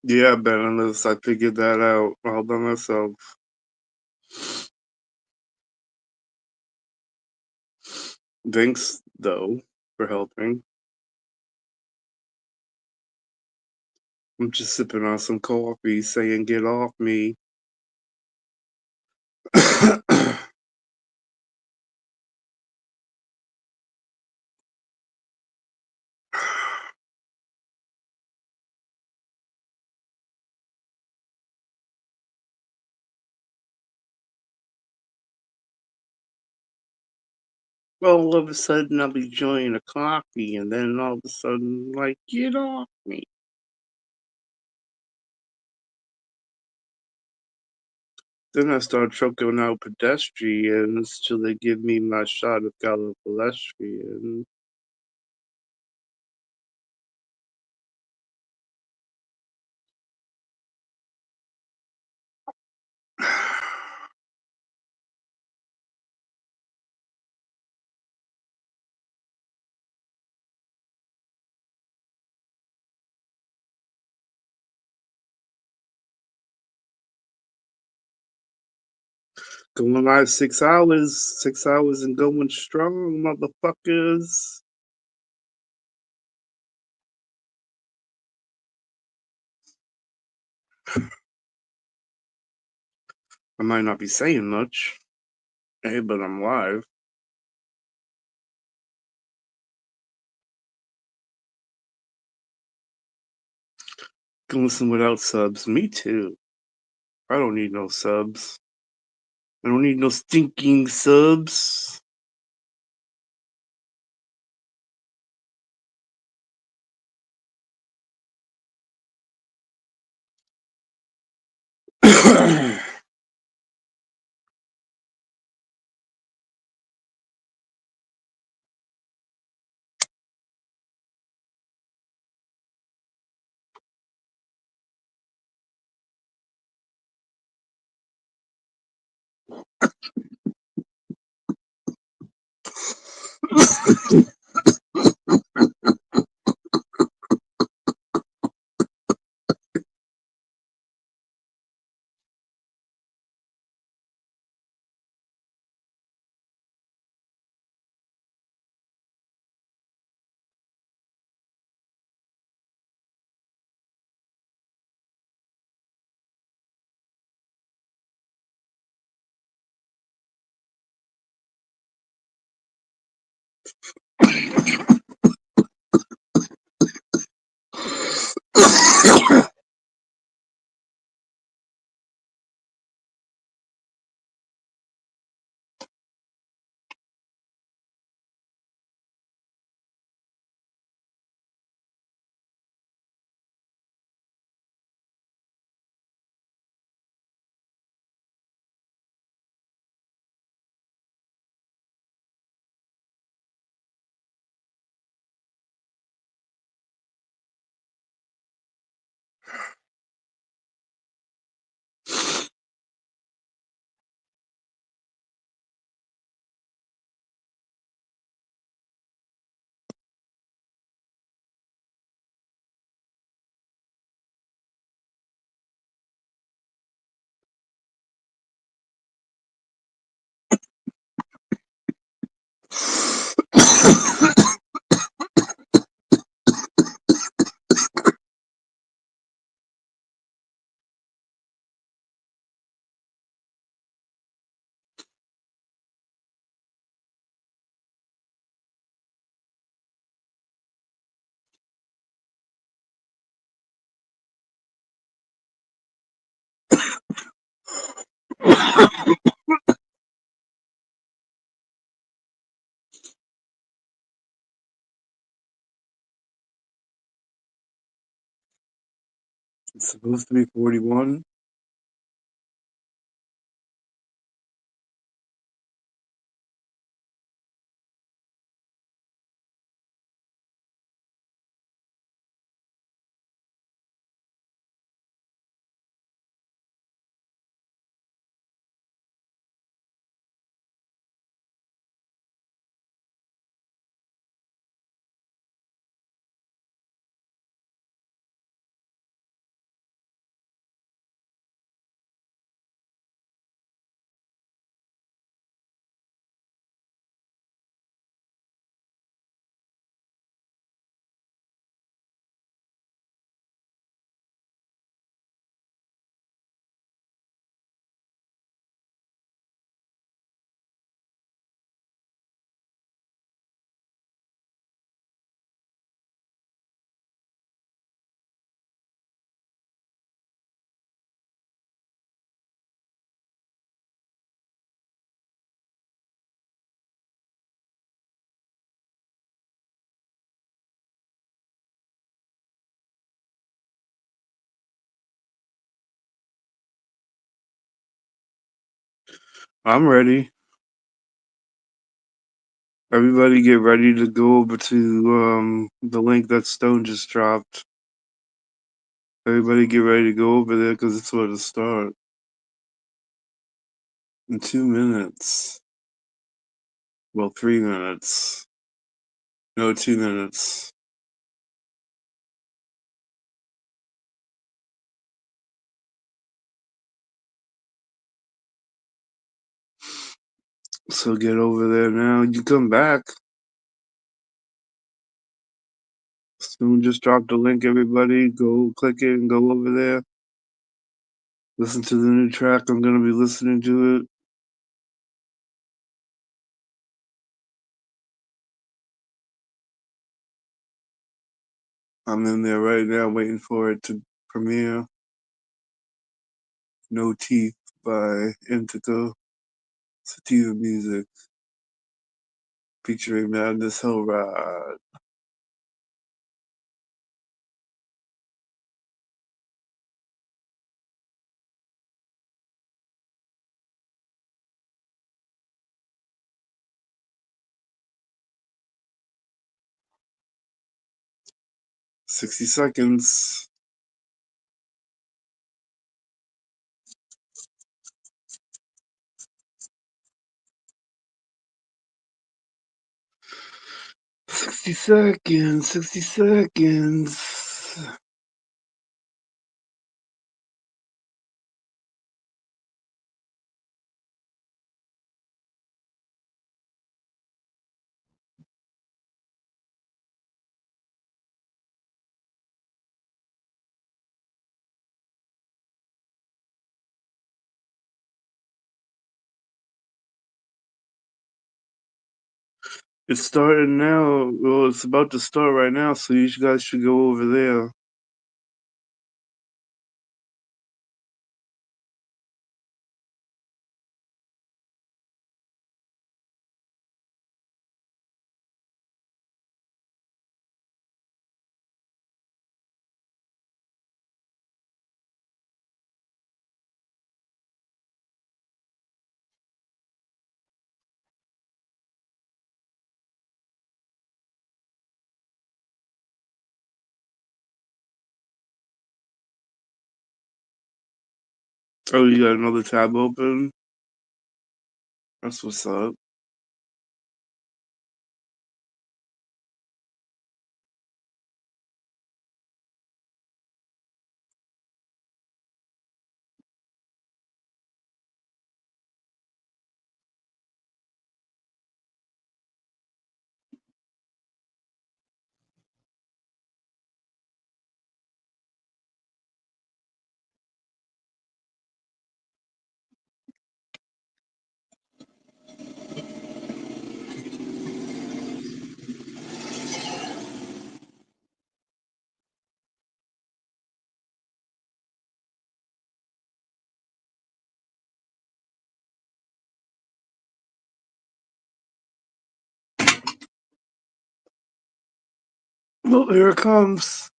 Yeah, venomous. I figured that out all by myself. Thanks, though, for helping. I'm just sipping on some coffee, saying, "Get off me." Well, all of a sudden, I'll be enjoying a coffee, and then all of a sudden, like, get off me. Then I start choking out pedestrians till they give me my shot of gallopalestrian. Going live 6 hours, 6 hours and going strong, motherfuckers. I might not be saying much, hey, but I'm live. Can listen without subs. Me too. I don't need no subs. I don't need no stinking subs. It's supposed to be 41. I'm ready. Everybody get ready to go over to the link that Stone just dropped. Everybody get ready to go over there because it's about to start. In 2 minutes. Well, 3 minutes. No, 2 minutes. So get over there now. You come back. Soon just drop the link, everybody. Go click it and go over there. Listen to the new track. I'm going to be listening to it. I'm in there right now waiting for it to premiere. No Teeth by Indica Sativa Music featuring Madness Hellride. $60 seconds. $60 seconds. It's starting now. Well, it's about to start right now, so you guys should go over there. Oh, you got another tab open? That's what's up. Oh, here it comes.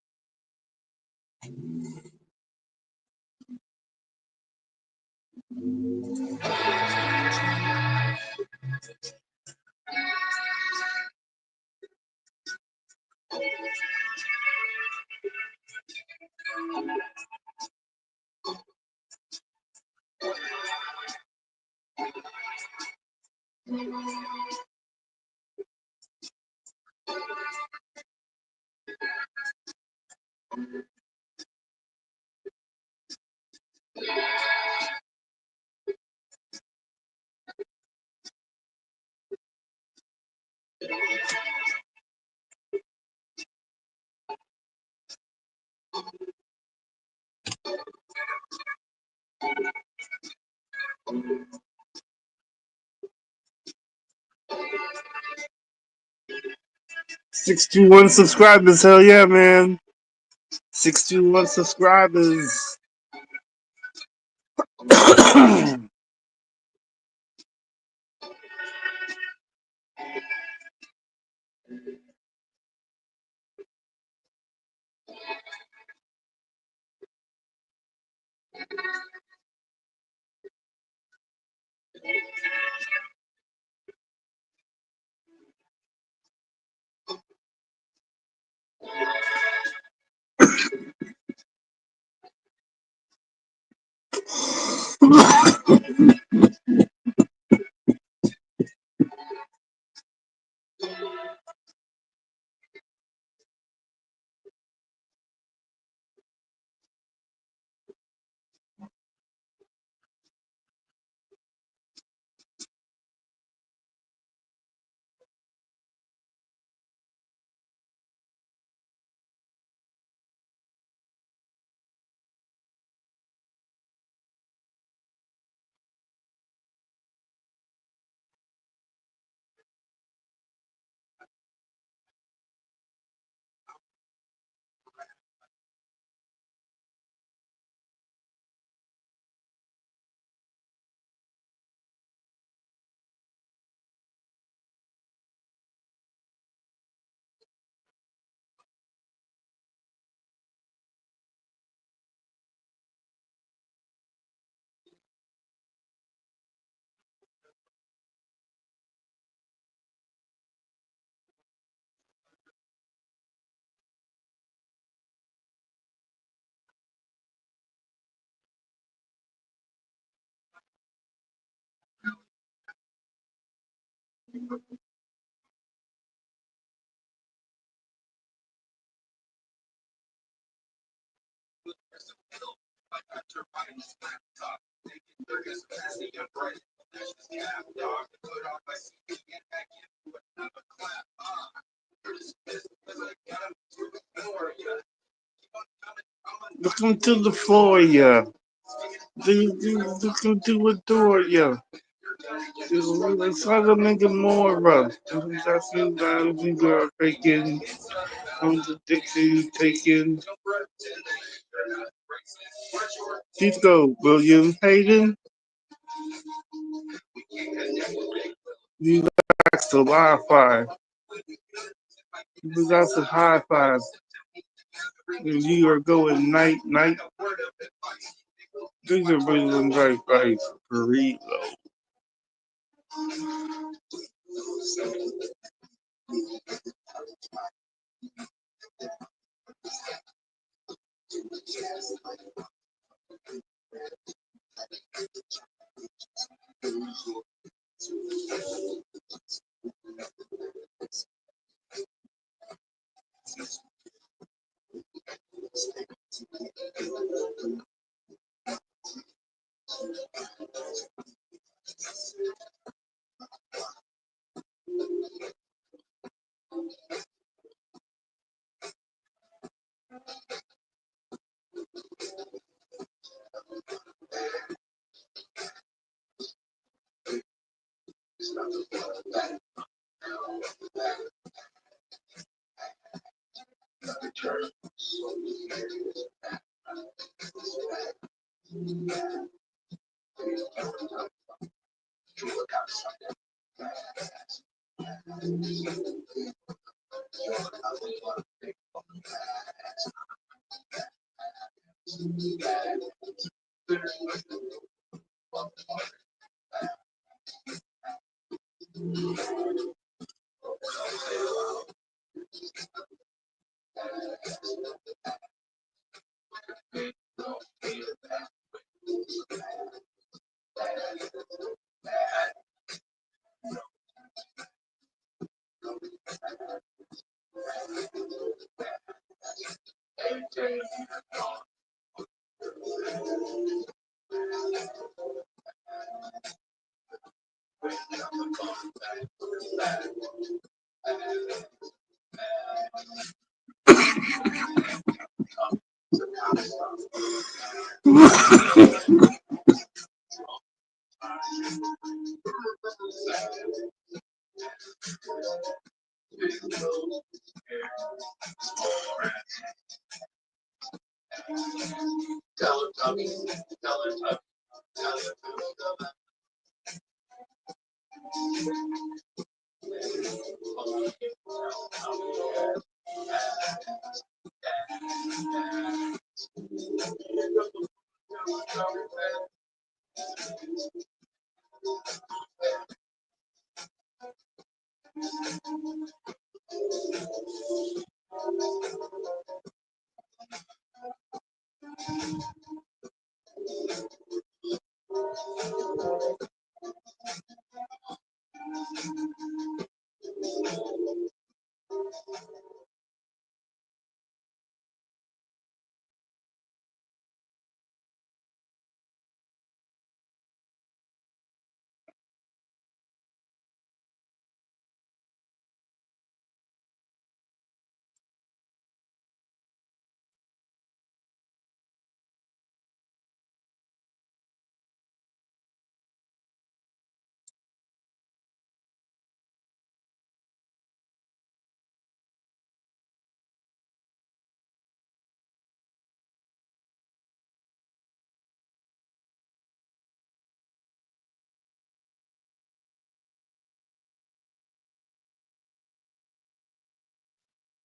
$61 subscribers. Hell yeah, man. 61 subscribers. Welcome to the floor, yeah. Welcome to the door, yeah. It's like a nigga more, bro. That's the girl faking. I'm the Dixie taking. Cisco, William Hayden. You got the Wi-Fi. You got the high five. And you are going night, night. These are bringing right by burrito.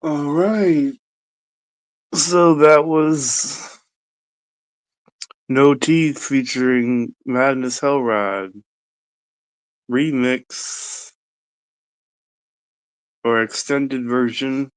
All right. So that was No Teeth featuring Madness Hellride remix or extended version.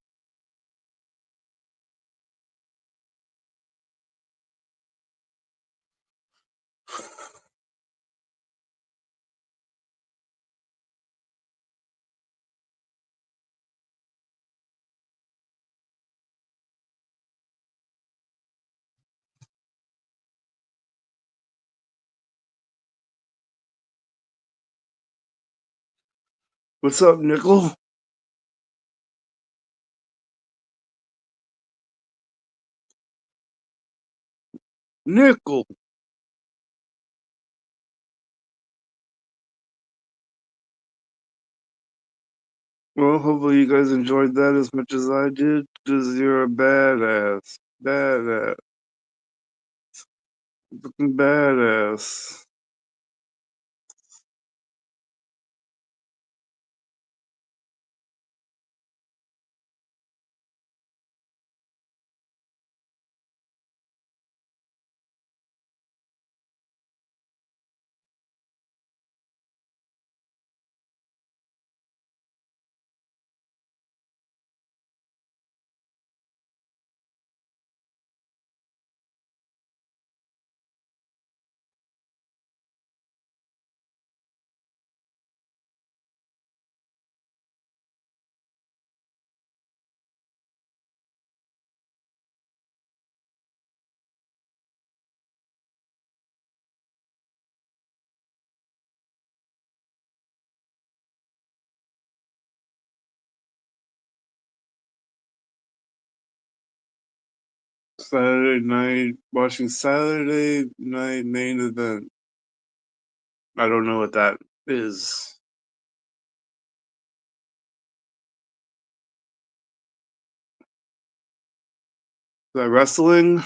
What's up, Nickel? Nickel. Well, hopefully you guys enjoyed that as much as I did, because you're a badass. Badass. Fucking badass. Saturday night, watching Saturday night main event. I don't know what that is. Is that wrestling?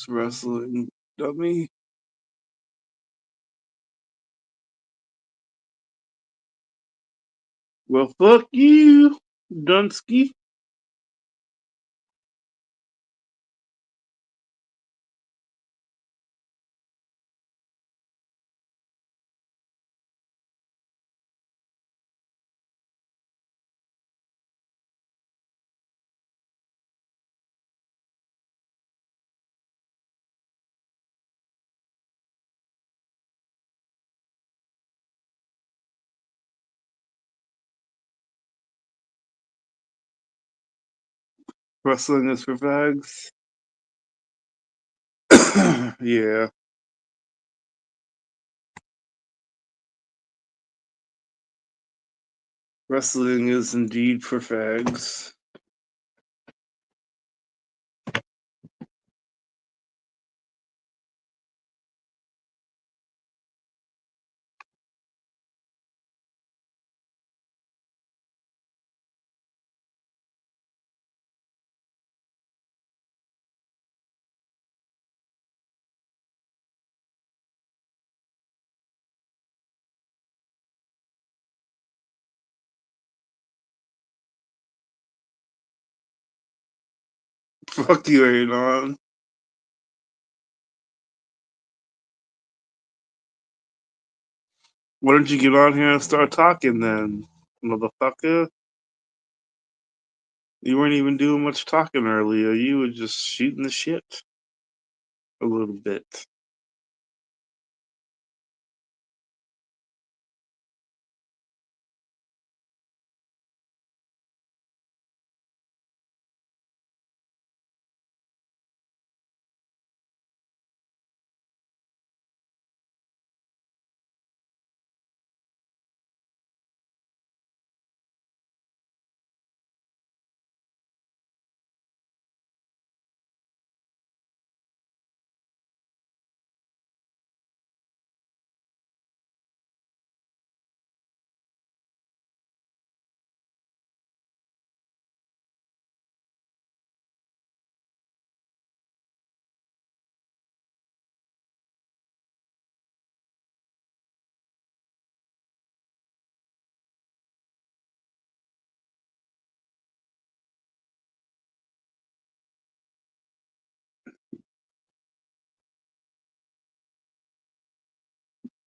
It's wrestling, dummy. Well, fuck you, Dunsky. Wrestling is for fags. Yeah. Wrestling is indeed for fags. Fuck you, Adon. Why don't you get on here and start talking then, motherfucker? You weren't even doing much talking earlier. You were just shooting the shit a little bit.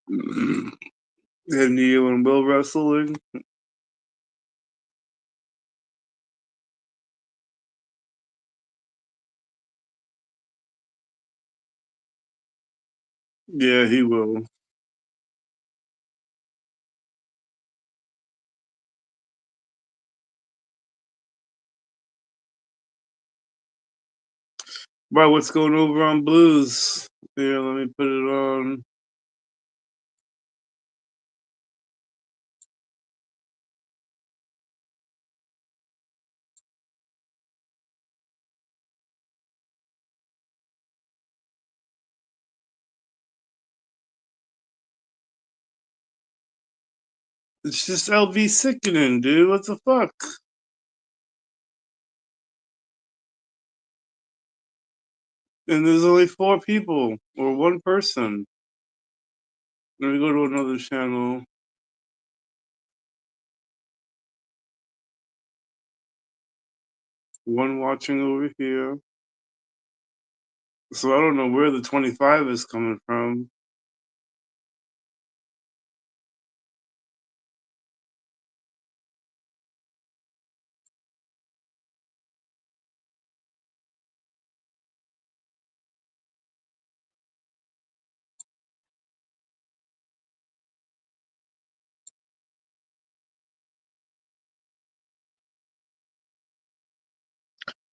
And you and Will wrestling? Yeah, he will. Right, what's going over on Blues? Yeah, let me put it on. It's just LV sickening, dude. What the fuck? And there's only 4 people or 1 person. Let me go to another channel. One watching over here. So I don't know where the 25 is coming from.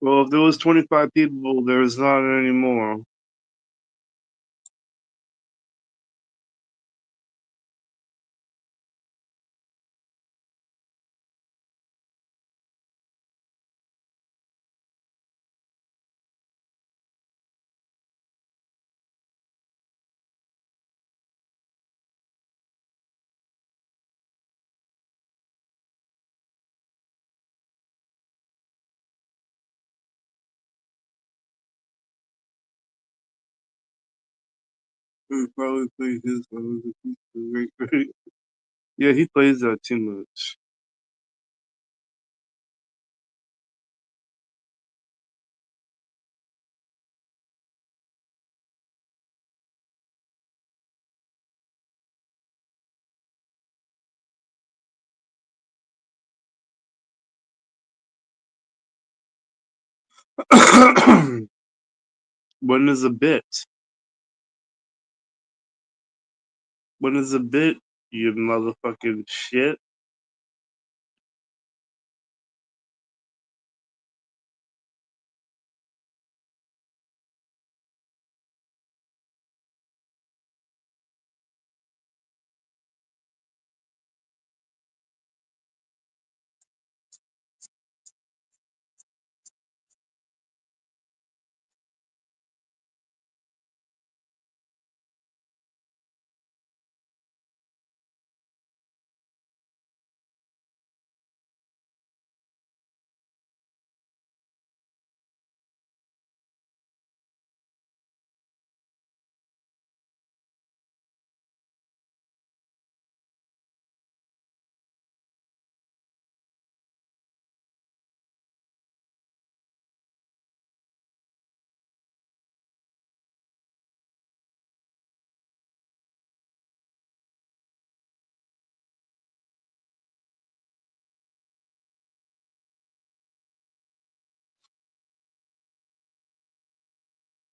Well, if there was 25 people, there's not anymore. He probably plays his phone. Yeah, he plays that too much. When is a bit? When is a bit? You motherfucking shit.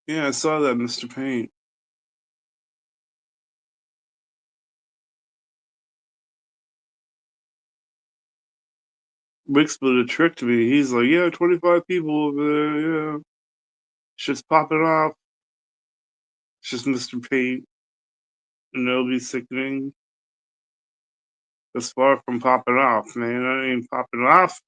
Yeah, I saw that, Mr. Paint. Wix would have tricked me. He's like, yeah, 25 people over there, yeah. Shit's popping off. It's just Mr. Paint. And it'll be sickening. That's far from popping off, man. That ain't popping off.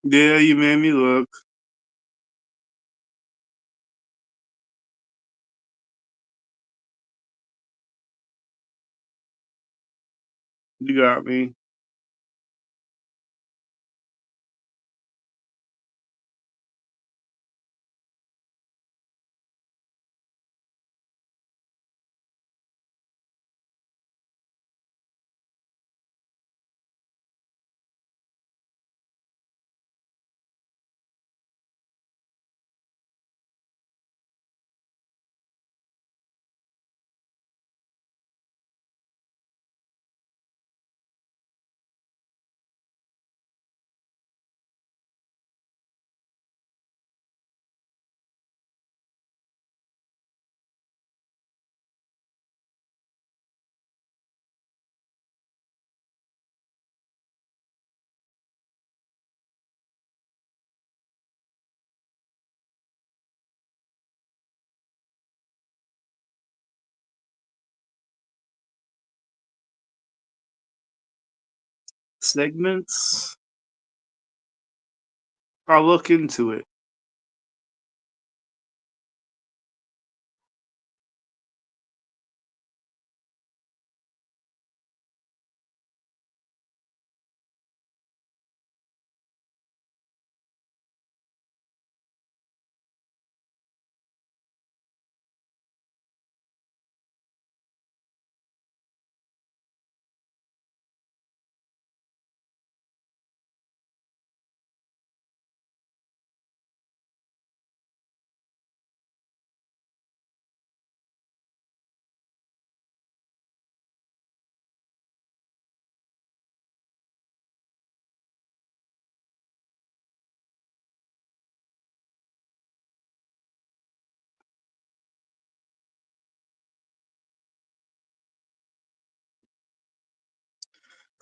Yeah, you made me look. You got me. Segments? I'll look into it.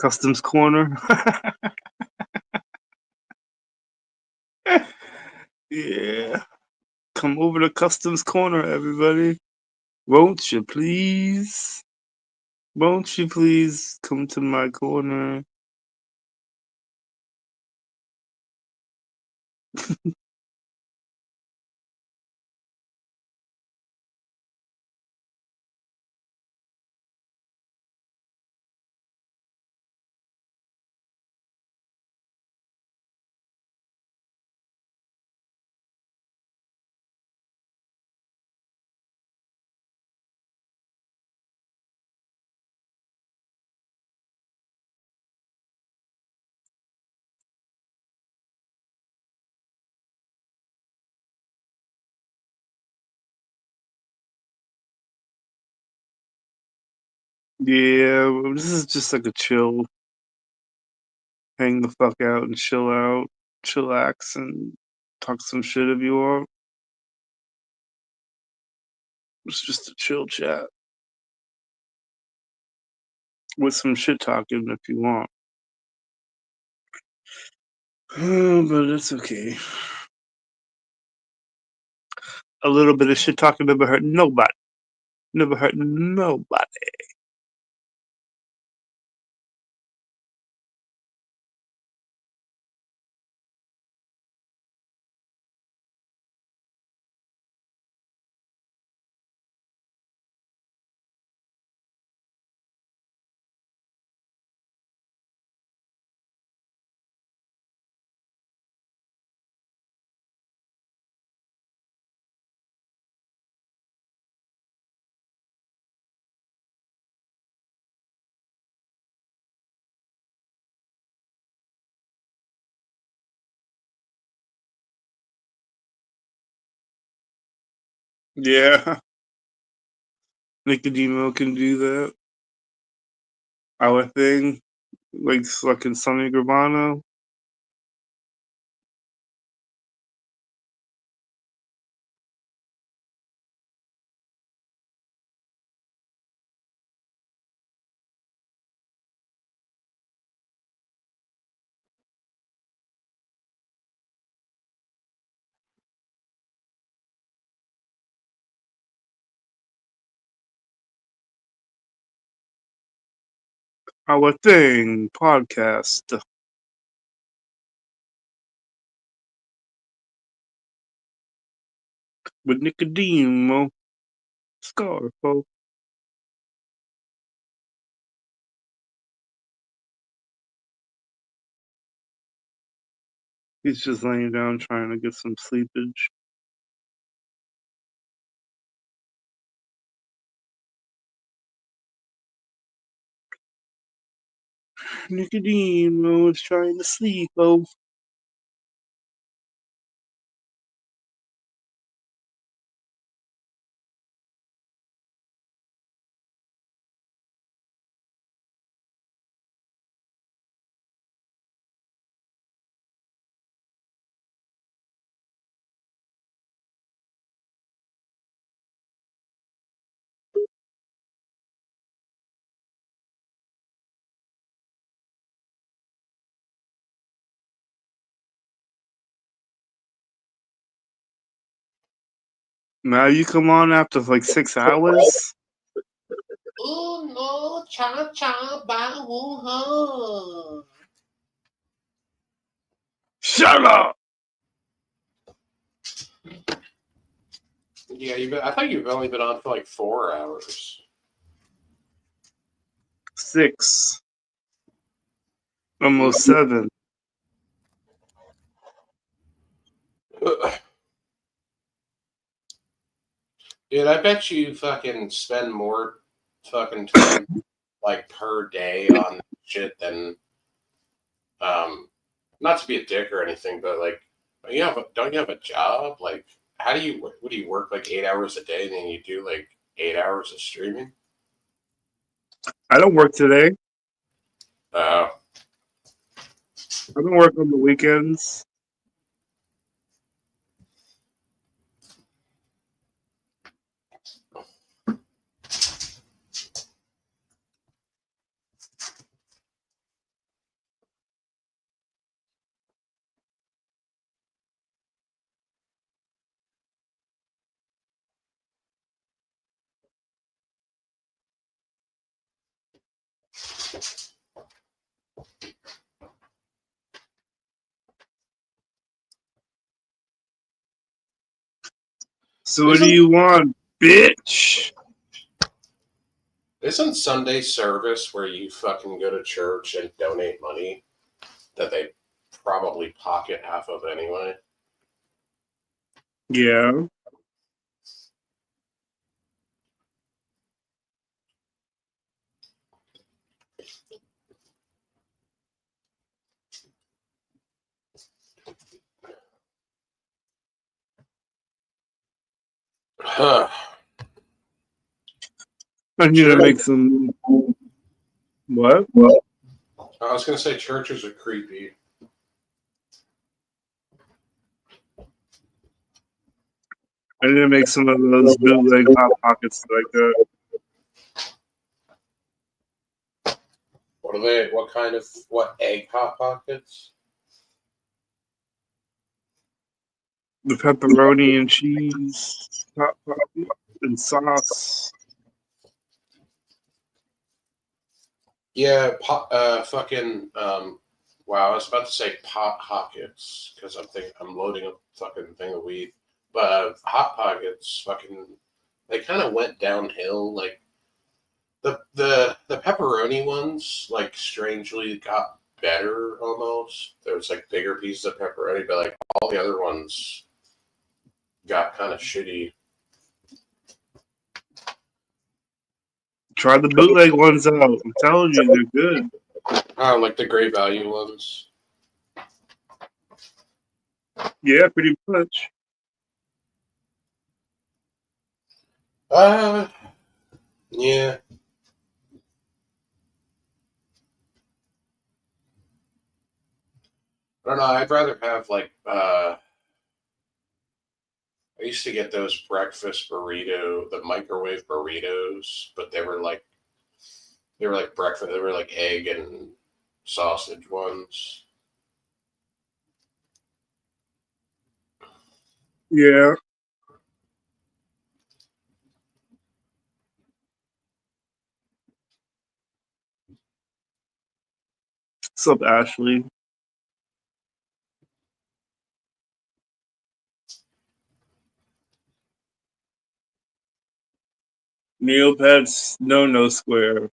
Customs Corner. Yeah. Come over to Customs Corner, everybody. Won't you please? Won't you please come to my corner? Yeah, well, this is just like a chill, hang the fuck out and chill out, chillax and talk some shit if you want. It's just a chill chat with some shit talking if you want. But it's okay. A little bit of shit talking never hurt nobody. Never hurt nobody. Yeah, Nicodemo can do that. Our thing, like fucking Sonny Gravano. Our thing podcast with Nicodemo Scarfo. He's just laying down trying to get some sleepage. Nicodemo is trying to sleep. Oh, now you come on after like 6 hours. Oh no, cha cha ba woo ha. Shut up. Yeah, I thought you've only been on for like 4 hours. 6, almost 7. Dude, I bet you fucking spend more fucking time like per day on shit than not to be a dick or anything, but like don't you have a job? Like how do you what do you work like 8 hours a day and then you do like 8 hours of streaming? I don't work today. Uh I don't work on the weekends. So what do you want, bitch? Isn't Sunday service where you fucking go to church and donate money that they probably pocket half of anyway? Yeah. Huh. I need to make some. What? I was gonna say churches are creepy. I need to make some of those bootleg hot pockets like that. What are they? What egg hot pockets? The pepperoni and cheese hot pocket and sauce. Yeah, fucking. Wow, I was about to say pot pockets because I'm loading a fucking thing of weed, but hot pockets, fucking, they kind of went downhill. Like the pepperoni ones, like strangely got better almost. There was like bigger pieces of pepperoni, but like all the other ones got kind of shitty. Try the bootleg ones out. I'm telling you, they're good. Oh, like the Great Value ones. Yeah, pretty much. Yeah. I don't know. I'd rather have like I used to get those breakfast the microwave burritos, but they were like breakfast. They were like egg and sausage ones. Yeah. What's up, Ashley? Neopets No Square.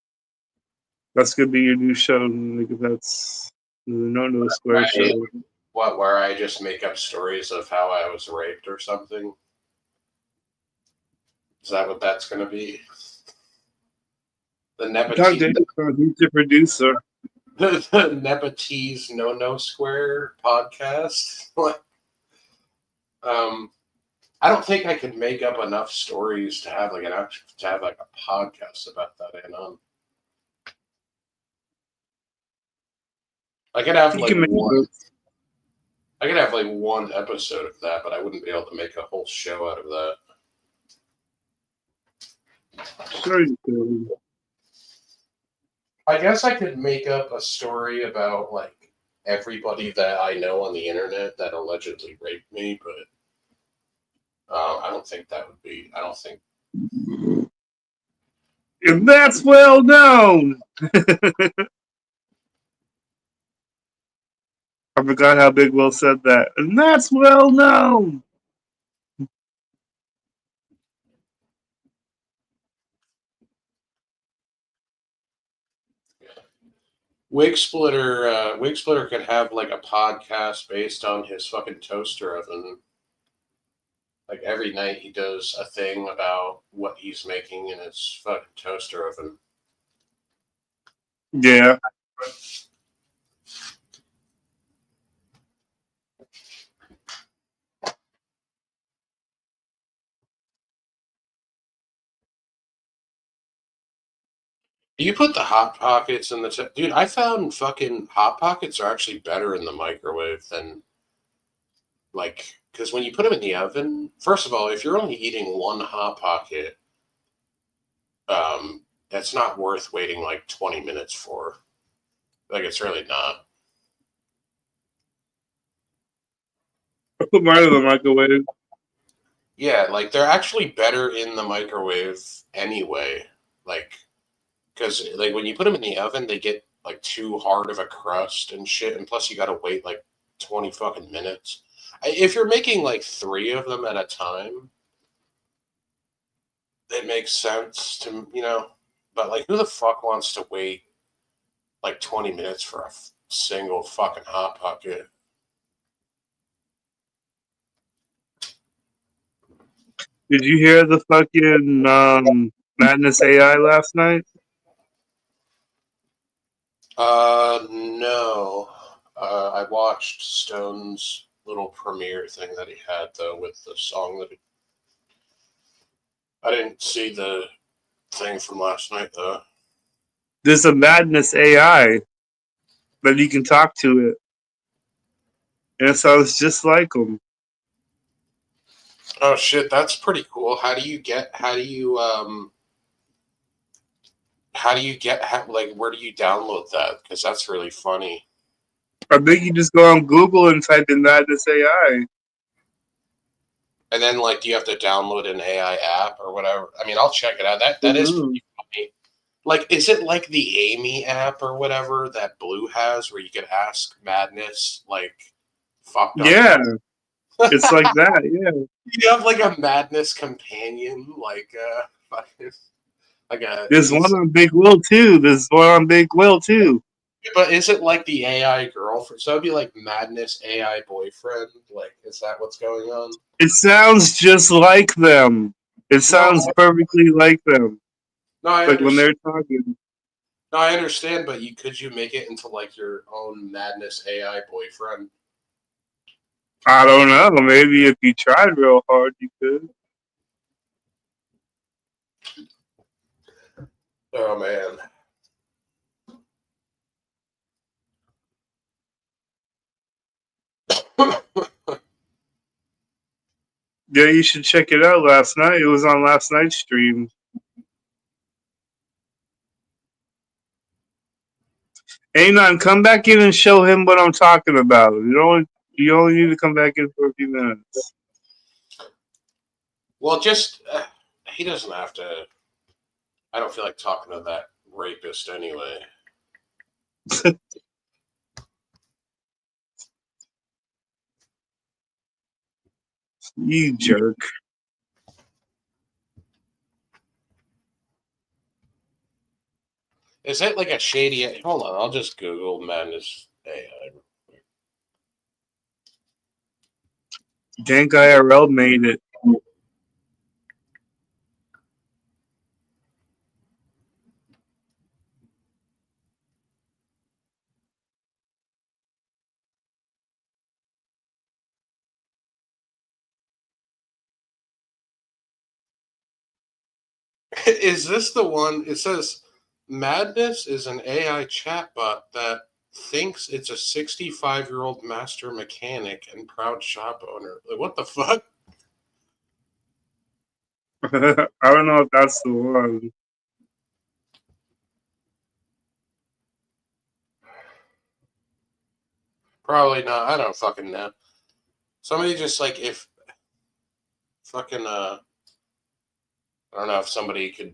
That's gonna be your new show, nigga. That's the No Square show. What? Where I just make up stories of how I was raped or something? Is that what that's gonna be? The Talk Nepatese. to he's the producer. The Nepatese No Square podcast. I don't think I could make up enough stories to have like a podcast about that. I could have like one. I could have like one episode of that, but I wouldn't be able to make a whole show out of that. Sure you could. I guess I could make up a story about like everybody that I know on the internet that allegedly raped me, but I don't think that would be. I don't think. And that's well known. I forgot how Big Will said that. And that's well known. Wig Splitter could have like a podcast based on his fucking toaster oven. Like every night he does a thing about what he's making in his fucking toaster oven. Yeah. Do you put the Hot Pockets in the... Dude, I found fucking Hot Pockets are actually better in the microwave than... Like, because when you put them in the oven... First of all, if you're only eating one Hot Pocket, that's not worth waiting like 20 minutes for. Like, it's really not. I put mine in the microwave. Yeah, like, they're actually better in the microwave anyway. Like... Because like when you put them in the oven, they get like too hard of a crust and shit, and plus you gotta wait like 20 fucking minutes. If you're making like 3 of them at a time, it makes sense to, you know, but like who the fuck wants to wait like 20 minutes for a single fucking Hot Pocket? Did you hear the fucking Madness AI last night? No. I watched Stone's little premiere thing that he had though with the song that I didn't see the thing from last night though. There's a Madness AI that you can talk to it, and it sounds just like them. Oh shit, that's pretty cool. How do you like where do you download that? Because that's really funny. I think you just go on Google and type in Madness AI. And then like do you have to download an AI app or whatever? I mean, I'll check it out. That is pretty funny. Like, is it like the Amy app or whatever that Blue has where you could ask Madness like fucked up? Yeah. It's like that, yeah. You have like a Madness companion, like There's one on Big Will too. But is it like the AI girlfriend? So it'd be like Madness AI boyfriend. Like, is that what's going on? It sounds just like them. It sounds perfectly like them. No, I like when they're understand. talking. No, I understand, but could you make it into like your own Madness AI boyfriend? I don't know. Maybe if you tried real hard, you could. Oh man. Yeah, you should check it out last night. It was on last night's stream. Anon, come back in and show him what I'm talking about. You only need to come back in for a few minutes. Well, just he doesn't have to. I don't feel like talking to that rapist anyway. You jerk. Is it like a shady? Hold on, I'll just Google Madness AI. Dank IRL made it. Is this the one? It says Madness is an AI chatbot that thinks it's a 65-year-old master mechanic and proud shop owner. Like, what the fuck? I don't know if that's the one. Probably not. I don't fucking know. Somebody just like if fucking I don't know if somebody could,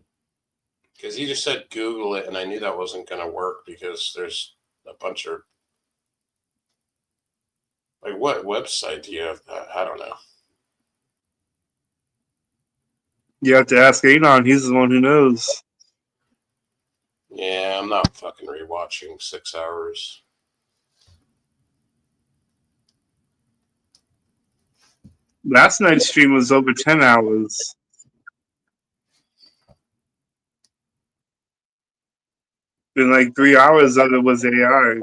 because he just said Google it, and I knew that wasn't gonna work because there's a bunch of like what website do you have? I don't know. You have to ask Anon. He's the one who knows. Yeah, I'm not fucking rewatching 6 hours. Last night's stream was over 10 hours. And like 3 hours of it was AI.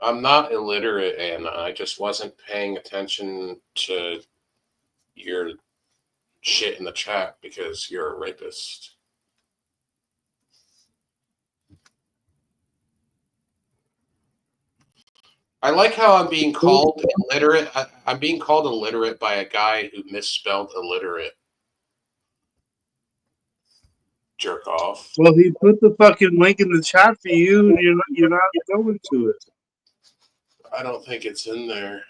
I'm not illiterate, and I just wasn't paying attention to your shit in the chat because you're a rapist. I like how I'm being called illiterate. I'm being called illiterate by a guy who misspelled illiterate. Jerk off. Well, he put the fucking link in the chat for you, and you're not going to it. I don't think it's in there.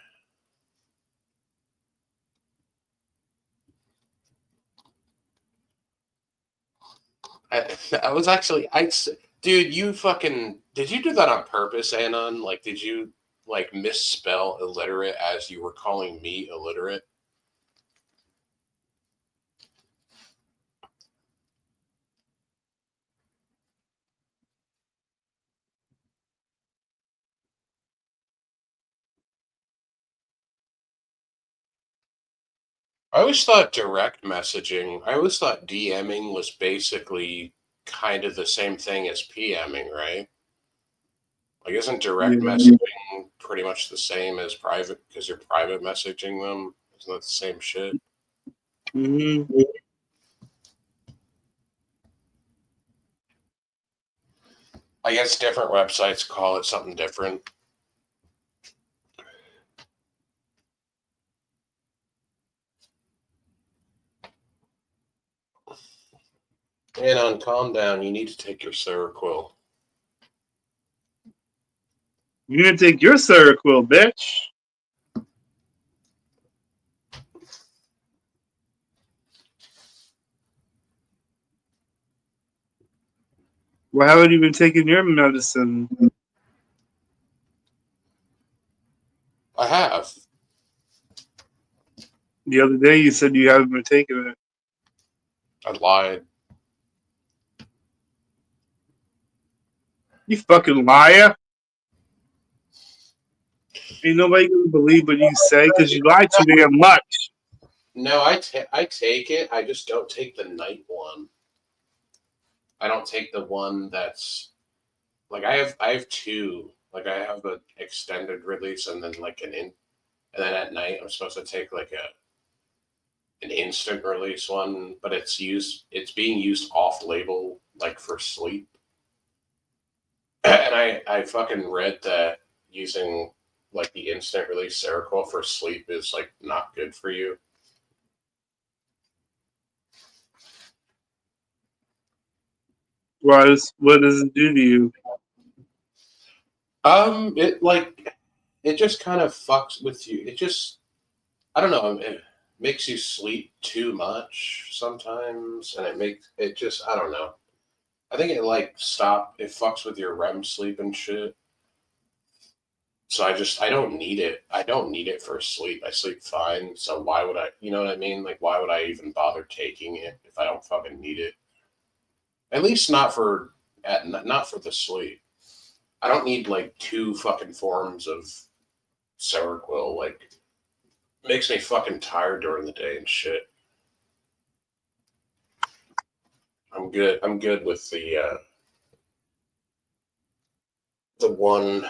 I was actually, dude, you fucking, did you do that on purpose, Anon? Like, did you like misspell illiterate as you were calling me illiterate? I always thought direct messaging, I always thought DMing was basically kind of the same thing as PMing, right? Like, isn't direct Yeah. messaging pretty much the same as private because you're private messaging them? Isn't that the same shit? Mm-hmm. I guess different websites call it something different. Anon, calm down. You need to take your Seroquel. You're gonna take your Seroquel, bitch. Well, haven't you been taking your medicine? I have. The other day you said you haven't been taking it. I lied. You fucking liar. Ain't nobody gonna believe what you say because you lie too damn much. No, I take it. I just don't take the night one. I don't take the one that's like I have two. Like I have an extended release and then like and then at night I'm supposed to take like an instant release one, but it's being used off label like for sleep. And I fucking read that using like the instant release Seroquel for sleep is like not good for you. What does it do to you? It just kind of fucks with you. It just, I don't know. It makes you sleep too much sometimes, and I don't know. I think it fucks with your REM sleep and shit. So I don't need it. I don't need it for sleep. I sleep fine. So why would I, you know what I mean? Like, why would I even bother taking it if I don't fucking need it? At least not for the sleep. I don't need like two fucking forms of Seroquel. Like, makes me fucking tired during the day and shit. I'm good. I'm good with the one.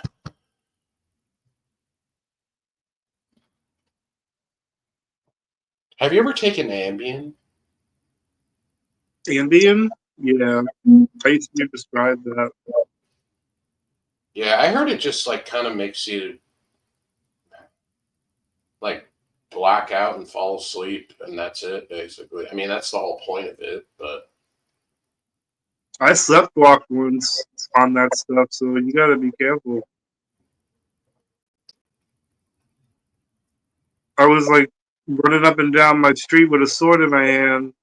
Have you ever taken Ambien? Ambien? Yeah. I used to prescribe that. Yeah, I heard it just like kind of makes you like black out and fall asleep, and that's it basically. I mean, that's the whole point of it. But I slept walk once on that stuff, so you gotta be careful. I was like running up and down my street with a sword in my hand.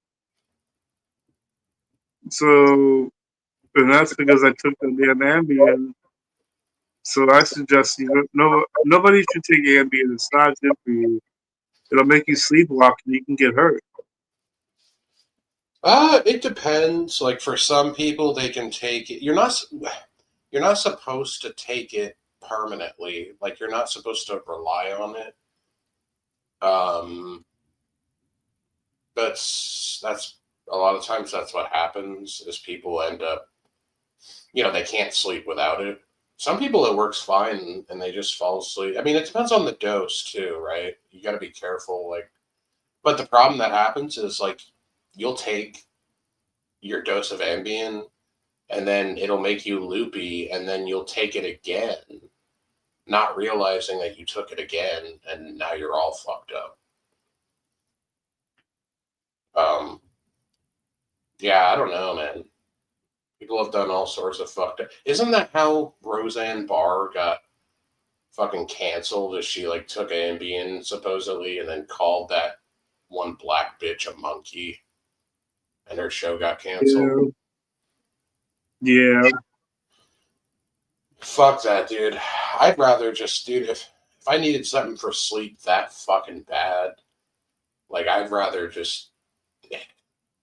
So, and that's because I took the damn Ambien. So I suggest nobody should take Ambien. It's not good for you. It'll make you sleepwalk and you can get hurt. it depends. Like for some people, they can take it. You're not supposed to take it permanently. Like you're not supposed to rely on it. That's a lot of times that's what happens is people end up, they can't sleep without it. Some people it works fine and they just fall asleep. I mean, it depends on the dose too, right? You got to be careful. Like, but the problem that happens is like you'll take your dose of Ambien and then it'll make you loopy and then you'll take it again, not realizing that you took it again and now you're all fucked up. Yeah, I don't know, man. People have done all sorts of fucked up. Isn't that how Roseanne Barr got fucking canceled? As she like took Ambien supposedly and then called that one black bitch a monkey, and her show got canceled. Yeah. Fuck that, dude. I'd rather just, dude, if I needed something for sleep that fucking bad, like I'd rather just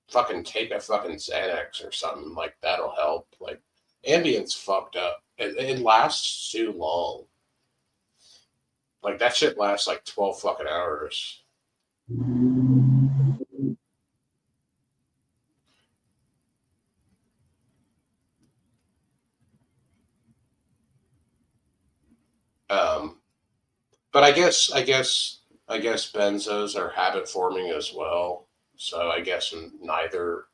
fucking take a fucking Xanax or something. Like that'll help. Like Ambient's fucked up. It lasts too long. Like that shit lasts like 12 fucking hours. But I guess benzos are habit forming as well. So I guess neither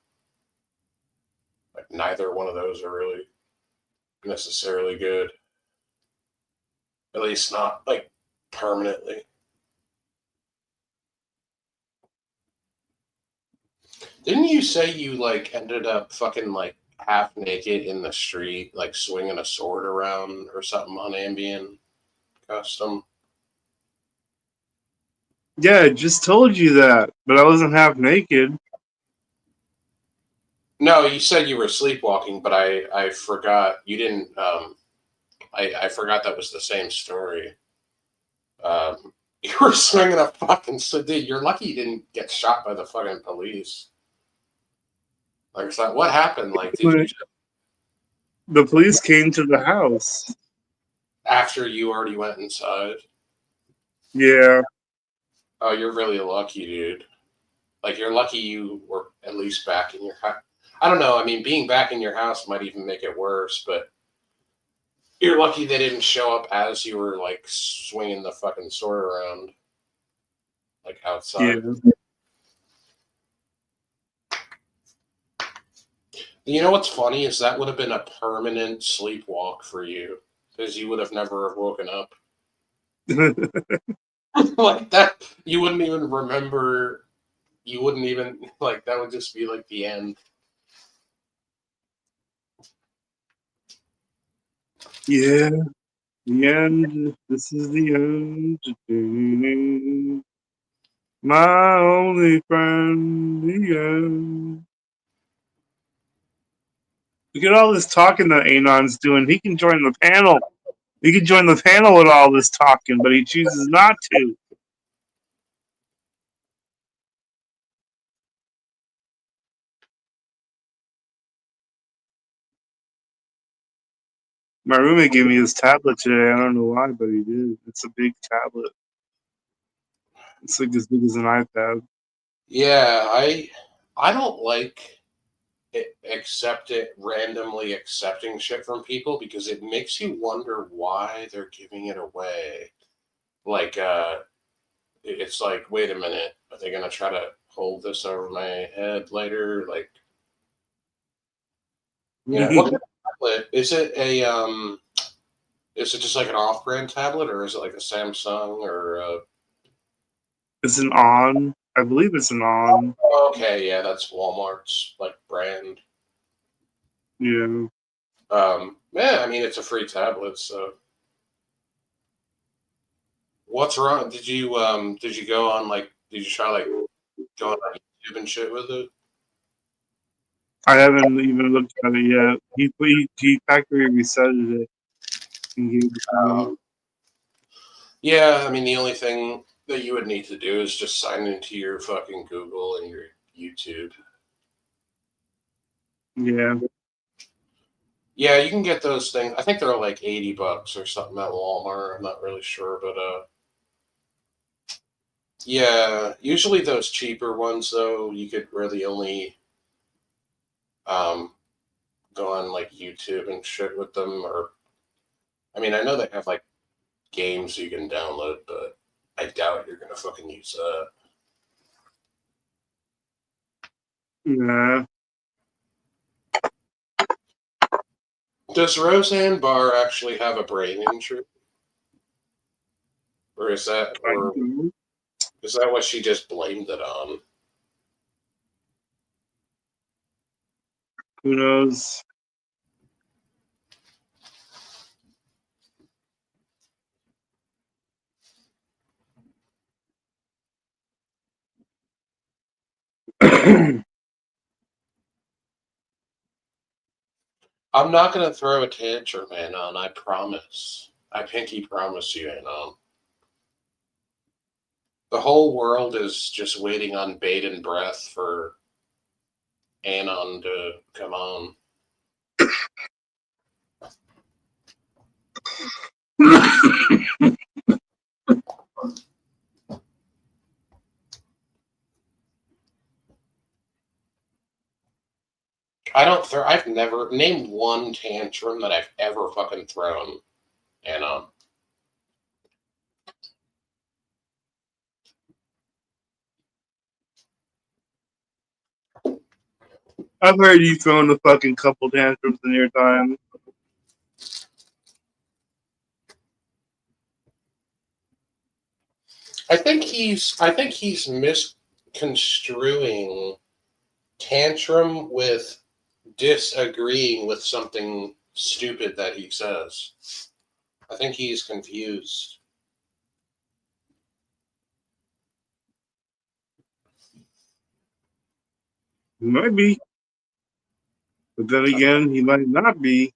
one of those are really necessarily good. At least not like permanently. Didn't you say you like ended up fucking like half naked in the street, like swinging a sword around or something on Ambien custom? Yeah, I just told you that, but I wasn't half naked. No, you said you were sleepwalking, but I forgot you didn't. I forgot that was the same story. You were swinging a fucking sword. Dude, you're lucky you didn't get shot by the fucking police. Like, it's like, what happened? Like, did you just, The police came to the house. after you already went inside? Yeah. Oh, you're really lucky, dude. Like, you're lucky you were at least back in your house. I don't know. I mean, being back in your house might even make it worse, but you're lucky they didn't show up as you were, like, swinging the fucking sword around, like, outside. Yeah. You know what's funny is that would have been a permanent sleepwalk for you, because you would have never have woken up. Like that, you wouldn't even remember. You wouldn't even like that. Would just be like the end. Yeah. The end. This is the end. My only friend. The end. Look at all this talking that Anon's doing. He can join the panel. He can join the panel with all this talking, but he chooses not to. My roommate gave me his tablet today. I don't know why, but he did. It's a big tablet. It's like as big as an iPad. Yeah, I don't like randomly accepting shit from people because it makes you wonder why they're giving it away. Like, it's like, wait a minute, are they gonna try to hold this over my head later? Like, you know, what kind of tablet is it? Is it just like an off-brand tablet, or is it like a Samsung or? It's an On. I believe it's an On. Okay, yeah, that's Walmart's like brand. Yeah. Yeah, I mean it's a free tablet, so what's wrong? Did you go on like did you try like going on YouTube and shit with it? I haven't even looked at it yet. He factory resetted it and gave it to me. Yeah, I mean the only thing that you would need to do is just sign into your fucking Google and your YouTube. Yeah. Yeah, you can get those things. I think they're like $80 or something at Walmart. I'm not really sure, but yeah, usually those cheaper ones though, you could really only go on like YouTube and shit with them, or I mean, I know they have like games you can download, but I doubt you're gonna fucking use that. Yeah. Does Roseanne Barr actually have a brain injury, or is that what she just blamed it on? Who knows? I'm not gonna throw a tantrum, Anon. I promise. I pinky promise you, Anon. The whole world is just waiting on bated breath for Anon to come on. I've never named one tantrum that I've ever fucking thrown, Anon. I've heard you throwing a fucking couple tantrums in your time. I think he's misconstruing tantrum with disagreeing with something stupid that he says. I think he's confused. He might be. But then again, he might not be.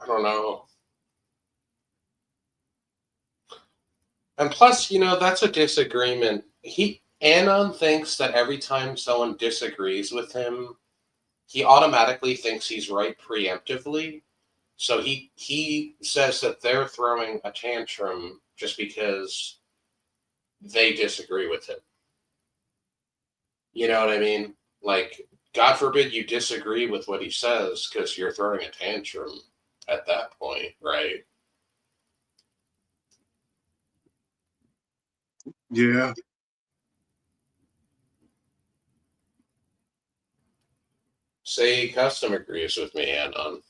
I don't know. And plus, that's a disagreement. Anon thinks that every time someone disagrees with him, he automatically thinks he's right preemptively. So he says that they're throwing a tantrum just because they disagree with him. You know what I mean? Like, God forbid you disagree with what he says because you're throwing a tantrum at that point, right? Yeah. Say Custom agrees with me, Anon.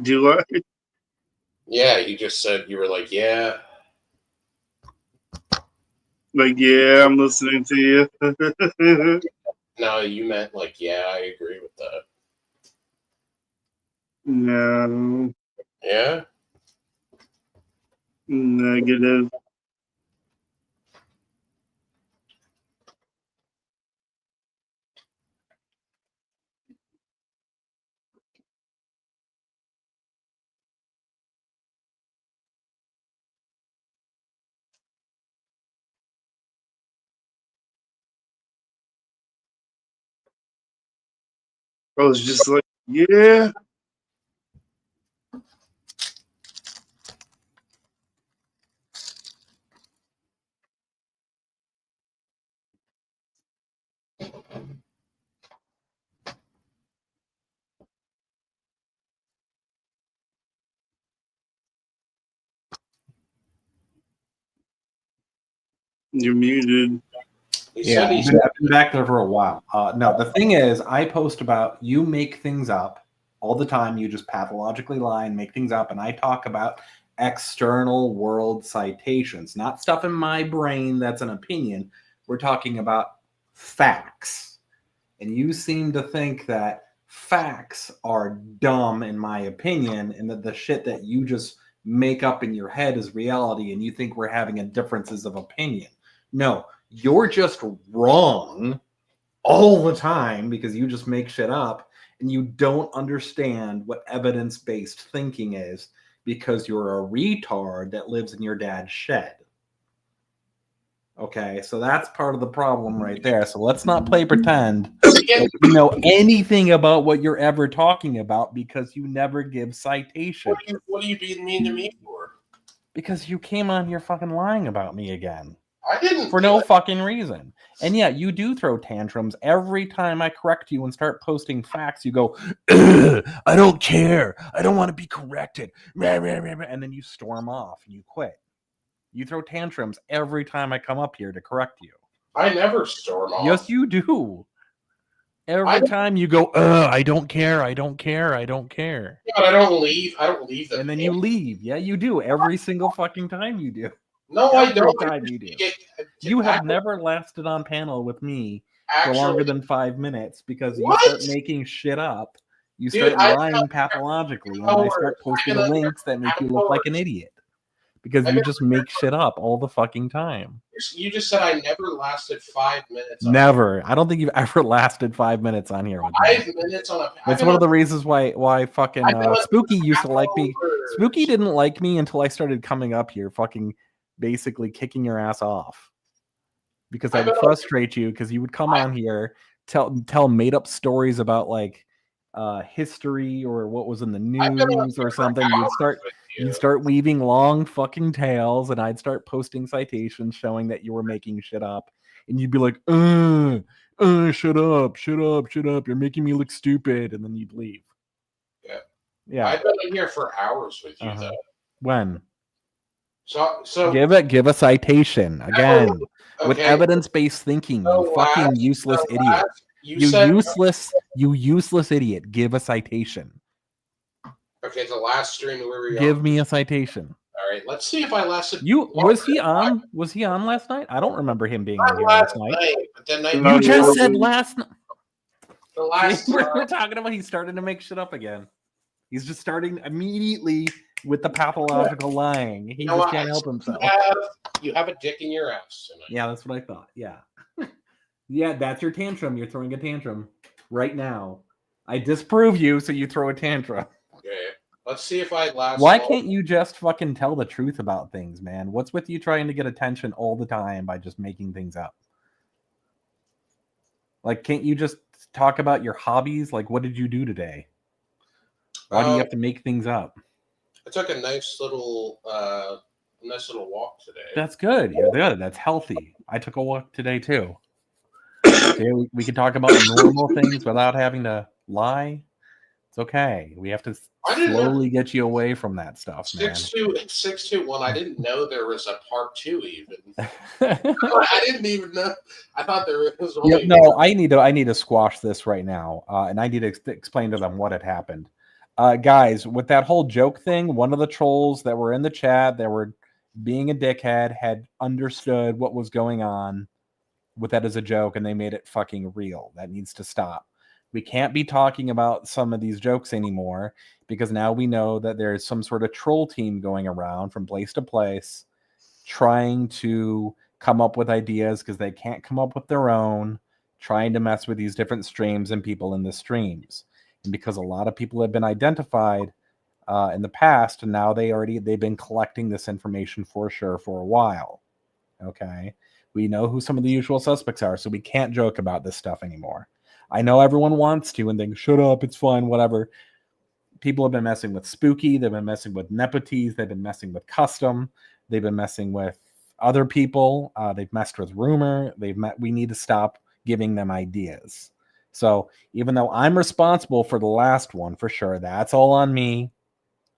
Do I? Yeah, you just said, you were like, yeah. Like, yeah, I'm listening to you. No, you meant like, yeah, I agree with that. No. Yeah? Negative. I was just like, yeah. You're muted. Yeah, I've been back there for a while. No, the thing is, I post about you make things up all the time. You just pathologically lie and make things up. And I talk about external world citations, not stuff in my brain that's an opinion. We're talking about facts. And you seem to think that facts are dumb, in my opinion, and that the shit that you just make up in your head is reality, and you think we're having a differences of opinion. No, you're just wrong all the time because you just make shit up and you don't understand what evidence-based thinking is because you're a retard that lives in your dad's shed. Okay, so that's part of the problem right there. So let's not play pretend that you know anything about what you're ever talking about because you never give citations. What are you being mean to me for? Because you came on here fucking lying about me again. I didn't. For no fucking reason. And yeah, you do throw tantrums. Every time I correct you and start posting facts, you go, I don't care. I don't want to be corrected. And then you storm off and you quit. You throw tantrums every time I come up here to correct you. I never storm off. Yes, you do. Every time you go, I don't care. I don't care. I don't care. Yeah, but I don't leave. I don't leave them. And then you leave. Yeah, you do. Every single fucking time you do. No, I don't. Time you do. You have never lasted on panel with me for longer than 5 minutes because you start making shit up. You start lying pathologically, and I start posting links that make you look like an idiot because you just make shit up all the fucking time. You just said I never lasted 5 minutes. Never. I don't think you've ever lasted 5 minutes on here with me. 5 minutes on a. That's one of the reasons why fucking Spooky used to like me. Spooky didn't like me until I started coming up here, fucking basically kicking your ass off. Because I would frustrate you because you would come on here, tell made up stories about like history or what was in the news or something. You'd start weaving long fucking tales, and I'd start posting citations showing that you were making shit up, and you'd be like, shut up, you're making me look stupid, and then you'd leave. Yeah. I've been in here for hours with you though. When? So give a citation again with evidence-based thinking. You fucking useless idiot. You useless idiot. Give a citation. Okay, the last stream where we give me a citation. All right, let's see if I lasted. Was he on? Was he on last night? I don't remember him being on here last night. But the night you just said last night. The last we're talking about he's starting to make shit up again. He's just starting immediately with the pathological lying. He just can't help himself. You have a dick in your ass tonight. Yeah, that's what I thought. Yeah. Yeah, that's your tantrum. You're throwing a tantrum right now. I disprove you, so you throw a tantrum. Okay. Let's see if I last. Why can't you just fucking tell the truth about things, man? What's with you trying to get attention all the time by just making things up? Like, can't you just talk about your hobbies? Like, what did you do today? Why do you have to make things up? I took a nice little walk today. That's good. You're good. That's healthy. I took a walk today too. Okay, we can talk about normal things without having to lie. It's okay. We have to slowly get you away from that stuff, man. 621. I didn't know there was a part 2 even. I didn't even know. I thought there was only. No, I need to squash this right now, and I need to explain to them what had happened. Guys, with that whole joke thing, one of the trolls that were in the chat that were being a dickhead had understood what was going on with that as a joke, and they made it fucking real. That needs to stop. We can't be talking about some of these jokes anymore because now we know that there's some sort of troll team going around from place to place trying to come up with ideas because they can't come up with their own, trying to mess with these different streams and people in the streams. And because a lot of people have been identified in the past, and now they've been collecting this information for sure for a while. Okay, we know who some of the usual suspects are, so we can't joke about this stuff anymore. I know everyone wants to and think, shut up, it's fine, whatever. People have been messing with Spooky, they've been messing with Nepotes, they've been messing with Custom, they've been messing with other people, they've messed with Rumor, we need to stop giving them ideas. So even though I'm responsible for the last one, for sure, that's all on me.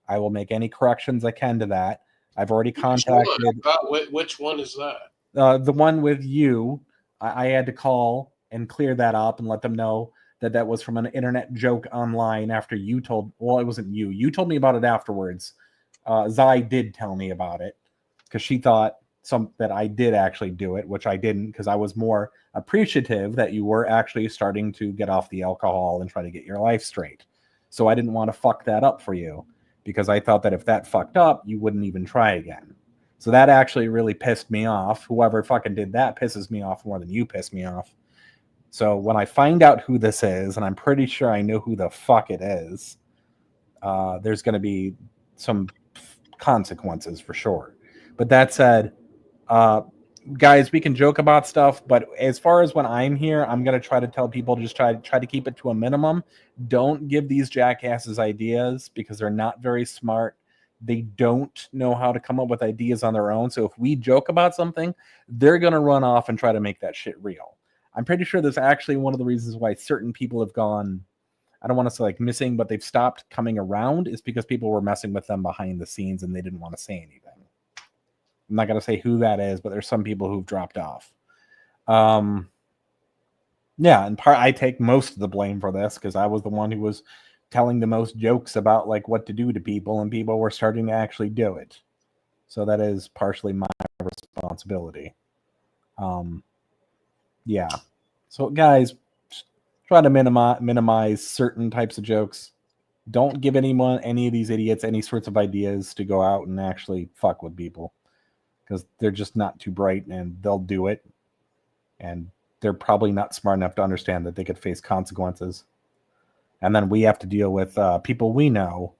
I will make any corrections I can to that. I've already contacted. Which one is that? The one with you. I had to call and clear that up and let them know that that was from an internet joke online after you told. Well, it wasn't you. You told me about it afterwards. Zai did tell me about it because she thought that I did actually do it, which I didn't, because I was more appreciative that you were actually starting to get off the alcohol and try to get your life straight. So I didn't want to fuck that up for you because I thought that if that fucked up, you wouldn't even try again. So that actually really pissed me off. Whoever fucking did that pisses me off more than you piss me off. So when I find out who this is, and I'm pretty sure I know who the fuck it is, there's going to be some consequences for sure. But that said, guys, we can joke about stuff, but as far as when I'm here, I'm going to try to tell people to just try to keep it to a minimum. Don't give these jackasses ideas because they're not very smart. They don't know how to come up with ideas on their own. So if we joke about something, they're going to run off and try to make that shit real. I'm pretty sure that's actually one of the reasons why certain people have gone, I don't want to say like missing, but they've stopped coming around is because people were messing with them behind the scenes and they didn't want to say anything. I'm not going to say who that is, but there's some people who've dropped off. Yeah, in part, I take most of the blame for this because I was the one who was telling the most jokes about like what to do to people, and people were starting to actually do it. So that is partially my responsibility. Yeah. So guys, try to minimize certain types of jokes. Don't give any of these idiots any sorts of ideas to go out and actually fuck with people, because they're just not too bright and they'll do it. And they're probably not smart enough to understand that they could face consequences. And then we have to deal with people we know,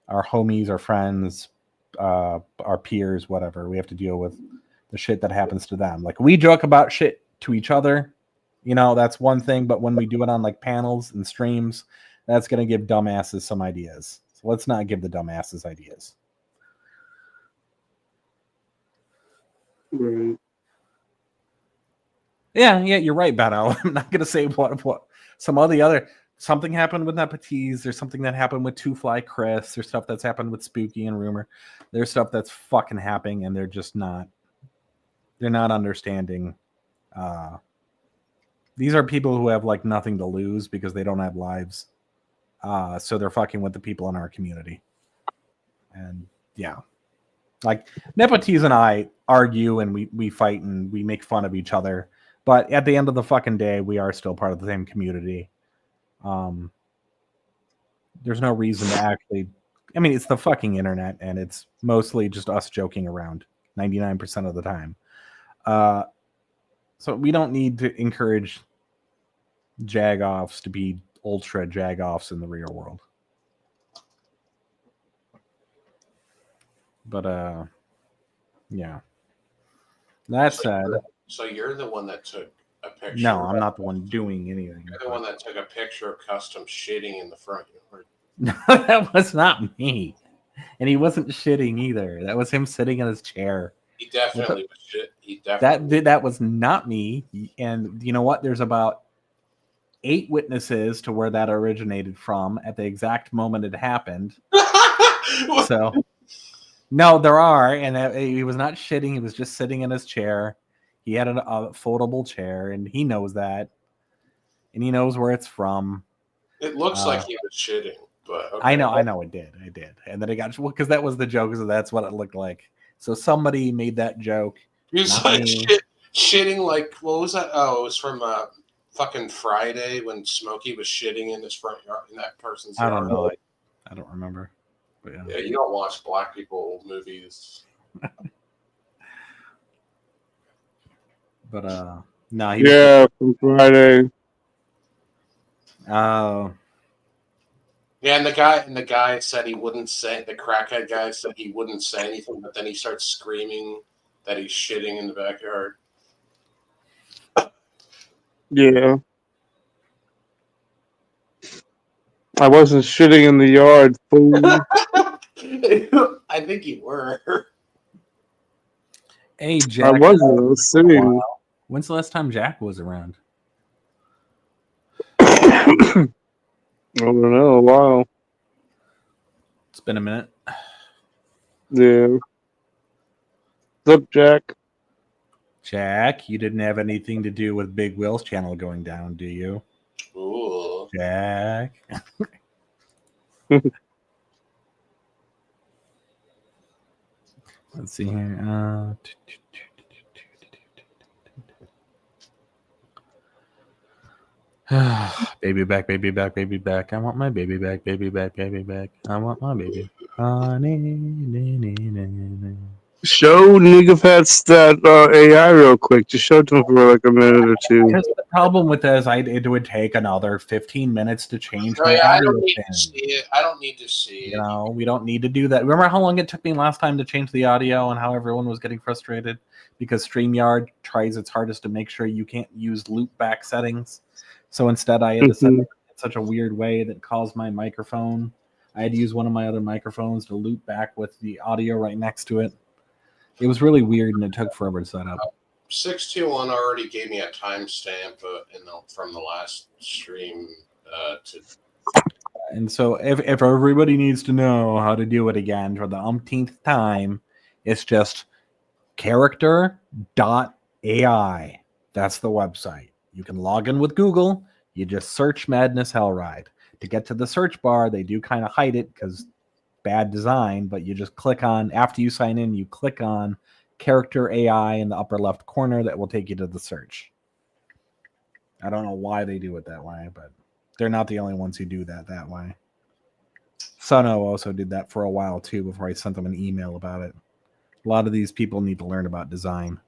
our homies, our friends, our peers, whatever. We have to deal with the shit that happens to them. Like, we joke about shit to each other, you know, that's one thing. But when we do it on like panels and streams, that's going to give dumbasses some ideas. So let's not give the dumbasses ideas. Right. Yeah, you're right, Beto. I'm not going to say what some of the other. Something happened with Nepatese. There's something that happened with Two Fly Chris. There's stuff that's happened with Spooky and Rumor. There's stuff that's fucking happening, and they're just not. They're not understanding. These are people who have like nothing to lose because they don't have lives. So they're fucking with the people in our community. And yeah, like Nepatese and I argue and we fight and we make fun of each other. But at the end of the fucking day, we are still part of the same community. There's no reason to actually. I mean, it's the fucking internet, and it's mostly just us joking around 99% of the time. So we don't need to encourage jagoffs to be ultra jagoffs in the real world. But yeah. That said, so you're the one that took a picture. No, I'm not the one doing anything. You're the one that took a picture of Custom shitting in the front yard. No, that was not me. And he wasn't shitting either. That was him sitting in his chair. He definitely was shit. He definitely that was not me. And you know what? There's about 8 witnesses to where that originated from at the exact moment it happened. So no, there are, and he was not shitting. He was just sitting in his chair. He had a foldable chair, and he knows that, and he knows where it's from. It looks like he was shitting, but okay. I know it did. And then it got, because that was the joke, so that's what it looked like. So somebody made that joke. He was like shitting like, what was that? Oh, it was from fucking Friday when Smokey was shitting in his front yard in that person's yard. I don't know. I don't remember. But yeah, you don't watch black people movies. But no, yeah, from Friday. Oh. Yeah, and the guy said he wouldn't say, the crackhead guy said he wouldn't say anything, but then he starts screaming that he's shitting in the backyard. Yeah. I wasn't shitting in the yard, fool. I think you were. Hey, Jack. I wasn't sitting. When's the last time Jack was around? I don't know, a while. It's been a minute. Yeah. What's up, Jack? Jack, you didn't have anything to do with Big Will's channel going down, do you? Ooh. Jack. Let's see here. Baby back, baby back, baby back. I want my baby back, baby back, baby back. I want my baby. Show Nigga Pets that AI real quick. Just show it to him for like a minute or two. Because the problem with this, it would take another 15 minutes to change. Oh, yeah, I don't need to see it. I don't need to see it. You know, we don't need to do that. Remember how long it took me last time to change the audio and how everyone was getting frustrated? Because StreamYard tries its hardest to make sure you can't use loop back settings. So instead, I had to set it in such a weird way that caused my microphone. I had to use one of my other microphones to loop back with the audio right next to it. It was really weird, and it took forever to set up. 621 already gave me a timestamp from the last stream. And so if everybody needs to know how to do it again for the umpteenth time, it's just character.ai. That's the website. You can log in with Google. You just search Madness Hellride. To get to the search bar, they do kind of hide it because bad design, but you just click on, after you sign in, you click on character AI in the upper left corner. That will take you to the search. I don't know why they do it that way, but they're not the only ones who do that way. Sono also did that for a while too before I sent them an email about it. A lot of these people need to learn about design.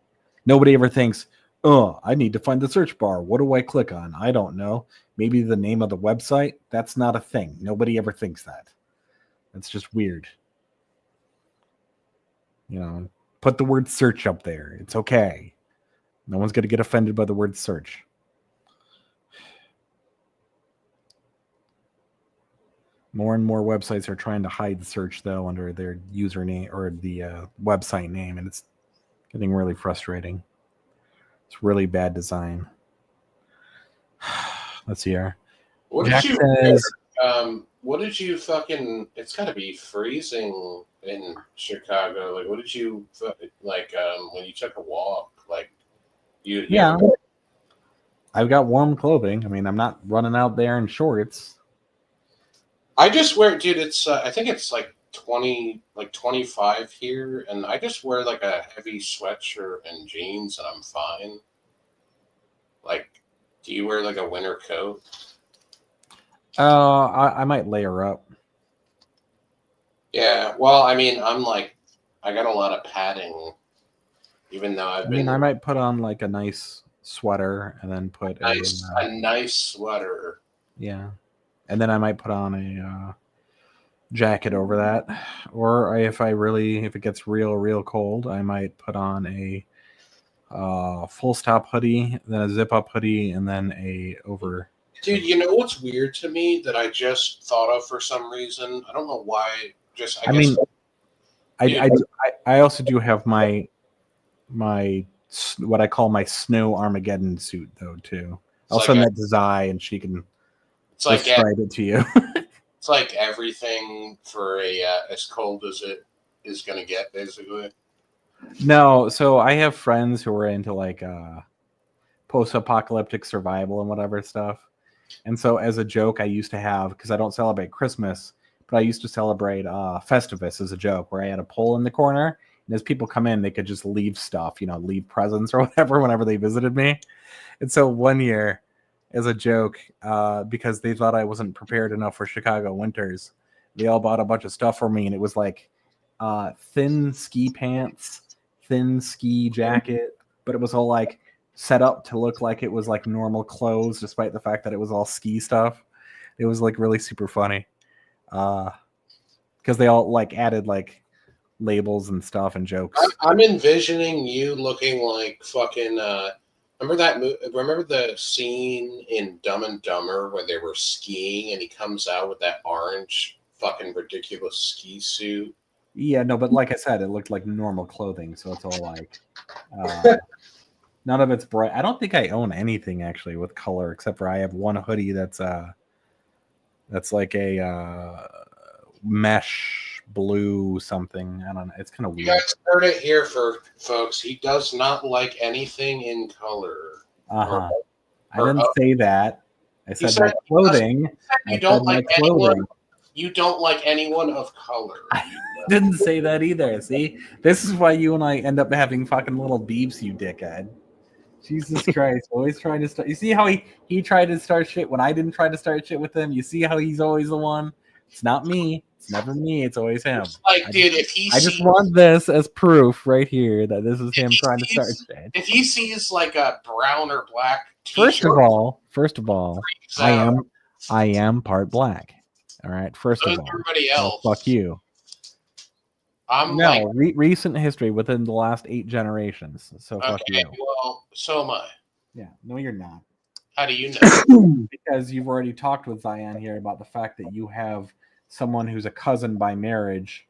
Nobody ever thinks, oh, I need to find the search bar. What do I click on? I don't know. Maybe the name of the website? That's not a thing. Nobody ever thinks that. That's just weird. You know, put the word search up there. It's okay. No one's going to get offended by the word search. More and more websites are trying to hide search, though, under their username or the website name, and it's getting really frustrating. It's really bad design. Let's see here. What Jack did you? says, What did you fucking? It's got to be freezing in Chicago. Like, what did you like? When you took a walk, like you? yeah, I've got warm clothing. I mean, I'm not running out there in shorts. I just wear, dude. It's I think it's like 25 here, and I just wear like a heavy sweatshirt and jeans, and I'm fine. Like, do you wear like a winter coat? I might layer up. Yeah. Well, I mean, I got a lot of padding, even though I mean, I might put on like a nice sweater and then put a nice sweater. Yeah. And then I might put on a jacket over that. Or if it gets real cold, I might put on a full stop hoodie, then a zip up hoodie, and then a over. Dude, you know what's weird to me that I just thought of for some reason? I don't know why. I also do have my what I call my snow Armageddon suit though too. I'll send that to Zai and she can describe it to you. It's like everything for as cold as it is going to get, basically. No, so I have friends who are into like post-apocalyptic survival and whatever stuff. And so as a joke, I used to have, because I don't celebrate Christmas, but I used to celebrate Festivus as a joke, where I had a pole in the corner, and as people come in, they could just leave stuff, leave presents or whatever whenever they visited me. And so one year, as a joke, because they thought I wasn't prepared enough for Chicago winters, they all bought a bunch of stuff for me, and it was like thin ski pants, thin ski jacket, but it was all like set up to look like it was like normal clothes, despite the fact that it was all ski stuff. It was like really super funny, because they all like added like labels and stuff and jokes. I'm envisioning you looking like fucking. Remember the scene in Dumb and Dumber where they were skiing and he comes out with that orange fucking ridiculous ski suit? Yeah, no, but like I said, it looked like normal clothing, so it's all like none of it's bright. I don't think I own anything actually with color, except for I have one hoodie that's like a mesh blue something. I don't know. It's kind of weird. You guys heard it here, folks. He does not like anything in color. I didn't say that. I said my clothing. You don't like anyone. You don't like anyone of color. Didn't say that either. See, this is why you and I end up having fucking little beefs, you dickhead. Jesus Christ, always trying to start. You see how he tried to start shit when I didn't try to start shit with him? You see how he's always the one? It's not me. It's never me. It's always him. Like, dude, I just want this as proof right here that this is him trying to start shit. If he sees like a brown or black t-shirt, First of all, I am part black. All right. First of all, everybody else, fuck you. Recent history within the last 8 generations. So fuck you. Well, so am I. Yeah. No, you're not. How do you know? Because you've already talked with Zion here about the fact that you have someone who's a cousin by marriage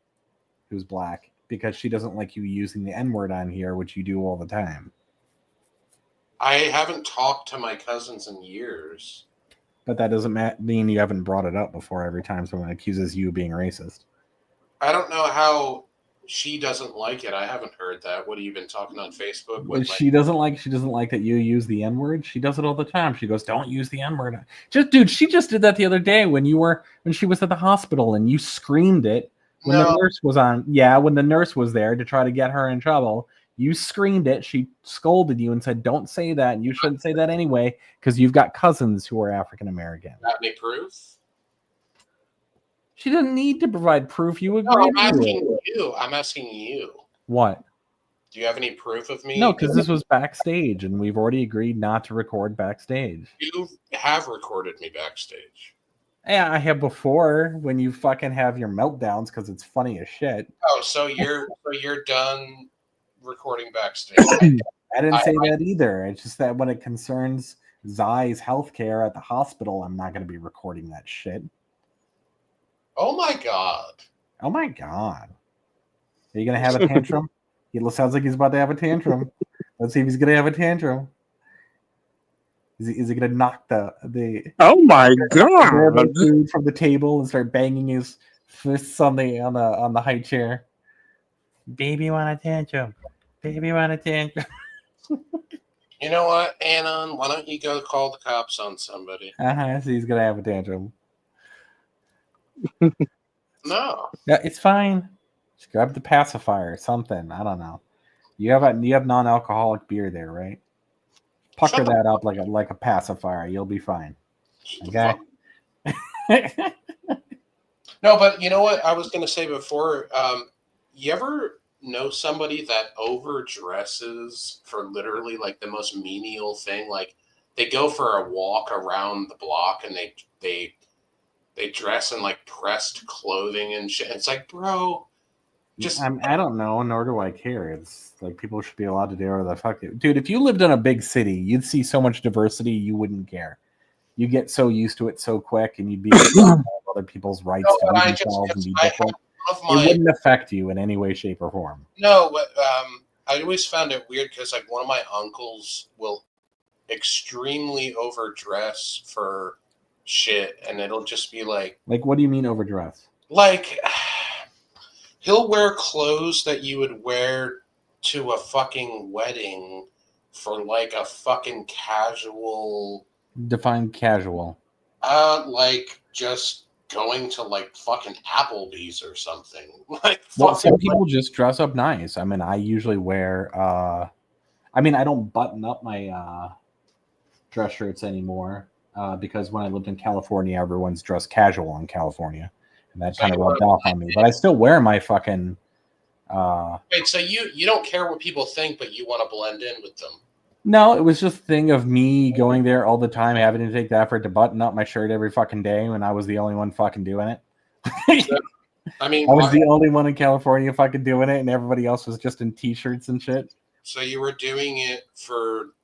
who's black, because she doesn't like you using the N-word on here, which you do all the time. I haven't talked to my cousins in years. But that doesn't mean you haven't brought it up before every time someone accuses you of being racist. I don't know how she doesn't like it. I haven't heard that. What have you been talking on Facebook? She doesn't like that you use the N-word. She does it all the time. She goes, "Don't use the N-word." She just did that the other day when she was at the hospital and you screamed it when the nurse was on. Yeah, when the nurse was there to try to get her in trouble. You screamed it. She scolded you and said, "Don't say that. And you shouldn't say that anyway, because you've got cousins who are African American." Got any proof? She doesn't need to provide proof. You No, agreed I'm to asking it. you. I'm asking you. What? Do you have any proof of me? No, because this was backstage, and we've already agreed not to record backstage. You have recorded me backstage. Yeah, I have before when you fucking have your meltdowns because it's funny as shit. Oh, so you're done recording backstage. I didn't say that either. It's just that when it concerns Zai's healthcare at the hospital, I'm not going to be recording that shit. Oh my god. Oh my god. Are you going to have a tantrum? He sounds like he's about to have a tantrum. Let's see if he's going to have a tantrum. Is he going to knock the Oh my the god! food from the table and start banging his fists on the high chair? Baby want a tantrum. Baby want a tantrum. You know what, Anon? Why don't you go call the cops on somebody? So he's going to have a tantrum. No. Yeah, it's fine. Just grab the pacifier or something. I don't know. You have non-alcoholic beer there, right? Pucker that up like a pacifier. You'll be fine. Okay. No, but you know what I was going to say before? You ever know somebody that overdresses for literally like the most menial thing? Like they go for a walk around the block and they dress in like pressed clothing and shit. It's like, bro, just I don't know, nor do I care. It's like people should be allowed to do whatever the fuck. Dude, if you lived in a big city, you'd see so much diversity, you wouldn't care. You get so used to it so quick, and you'd be other people's rights to be themselves and be different. It wouldn't affect you in any way, shape, or form. No, I always found it weird because like one of my uncles will extremely overdress for shit, and it'll just be like, what do you mean overdress? Like, he'll wear clothes that you would wear to a fucking wedding for like a fucking casual. Define casual. Like just going to like fucking Applebee's or something. Like, well, some people just dress up nice. I mean, I usually wear. I don't button up my dress shirts anymore because when I lived in California, everyone's dressed casual in California, and that kind of rubbed off on me. But I still wear my fucking. Wait, so you don't care what people think, but you want to blend in with them? No, it was just a thing of me going there all the time, having to take the effort to button up my shirt every fucking day when I was the only one fucking doing it. I mean, I was the only one in California fucking doing it, and everybody else was just in t-shirts and shit. So you were doing it for?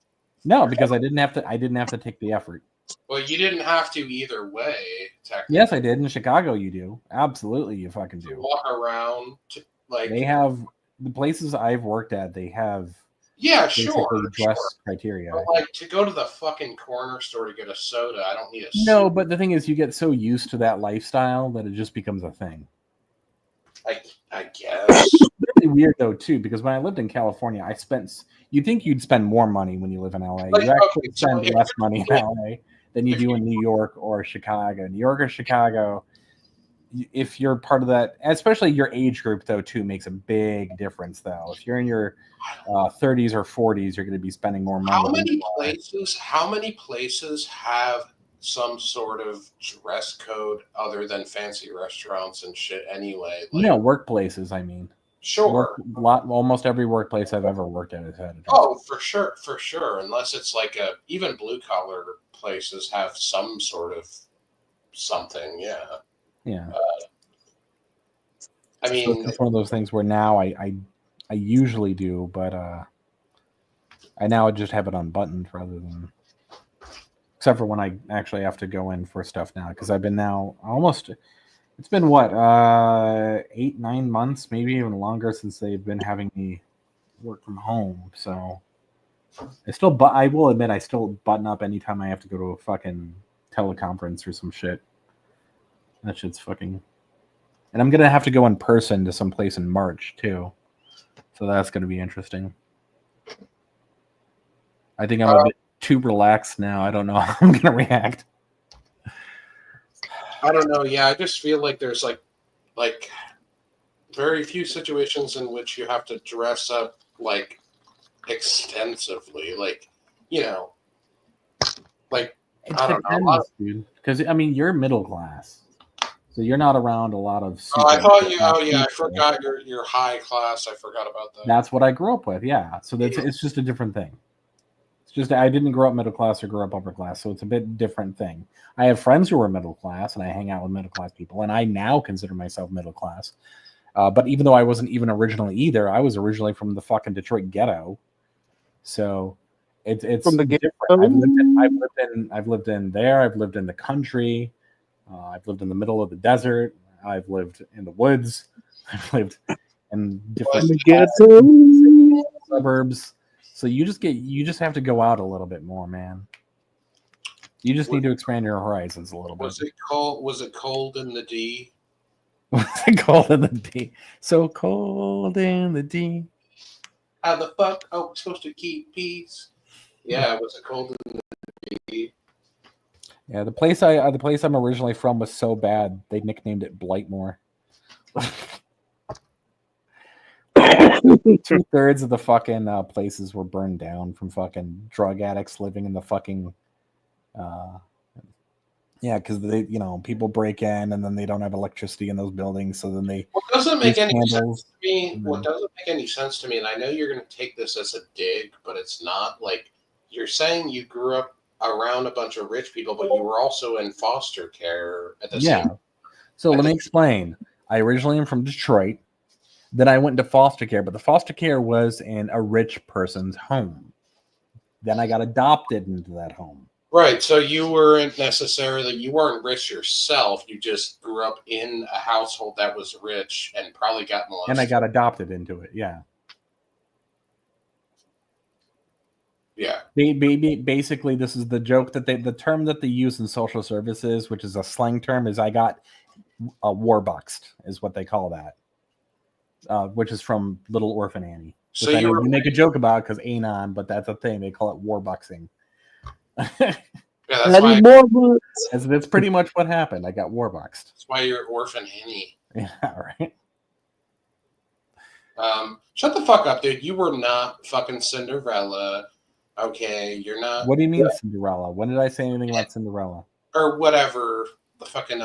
No, because I didn't have to take the effort. Well, you didn't have to either way. Technically. Yes, I did. In Chicago, you do. Absolutely, you fucking do. Walk around they have the places I've worked at. They have. Yeah, sure. Dress criteria. But like to go to the fucking corner store to get a soda, I don't need a. No, but the thing is, you get so used to that lifestyle that it just becomes a thing. I guess. It's really weird though too, because when I lived in California, I spent. You think you'd spend more money when you live in LA? You actually spend less money in LA than you do in New York or Chicago. New York or Chicago. If you're part of that, especially your age group, though, too, makes a big difference, though. If you're in your 30s or 40s, you're going to be spending more money. How many places have some sort of dress code other than fancy restaurants and shit anyway? Workplaces, I mean. Sure. Almost every workplace I've ever worked at has had a dress code. For sure. Unless it's like even blue-collar places have some sort of something, yeah. Yeah. I mean, so it's one of those things where now I usually do, but I now just have it unbuttoned rather than, except for when I actually have to go in for stuff now, because I've been now it's been what 8-9 months, maybe even longer, since they've been having me work from home. So I will admit I still button up anytime I have to go to a fucking teleconference or some shit. That shit's fucking... And I'm going to have to go in person to some place in March, too. So that's going to be interesting. I think I'm a bit too relaxed now. I don't know how I'm going to react. I don't know. Yeah, I just feel like there's like very few situations in which you have to dress up, like, extensively. Like, like, I don't know. Dude. Because, I mean, you're middle class. So you're not around a lot of. Oh, I super thought you. class Oh, yeah, I people. forgot your high class. I forgot about that. That's what I grew up with. Yeah. So it's just a different thing. It's just I didn't grow up middle class or grow up upper class, so it's a bit different thing. I have friends who are middle class, and I hang out with middle class people, and I now consider myself middle class. But even though I wasn't even originally either, I was originally from the fucking Detroit ghetto. So it's From the different. ghetto? I've lived in there. I've lived in the country. I've lived in the middle of the desert. I've lived in the woods. I've lived in different suburbs. So you just have to go out a little bit more, man. You just need to expand your horizons a little bit. Was it cold? Was it cold in the D? Was it cold in the D? So cold in the D. How the fuck are we supposed to keep peace? Yeah, was it cold in the D? Yeah, the place I'm originally from was so bad they nicknamed it Blightmore. 2/3 of the fucking places were burned down from fucking drug addicts living in the fucking because people break in and then they don't have electricity in those buildings, so then they What doesn't make any sense candles. to me? What doesn't make any sense to me, and I know you're going to take this as a dig, but it's not. Like, you're saying you grew up around a bunch of rich people, but you were also in foster care at the same time. So let me explain. I originally am from Detroit. Then I went into foster care, but the foster care was in a rich person's home. Then I got adopted into that home. Right, so you weren't rich yourself. You just grew up in a household that was rich and probably got molested. And I got adopted into it, yeah. Yeah. Basically, this is the joke that the term that they use in social services, which is a slang term, is I got warbuxed, is what they call that. Which is from Little Orphan Annie. So you make a joke about because anon, but that's a thing. They call it warbuxing. That's pretty much what happened. I got warbuxed. That's why you're Orphan Annie. Yeah, right. Shut the fuck up, dude. You were not fucking Cinderella. Okay, you're not. What do you mean Cinderella? When did I say anything about Cinderella? Or whatever. The fucking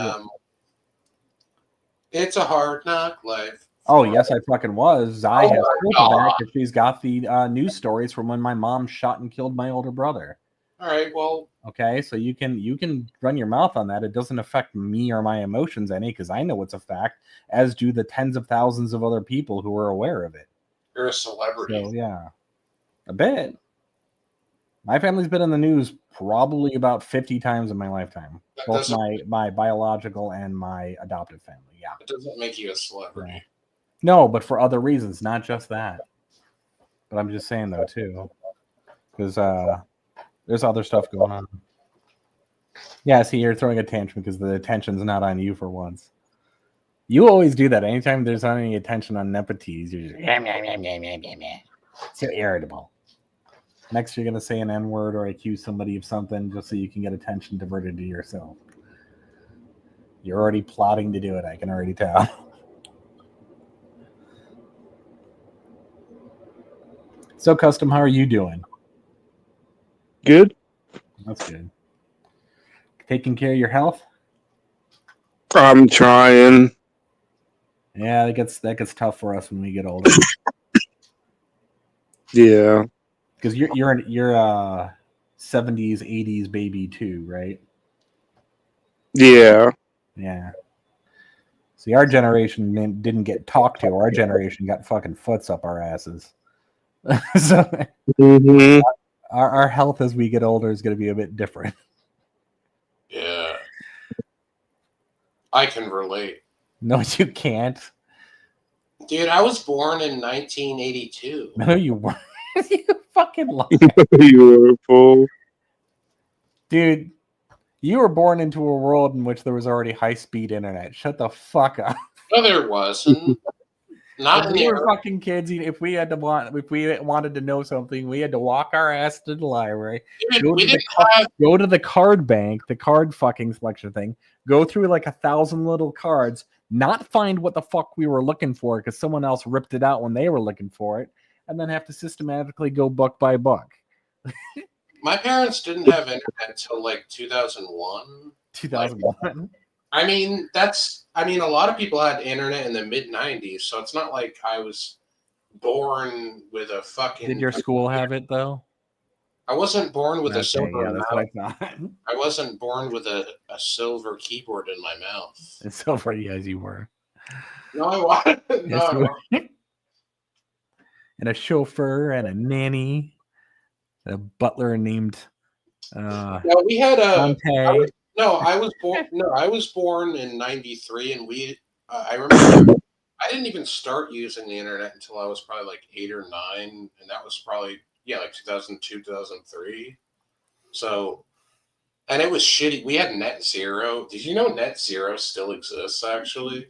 It's a hard knock life. Oh yes, I fucking was. I have proof of that because she's got the news stories from when my mom shot and killed my older brother. All right, well. Okay, so you can run your mouth on that. It doesn't affect me or my emotions any because I know it's a fact, as do the tens of thousands of other people who are aware of it. You're a celebrity. So yeah, a bit. My family's been in the news probably about 50 times in my lifetime. Both my biological and my adoptive family. Yeah. It doesn't make you a celebrity. Yeah. No, but for other reasons, not just that. But I'm just saying though too, because there's other stuff going on. Yeah, see, you're throwing a tantrum because the attention's not on you for once. You always do that. Anytime there's any attention on nepotes, you're just so irritable. Next, you're gonna say an N-word or accuse somebody of something just so you can get attention diverted to yourself. You're already plotting to do it. I can already tell. So, Custom, how are you doing? Good. That's good. Taking care of your health? I'm trying. Yeah, that gets tough for us when we get older. Yeah. Because you're a 70s, 80s baby too, right? Yeah. Yeah. See, our generation didn't get talked to. Our generation got fucking foots up our asses. So our health as we get older is going to be a bit different. Yeah. I can relate. No, you can't. Dude, I was born in 1982. No, you weren't. You fucking lie. You were a fool. Dude, you were born into a world in which there was already high-speed internet. Shut the fuck up. No, there wasn't. Not we were fucking kids. If we wanted to know something, we had to walk our ass to the library, go to the card bank, the card fucking selection thing, go through like 1,000 little cards, not find what the fuck we were looking for because someone else ripped it out when they were looking for it, and then have to systematically go book by book. My parents didn't have internet until like 2001. 2001. I mean, a lot of people had internet in the mid '90s, so it's not like I was born with a fucking. Did your school have it though? I wasn't born with a Okay, silver yeah, that's mouse. what I thought. I wasn't born with a silver keyboard in my mouth. And so far, yes, you were. No, I wasn't. Yes, No, you were. And a chauffeur and a nanny, a butler named no, we had a. Dante. I was born. No, I was born in '93, and we. I remember. I didn't even start using the internet until I was probably like 8 or 9, and that was probably like 2002, 2003. So, and it was shitty. We had Net Zero. Did you know Net Zero still exists? Actually,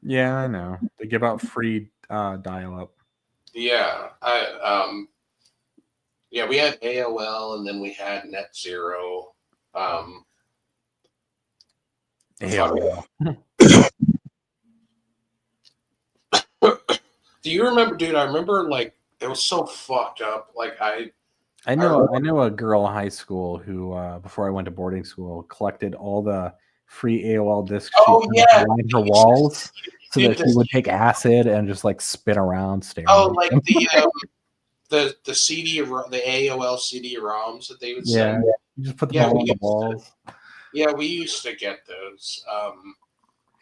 Yeah, I know. They give out free dial-up. yeah. We had AOL, and then we had Net Zero. AOL. Do you remember, dude? I remember like it was so fucked up. Like I know a girl in high school who, before I went to boarding school, collected all the free AOL discs around her walls, so that she would take acid and just like spin around, staring. Oh, like the CD, the AOL CD-ROMs that they would send. Yeah, you just put them all on the walls. Yeah, we used to get those.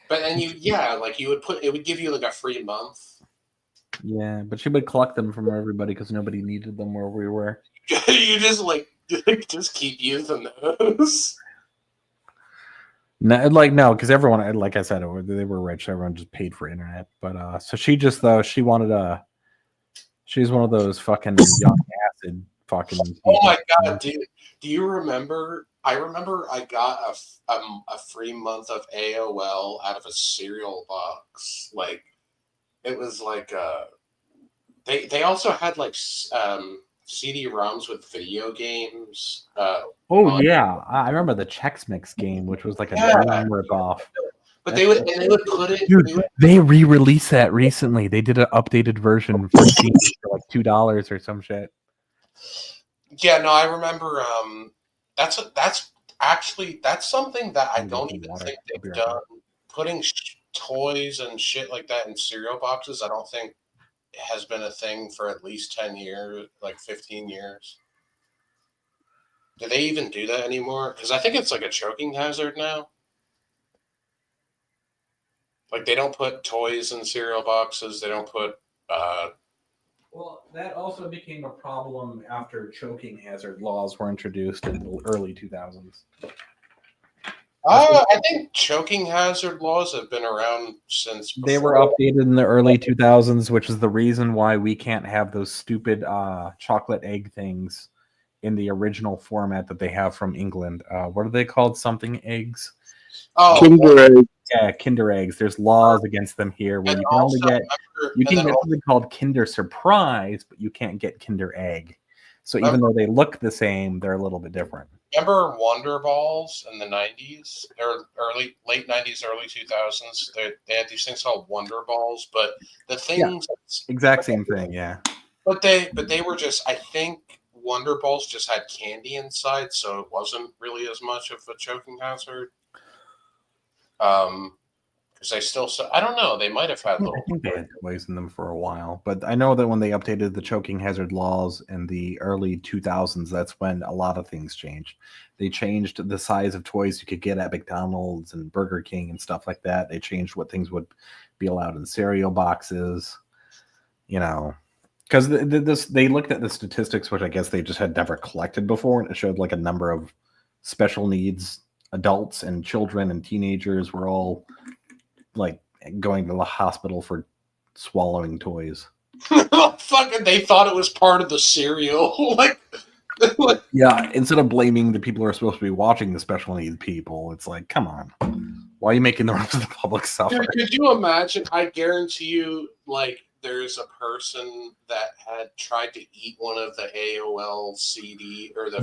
But then you would put, it would give you like a free month. Yeah, but she would collect them from everybody because nobody needed them where we were. You just just keep using those. No, because everyone, like I said, they were rich. Everyone just paid for internet. But so she just she wanted she's one of those fucking young acid fucking people. Oh my god, dude! Do you remember? I remember I got a free month of AOL out of a cereal box. Like it was like they also had like CD-ROMs with video games. Yeah, I remember the Chex Mix game, which was like a ripoff. But they would put it. Dude, they re-released that recently. They did an updated version for Steam for like $2 or some shit. Yeah, no, I remember. That's something that I don't even think they've done. Putting toys and shit like that in cereal boxes, I don't think has been a thing for at least 10 years, like 15 years. Do they even do that anymore? Because I think it's like a choking hazard now. Like they don't put toys in cereal boxes. They don't put. Well, that also became a problem after choking hazard laws were introduced in the early 2000s. I think choking hazard laws have been around since before. They were updated in the early 2000s, which is the reason why we can't have those stupid chocolate egg things in the original format that they have from England. What are they called? Something eggs? Oh, Kinder eggs. Yeah, Kinder eggs. There's laws against them here where you can only get something called Kinder Surprise, but you can't get Kinder Egg. So even though they look the same, they're a little bit different. Remember Wonder Balls in the 90s or late 90s, early 2000s? They had these things called Wonder Balls, but the things exact same thing, yeah. But they were just, I think Wonder Balls just had candy inside, so it wasn't really as much of a choking hazard. Because they still, I don't know, they might have had little. I think they had toys in them for a while, but I know that when they updated the choking hazard laws in the early 2000s, that's when a lot of things changed. They changed the size of toys you could get at McDonald's and Burger King and stuff like that. They changed what things would be allowed in cereal boxes, because they looked at the statistics, which I guess they just had never collected before, and it showed like a number of special needs adults and children and teenagers were all like going to the hospital for swallowing toys. Fucking, they thought it was part of the cereal. like, yeah, instead of blaming the people who are supposed to be watching the special needs people, it's like, come on, why are you making the rest of the public suffer? Dude, could you imagine? I guarantee you, like, there's a person that had tried to eat one of the AOL CD or the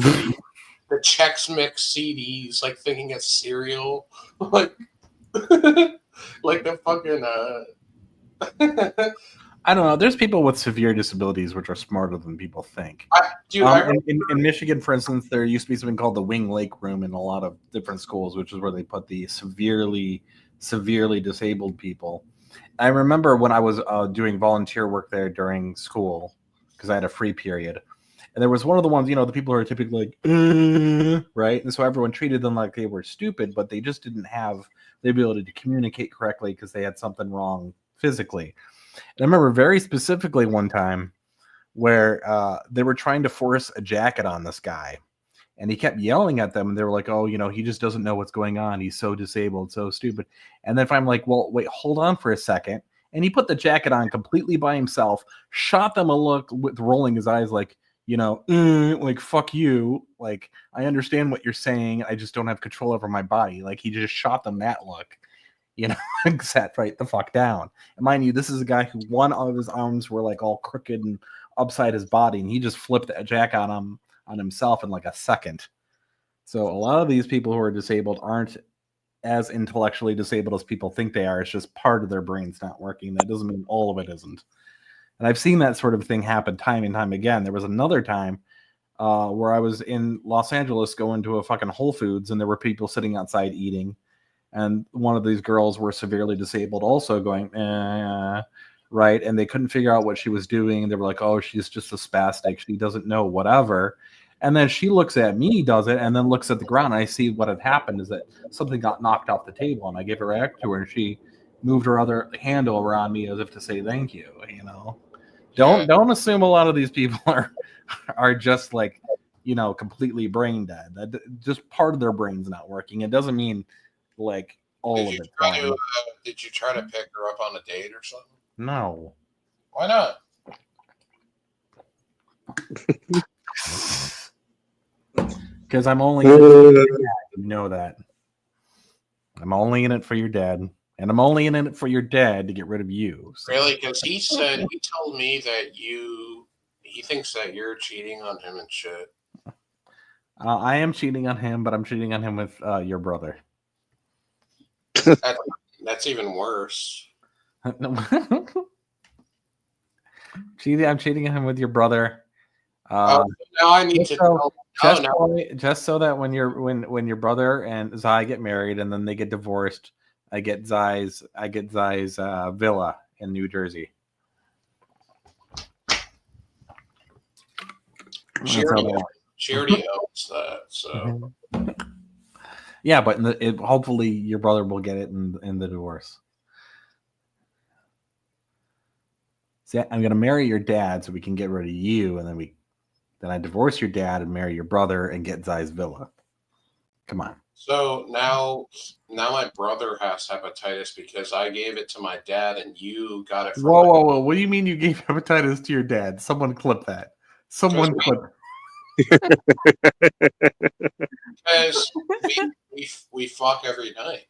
Chex Mix CDs, like thinking it's cereal, like, like the fucking I don't know. There's people with severe disabilities which are smarter than people think. Dude, In Michigan, for instance, there used to be something called the Wing Lake Room in a lot of different schools, which is where they put the severely disabled people. I remember when I was doing volunteer work there during school because I had a free period. And there was one of the ones, the people who are typically like, right? And so everyone treated them like they were stupid, but they just didn't have the ability to communicate correctly because they had something wrong physically. And I remember very specifically one time where they were trying to force a jacket on this guy. And he kept yelling at them. And they were like, oh, he just doesn't know what's going on. He's so disabled, so stupid. And then I'm like, well, wait, hold on for a second. And he put the jacket on completely by himself, shot them a look with rolling his eyes like, like, fuck you. Like, I understand what you're saying. I just don't have control over my body. Like, he just shot them that look, sat right the fuck down. And mind you, this is a guy who one of his arms were like all crooked and upside his body. And he just flipped a jack on himself in like a second. So a lot of these people who are disabled aren't as intellectually disabled as people think they are. It's just part of their brain's not working. That doesn't mean all of it isn't. And I've seen that sort of thing happen time and time again. There was another time where I was in Los Angeles going to a fucking Whole Foods, and there were people sitting outside eating. And one of these girls were severely disabled also going, right? And they couldn't figure out what she was doing. They were like, oh, she's just a spastic. She doesn't know whatever. And then she looks at me, does it, and then looks at the ground. And I see what had happened is that something got knocked off the table, and I gave it back to her, and she moved her other hand over on me as if to say thank you. Don't assume a lot of these people are just like completely brain dead. That just part of their brain's not working. It doesn't mean like all of it. Did you try to pick her up on a date or something? No. Why not? Because I'm only in it for your dad. You know that. I'm only in it for your dad. And I'm only in it for your dad to get rid of you. So. Really? Because he told me that he thinks that you're cheating on him and shit. I am cheating on him, but I'm cheating on him with your brother. That's even worse. I'm cheating on him with your brother. Now I need to just so that when your brother and Zai get married and then they get divorced, I get Zai's villa in New Jersey. She already owns that, so. Yeah, but hopefully your brother will get it in the divorce. See, I'm going to marry your dad so we can get rid of you, and then I divorce your dad and marry your brother and get Zai's villa. Come on. So now my brother has hepatitis because I gave it to my dad and you got it from Whoa. What do you mean you gave hepatitis to your dad? Someone clip that. Someone clip because we fuck every night.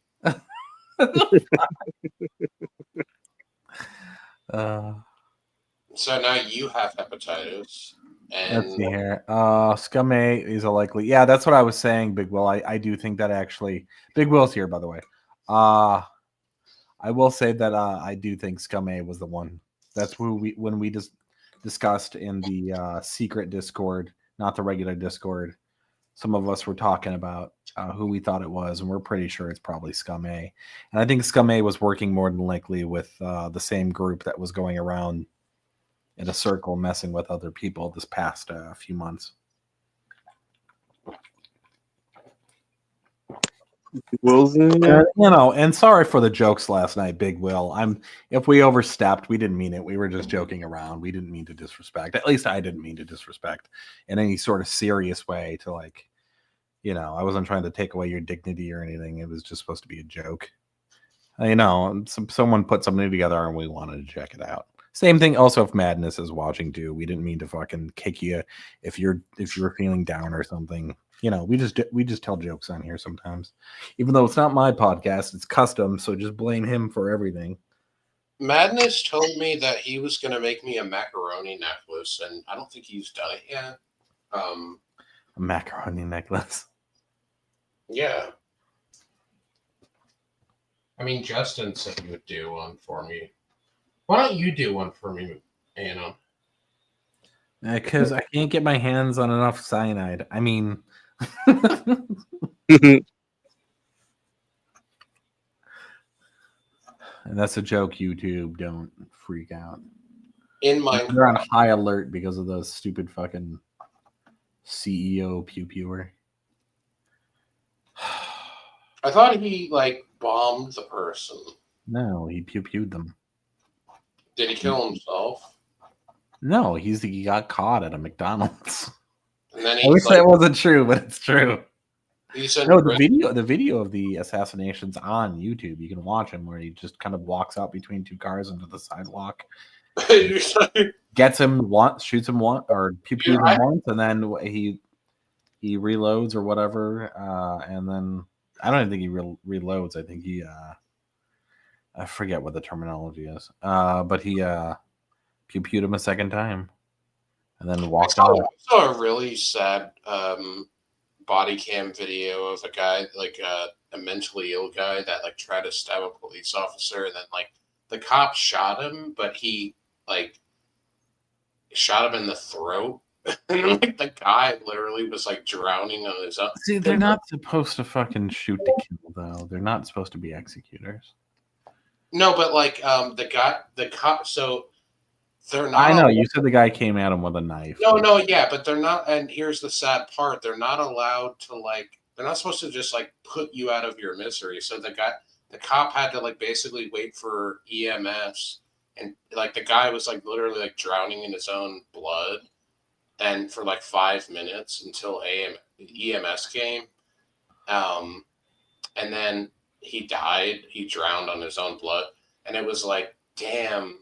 So now you have hepatitis. And let's see here. Scum A is a likely. Yeah, that's what I was saying, Big Will. I do think that actually. Big Will's here, by the way. I will say that I do think Scum A was the one. That's who when we just discussed in the secret Discord, not the regular Discord. Some of us were talking about who we thought it was, and we're pretty sure it's probably Scum A. And I think Scum A was working more than likely with the same group that was going around in a circle messing with other people this past few months. And sorry for the jokes last night, Big Will. If we overstepped, we didn't mean it. We were just joking around. We didn't mean to disrespect. At least I didn't mean to disrespect in any sort of serious way to I wasn't trying to take away your dignity or anything. It was just supposed to be a joke. Someone put something together and we wanted to check it out. Same thing also if Madness is watching too. We didn't mean to fucking kick you if you're feeling down or something. We just tell jokes on here sometimes. Even though it's not my podcast, it's custom, so just blame him for everything. Madness told me that he was going to make me a macaroni necklace, and I don't think he's done it yet. A macaroni necklace? Yeah. I mean, Justin said he would do one for me. Why don't you do one for me, Anna? Because I can't get my hands on enough cyanide. I mean, and that's a joke, YouTube. Don't freak out. In Minecraft. They're on high alert because of those stupid fucking CEO pew-pewer. I thought he, like, bombed the person. No, he pew-pewed them. Did he kill himself? No, he got caught at a McDonald's. And then I wish that wasn't true, but it's true. He said No, the video of the assassination's on YouTube. You can watch him where he just kind of walks out between two cars into the sidewalk, gets him once, shoots him once, or pew-pews him once, and then he reloads or whatever, and then I don't even think he reloads. I think he I forget what the terminology is, but he pew-pewed him a second time, and then walked out. I saw a really sad body cam video of a guy, like a mentally ill guy that like tried to stab a police officer, and then like the cop shot him, but he like shot him in the throat. And like the guy literally was like drowning on his own. See, they're not supposed to fucking shoot to kill, though. They're not supposed to be executors. No, but like the cop, so they're not. I know you said the guy came at him with a knife. No, yeah, but they're not. And here's the sad part: they're not allowed to like. They're not supposed to just like put you out of your misery. So the cop had to like basically wait for EMS, and like the guy was like literally like drowning in his own blood, and for like 5 minutes until EMS came, and then he died. He drowned on his own blood, and it was like, damn.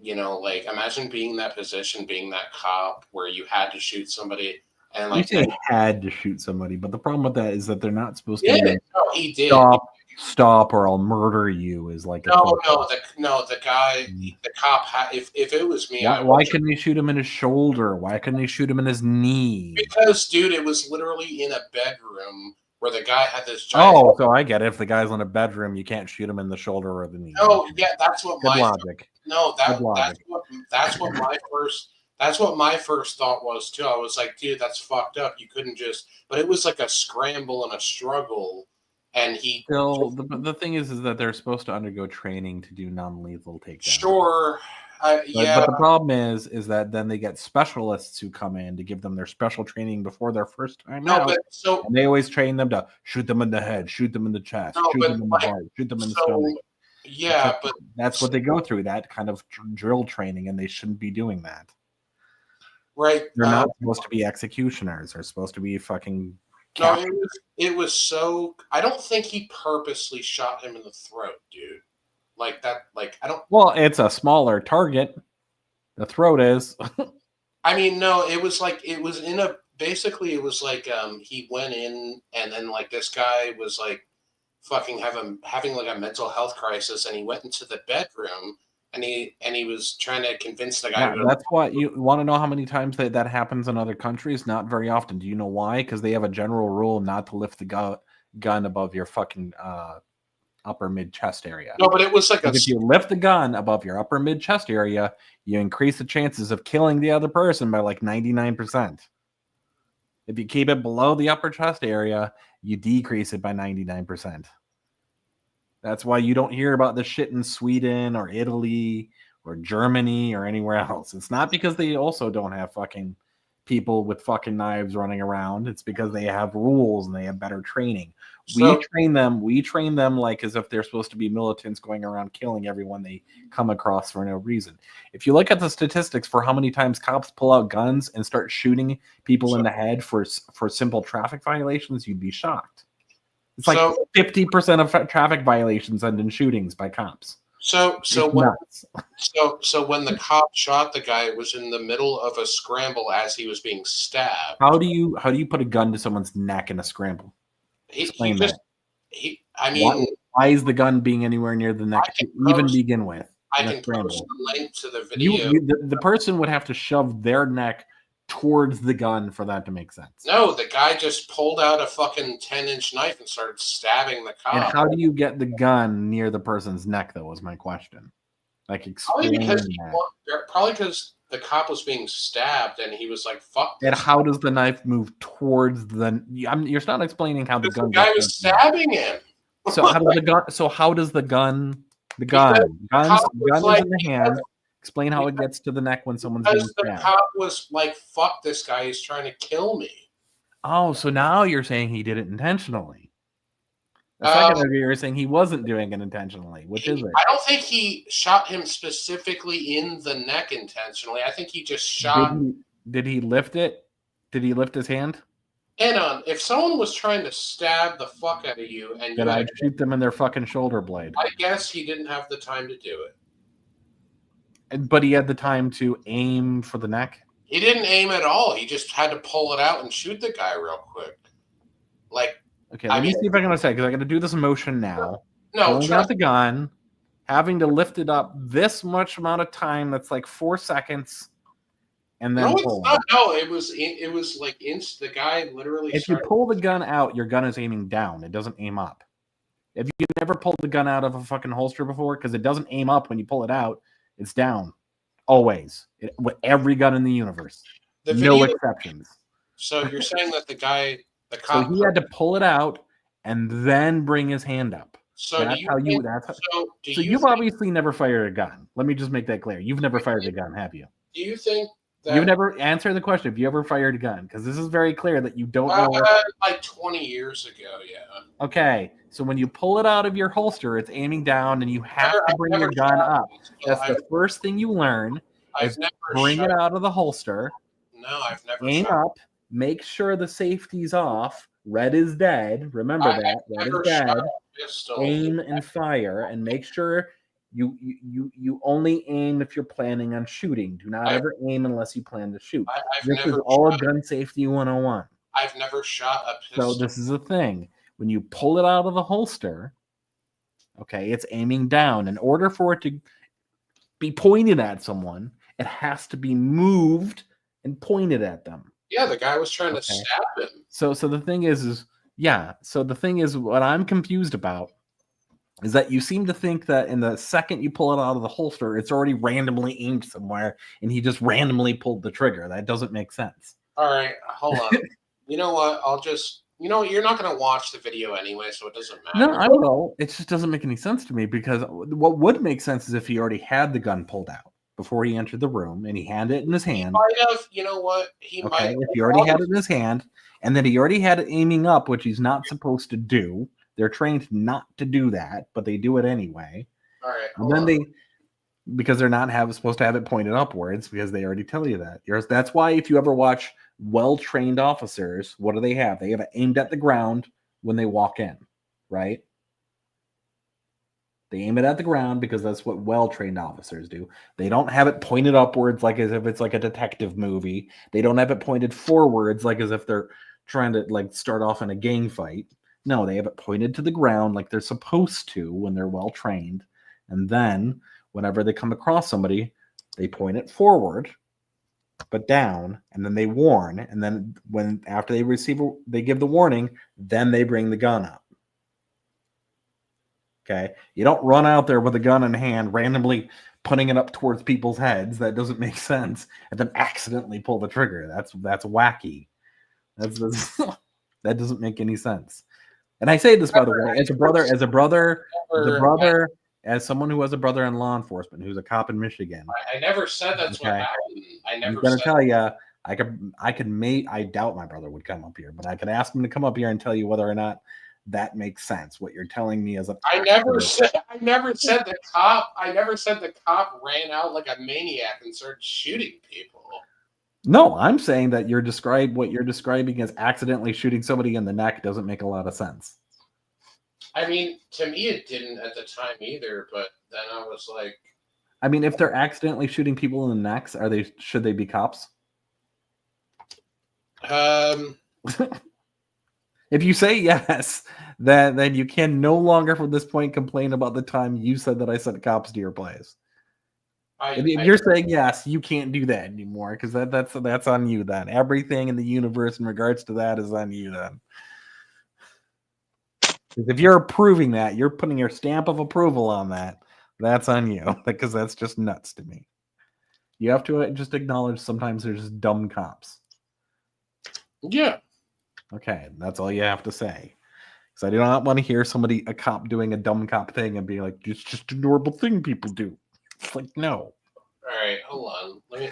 You know, like imagine being in that position, being that cop where you had to shoot somebody, and like you had to shoot somebody, but the problem with that is that they're not supposed to. No, he did. Stop, or I'll murder you. Is like the guy, the cop. If it was me, why couldn't they shoot him in his shoulder? Why couldn't they shoot him in his knee? Because, dude, it was literally in a bedroom where the guy had this giant. Oh, so I get it. If the guy's in a bedroom, you can't shoot him in the shoulder or the knee. No, yeah, that's what Good logic. No, that's what my first thought was too. I was like, dude, that's fucked up. You couldn't just, but it was like a scramble and a struggle, and he still. The thing is that they're supposed to undergo training to do non-lethal takedowns. Sure, yeah. But the problem is that then they get specialists who come in to give them their special training before their first time out. But and they always train them to shoot them in the head, shoot them in the chest, shoot them in the heart, shoot them in the stomach. Yeah, but that's what they go through, that kind of drill training, and they shouldn't be doing that. Right. They're not supposed to be executioners. They're supposed to be fucking. No, it was so. I don't think he purposely shot him in the throat, dude. Like that. Like I don't. Well, it's a smaller target. The throat is. I mean, no. It was like it was in a. Basically, it was like he went in, and then like this guy was like. Fucking having like a mental health crisis, and he went into the bedroom and he was trying to convince the guy. Yeah, that's what you want to know. How many times that happens in other countries? Not very often. Do you know why? Because they have a general rule not to lift the gun above your fucking upper mid chest area. No, but it was like if you lift the gun above your upper mid chest area, you increase the chances of killing the other person by like 99%. If you keep it below the upper chest area, you decrease it by 99%. That's why you don't hear about this shit in Sweden or Italy or Germany or anywhere else. It's not because they also don't have fucking people with fucking knives running around. It's because they have rules and they have better training. We train them like as if they're supposed to be militants going around killing everyone they come across for no reason. If you look at the statistics for how many times cops pull out guns and start shooting people in the head for simple traffic violations, you'd be shocked. It's like 50% of traffic violations end in shootings by cops. So when the cop shot the guy, it was in the middle of a scramble as he was being stabbed. How do you put a gun to someone's neck in a scramble? Why is the gun being anywhere near the neck to even begin with? I can post the link to the video. The person would have to shove their neck towards the gun for that to make sense. No, the guy just pulled out a fucking 10-inch knife and started stabbing the cop. And how do you get the gun near the person's neck, though, was my question. Like Probably explain because that. the cop was being stabbed and he was like, "Fuck." And this." how does the knife move towards the? You're not explaining how the gun. The guy gets was stabbing him. So how does the gun? So how does the gun? The Because gun. the cop was Gun like- is in the hand. Explain how it gets to the neck when someone's being Because the stabbed. cop was like, "Fuck this guy! He's trying to kill me." Oh, so now you're saying he did it intentionally. A second ago, you were saying he wasn't doing it intentionally. Which is it? I don't think he shot him specifically in the neck intentionally. I think he just shot. Did he lift it? Did he lift his hand? Hang on. If someone was trying to stab the fuck out of you, and Then you I'd had, shoot them in their fucking shoulder blade. I guess he didn't have the time to do it. But he had the time to aim for the neck. He didn't aim at all. He just had to pull it out and shoot the guy real quick. Like, Okay, let me see if I can understand, because I got to do this motion now. no, Pulling out the gun, having to lift it up this much amount of time. That's like 4 seconds, and then no, it's pull. not. No, it was like the guy literally. If you pull the gun out, your gun is aiming down. It doesn't aim up. If you never pulled the gun out of a fucking holster before, because it doesn't aim up when you pull it out, it's down. Always. With every gun in the universe. No exceptions. So you're saying that the So cop. he had to pull it out and then bring his hand up. So that's do how you. think- That's how, so do so you you've think- obviously never fired a gun. Let me just make that clear. You've never fired a gun, have you? Do you think that You've never answered the question. Have you ever fired a gun? Because this is very clear that you don't know. like 20 years ago? Yeah. Okay, so when you pull it out of your holster, it's aiming down, and you have to bring your gun shot up. it, so That's the first thing you learn. I've Is never bring it shot- out of the holster, No, I've never. aim shot- up, make sure the safety's off. Red is dead. Remember I've that. Red never is dead. shot a pistol. Aim and fire, and make sure you only aim if you're planning on shooting. Do not ever aim unless you plan to shoot. I've This is never all shot- gun safety 101. I've never shot a So pistol. this is the thing. When you pull it out of the holster, okay, it's aiming down. In order for it to be pointed at someone, it has to be moved and pointed at them. Yeah, the guy was trying to Okay. stab him. So the thing is so the thing is, what I'm confused about is that you seem to think that in the second you pull it out of the holster, it's already randomly aimed somewhere, and he just randomly pulled the trigger. That doesn't make sense. All right, hold on. You know what? I'll just. You know, you're not going to watch the video anyway, so it doesn't matter. No, I will. It just doesn't make any sense to me, because what would make sense is if he already had the gun pulled out before he entered the room and he had it in his hand. Might have. You know what? He Okay, might. if he already had it in his hand, and then he already had it aiming up, which he's not supposed to do. They're trained not to do that, but they do it anyway. All right. And then because they're not supposed to have it pointed upwards, because they already tell you that. That's why if you ever watch well-trained officers, what do? They have it aimed at the ground when they walk in, right? They aim it at the ground because that's what well-trained officers do. They don't have it pointed upwards like as if it's like a detective movie. They don't have it pointed forwards like as if they're trying to like start off in a gang fight. No, they have it pointed to the ground like they're supposed to when they're well-trained. And then whenever they come across somebody, they point it forward but down, and then they warn, and then after they give the warning, then they bring the gun up. Okay, you don't run out there with a gun in hand, randomly putting it up towards people's heads. That doesn't make sense, and then accidentally pull the trigger. That's wacky. That's that doesn't make any sense. And I say this, by the way, as someone who has a brother in law enforcement who's a cop in Michigan. I never said that's what happened. I never. I'm gonna said tell you, I doubt my brother would come up here, but I could ask him to come up here and tell you whether or not that makes sense. What you're telling me is I never said the cop. I never said the cop ran out like a maniac and started shooting people. No, I'm saying that what you're describing as accidentally shooting somebody in the neck doesn't make a lot of sense. I mean, to me, it didn't at the time either. But then I was like, I mean, if they're accidentally shooting people in the necks, should they be cops? If you say yes, then you can no longer from this point complain about the time you said that I sent cops to your place. If you're saying yes, you can't do that anymore, because that's on you then. Everything in the universe in regards to that is on you then. Because if you're approving that, you're putting your stamp of approval on that, That's on you, because that's just nuts to me. You have to just acknowledge sometimes there's just dumb cops. Yeah. Okay, that's all you have to say. Because I do not want to hear a cop doing a dumb cop thing and be like, it's just a normal thing people do. It's like, no. All right, hold on. Let me.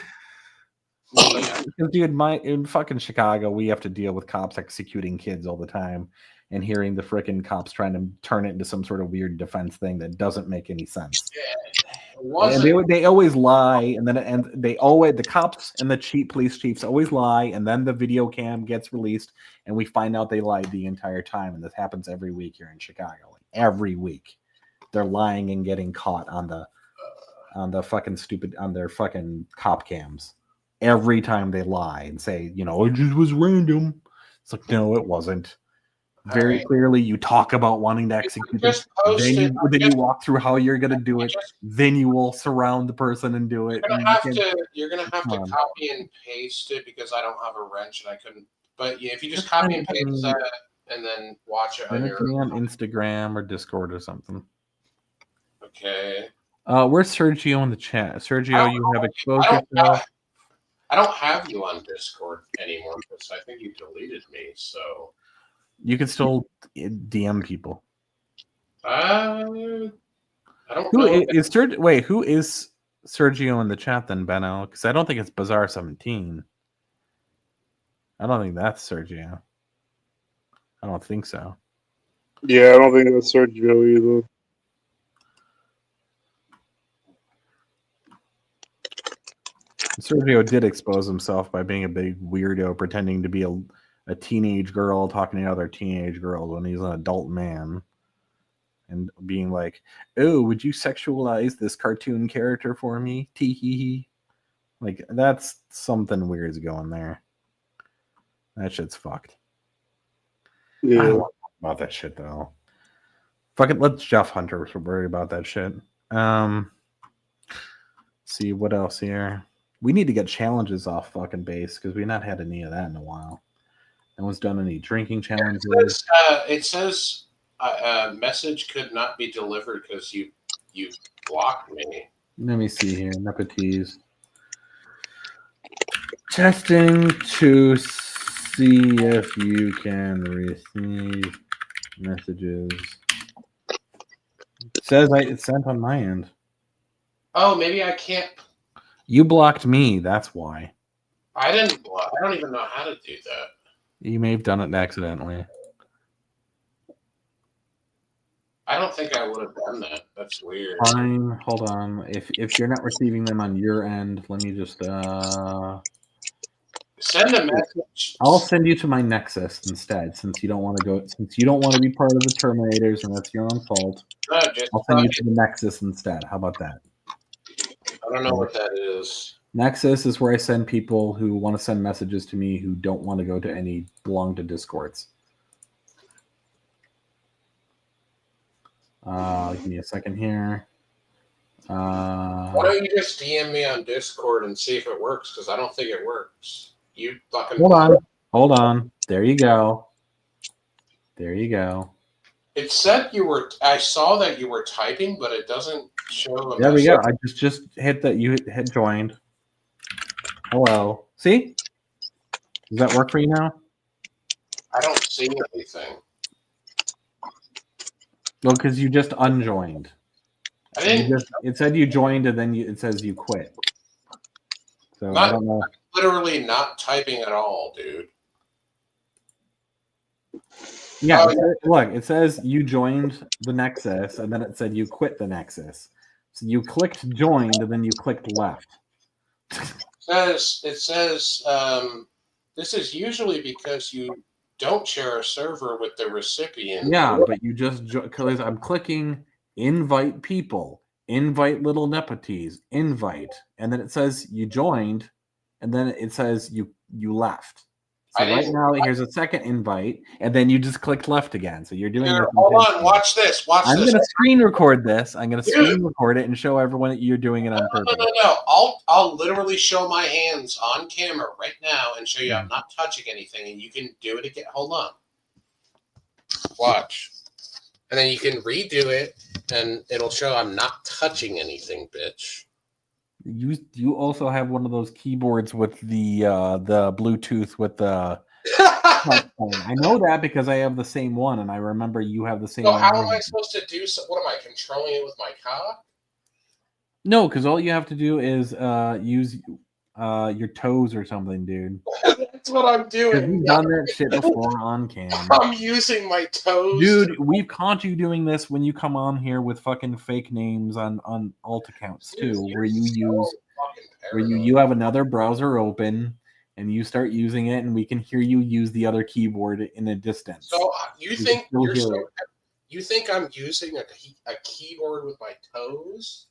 Because, dude, in fucking Chicago, we have to deal with cops executing kids all the time, and hearing the frickin' cops trying to turn it into some sort of weird defense thing that doesn't make any sense. And they always lie, and then the cops and the police chiefs always lie, and then the video cam gets released, and we find out they lied the entire time. And this happens every week here in Chicago. Like, every week, they're lying and getting caught on the fucking on their fucking cop cams. Every time they lie and say, it just was random. It's like, no, it wasn't. Very clearly, you talk about wanting to execute it. Then you walk through how you're going to do it. Then you will surround the person and do it. You're gonna have to copy and paste it because I don't have a wrench and I couldn't. But yeah, if you just copy and paste that and then watch it on Instagram or Discord or something. Okay. Where's Sergio in the chat? Sergio, you have exposed yourself. I don't have you on Discord anymore because I think you deleted me. So. You can still DM people. I don't know. Wait, who is Sergio in the chat then, Benno? Because I don't think it's Bazaar 17. I don't think that's Sergio. I don't think so. Yeah, I don't think that's Sergio either. Sergio did expose himself by being a big weirdo, pretending to be a teenage girl talking to other teenage girls when he's an adult man, and being like, "Oh, would you sexualize this cartoon character for me?" Tee hee hee. Like, that's something weird's going there. That shit's fucked. Yeah. I don't know about that shit though. Fucking let Jeff Hunter worry about that shit. See what else here. We need to get challenges off fucking base because we've not had any of that in a while. No one's done any drinking challenges. It says message could not be delivered because you blocked me. Let me see here. Nepotes. Testing to see if you can receive messages. It says it's sent on my end. Oh, maybe I can't. You blocked me. That's why. I didn't block. I don't even know how to do that. You may have done it accidentally. I don't think I would have done that. That's weird. Fine. Hold on. If you're not receiving them on your end, let me just send a message. I'll send you to my Nexus instead, since you don't want to be part of the Terminators, and that's your own fault. No, I'll send you to the Nexus instead. How about that? I don't know what that is. Nexus is where I send people who want to send messages to me who don't want to belong to Discords. Give me a second here. Why don't you just DM me on Discord and see if it works? Because I don't think it works. You fucking Hold on. There you go. It said you were. I saw that you were typing, but it doesn't show. There we go. I just hit that. You hit joined. Hello. See? Does that work for you now? I don't see anything. Well, because you just unjoined. I didn't. It said you joined, and then it says you quit. So I don't know. Literally not typing at all, dude. Yeah, look, it says you joined the Nexus, and then it said you quit the Nexus. So you clicked joined, and then you clicked left. It says this is usually because you don't share a server with the recipient. Yeah, but you just because I'm clicking invite people, invite little nepotes, invite, and then it says you joined, and then it says you left. So right now, here's a second invite, and then you just clicked left again. So you're doing. Here, hold on, watch this. I'm going to screen record this. I'm going to screen record it and show everyone that you're doing it on purpose. No. I'll literally show my hands on camera right now and show you I'm not touching anything, and you can do it again. Hold on. Watch, and then you can redo it, and it'll show I'm not touching anything, bitch. You also have one of those keyboards with the Bluetooth with the. I know that because I have the same one, and I remember you have the same So one. how am I supposed to do so? What am I controlling it with my cock? No, because all you have to do is use your toes or something, dude. That's what I'm doing. You've done that shit before on cam. I'm using my toes. Dude, we've caught you doing this when you come on here with fucking fake names on alt accounts too, where you have another browser open and you start using it, and we can hear you use the other keyboard in a distance. So you think you think I'm using a keyboard with my toes?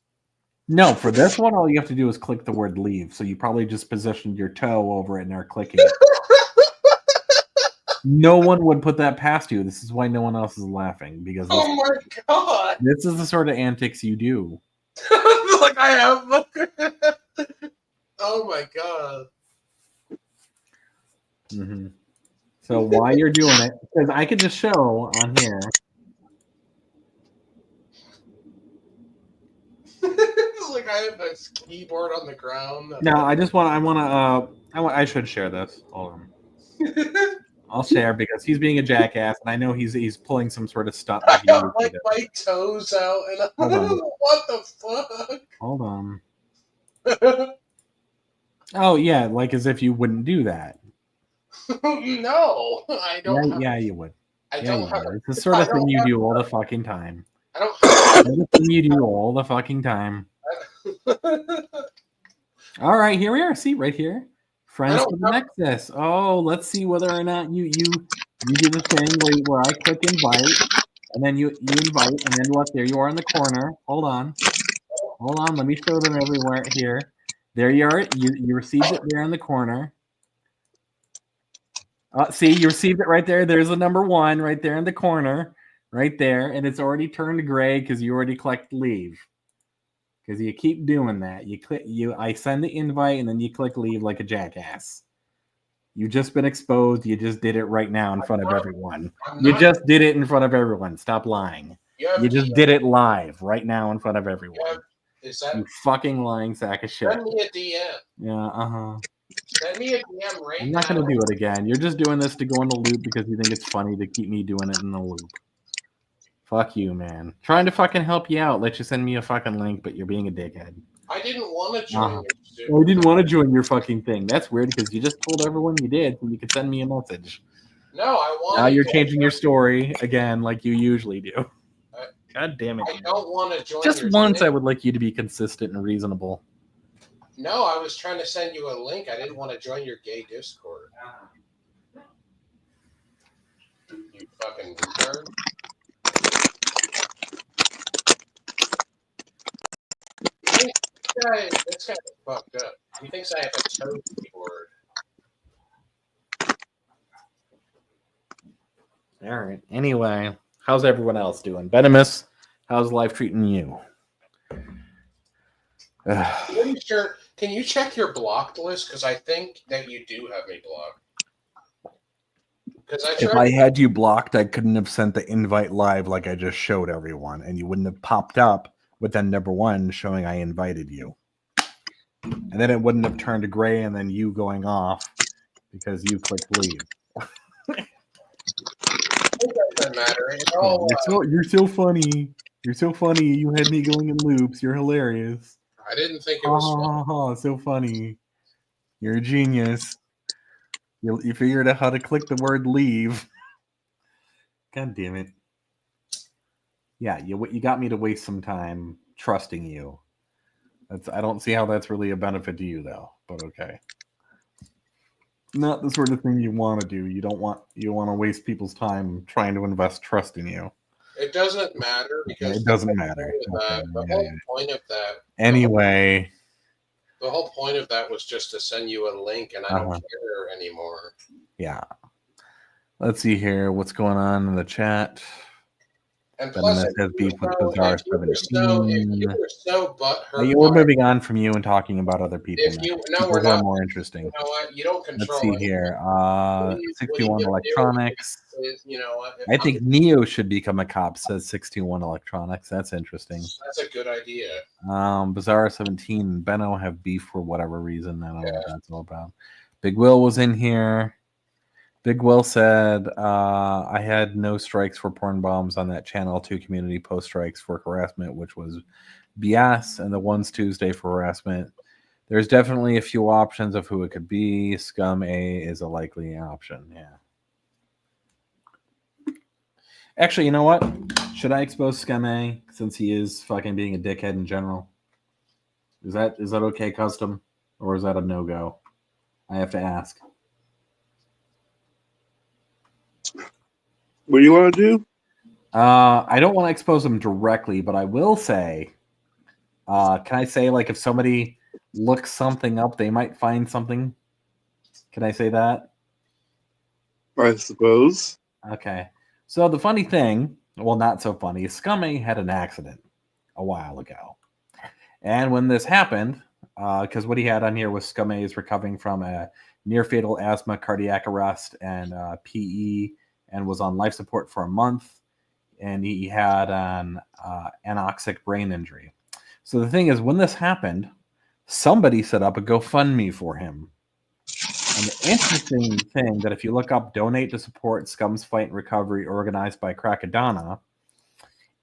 No, for this one, all you have to do is click the word leave. So you probably just positioned your toe over it and are clicking it. No one would put that past you. This is why no one else is laughing, because oh my god, this is the sort of antics you do. Like I have. Oh my god. Mm-hmm. So while you're doing it, because I could just show on here. Like I have this keyboard on the ground. No, I should share this. Hold on. I'll share because he's being a jackass, and I know he's pulling some sort of stuff. I got like my toes out, and what the fuck? Hold on. Oh yeah, like as if you wouldn't do that. No, I don't. Yeah, you would. I don't have. It's the sort of thing you do all the fucking time. I don't. Have, the thing you do all the fucking time. All right, here we are. See right here, friends to the Nexus. Oh, let's see whether or not you do the thing where I click invite, and then you invite, and then look, there you are in the corner. Hold on. Let me show them everywhere here. There you are. You received it there in the corner. See, you received it right there. There's the number 1 right there in the corner, right there, and it's already turned gray because you already clicked leave. Because you keep doing that. I send the invite and then you click leave like a jackass. You've just been exposed. You just did it right now in front of everyone. You just did it in front of everyone. Stop lying. You just did it live right now in front of everyone. You fucking lying sack of shit. Send me a DM. Yeah, Send me a DM right now. I'm not going to do it again. You're just doing this to go in the loop because you think it's funny to keep me doing it in the loop. Fuck you, man. Trying to fucking help you out. Let you send me a fucking link, but you're being a dickhead. I didn't want to join I didn't want to join your fucking thing. That's weird because you just told everyone you did so you could send me a message. No, I want. Now you're changing your story again like you usually do. God damn it. I don't want to join. Just once I would like you to be consistent and reasonable. No, I was trying to send you a link. I didn't want to join your gay Discord. You fucking retard. This guy fucked up. He thinks I have a toe keyboard. All right. Anyway, how's everyone else doing? Venomous, how's life treating you? Pretty sure. Can you check your blocked list? Because I think that you do have me blocked. If I had you blocked, I couldn't have sent the invite live like I just showed everyone, and you wouldn't have popped up with then number 1 showing I invited you. And then it wouldn't have turned gray and then you going off because you clicked leave. It doesn't matter. You're so funny. You're so funny. You had me going in loops. You're hilarious. I didn't think it was funny. So funny. You're a genius. You figured out how to click the word leave. God damn it. Yeah, you got me to waste some time trusting you. I don't see how that's really a benefit to you, though. But okay, not the sort of thing you want to do. You want to waste people's time trying to invest trust in you. It doesn't matter because it doesn't matter. The whole point of that. Anyway, the whole point of that was just to send you a link, and I don't care anymore. Yeah. Let's see here. What's going on in the chat? And Then plus, this has beef with if Bizarre you were so 17. butthurt, We're moving on from you and talking about other people if now. you no, People we're who are not. more interesting. You know what? You don't Let's control see it. here. What do you 61 do? Electronics. You know what? I think Neo should become a cop, says 61 Electronics. That's interesting. That's a good idea. Bizarre 17 and Benno have beef for whatever reason. I don't know what that's all about. Big Will was in here. Big Will said, I had no strikes for porn bombs on that channel 2 community post strikes for harassment, which was BS, and the ones Tuesday for harassment. There's definitely a few options of who it could be. Scum A is a likely option. Yeah. Actually, you know what? Should I expose Scum A since he is fucking being a dickhead in general? Is that okay, Custom? Or is that a no-go? I have to ask. What do you want to do? I don't want to expose him directly, but I will say, can I say, like, if somebody looks something up, they might find something? Can I say that? I suppose. Okay. So the funny thing, well, not so funny, Scum A had an accident a while ago. And when this happened, because what he had on here was Scum A is recovering from a near-fatal asthma, cardiac arrest, and PE, and was on life support for a month. And he had an anoxic brain injury. So the thing is, when this happened, somebody set up a GoFundMe for him. And the interesting thing that if you look up donate to support Scum's fight and recovery organized by Krakadana,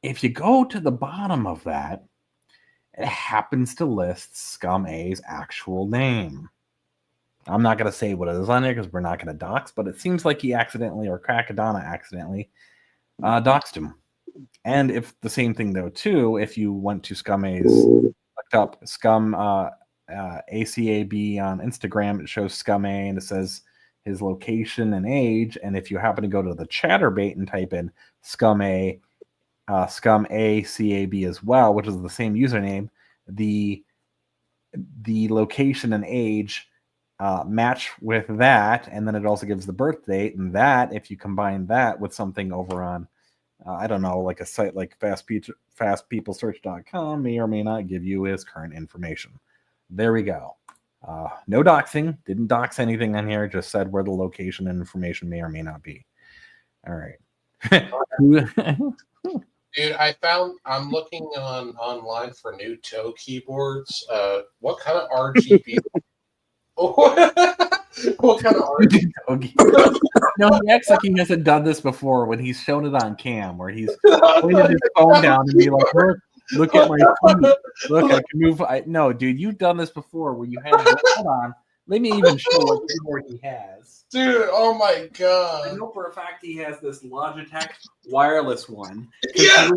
if you go to the bottom of that, it happens to list Scum A's actual name. I'm not going to say what it is on there because we're not going to dox, but it seems like he accidentally, or Krakadana accidentally, doxed him. And if the same thing though too, if you went to Scum A's, looked up Scum ACAB on Instagram, it shows Scum A and it says his location and age. And if you happen to go to the Chatterbait and type in Scum ACAB as well, which is the same username, the location and age match with that, and then it also gives the birth date, and that if you combine that with something over on I don't know, like a site like fastpeoplesearch.com may or may not give you his current information. There we go. No doxing, didn't dox anything on here, just said where the location and information may or may not be. All right. Dude, I'm looking online for new toe keyboards. What kind of RGB? What kind of RGB? No, he acts like he hasn't done this before when he's shown it on cam, where he's pointed his phone down and be like, look at my feet. Look, I can move. No, dude, you've done this before where you had hold on. Let me even show what keyboard he has. Dude, oh my god. I know for a fact he has this Logitech wireless one. Yeah,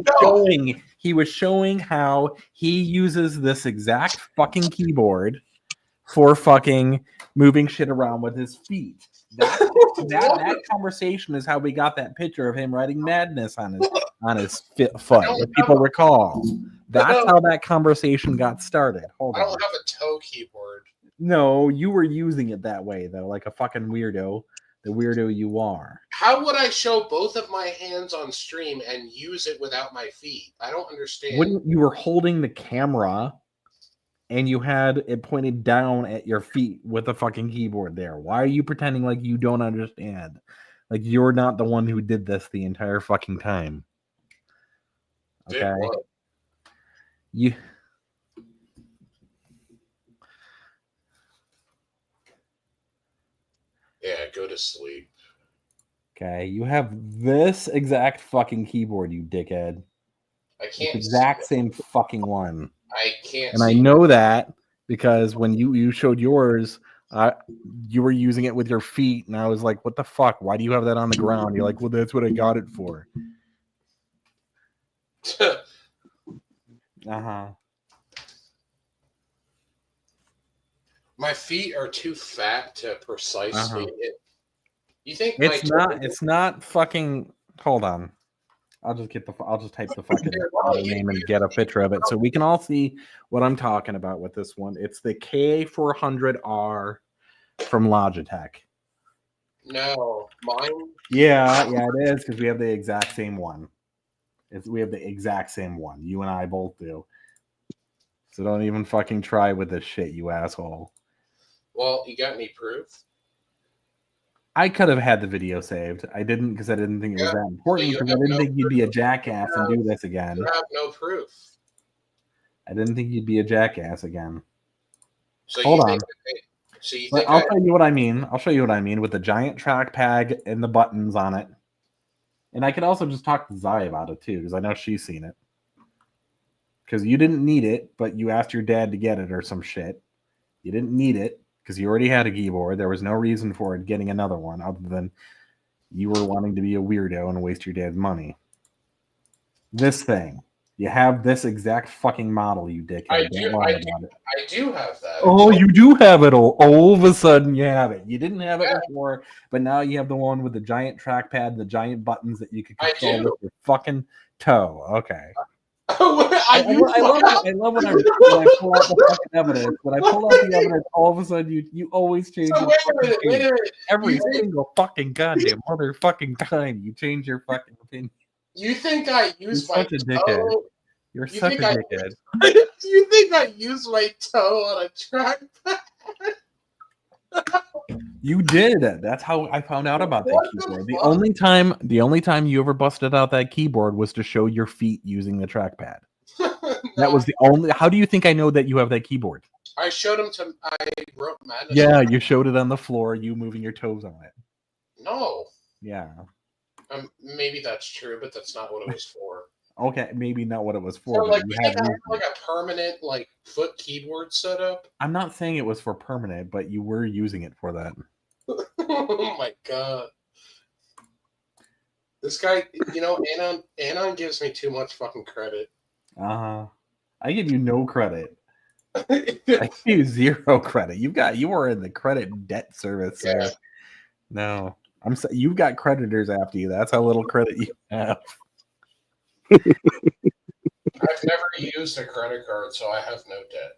he was showing how he uses this exact fucking keyboard for fucking moving shit around with his feet. That conversation is how we got that picture of him writing madness on his foot. If people recall, that's how that conversation got started. Hold on. I don't have a toe keyboard. No, you were using it that way though, like a fucking weirdo. The weirdo you are. How would I show both of my hands on stream and use it without my feet? I don't understand. When you were holding the camera and you had it pointed down at your feet with a fucking keyboard there. Why are you pretending like you don't understand? Like you're not the one who did this the entire fucking time. Okay. You Yeah, go to sleep. Okay, you have this exact fucking keyboard, you dickhead. I can't. This exact same fucking one. I can't. And I know that because when you showed yours, you were using it with your feet, and I was like, "What the fuck? Why do you have that on the ground?" You're like, "Well, that's what I got it for." My feet are too fat to precisely hit. You think it's not fucking. Hold on. I'll just type the fucking name and get a picture of it so we can all see what I'm talking about with this one. It's the K400R from Logitech. No, mine. Yeah, it is because we have the exact same one. We have the exact same one. You and I both do. So don't even fucking try with this shit, you asshole. Well, you got any proof? I could have had the video saved. I didn't because I didn't think it was that important. you Because have I didn't no think you'd be a jackass and do this again. You have no proof. I didn't think you'd be a jackass again. So Hold you on. think so you But think I'll show you what I mean. I'll show you what I mean with the giant trackpad and the buttons on it. And I could also just talk to Zai about it too, because I know she's seen it. Because you didn't need it, but you asked your dad to get it or some shit. You didn't need it because you already had a keyboard. There was no reason for it getting another one other than you were wanting to be a weirdo and waste your dad's money. This thing. You have this exact fucking model, you dickhead. I Don't lie about it. I do have that. Oh, you do have it all of a sudden you have it. You didn't have it before, but now you have the one with the giant trackpad and the giant buttons that you can control with your fucking toe. Okay. I love when I pull out the fucking evidence. When I pull out the evidence, all of a sudden you always change your fucking opinion. Every single fucking goddamn motherfucking time you change your fucking opinion. You think I use You're my such a dickhead. toe? You're such a dickhead. You think I use my toe on a trackpad? You did. That's how I found out about that keyboard. The only time you ever busted out that keyboard was to show your feet using the trackpad. That was the only. How do you think I know that you have that keyboard? I showed him to. I wrote Madness. Yeah, you showed it on the floor. You moving your toes on it. No. Yeah. Maybe that's true, but that's not what it was for. Okay, maybe not what it was for. So, like, but you you think had I have like a permanent like foot keyboard setup? I'm not saying it was for permanent, but you were using it for that. Oh my god. This guy, Anon gives me too much fucking credit. I give you no credit. I give you zero credit. You are in the credit debt service. Yeah. No. You've got creditors after you. That's how little credit you have. I've never used a credit card, so I have no debt.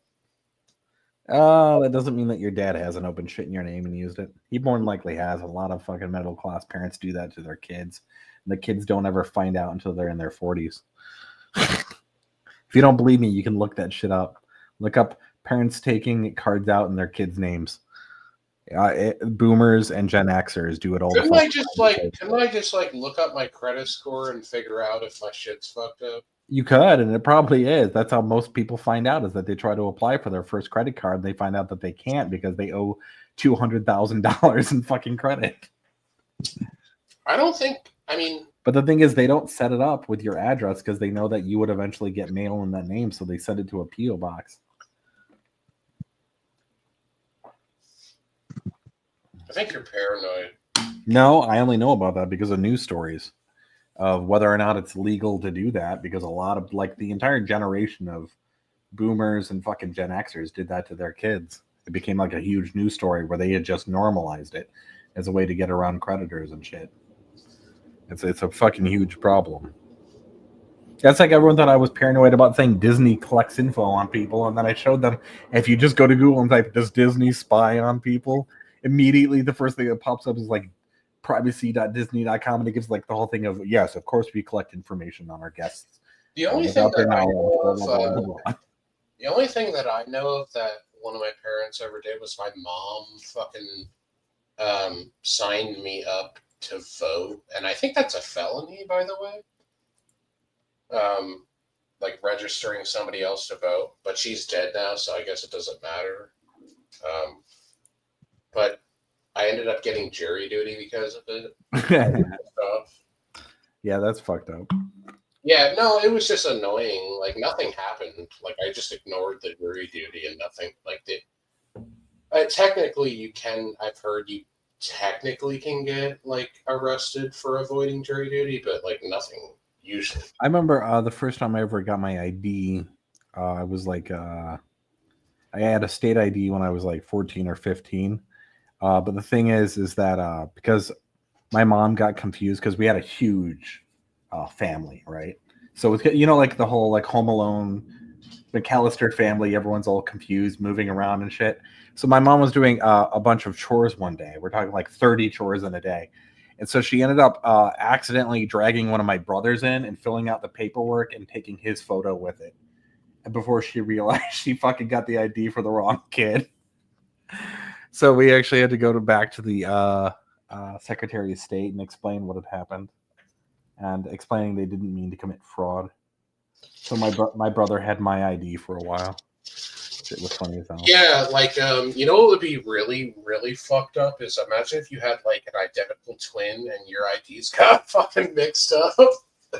That doesn't mean that your dad hasn't opened shit in your name and used it. He more than likely has. A lot of fucking middle class parents do that to their kids. And the kids don't ever find out until they're in their 40s. If you don't believe me, you can look that shit up. Look up parents taking cards out in their kids' names. Boomers and Gen Xers do it all the time. Couldn't I just look up my credit score and figure out if my shit's fucked up? You could, and it probably is. That's how most people find out, is that they try to apply for their first credit card. They find out that they can't because they owe $200,000 in fucking credit. But the thing is, they don't set it up with your address because they know that you would eventually get mail in that name, so they send it to a P.O. box. I think you're paranoid. No, I only know about that because of news stories of whether or not it's legal to do that, because a lot of, the entire generation of boomers and fucking Gen Xers did that to their kids. It became like a huge news story where they had just normalized it as a way to get around creditors and shit. It's a fucking huge problem. That's like everyone thought I was paranoid about saying Disney collects info on people, and then I showed them, if you just go to Google and type, does Disney spy on people? Immediately the first thing that pops up is privacy.disney.com, and it gives the whole thing of, yes, of course we collect information on our guests. The only thing that I know of that one of my parents ever did was my mom fucking signed me up to vote, and I think that's a felony, by the way. Registering somebody else to vote, but she's dead now, so I guess it doesn't matter. But I ended up getting jury duty because of it. Yeah, that's fucked up. Yeah, no, it was just annoying. Nothing happened. I just ignored the jury duty and nothing. Technically, you can. I've heard you technically can get arrested for avoiding jury duty, but nothing usually. I remember the first time I ever got my ID. I was I had a state ID when I was 14 or 15. But the thing is that because my mom got confused because we had a huge family, right? So it's, the whole Home Alone, McAllister family, everyone's all confused, moving around and shit. So my mom was doing a bunch of chores one day. We're talking 30 chores in a day. And so she ended up accidentally dragging one of my brothers in and filling out the paperwork and taking his photo with it. And before she realized she fucking got the ID for the wrong kid. So we actually had to go back to the Secretary of State and explain what had happened. And explaining they didn't mean to commit fraud. So my brother had my ID for a while. It was funny as hell. Yeah, like you know what would be really, really fucked up is imagine if you had like an identical twin and your IDs got fucking mixed up.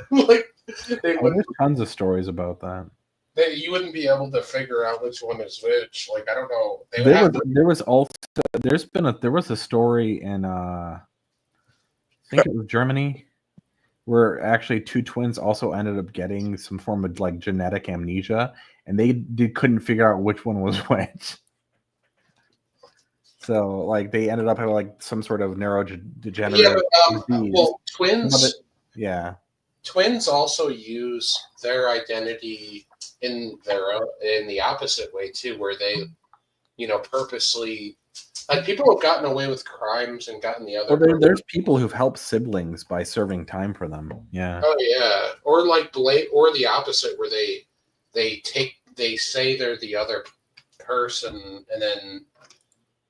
Like there's tons of stories about that. You wouldn't be able to figure out which one is which. Like I don't know. There was a story in I think it was Germany where actually two twins also ended up getting some form of like genetic amnesia, and they couldn't figure out which one was which. So like they ended up having like some sort of neurodegenerative disease. Well, twins. Yeah. Twins also use their identity in the opposite way too, where they, purposely. Like people have gotten away with crimes and gotten the other. Well, there's people who've helped siblings by serving time for them. Yeah. Oh yeah, or like or the opposite, where they say they're the other person, and then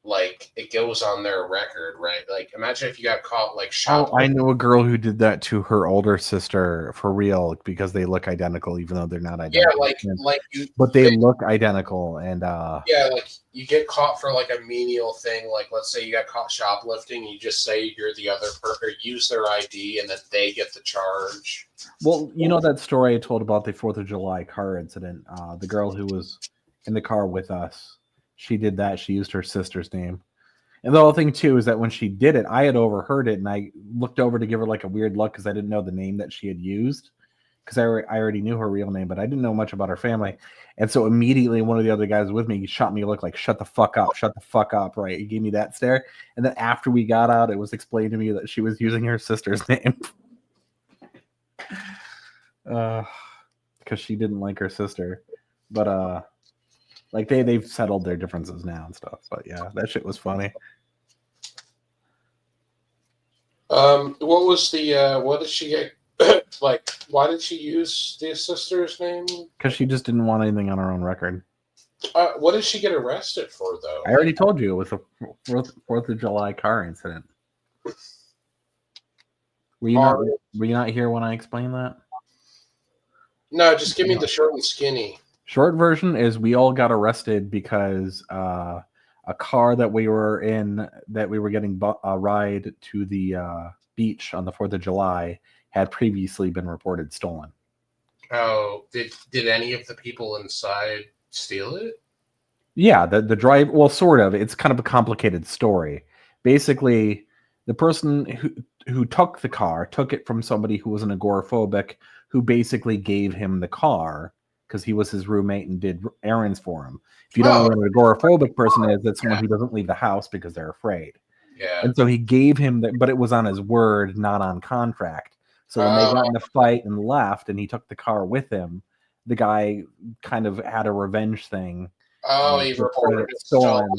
like it goes on their record, right? Like imagine if you got caught like shot. Oh, I know a girl who did that to her older sister for real because they look identical, even though they're not identical. Yeah, but they look identical, and yeah, like you get caught for like a menial thing, like let's say you got caught shoplifting, you just say you're the other person, use their ID, and then they get the charge. Well, you know that story I told about the 4th of July car incident. The girl who was in the car with us. She did that. She used her sister's name. And the whole thing, too, is that when she did it, I had overheard it, and I looked over to give her like a weird look because I didn't know the name that she had used because I already knew her real name, but I didn't know much about her family. And so immediately one of the other guys with me shot me a look like, shut the fuck up, right? He gave me that stare. And then after we got out, it was explained to me that she was using her sister's name. Because she didn't like her sister. But, like they've settled their differences now and stuff, but yeah, that shit was funny. What was the what did she get? Like, why did she use the sister's name? Because she just didn't want anything on her own record. What did she get arrested for, though? I already told you it was a 4th of July car incident. Were you not here when I explained that? No, just give me the short and skinny. Short version is we all got arrested because a car that we were in, that we were getting a ride to the beach on the 4th of July, had previously been reported stolen. Oh, did any of the people inside steal it? Yeah, the drive. Well, sort of. It's kind of a complicated story. Basically, the person who took the car took it from somebody who was an agoraphobic, who basically gave him the car because he was his roommate and did errands for him. If you don't know what an agoraphobic person is, that's someone who doesn't leave the house because they're afraid. Yeah. And so he gave him but it was on his word, not on contract. So when they got in a fight and left, and he took the car with him, the guy kind of had a revenge thing. Oh, he reported it stolen.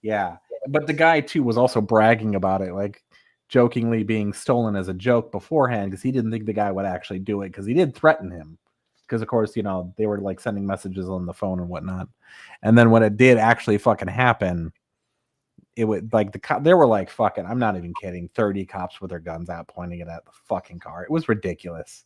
Yeah. But the guy, too, was also bragging about it, like jokingly being stolen as a joke beforehand because he didn't think the guy would actually do it because he did threaten him. Because, of course, they were like sending messages on the phone and whatnot. And then when it did actually fucking happen, it would like there were like fucking, I'm not even kidding, 30 cops with their guns out pointing it at the fucking car. It was ridiculous.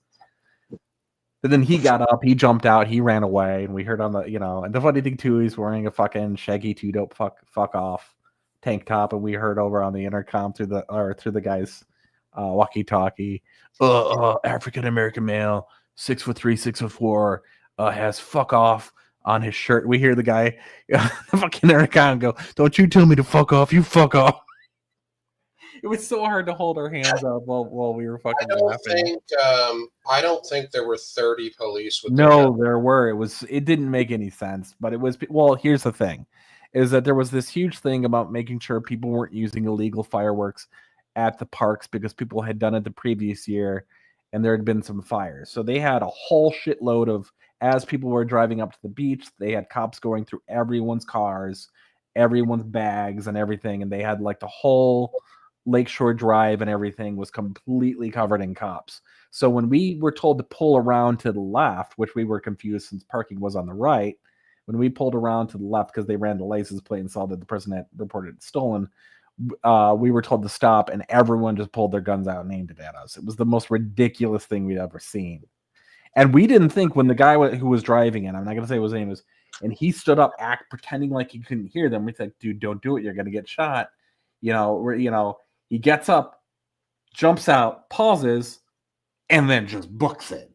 But then he got up, he jumped out, he ran away, and we heard on the, and the funny thing too, he's wearing a fucking Shaggy 2 Dope fuck off tank top, and we heard over on the intercom through the guy's walkie-talkie, African American male, 6'3", 6'4", has fuck off on his shirt. We hear the guy, the fucking intercom go, "Don't you tell me to fuck off, you fuck off." It was so hard to hold our hands up while we were fucking laughing. I don't think there were 30 police with there were. It didn't make any sense, but it was, well, here's the thing, is that there was this huge thing about making sure people weren't using illegal fireworks at the parks because people had done it the previous year and there had been some fires. So they had a whole shitload of, as people were driving up to the beach, they had cops going through everyone's cars, everyone's bags and everything. And they had like the whole Lakeshore Drive and everything was completely covered in cops. So when we were told to pull around to the left, which we were confused since parking was on the right, when we pulled around to the left because they ran the license plate and saw that the person had reported it stolen, we were told to stop, and everyone just pulled their guns out and aimed it at us. It was the most ridiculous thing we'd ever seen. And we didn't think when the guy who was driving it, I'm not going to say what his name is, and he stood up, pretending like he couldn't hear them. We said, dude, don't do it. You're going to get shot. He gets up, jumps out, pauses, and then just books it.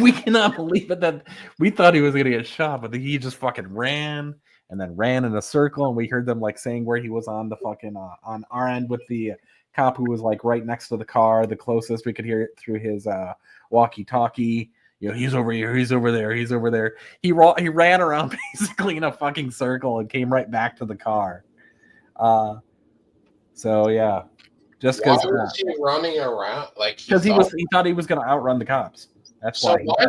We cannot believe it that we thought he was going to get shot, but he just fucking ran and then ran in a circle. And we heard them like saying where he was on the fucking, on our end with the cop who was like right next to the car, the closest. We could hear it through his walkie-talkie. He's over here, he's over there, he's over there. He ran around basically in a fucking circle and came right back to the car. So yeah, just because why was he running around? Like because he thought he was going to outrun the cops. That's so why.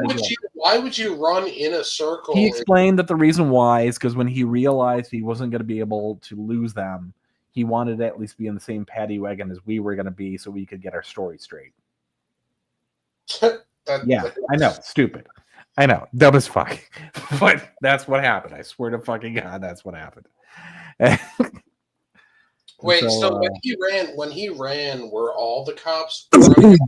Why would you run in a circle? He explained that the reason why is because when he realized he wasn't going to be able to lose them, he wanted to at least be in the same paddy wagon as we were going to be, so we could get our story straight. I know, stupid. I know, dumb as fuck. But that's what happened. I swear to fucking God, that's what happened. Wait, so when he ran, were all the cops running?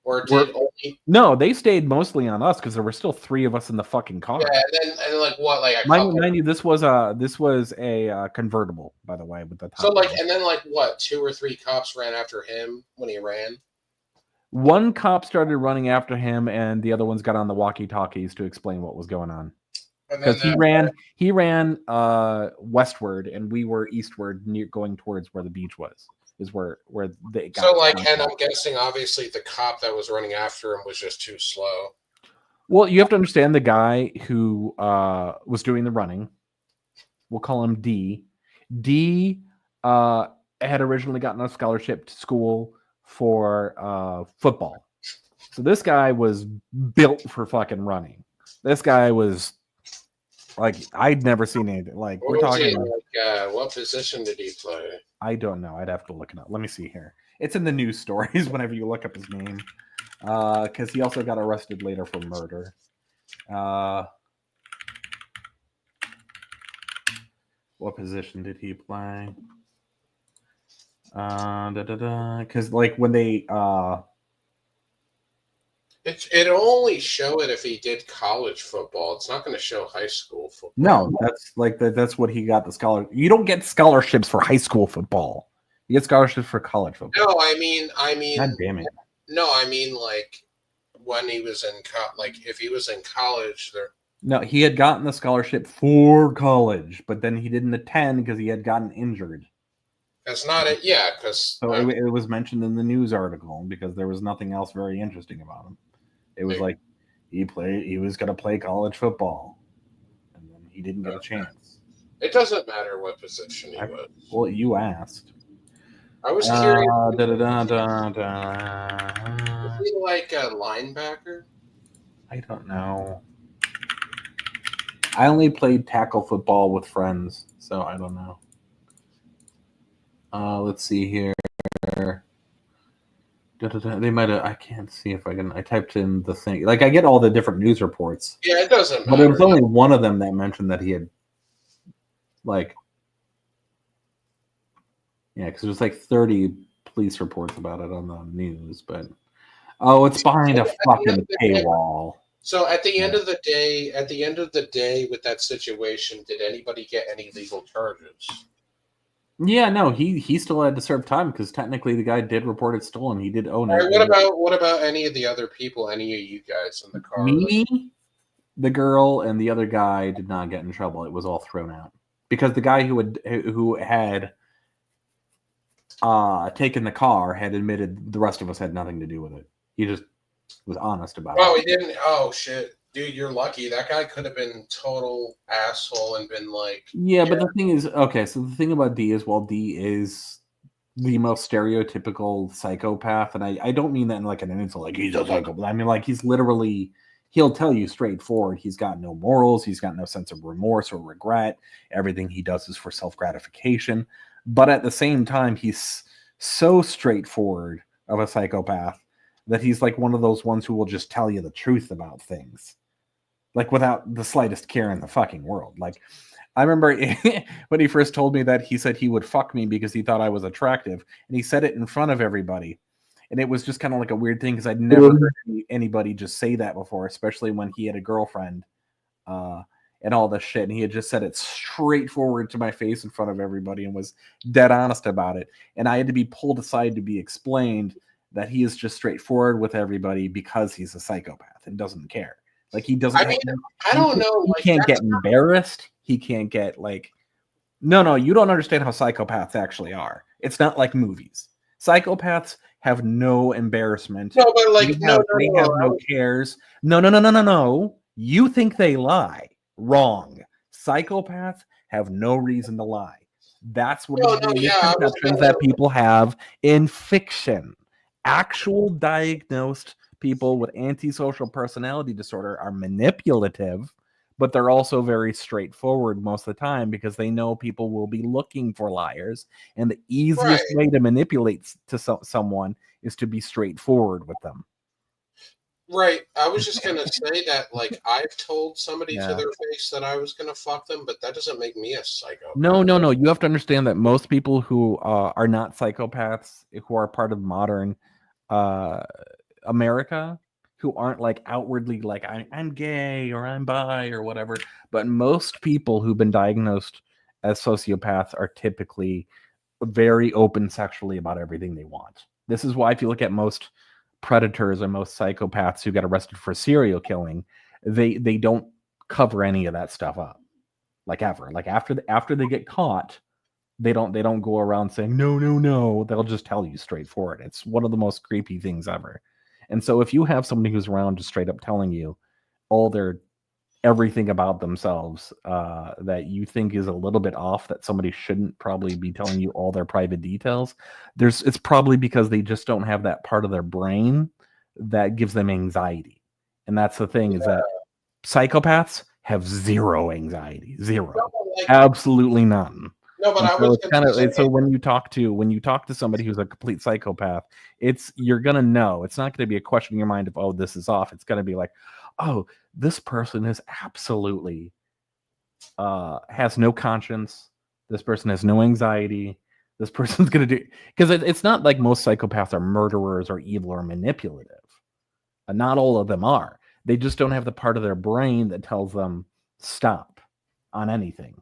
Or did only... No, they stayed mostly on us because there were still 3 of us in the fucking car. Yeah, and like what, like a mind you, this was a convertible, by the way, with the top. So like, and then like what, 2 or 3 cops ran after him when he ran? One cop started running after him, and the other ones got on the walkie-talkies to explain what was going on. Because he ran westward, and we were eastward, going towards where the beach was. Is where they got. So like, and I'm guessing obviously the cop that was running after him was just too slow. Well, you have to understand the guy who was doing the running. We'll call him D. D had originally gotten a scholarship to school for football. So this guy was built for fucking running. This guy was like, I'd never seen anything like. What what position did he play? I don't know. I'd have to look it up. Let me see here. It's in the news stories whenever you look up his name. Because he also got arrested later for murder. What position did he play? Because like when they it only show it if he did college football. It's not going to show high school football. No, that's what he got the scholarship. You don't get scholarships for high school football. You get scholarships for college football. No, I mean. God damn it. No, I mean like when he was in if he was in college there. No, he had gotten the scholarship for college, but then he didn't attend because he had gotten injured. That's not it. Yeah, because so it was mentioned in the news article because there was nothing else very interesting about him. It was like he was going to play college football, and then he didn't get a chance. It doesn't matter what position he was. Well, you asked. I was curious. Was he like a linebacker? I don't know. I only played tackle football with friends, so I don't know. Let's see here. They might have. I can't see if I can. I typed in the thing. Like I get all the different news reports. Yeah, it doesn't matter. But there was only one of them that mentioned that he had, like, yeah, because there's like 30 police reports about it on the news. But it's behind a fucking paywall. So at the end of the day, with that situation, did anybody get any legal charges? Yeah, no, he still had to serve time because technically the guy did report it stolen. He did own it. Right, what about any of the other people? Any of you guys in the car? Me, the girl, and the other guy did not get in trouble. It was all thrown out because the guy who had taken the car had admitted the rest of us had nothing to do with it. He just was honest about it. Oh, he didn't. Oh shit. Dude, you're lucky. That guy could have been total asshole and been like... Yeah, but the thing is... Okay, so the thing about D is, D is the most stereotypical psychopath, and I don't mean that in like an insult, like he's a psychopath. I mean, like he's literally... He'll tell you straightforward, he's got no morals, he's got no sense of remorse or regret. Everything he does is for self-gratification. But at the same time, he's so straightforward of a psychopath that he's like one of those ones who will just tell you the truth about things, like without the slightest care in the fucking world. Like, I remember when he first told me that, he said he would fuck me because he thought I was attractive, and he said it in front of everybody. And it was just kind of like a weird thing because I'd never heard anybody just say that before, especially when he had a girlfriend and all this shit. And he had just said it straightforward to my face in front of everybody and was dead honest about it. And I had to be pulled aside to be explained that he is just straightforward with everybody because he's a psychopath and doesn't care. Like, he doesn't. I mean, I don't know. He can't get embarrassed. He can't get like. No, you don't understand how psychopaths actually are. It's not like movies. Psychopaths have no embarrassment. No, but like, they have no cares. No. You think they lie. Wrong. Psychopaths have no reason to lie. That's one of the misconceptions that people have in fiction. Actual diagnosed people with antisocial personality disorder are manipulative, but they're also very straightforward most of the time because they know people will be looking for liars, and the easiest way to manipulate to someone is to be straightforward with them. Right. I was just going to say that, like, I've told somebody to their face that I was going to fuck them, but that doesn't make me a psychopath. No. You have to understand that most people who are not psychopaths, who are part of modern America, who aren't like outwardly like I'm gay or I'm bi or whatever, but most people who've been diagnosed as sociopaths are typically very open sexually about everything they want. This is why if you look at most predators or most psychopaths who get arrested for serial killing, they don't cover any of that stuff up, like ever. Like after they get caught, they don't go around saying no. They'll just tell you straightforward. It's one of the most creepy things ever. And so if you have somebody who's around just straight up telling you everything about themselves that you think is a little bit off, that somebody shouldn't probably be telling you all their private details, it's probably because they just don't have that part of their brain that gives them anxiety. And that's the thing, is that psychopaths have zero anxiety. Zero. Absolutely none. No, but I was kind of so when you talk to somebody who's a complete psychopath, you're gonna know. It's not gonna be a question in your mind of, oh, this is off. It's gonna be like, oh, this person is absolutely has no conscience. This person has no anxiety. This person's gonna do, because it's not like most psychopaths are murderers or evil or manipulative. Not all of them are. They just don't have the part of their brain that tells them stop on anything.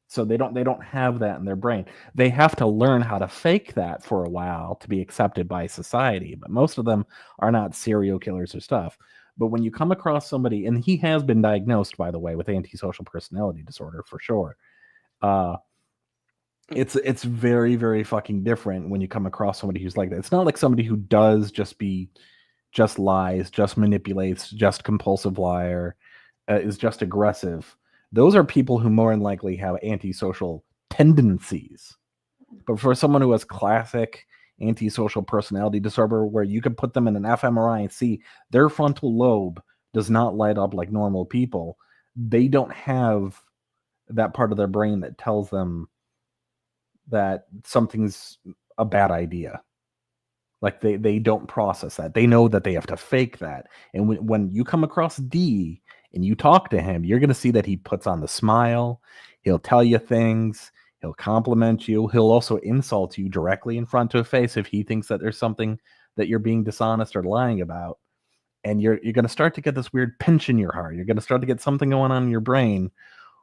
So they don't have that in their brain. They have to learn how to fake that for a while to be accepted by society. But most of them are not serial killers or stuff. But when you come across somebody, and he has been diagnosed, by the way, with antisocial personality disorder for sure. It's very, very fucking different when you come across somebody who's like that. It's not like somebody who does just lies, just manipulates, just compulsive liar, is just aggressive. Those are people who more than likely have antisocial tendencies. But for someone who has classic antisocial personality disorder, where you can put them in an fMRI and see their frontal lobe does not light up like normal people, they don't have that part of their brain that tells them that something's a bad idea. Like they don't process that. They know that they have to fake that. And when you come across D and you talk to him, you're going to see that he puts on the smile. He'll tell you things. He'll compliment you. He'll also insult you directly in front of a face if he thinks that there's something that you're being dishonest or lying about. And you're going to start to get this weird pinch in your heart. You're going to start to get something going on in your brain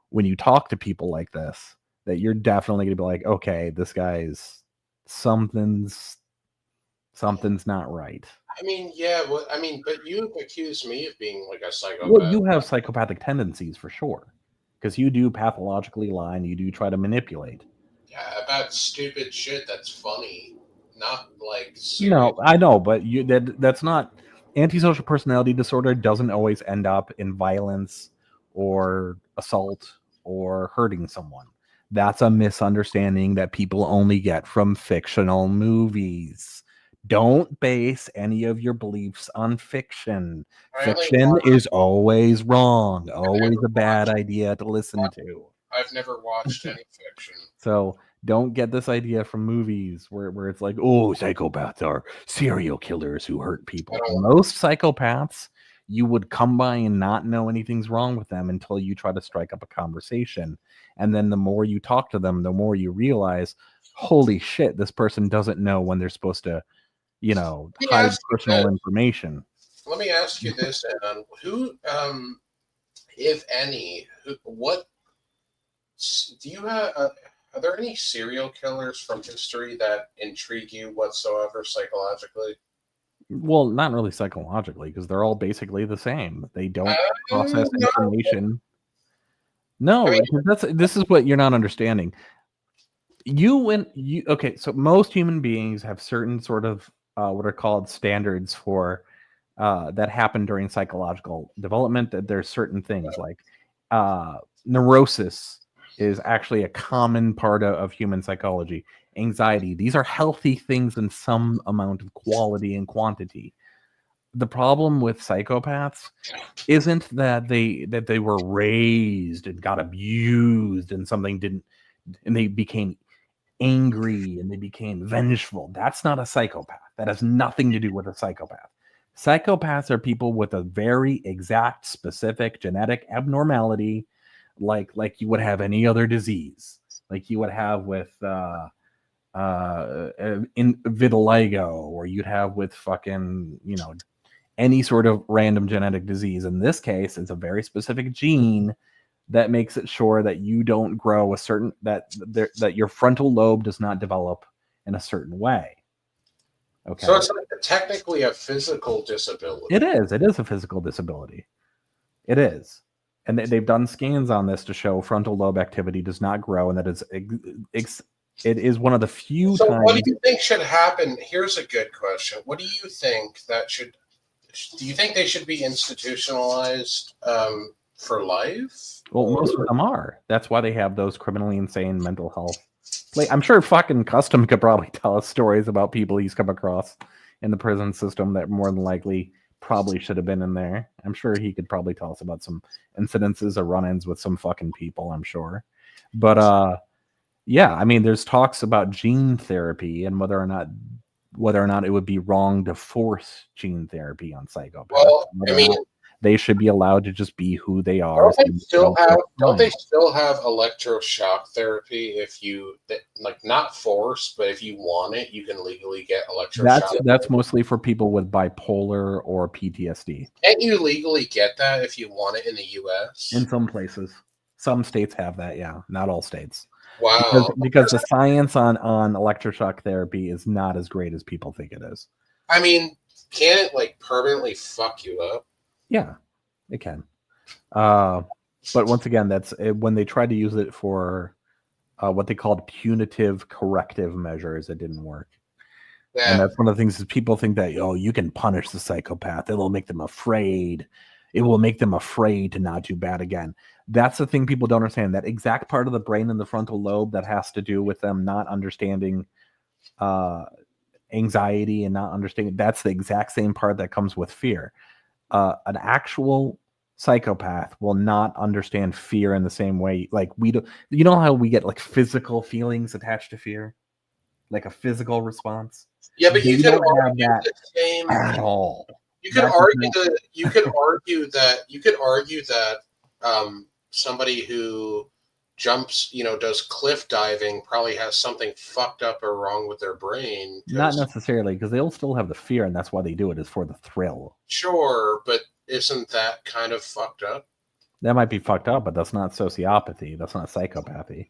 when you talk to people like this, that you're definitely going to be like, okay, this guy's something's not right. I mean, yeah, but you accuse me of being like a psychopath. Well, you have psychopathic tendencies for sure, because you do pathologically lie and you do try to manipulate. Yeah, about stupid shit that's funny, not like serious. No, I know, but that's not. Antisocial personality disorder doesn't always end up in violence or assault or hurting someone. That's a misunderstanding that people only get from fictional movies. Don't base any of your beliefs on fiction. Fiction is always wrong, always a bad idea to listen to. I've never watched any fiction. So Don't get this idea from movies where it's like, oh, psychopaths are serial killers who hurt people. Most psychopaths, you would come by and not know anything's wrong with them until you try to strike up a conversation. And then the more you talk to them, the more you realize, holy shit, this person doesn't know when they're supposed to, hide personal information. Let me ask you this, Ann. Who, if any, what do you have? Are there any serial killers from history that intrigue you whatsoever psychologically? Well, not really psychologically, because they're all basically the same. They don't process information. No, this is what you're not understanding. Okay, so most human beings have certain sort of what are called standards for that happen during psychological development. That there's certain things like neurosis is actually a common part of human psychology. Anxiety, these are healthy things in some amount of quality and quantity. The problem with psychopaths isn't that they were raised and got abused and something didn't, and they became angry and they became vengeful. That's not a psychopath. That has nothing to do with a psychopath. Psychopaths are people with a very exact, specific genetic abnormality, like you would have any other disease, like you would have with in vitiligo, or you'd have with fucking any sort of random genetic disease. In this case, it's a very specific gene that makes it sure that you don't grow a certain that your frontal lobe does not develop in a certain way. Okay, so it's technically a physical disability. It is a physical disability. It is. And they've done scans on this to show frontal lobe activity does not grow, and that it is one of the few so times. What do you think should happen? Here's a good question. What do you think do you think they should be institutionalized for life? Well, most of them are. That's why they have those criminally insane mental health. Like, I'm sure fucking Custom could probably tell us stories about people he's come across in the prison system that more than likely probably should have been in there. I'm sure he could probably tell us about some incidences or run-ins with some fucking people, I'm sure. But yeah, I mean, there's talks about gene therapy and whether or not it would be wrong to force gene therapy on psychopaths. Well, I mean, they should be allowed to just be who they are. Don't they still have electroshock therapy if you not force, but if you want it, you can legally get electroshock. That's mostly for people with bipolar or PTSD. Can't you legally get that if you want it in the US? In some places. Some states have that, yeah. Not all states. Wow. Because the science on electroshock therapy is not as great as people think it is. I mean, can it permanently fuck you up? Yeah, it can. But once again, that's when they tried to use it for what they called punitive corrective measures, it didn't work. Yeah. And that's one of the things is people think that, you can punish the psychopath. It'll make them afraid. It will make them afraid to not do bad again. That's the thing people don't understand. That exact part of the brain in the frontal lobe that has to do with them not understanding anxiety and not understanding, that's the exact same part that comes with fear. An actual psychopath will not understand fear in the same way. Like we do, you know how we get physical feelings attached to fear, like a physical response. Yeah, but you can argue that the same at all. You could argue that somebody who jumps, does cliff diving probably has something fucked up or wrong with their brain. Not necessarily, because they'll still have the fear, and that's why they do it, is for the thrill. Sure, but isn't that kind of fucked up? That might be fucked up, but that's not sociopathy. That's not psychopathy.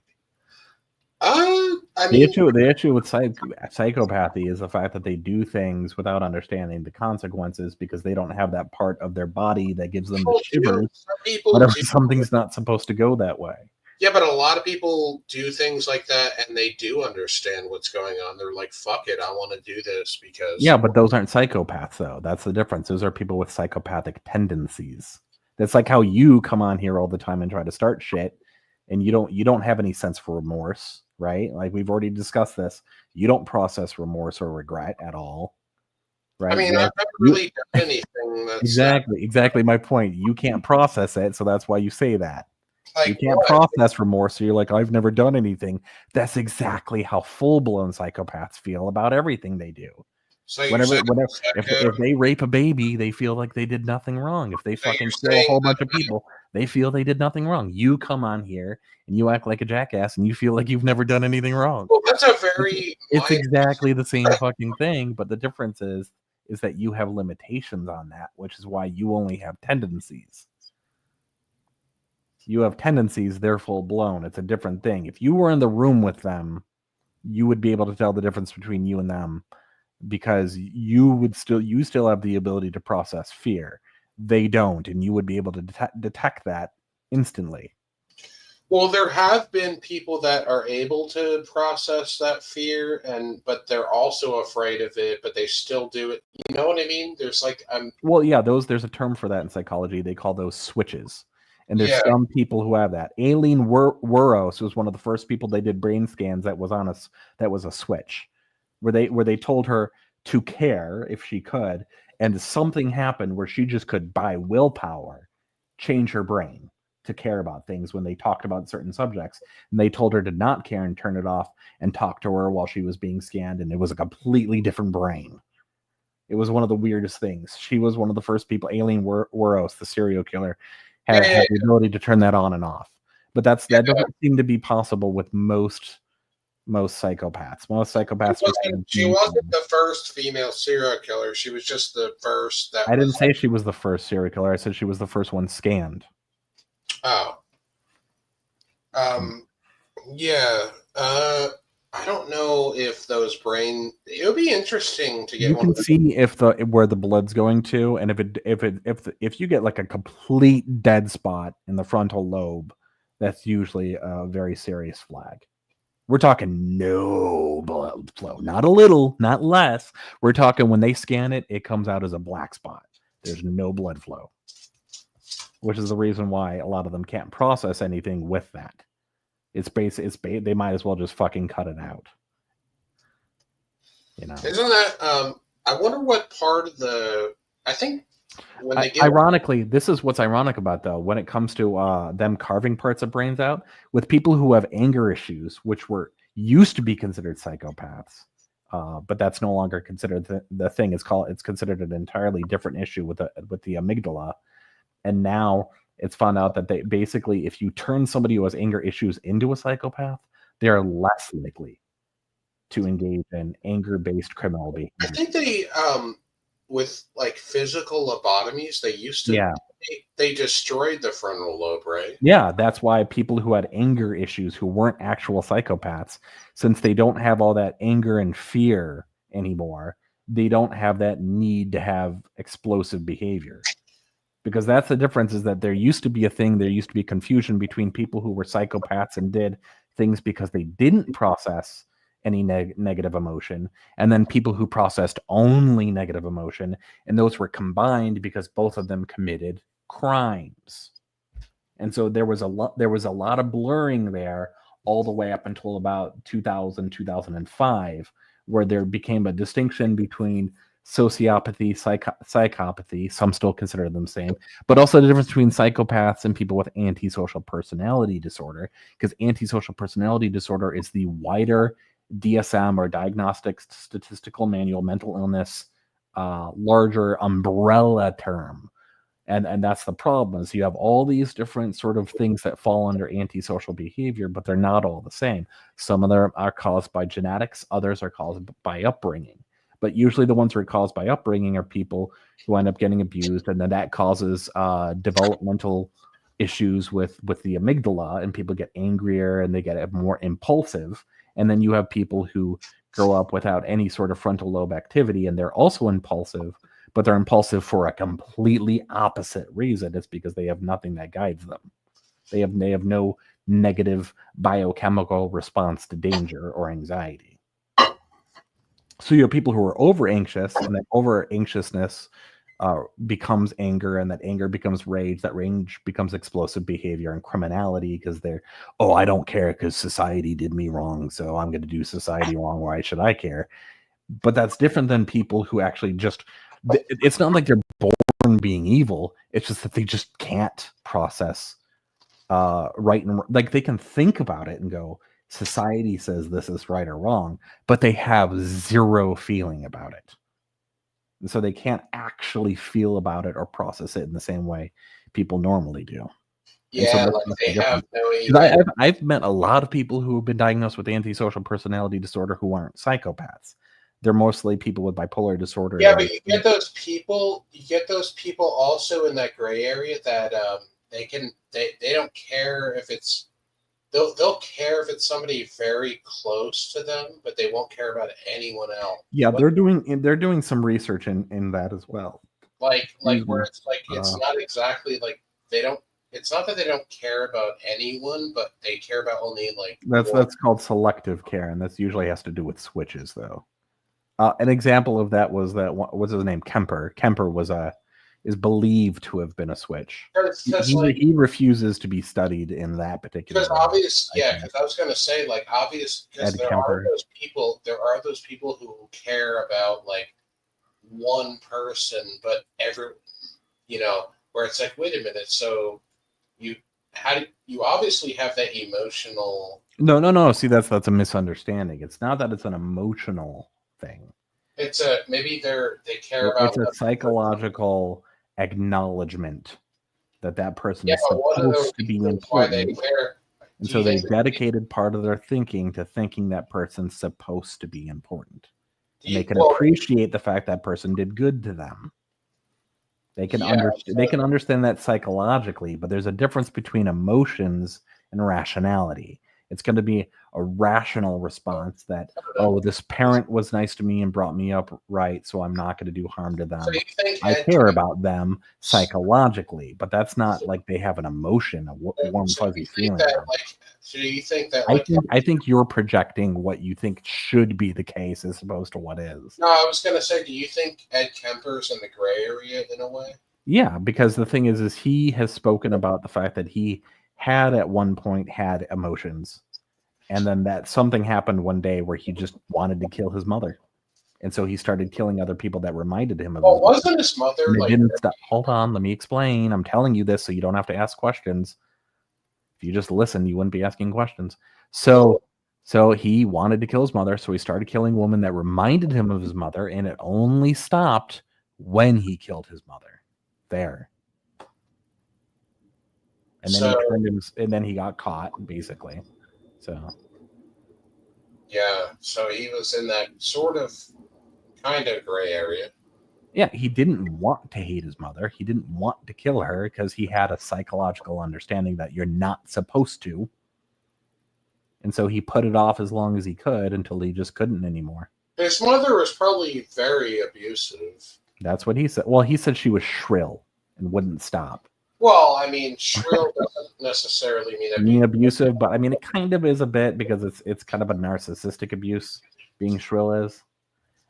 The issue with psychopathy is the fact that they do things without understanding the consequences because they don't have that part of their body that gives them the shivers. Whenever something's not supposed to go that way. Yeah, but a lot of people do things like that, and they do understand what's going on. They're like, fuck it, I want to do this because... Yeah, but those aren't psychopaths, though. That's the difference. Those are people with psychopathic tendencies. That's like how you come on here all the time and try to start shit, and you don't have any sense for remorse, right? Like, we've already discussed this. You don't process remorse or regret at all, right? I mean, I've never really done anything that's... Exactly my point. You can't process it, so that's why you say that. Like, you can't process remorse, so you're like, I've never done anything. That's exactly how full-blown psychopaths feel about everything they do. So Whenever if they rape a baby, they feel like they did nothing wrong. If they fucking kill a whole bunch of people, they feel they did nothing wrong. You come on here and you act like a jackass and you feel like you've never done anything wrong. Well, that's a very it's exactly the same fucking thing, but the difference is that you have limitations on that, which is why you only have tendencies. You have tendencies, they're full blown. It's a different thing. If you were in the room with them, you would be able to tell the difference between you and them, because you still have the ability to process fear. They don't, and you would be able to detect that instantly. Well, there have been people that are able to process that fear, but they're also afraid of it, but they still do it. You know what I mean? There's like well, yeah, there's a term for that in psychology. They call those switches. And there's some people who have that. Aileen Wuornos was one of the first people they did brain scans that was a switch, where they told her to care if she could, and something happened where she just could, by willpower, change her brain to care about things when they talked about certain subjects. And they told her to not care and turn it off and talk to her while she was being scanned, and it was a completely different brain. It was one of the weirdest things. She was one of the first people. Aileen Wuornos, the serial killer, had the ability to turn that on and off. But that doesn't seem to be possible with most psychopaths. Most psychopaths. She wasn't the first female serial killer. She was just the first. I didn't say she was the first serial killer. I said she was the first one scanned. Oh. Yeah. I don't know if those brain. It would be interesting to get. You can see where the blood's going to, and if you get like a complete dead spot in the frontal lobe, that's usually a very serious flag. We're talking no blood flow, not a little, not less. We're talking when they scan it, it comes out as a black spot. There's no blood flow, which is the reason why a lot of them can't process anything with that. They might as well just fucking cut it out. You know. Isn't that? I wonder what part of the. I think when they get. Ironically, this is what's ironic about though. When it comes to them carving parts of brains out, with people who have anger issues, which used to be considered psychopaths, but that's no longer considered the thing. It's considered an entirely different issue with the amygdala, and now. It's found out that they basically, if you turn somebody who has anger issues into a psychopath, they are less likely to engage in anger-based criminal behavior. I think they, with like physical lobotomies, they used to. Yeah. They destroyed the frontal lobe, right? Yeah, that's why people who had anger issues who weren't actual psychopaths, since they don't have all that anger and fear anymore, they don't have that need to have explosive behavior. Because that's the difference, is that there used to be confusion between people who were psychopaths and did things because they didn't process any negative emotion, and then people who processed only negative emotion, and those were combined because both of them committed crimes. And so there was a lot of blurring there all the way up until about 2000, 2005, where there became a distinction between sociopathy, psychopathy, some still consider them the same, but also the difference between psychopaths and people with antisocial personality disorder, because antisocial personality disorder is the wider DSM or Diagnostic Statistical Manual mental illness larger umbrella term. And that's the problem, is you have all these different sort of things that fall under antisocial behavior, but they're not all the same. Some of them are caused by genetics, others are caused by upbringing. But usually the ones that are caused by upbringing are people who end up getting abused, and then that causes developmental issues with the amygdala, and people get angrier and they get more impulsive. And then you have people who grow up without any sort of frontal lobe activity, and they're also impulsive, but they're impulsive for a completely opposite reason. It's because they have nothing that guides them. They have no negative biochemical response to danger or anxiety. So you have people who are over anxious, and that over anxiousness becomes anger, and that anger becomes rage. That rage becomes explosive behavior and criminality, because I don't care because society did me wrong, so I'm going to do society wrong. Why should I care? But that's different than people who actually it's not like they're born being evil. It's just that they just can't process right and like they can think about it and go, society says this is right or wrong, but they have zero feeling about it. And so they can't actually feel about it or process it in the same way people normally do. Yeah, that's like the they difference. have no. I've met a lot of people who have been diagnosed with antisocial personality disorder who aren't psychopaths. They're mostly people with bipolar disorder. Yeah, but you get those people. You get those people also in that gray area that they don't care if it's they'll care if it's somebody very close to them, but they won't care about anyone else. Yeah, they're doing some research in that as well. Like where it's like it's not exactly like they don't. It's not that they don't care about anyone, but they care about only like that's called selective care, and this usually has to do with switches, though. An example of that was that what's his name, Kemper. Kemper is believed to have been a switch. He refuses to be studied in that particular. Because obvious, yeah. Because I was going to say like obvious because there are those people. There are those people who care about like one person, but where it's like, wait a minute, so. You obviously have that emotional. No. See, that's a misunderstanding. It's not that it's an emotional thing. It's maybe they care about. It's a psychological acknowledgement that person is supposed to be important. And so they dedicated part of their thinking to thinking that person's supposed to be important. And they can appreciate the fact that person did good to them. They can understand that psychologically, but there's a difference between emotions and rationality. It's going to be a rational response that, oh, this parent was nice to me and brought me up right, so I'm not going to do harm to them. I care about them psychologically, but that's not like they have an emotion, a warm, fuzzy feeling. So do you think that? I think you're projecting what you think should be the case as opposed to what is. No, I was going to say, do you think Ed Kemper's in the gray area in a way? Yeah, because the thing is he has spoken about the fact that he had at one point had emotions, and then that something happened one day where he just wanted to kill his mother, and so he started killing other people that reminded him of. Wasn't his mother like? Didn't stop. Hold on, let me explain. I'm telling you this so you don't have to ask questions. If you just listen, you wouldn't be asking questions. So he wanted to kill his mother, so he started killing women that reminded him of his mother, and it only stopped when he killed his mother. There. And then he got caught, basically. So yeah, so he was in that sort of kind of gray area. Yeah, he didn't want to hate his mother. He didn't want to kill her because he had a psychological understanding that you're not supposed to. And so he put it off as long as he could until he just couldn't anymore. His mother was probably very abusive. That's what he said. Well, he said she was shrill and wouldn't stop. Well, I mean, shrill doesn't necessarily mean abusive, but I mean, it kind of is a bit because it's kind of a narcissistic abuse. Being shrill is.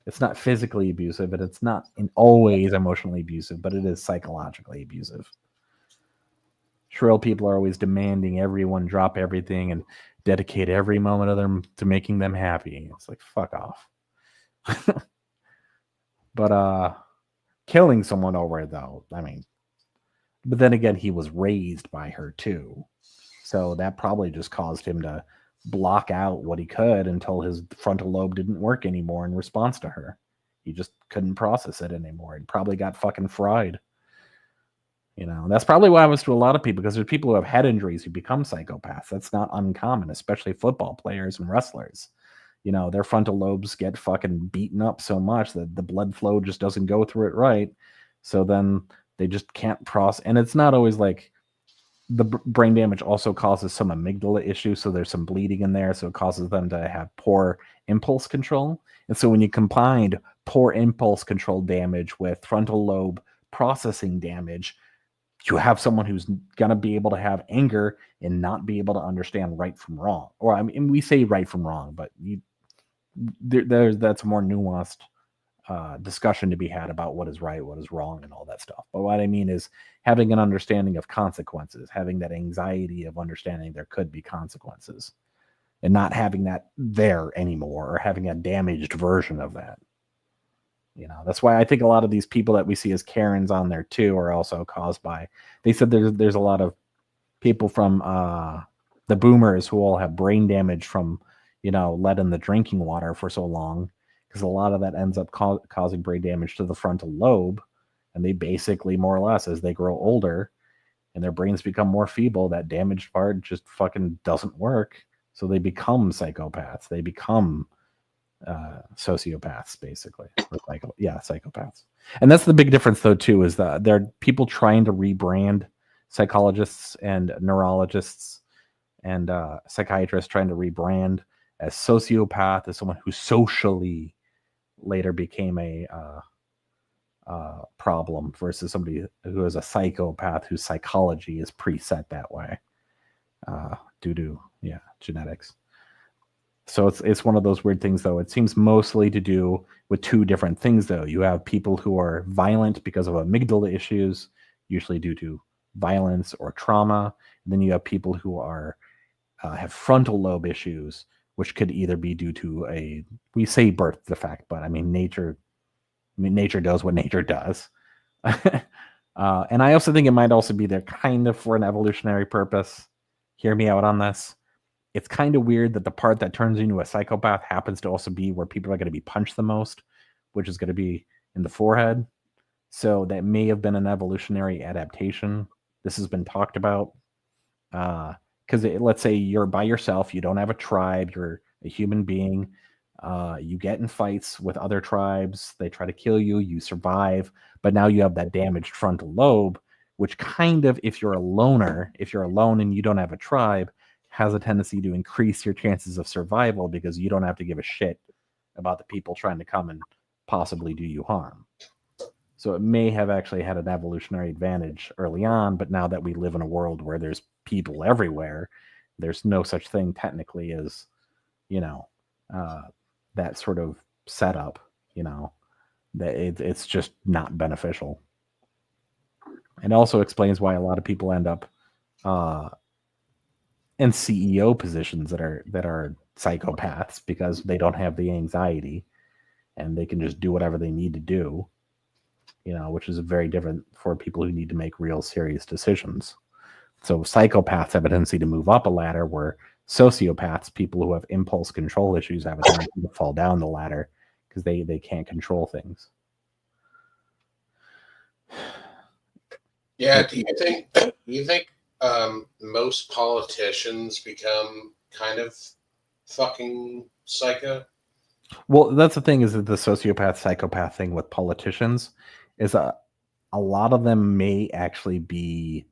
It's not physically abusive, and it's not always emotionally abusive, but it is psychologically abusive. Shrill people are always demanding everyone drop everything and dedicate every moment of them to making them happy. It's like, fuck off. But killing someone over it, though, I mean, but then again, he was raised by her too. So that probably just caused him to block out what he could until his frontal lobe didn't work anymore in response to her. He just couldn't process it anymore. He probably got fucking fried. That's probably what happens to a lot of people, because there's people who have head injuries who become psychopaths. That's not uncommon, especially football players and wrestlers. Their frontal lobes get fucking beaten up so much that the blood flow just doesn't go through it right. So then they just can't process. And it's not always like the brain damage also causes some amygdala issues. So there's some bleeding in there. So it causes them to have poor impulse control. And so when you combined poor impulse control damage with frontal lobe processing damage, you have someone who's going to be able to have anger and not be able to understand right from wrong. Or, I mean, we say right from wrong, but that's a more nuanced discussion to be had about what is right, what is wrong, and all that stuff. But what I mean is having an understanding of consequences, having that anxiety of understanding there could be consequences, and not having that there anymore, or having a damaged version of that. That's why I think a lot of these people that we see as Karens on there too are also caused by, they said there's a lot of people from the boomers who all have brain damage from, lead in the drinking water for so long, because a lot of that ends up causing brain damage to the frontal lobe. And they basically, more or less, as they grow older and their brains become more feeble, that damaged part just fucking doesn't work. So they become psychopaths. They become sociopaths, basically. Psychopaths. And that's the big difference, though, too, is that there are people trying to rebrand psychologists and neurologists and psychiatrists trying to rebrand as sociopath as someone who socially later became a problem versus somebody who is a psychopath whose psychology is preset that way due to genetics. So it's one of those weird things, though. It seems mostly to do with two different things, though. You have people who are violent because of amygdala issues, usually due to violence or trauma. And then you have people who are have frontal lobe issues, which could either be due to we say birth defect, but I mean nature does what nature does. And I also think it might also be there kind of for an evolutionary purpose. Hear me out on this. It's kind of weird that the part that turns you into a psychopath happens to also be where people are going to be punched the most, which is going to be in the forehead. So that may have been an evolutionary adaptation. This has been talked about. Because let's say you're by yourself, you don't have a tribe, you're a human being, you get in fights with other tribes, they try to kill you, you survive, but now you have that damaged frontal lobe, which kind of, if you're a loner, if you're alone and you don't have a tribe, has a tendency to increase your chances of survival because you don't have to give a shit about the people trying to come and possibly do you harm. So it may have actually had an evolutionary advantage early on, but now that we live in a world where there's people everywhere, there's no such thing technically as, that sort of setup, that it's just not beneficial. It also explains why a lot of people end up in CEO positions that are psychopaths, because they don't have the anxiety and they can just do whatever they need to do, which is very different for people who need to make real serious decisions. So psychopaths have a tendency to move up a ladder, where sociopaths, people who have impulse control issues, have a tendency to fall down the ladder because they can't control things. Yeah, do you think most politicians become kind of fucking psycho? Well, that's the thing, is that the sociopath psychopath thing with politicians is a lot of them may actually be,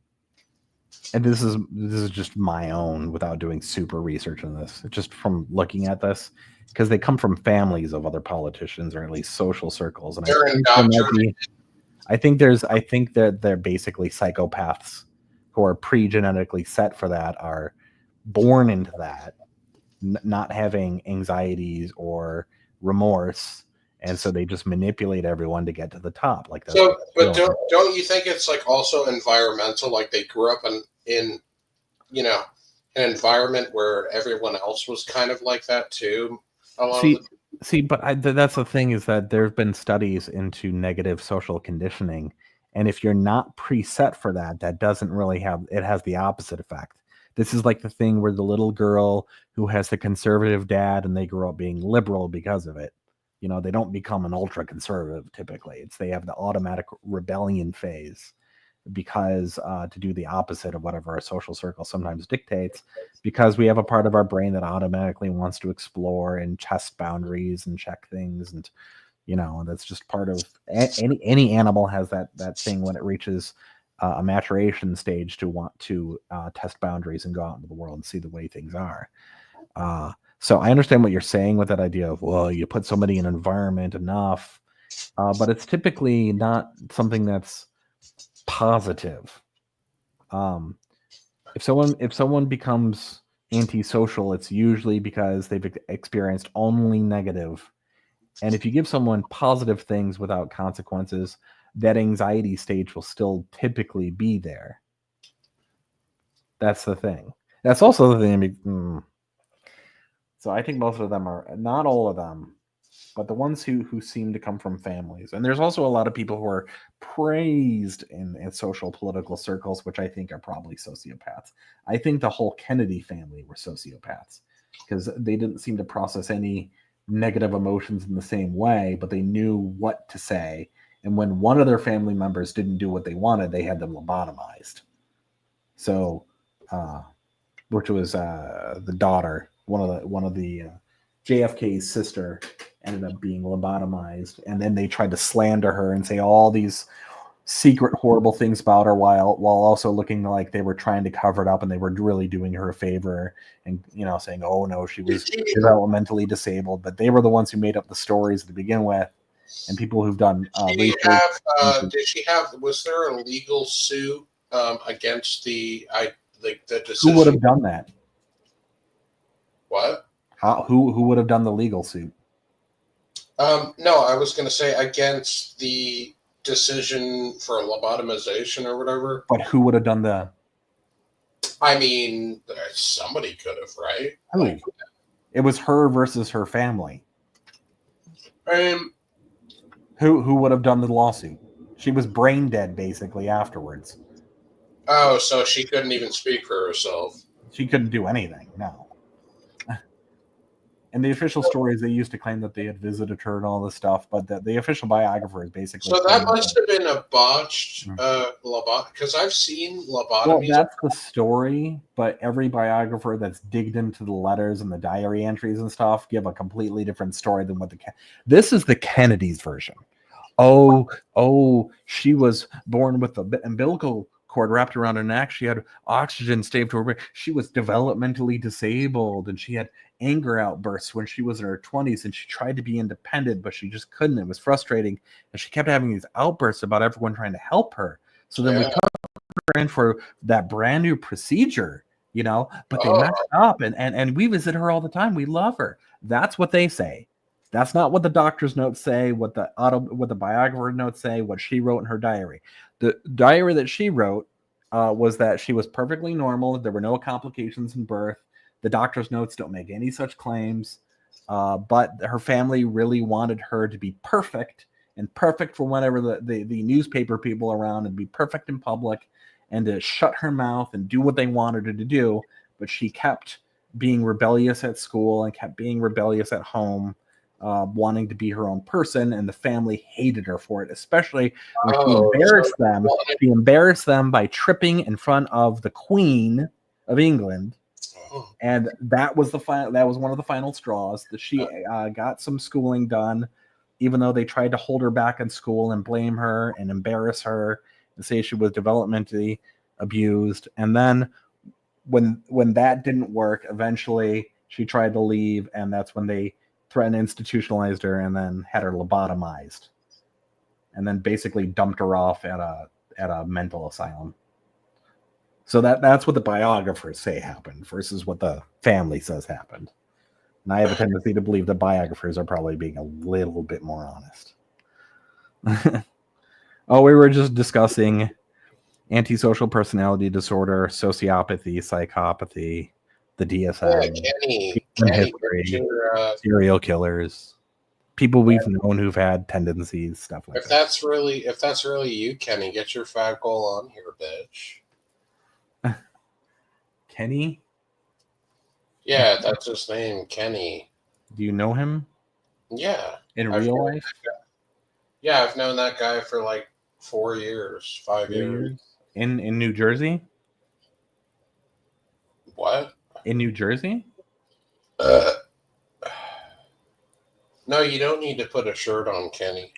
and this is just my own without doing super research on this, just from looking at this, because they come from families of other politicians, or at least social circles, and I think that they're basically psychopaths who are pre-genetically set for that, are born into that, not having anxieties or remorse, and so they just manipulate everyone to get to the top. Like that. So, but don't you think it's like also environmental? Like they grew up in an environment where everyone else was kind of like that too. But that's the thing, is that there have been studies into negative social conditioning, and if you're not preset for that, that doesn't really it has the opposite effect. This is like the thing where the little girl who has the conservative dad and they grow up being liberal because of it. They don't become an ultra conservative typically. They have the automatic rebellion phase because to do the opposite of whatever our social circle sometimes dictates, because we have a part of our brain that automatically wants to explore and test boundaries and check things, and that's just part of any animal has that thing when it reaches a maturation stage to want to test boundaries and go out into the world and see the way things are. So I understand what you're saying with that idea of, well, you put somebody in an environment enough, but it's typically not something that's positive. If someone becomes antisocial, it's usually because they've experienced only negative. And if you give someone positive things without consequences, that anxiety stage will still typically be there. That's the thing. So I think most of them are, not all of them, but the ones who seem to come from families. And there's also a lot of people who are praised in social political circles, which I think are probably sociopaths. I think the whole Kennedy family were sociopaths because they didn't seem to process any negative emotions in the same way, but they knew what to say. And when one of their family members didn't do what they wanted, they had them lobotomized. So, which was the daughter, one of the JFK's sister, ended up being lobotomized, and then they tried to slander her and say all these secret horrible things about her while also looking like they were trying to cover it up and they were really doing her a favor and saying, oh no, she was developmentally disabled, but they were the ones who made up the stories to begin with. And people who've done was there a legal suit against the decision? Who would have done that? What? Who would have done the legal suit? No, I was going to say against the decision for lobotomization or whatever. But who would have done the? I mean, somebody could have, right? Like, it was her versus her family. Who would have done the lawsuit? She was brain dead basically afterwards. Oh, so she couldn't even speak for herself. She couldn't do anything. No. And the official stories, they used to claim that they had visited her and all this stuff, but the official biographer is basically. So that must have been a botched lobotomy, because I've seen lobotomies. Well, that's the story, but every biographer that's digged into the letters and the diary entries and stuff give a completely different story than what this is the Kennedy's version. Oh, she was born with the umbilical cord wrapped around her neck. She had oxygen staved to her brain. She was developmentally disabled, and she had anger outbursts when she was in her 20s, and she tried to be independent, but she just couldn't. It was frustrating, and she kept having these outbursts about everyone trying to help her. So then we put her in for that brand new procedure, but they messed up, and we visit her all the time. We love her. That's what they say. That's not what the doctor's notes say, what the biographer notes say, what she wrote in her diary. The diary that she wrote was that she was perfectly normal. There were no complications in birth. The doctor's notes don't make any such claims. But her family really wanted her to be perfect and perfect for whenever the newspaper people around and be perfect in public and to shut her mouth and do what they wanted her to do. But she kept being rebellious at school and kept being rebellious at home. Wanting to be her own person, and the family hated her for it, especially when she embarrassed them. She embarrassed them by tripping in front of the Queen of England, and that was that was one of the final straws. That she got some schooling done, even though they tried to hold her back in school and blame her and embarrass her and say she was developmentally abused. And then when that didn't work, eventually she tried to leave, and that's when they threatened, institutionalized her, and then had her lobotomized, and then basically dumped her off at a mental asylum. So that's what the biographers say happened versus what the family says happened. And I have a tendency to believe the biographers are probably being a little bit more honest. Oh, we were just discussing antisocial personality disorder, sociopathy, psychopathy, the DSM, Kenny, serial killers, people we've known who've had tendencies, stuff like that. If that's really you, Kenny, get your fat goal on here, bitch. Kenny? Yeah, that's his name, Kenny. Do you know him? Yeah. In real life? Yeah, I've known that guy for like 4 years, 5 years. In New Jersey? What? In New Jersey? No, you don't need to put a shirt on, Kenny.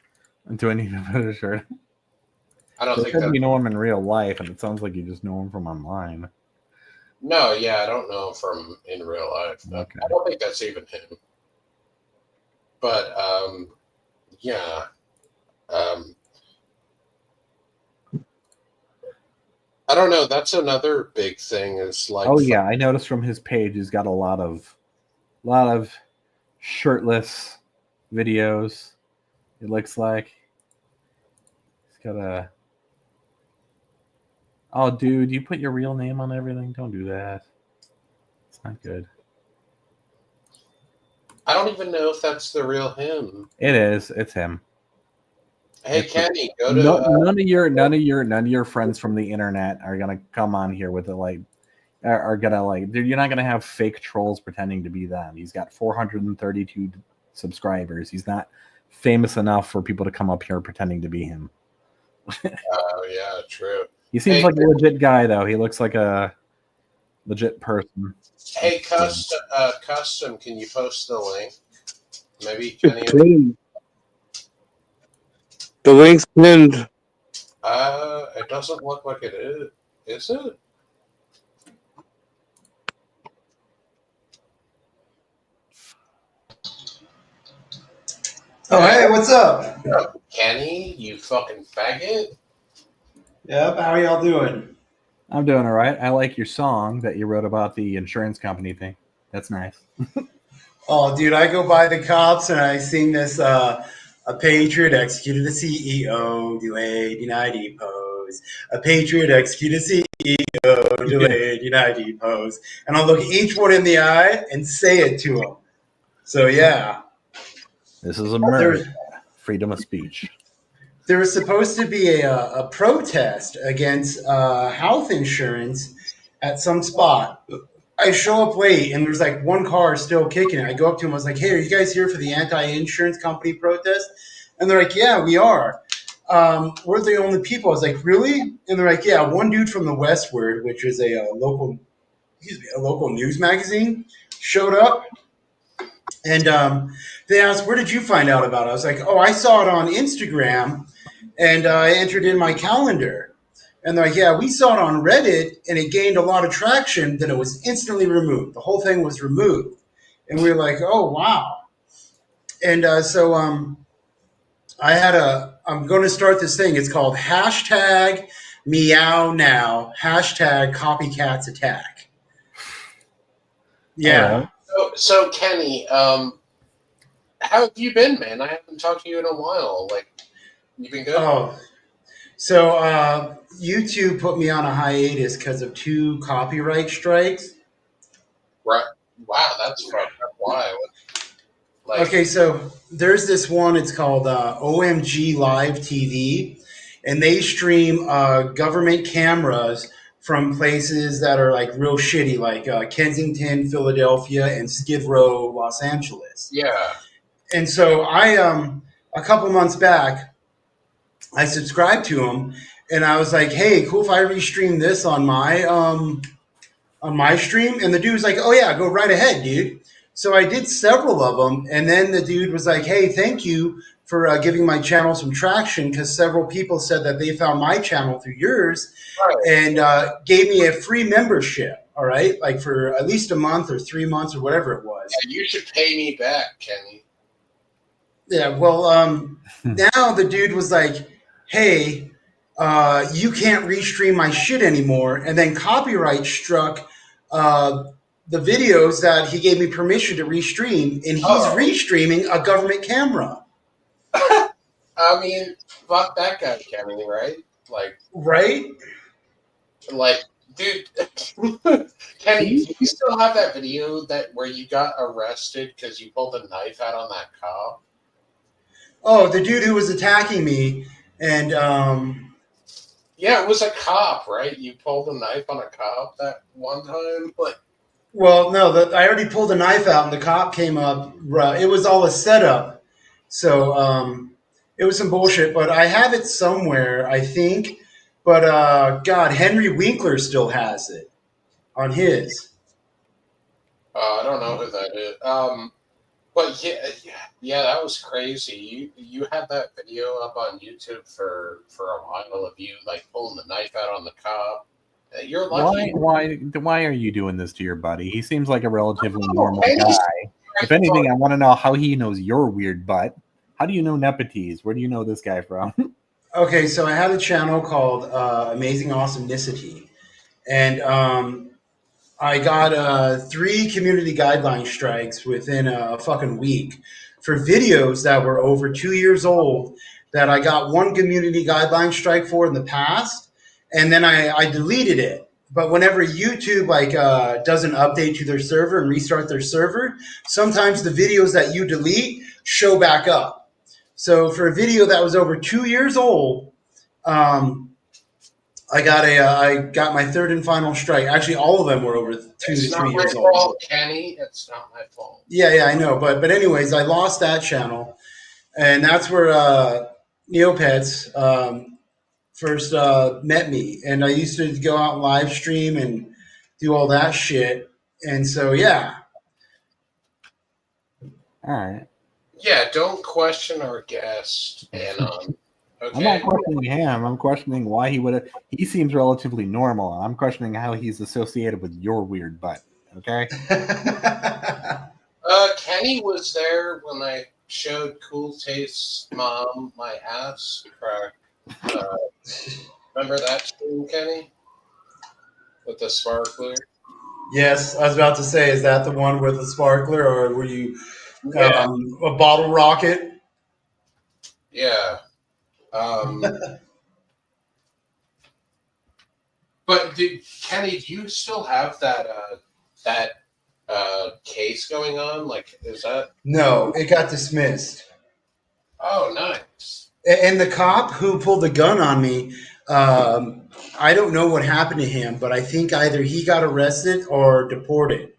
Do I need to put a shirt? I don't think that you know him in real life, and it sounds like you just know him from online. No, yeah, I don't know him from in real life. Okay. I don't think that's even him. But yeah. I don't know. That's another big thing. Is like, oh yeah, I noticed from his page he's got a lot of shirtless videos. It looks like he's got a. Oh, dude, you put your real name on everything. Don't do that. It's not good. I don't even know if that's the real him. It is. It's him. Hey, Kenny, go to. None of your friends from the internet are gonna come on here with you're not gonna have fake trolls pretending to be them. He's got 432 subscribers. He's not famous enough for people to come up here pretending to be him. Oh yeah, true. He seems like a legit guy, though. He looks like a legit person. Hey, custom, can you post the link? Maybe Kenny. The link's pinned. It doesn't look like it is. Is it? Oh, hey, what's up? Kenny, you fucking faggot. Yep, how are y'all doing? I'm doing all right. I like your song that you wrote about the insurance company thing. That's nice. Oh, dude, I go by the cops and I sing this, a patriot executed a CEO, delayed, denied, deposed. A patriot executed a CEO, delayed, denied, deposed. And I'll look each one in the eye and say it to them. So, yeah. This is America. Freedom of speech. There was supposed to be a protest against health insurance at some spot. I show up late and there's like one car still kicking it. I go up to him. I was like, hey, are you guys here for the anti-insurance company protest? And they're like, yeah, we are. We're the only people. I was like, really? And they're like, yeah, one dude from the Westward, which is a local news magazine, showed up. And they asked, where did you find out about it? I was like, oh, I saw it on Instagram and I entered in my calendar. And they're like, yeah, we saw it on Reddit and it gained a lot of traction. Then it was instantly removed. The whole thing was removed. And we were like, oh, wow. And so I'm going to start this thing. It's called hashtag meow now, hashtag copycats attack. Yeah. So Kenny, how have you been, man? I haven't talked to you in a while. Like, you been good? Oh, so YouTube put me on a hiatus because of 2 copyright strikes. Right. Wow, that's fucked up. Why? Okay, so there's this one. It's called OMG Live TV, and they stream government cameras from places that are like real shitty, like Kensington, Philadelphia, and Skid Row, Los Angeles. Yeah. And so I, a couple months back, I subscribed to them, and I was like, "Hey, cool if I restream this on my stream." And the dude was like, "Oh yeah, go right ahead, dude." So I did several of them, and then the dude was like, "Hey, thank you for giving my channel some traction because several people said that they found my channel through yours, and gave me a free membership. All right, like for at least a month or 3 months or whatever it was." Yeah, you should pay me back, Kenny. Yeah, well, now the dude was like, hey, you can't restream my shit anymore. And then copyright struck the videos that he gave me permission to restream, and he's restreaming a government camera. I mean, fuck that guy, Kenny, right? Like, right? Like, dude, Kenny, do you still have that video where you got arrested because you pulled a knife out on that cop? Oh, the dude who was attacking me, and yeah, it was a cop, right? You pulled a knife on a cop that one time, like. Well, no, I already pulled a knife out, and the cop came up. It was all a setup, so it was some bullshit. But I have it somewhere, I think. But God, Henry Winkler still has it on his. I don't know who that is. But yeah, that was crazy. You had that video up on YouTube for a while of you like pulling the knife out on the cop. You're lucky. Why are you doing this to your buddy? He seems like a relatively normal guy. If anything, I want to know how he knows your weird butt. How do you know Nepotes? Where do you know this guy from? Okay, so I had a channel called Amazing Awesomenicity, and I got 3 community guideline strikes within a fucking week for videos that were over 2 years old that I got 1 community guideline strike for in the past, and then I deleted it. But whenever YouTube does an update to their server and restart their server, sometimes the videos that you delete show back up. So for a video that was over 2 years old, I got my third and final strike. Actually, all of them were over 2 to 3 years old. Fault, Kenny. It's not my fault. Yeah, I know. But anyways, I lost that channel, and that's where Neopets first met me. And I used to go out and live stream and do all that shit. And so, yeah. All right. Yeah, don't question our guest, Anon. Okay. I'm not questioning him. I'm questioning why he would have. He seems relatively normal. I'm questioning how he's associated with your weird butt. Okay. Kenny was there when I showed Cool Taste's mom my ass crack. Remember that stream, Kenny? With the sparkler? Yes, I was about to say, is that the one with the sparkler, or were you a bottle rocket? Yeah. But Kenny, do you still have that case going on? Like, is that? No, it got dismissed. Oh, nice. And the cop who pulled the gun on me, I don't know what happened to him, but I think either he got arrested or deported.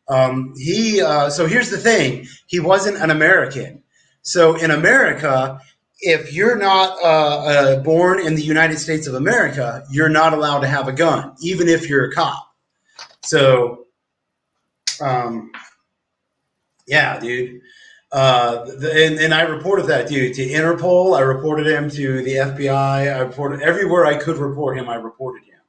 So here's the thing: he wasn't an American. So in America, if you're not born in the United States of America, you're not allowed to have a gun, even if you're a cop. So, yeah, dude. And I reported that dude to Interpol. I reported him to the FBI. I reported everywhere I could report him. I reported him.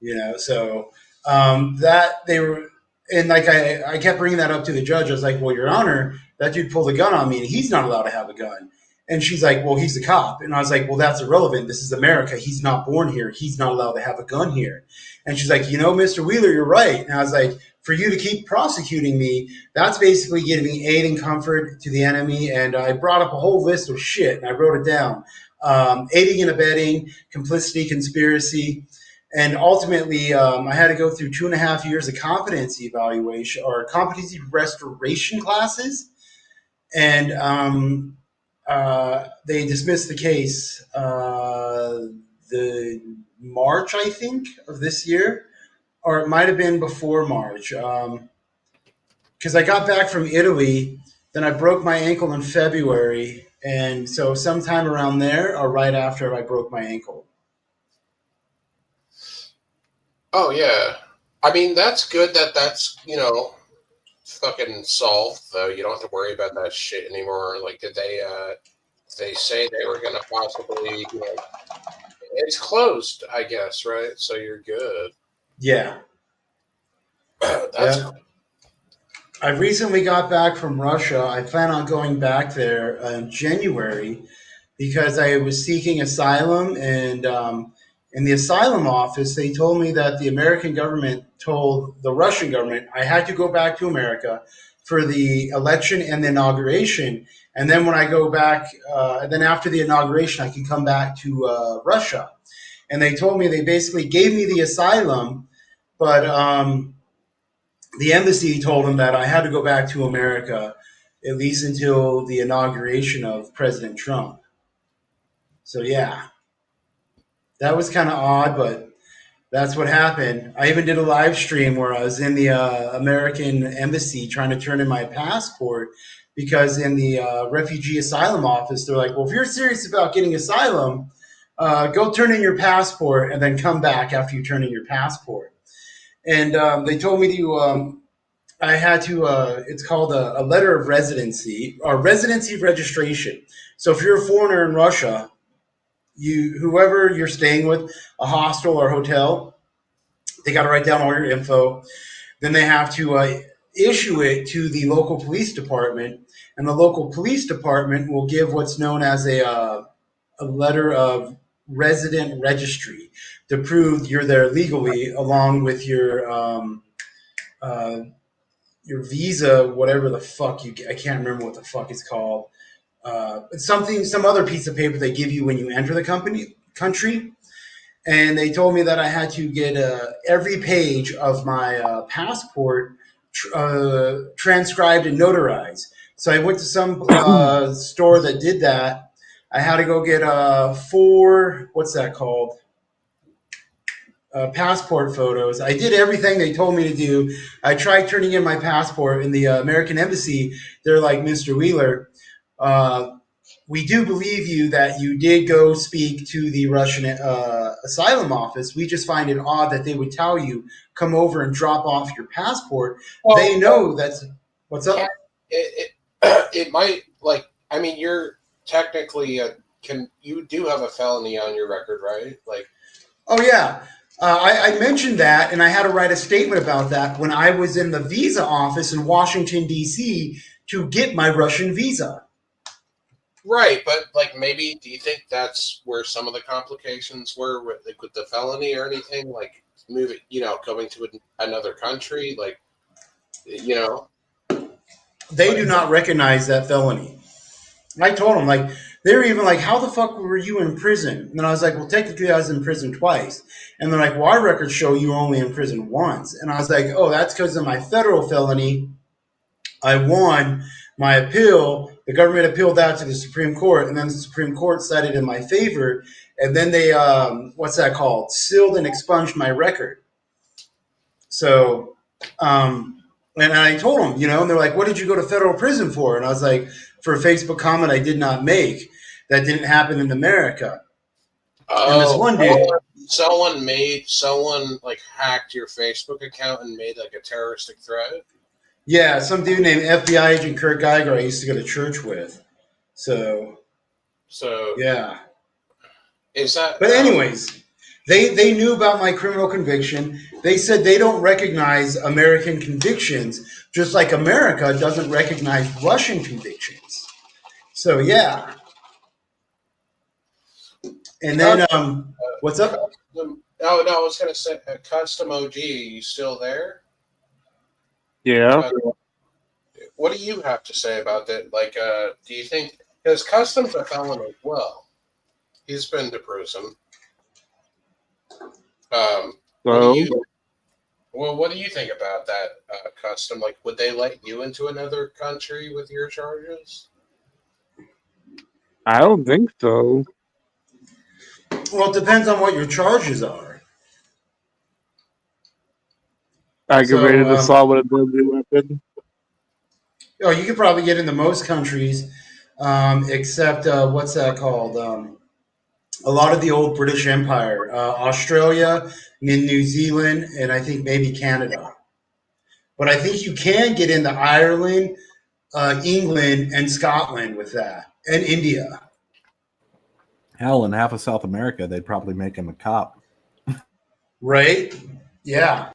You know, so that they were, and like I kept bringing that up to the judge. I was like, "Well, Your Honor, that dude pulled a gun on me, and he's not allowed to have a gun." And she's like, "Well, he's a cop." And I was like, "Well, that's irrelevant. This is America. He's not born here. He's not allowed to have a gun here." And she's like, "You know, Mr. Wheeler, you're right." And I was like, "For you to keep prosecuting me, that's basically giving aid and comfort to the enemy." And I brought up a whole list of shit, and I wrote it down. Aiding and abetting, complicity, conspiracy. And ultimately, I had to go through 2.5 years of competency evaluation or competency restoration classes. And they dismissed the case the March, I think, of this year. Or it might have been before March. Because I got back from Italy, then I broke my ankle in February. And so sometime around there or right after I broke my ankle. Oh, yeah. I mean, that's good that's, fucking solved, though. You don't have to worry about that shit anymore. Like, did they say they were going to possibly, it's closed, I guess, right? So you're good. Yeah. Yeah. I recently got back from Russia. I plan on going back there in January because I was seeking asylum, and in the asylum office, they told me that the American government told the Russian government I had to go back to America for the election and the inauguration. And then when I go back, then after the inauguration, I can come back to Russia. And they told me they basically gave me the asylum, but the embassy told them that I had to go back to America at least until the inauguration of President Trump. So, yeah. That was kind of odd, but that's what happened. I even did a live stream where I was in the American embassy trying to turn in my passport because in the refugee asylum office, they're like, well, if you're serious about getting asylum, go turn in your passport and then come back after you turn in your passport. And they told me to, I had to, it's called a letter of residency or residency registration. So if you're a foreigner in Russia, whoever you're staying with, a hostel or hotel, they got to write down all your info. Then they have to issue it to the local police department, and the local police department will give what's known as a letter of resident registry to prove you're there legally, along with your visa, whatever the fuck I can't remember what the fuck it's called. Some other piece of paper they give you when you enter the country. and they told me that I had to get every page of my passport transcribed and notarized. So I went to some store that did that. I had to go get 4, what's that called? Passport photos. I did everything they told me to do. I tried turning in my passport in the American Embassy. They're like, Mr. Wheeler, we do believe you that you did go speak to the Russian asylum office. We just find it odd that they would tell you, come over and drop off your passport. Well, they know that's what's up. It might, like, I mean, you're technically you do have a felony on your record, right? Like, oh yeah. I mentioned that, and I had to write a statement about that when I was in the visa office in Washington, D.C. to get my Russian visa. Right, but like maybe do you think that's where some of the complications were with the felony or anything? Like moving, going to another country, like, They do not recognize that felony. I told them, like, they were even like, how the fuck were you in prison? And then I was like, well, technically I was in prison twice. And they're like, well, our records show you were only in prison once. And I was like, oh, that's because of my federal felony. I won my appeal. The government appealed that to the Supreme Court, and then the Supreme Court cited in my favor. And then they, what's that called? Sealed and expunged my record. So, and I told them, and they're like, what did you go to federal prison for? And I was like, for a Facebook comment I did not make. That didn't happen in America. Oh, and this one dude, someone like hacked your Facebook account and made like a terroristic threat. Yeah, some dude named FBI agent Kurt Geiger I used to go to church with. So yeah. Is that? But anyways, they knew about my criminal conviction. They said they don't recognize American convictions, just like America doesn't recognize Russian convictions. So yeah. And then what's up? No, I was gonna say Custom OG. You still there? Yeah. What do you have to say about that? Like, do you think because Custom's a felon as well? He's been to prison. What do you think about that, Custom? Like, would they let you into another country with your charges? I don't think so. Well, it depends on what your charges are. Aggravated assault with a deadly weapon. Oh, you could probably get into most countries, except what's that called? A lot of the old British Empire, Australia, New Zealand, and I think maybe Canada. But I think you can get into Ireland, England, and Scotland with that, and India. Hell, in half of South America, they'd probably make him a cop. Right? Yeah.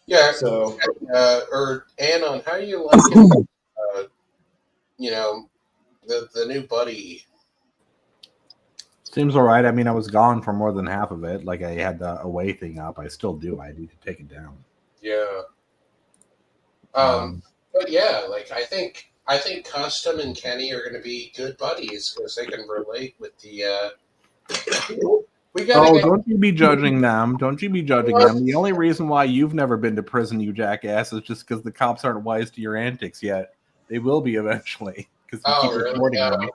Yeah. So, or Anon, how do you like it? The new buddy. Seems all right. I mean, I was gone for more than half of it. Like I had the away thing up. I still do. I need to take it down. Yeah. But yeah, like I think Custom and Kenny are going to be good buddies because they can relate with the. Don't you be judging them. Don't you be judging them. The only reason why you've never been to prison, you jackass, is just because the cops aren't wise to your antics yet. They will be eventually because you keep reporting them.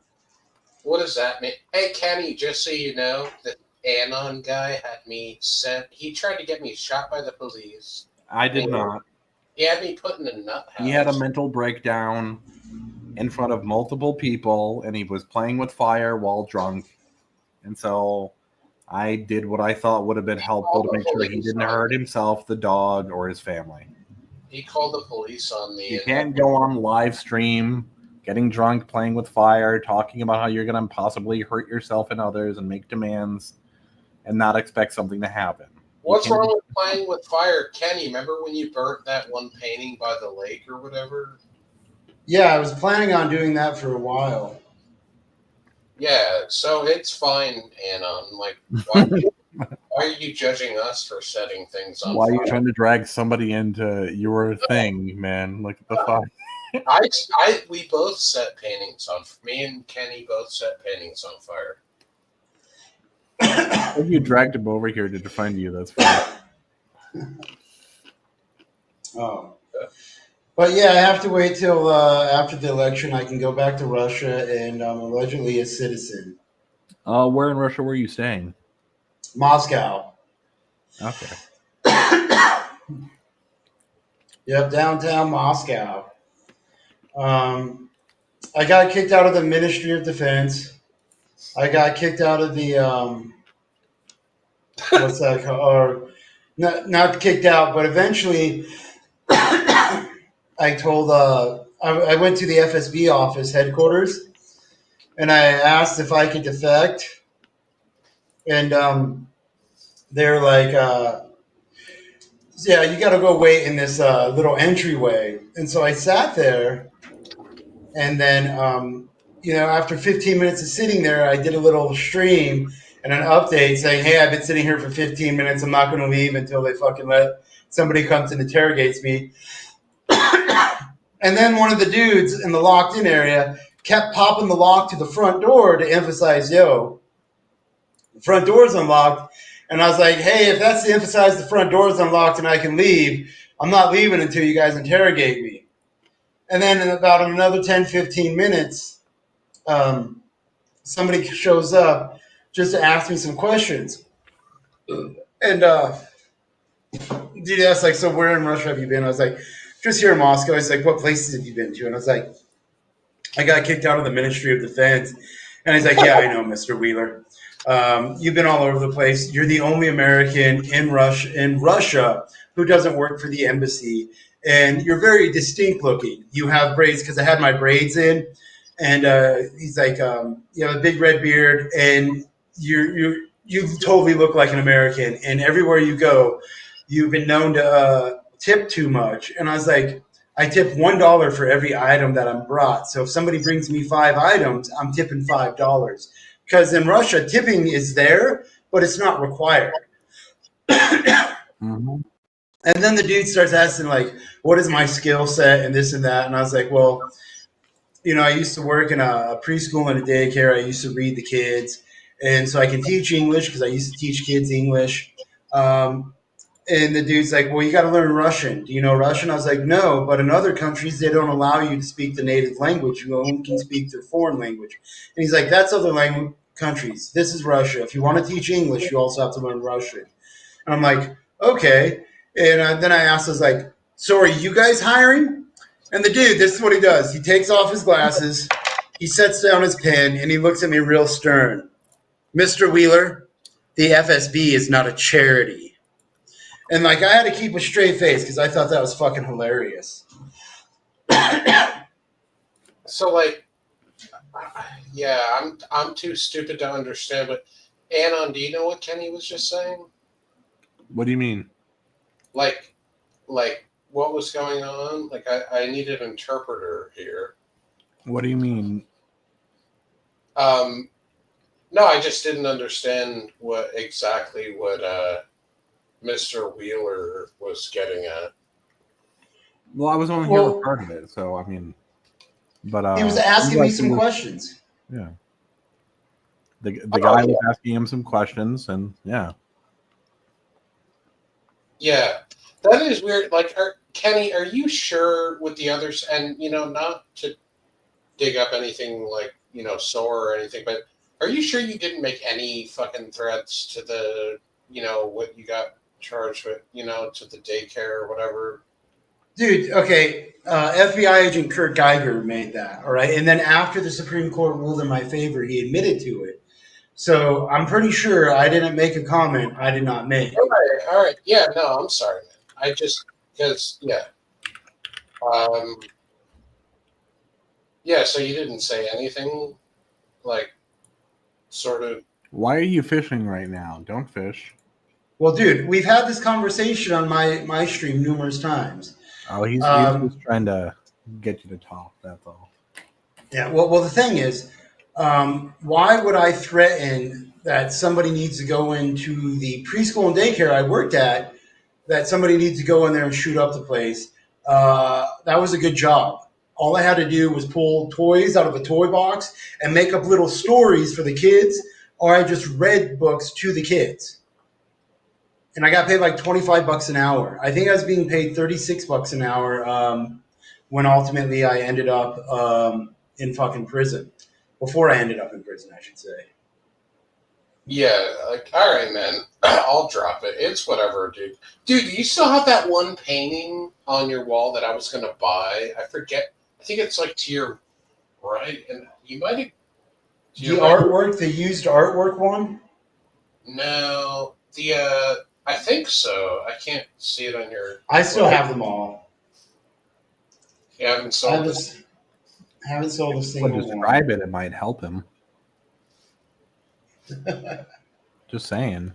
What does that mean? Hey, Kenny, just so you know, the Anon guy had me sent. He tried to get me shot by the police. I did not. He had me put in a nut house. He had a mental breakdown in front of multiple people, and he was playing with fire while drunk. And so I did what I thought would have been helpful to make sure he didn't hurt himself, the dog, or his family. He called the police on me. You can't go on live stream, getting drunk, playing with fire, talking about how you're going to possibly hurt yourself and others and make demands and not expect something to happen. What's wrong with playing with fire? Kenny, remember when you burnt that one painting by the lake or whatever? yeah, I was planning on doing that for a while. Yeah, so it's fine, Anon. Like, why are you judging us for setting things on Why are fire? you trying to drag somebody into your thing, man? Look at the fuck. We both set paintings on. Me and Kenny both set paintings on fire. If you dragged him over here to defend you, that's fine. Oh. But yeah, I have to wait till after the election. I can go back to Russia, and I'm allegedly a citizen. Where in Russia were you staying? Moscow. Okay. Yep, downtown Moscow. I got kicked out of the Ministry of Defense. I got kicked out of the what's that called? Or not kicked out, but eventually I told I went to the FSB office headquarters, and I asked if I could defect, and they're like, yeah, you got to go wait in this little entryway. And so I sat there, and then after 15 minutes of sitting there, I did a little stream and an update saying, hey, I've been sitting here for 15 minutes. I'm not going to leave until they fucking let somebody comes and interrogates me. And then one of the dudes in the locked in area kept popping the lock to the front door to emphasize, yo, the front door's unlocked. And I was like, hey, if that's to emphasize the front door's unlocked and I can leave, I'm not leaving until you guys interrogate me. And then in about another 10, 15 minutes, somebody shows up just to ask me some questions. And dude asked, like, so where in Russia have you been? I was like, just here in Moscow. He's like, what places have you been to? And I was like, I got kicked out of the Ministry of Defense. And he's like, yeah, I know, Mr. Wheeler. You've been all over the place. You're the only American in Russia who doesn't work for the embassy. And you're very distinct looking. You have braids, because I had my braids in. And he's like, you have a big red beard, and you totally look like an American. And everywhere you go, you've been known to tip too much. And I was like, I tip $1 for every item that I'm brought. So if somebody brings me 5 items, I'm tipping $5. Because in Russia, tipping is there, but it's not required. Mm-hmm. And then the dude starts asking, like, what is my skill set and this and that? And I was like, well, I used to work in a preschool and a daycare. I used to read the kids. And so I can teach English because I used to teach kids English. And the dude's like, well, you got to learn Russian. Do you know Russian? I was like, no, but in other countries, they don't allow you to speak the native language. You only can speak their foreign language. And he's like, that's other language countries. This is Russia. If you want to teach English, you also have to learn Russian. And I'm like, okay. And then I asked, I was like, so are you guys hiring? And the dude, this is what he does. He takes off his glasses, he sets down his pen, and he looks at me real stern. Mr. Wheeler, the FSB is not a charity. And, like, I had to keep a straight face because I thought that was fucking hilarious. So, like, yeah, I'm too stupid to understand, but Anon, do you know what Kenny was just saying? What do you mean? Like, what was going on? Like, I need an interpreter here. What do you mean? No, I just didn't understand what Mr. Wheeler was getting at. Well, I was only here for part of it, so I mean, but he was asking me some questions. Yeah, the guy was asking him some questions, and yeah, that is weird. Like, Kenny, are you sure with the others? And not to dig up anything like sore or anything, but are you sure you didn't make any fucking threats to the what you got charged with, to the daycare or whatever? Dude, okay, FBI agent Kurt Geiger made that, all right? And then after the Supreme Court ruled in my favor, he admitted to it. So I'm pretty sure I didn't make a comment I did not make. All right. Yeah, no, I'm sorry, man. I just, because, yeah. Yeah, so you didn't say anything, like, sort of. Why are you fishing right now? Don't fish. Well, dude, we've had this conversation on my stream numerous times. Oh, he's just trying to get you to talk. That's all. Yeah. Well, the thing is, why would I threaten that somebody needs to go into the preschool and daycare I worked at? That somebody needs to go in there and shoot up the place. That was a good job. all I had to do was pull toys out of a toy box and make up little stories for the kids, or I just read books to the kids. And I got paid like $25 an hour. I think I was being paid $36 an hour when ultimately I ended up in fucking prison. Before I ended up in prison, I should say. Yeah, like, all right, man. I'll drop it. It's whatever, dude. Dude, do you still have that one painting on your wall that I was going to buy? I forget. I think it's like to your right. And you might have. The artwork, the used artwork one? No. I think so. I can't see it on your. I still have them all. You haven't sold this? I haven't sold a Well, single describe it. It might help him. Just saying.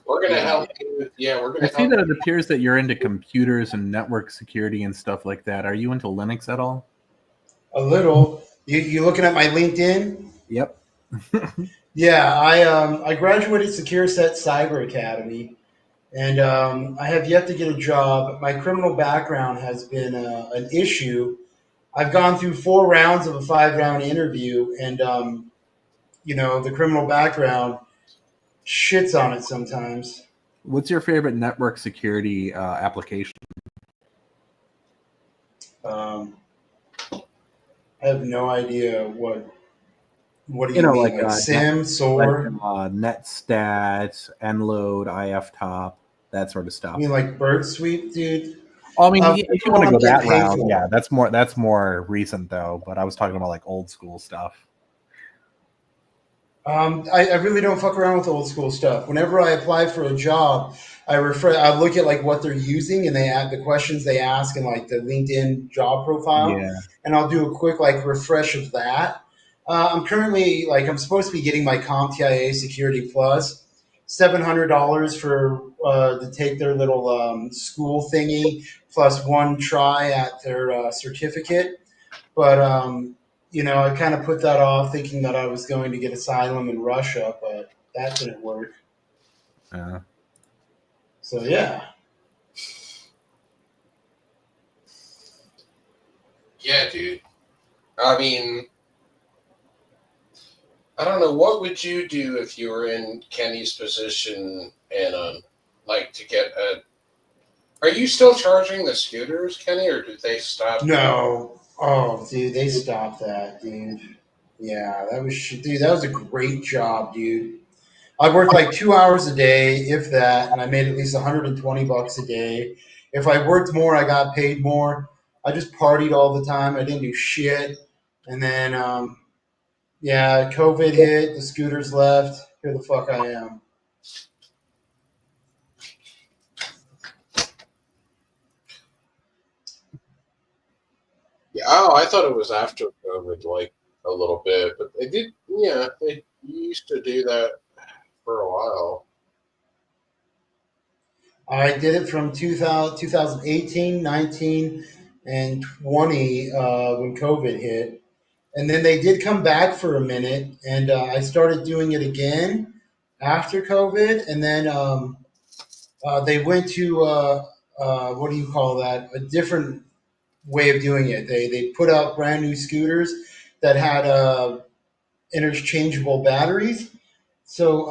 We're gonna help you. Yeah, we're gonna. I see that it appears that you're into computers and network security and stuff like that. Are you into Linux at all? A little. You looking at my LinkedIn? Yep. Yeah, I graduated SecureSet Cyber Academy, and I have yet to get a job. My criminal background has been an issue. I've gone through 4 rounds of a 5-round interview, and the criminal background shits on it sometimes. What's your favorite network security application? I have no idea what do you mean, like SIM, SOAR? Like, NetStat, Nload, IFTop, that sort of stuff. You mean like Bird Sweep, dude? I mean, if you want to go that route, yeah, that's more recent though. But I was talking about like old school stuff. I really don't fuck around with old school stuff. Whenever I apply for a job, I look at like what they're using and they add the questions they ask in like the LinkedIn job profile, and I'll do a quick like refresh of that. I'm currently I'm supposed to be getting my CompTIA Security Plus, $700 for to take their little school thingy plus 1 try at their certificate, but I kind of put that off thinking that I was going to get asylum in Russia, but that didn't work. So, yeah. Yeah, dude. I mean, I don't know. What would you do if you were in Kenny's position and to get a? Are you still charging the scooters, Kenny, or did they stop? No. Oh, dude, they stopped that, dude. Yeah, that was a great job, dude. I worked like 2 hours a day, if that, and I made at least $120 a day. If I worked more, I got paid more. I just partied all the time. I didn't do shit. And then, COVID hit. The scooters left. Here the fuck I am. Yeah. Oh, I thought it was after COVID, like a little bit, but they did. Yeah, they used to do that for a while. I did it from 2018, 19, and 20 when COVID hit. And then they did come back for a minute, and I started doing it again after COVID. And then they went to, what do you call that? A different way of doing it. They put out brand new scooters that had interchangeable batteries. So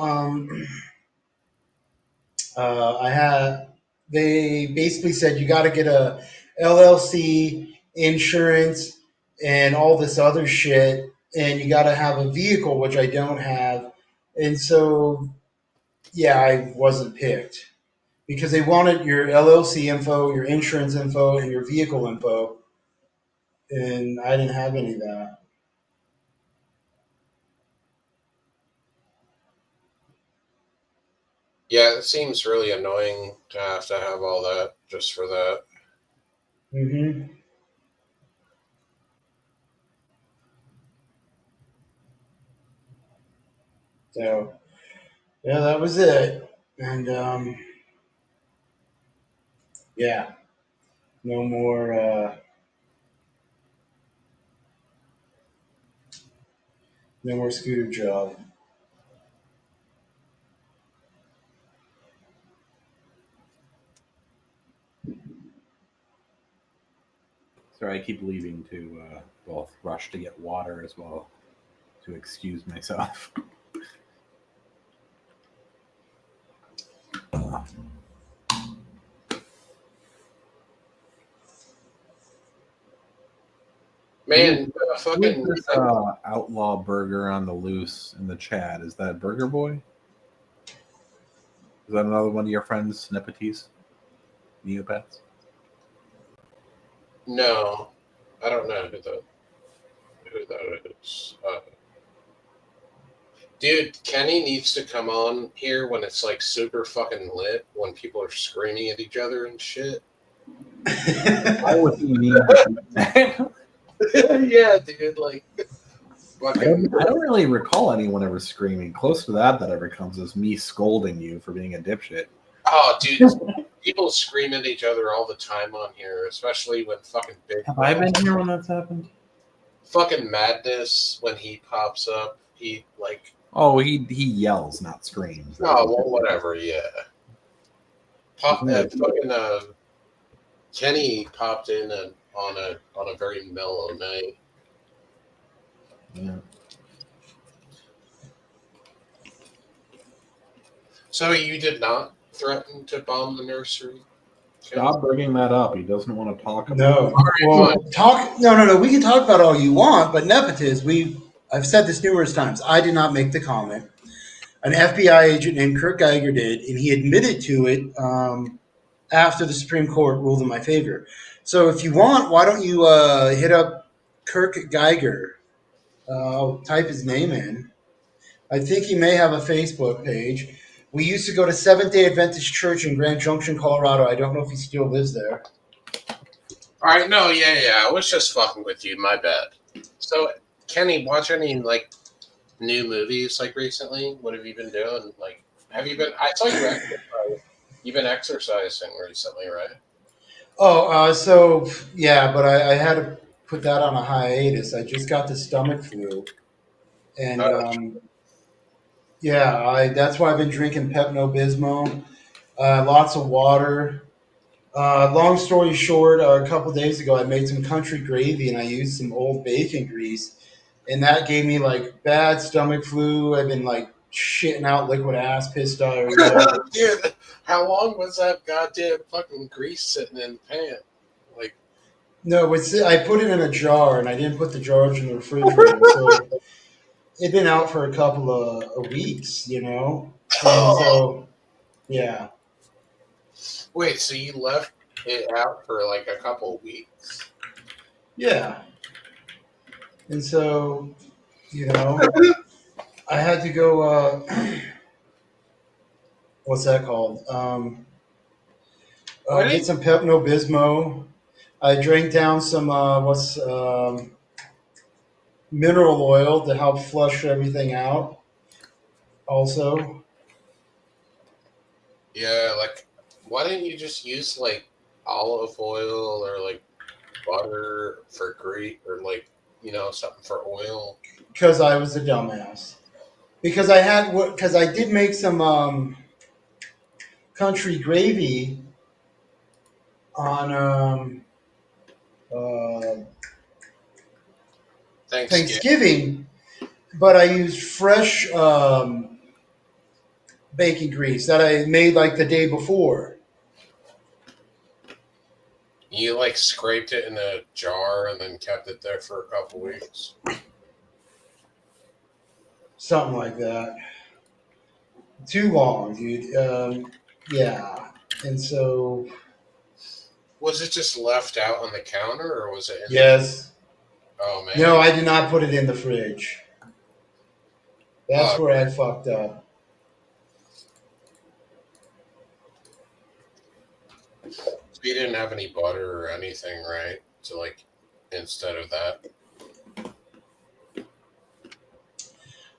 they basically said you got to get a LLC, insurance, and all this other shit, and you got to have a vehicle, which I don't have, and so yeah, I wasn't picked because they wanted your LLC info, your insurance info, and your vehicle info, and I didn't have any of that. Yeah, it seems really annoying to have all that just for that. Mm-hmm. So, yeah, that was it. And, yeah, no more, no more scooter job. after I keep leaving to both rush to get water as well to excuse myself. Man, Who's fucking this outlaw burger on the loose in the chat? Is that Burger Boy? Is that another one of your friends, Nepotes? Neopets? no, I don't know who that is. Dude, Kenny needs to come on here when it's like super fucking lit, when people are screaming at each other and shit. Why would he need that? Yeah, dude, like I fucking. don't really recall anyone ever screaming. Close to that ever comes is me scolding you for being a dipshit. Oh, dude, people scream at each other all the time on here, especially when fucking big. Have I been here when that's happened? Fucking Madness, when he pops up, he like. Oh, he yells, not screams. Oh, well, whatever. Yeah. Kenny popped in on a very mellow night. Yeah. So you did not threaten to bomb the nursery? Stop bringing that up. He doesn't want to talk about No. Well, no. We can talk about all you want, but nepotism. I've said this numerous times. I did not make the comment. An FBI agent named Kurt Geiger did, and he admitted to it after the Supreme Court ruled in my favor. So if you want, why don't you hit up Kirk Geiger? I'll type his name in. I think he may have a Facebook page. We used to go to Seventh-day Adventist Church in Grand Junction, Colorado. I don't know if he still lives there. All right, no, yeah. I was just fucking with you. My bad. So, Kenny, watch any like new movies like recently? What have you been doing? Like, have you been? I saw you exercise. You've been exercising recently, right? Oh, so yeah, but I had to put that on a hiatus. I just got the stomach flu, and yeah, that's why I've been drinking Pepto-Bismol, lots of water. Long story short, a couple days ago, I made some country gravy and I used some old bacon grease, and that gave me like bad stomach flu. I've been like shitting out liquid ass, piss diarrhea. Dude, how long was that goddamn fucking grease sitting in the pan? Like, No, I put it in a jar and I didn't put the jars in the refrigerator, so it'd been out for a couple of weeks, you know. And so, yeah. wait, so you left it out for like a couple of weeks? Yeah. And so, you know, I had to go, what's that called? Get some Pepto-Bismol. I drank down some, mineral oil to help flush everything out also. Yeah, like, why didn't you just use like olive oil or like butter for grease or like, you know, something for oil? Because I was a dumbass. Because I did make some country gravy on Thanksgiving, but I used fresh bacon grease that I made like the day before. You like scraped it in a jar and then kept it there for a couple weeks? Something like that. Too long, dude. Yeah. And so... Was it just left out on the counter or was it in Yes. Oh, man. No, I did not put it in the fridge. That's where I fucked up. So you didn't have any butter or anything, right? So, like, instead of that?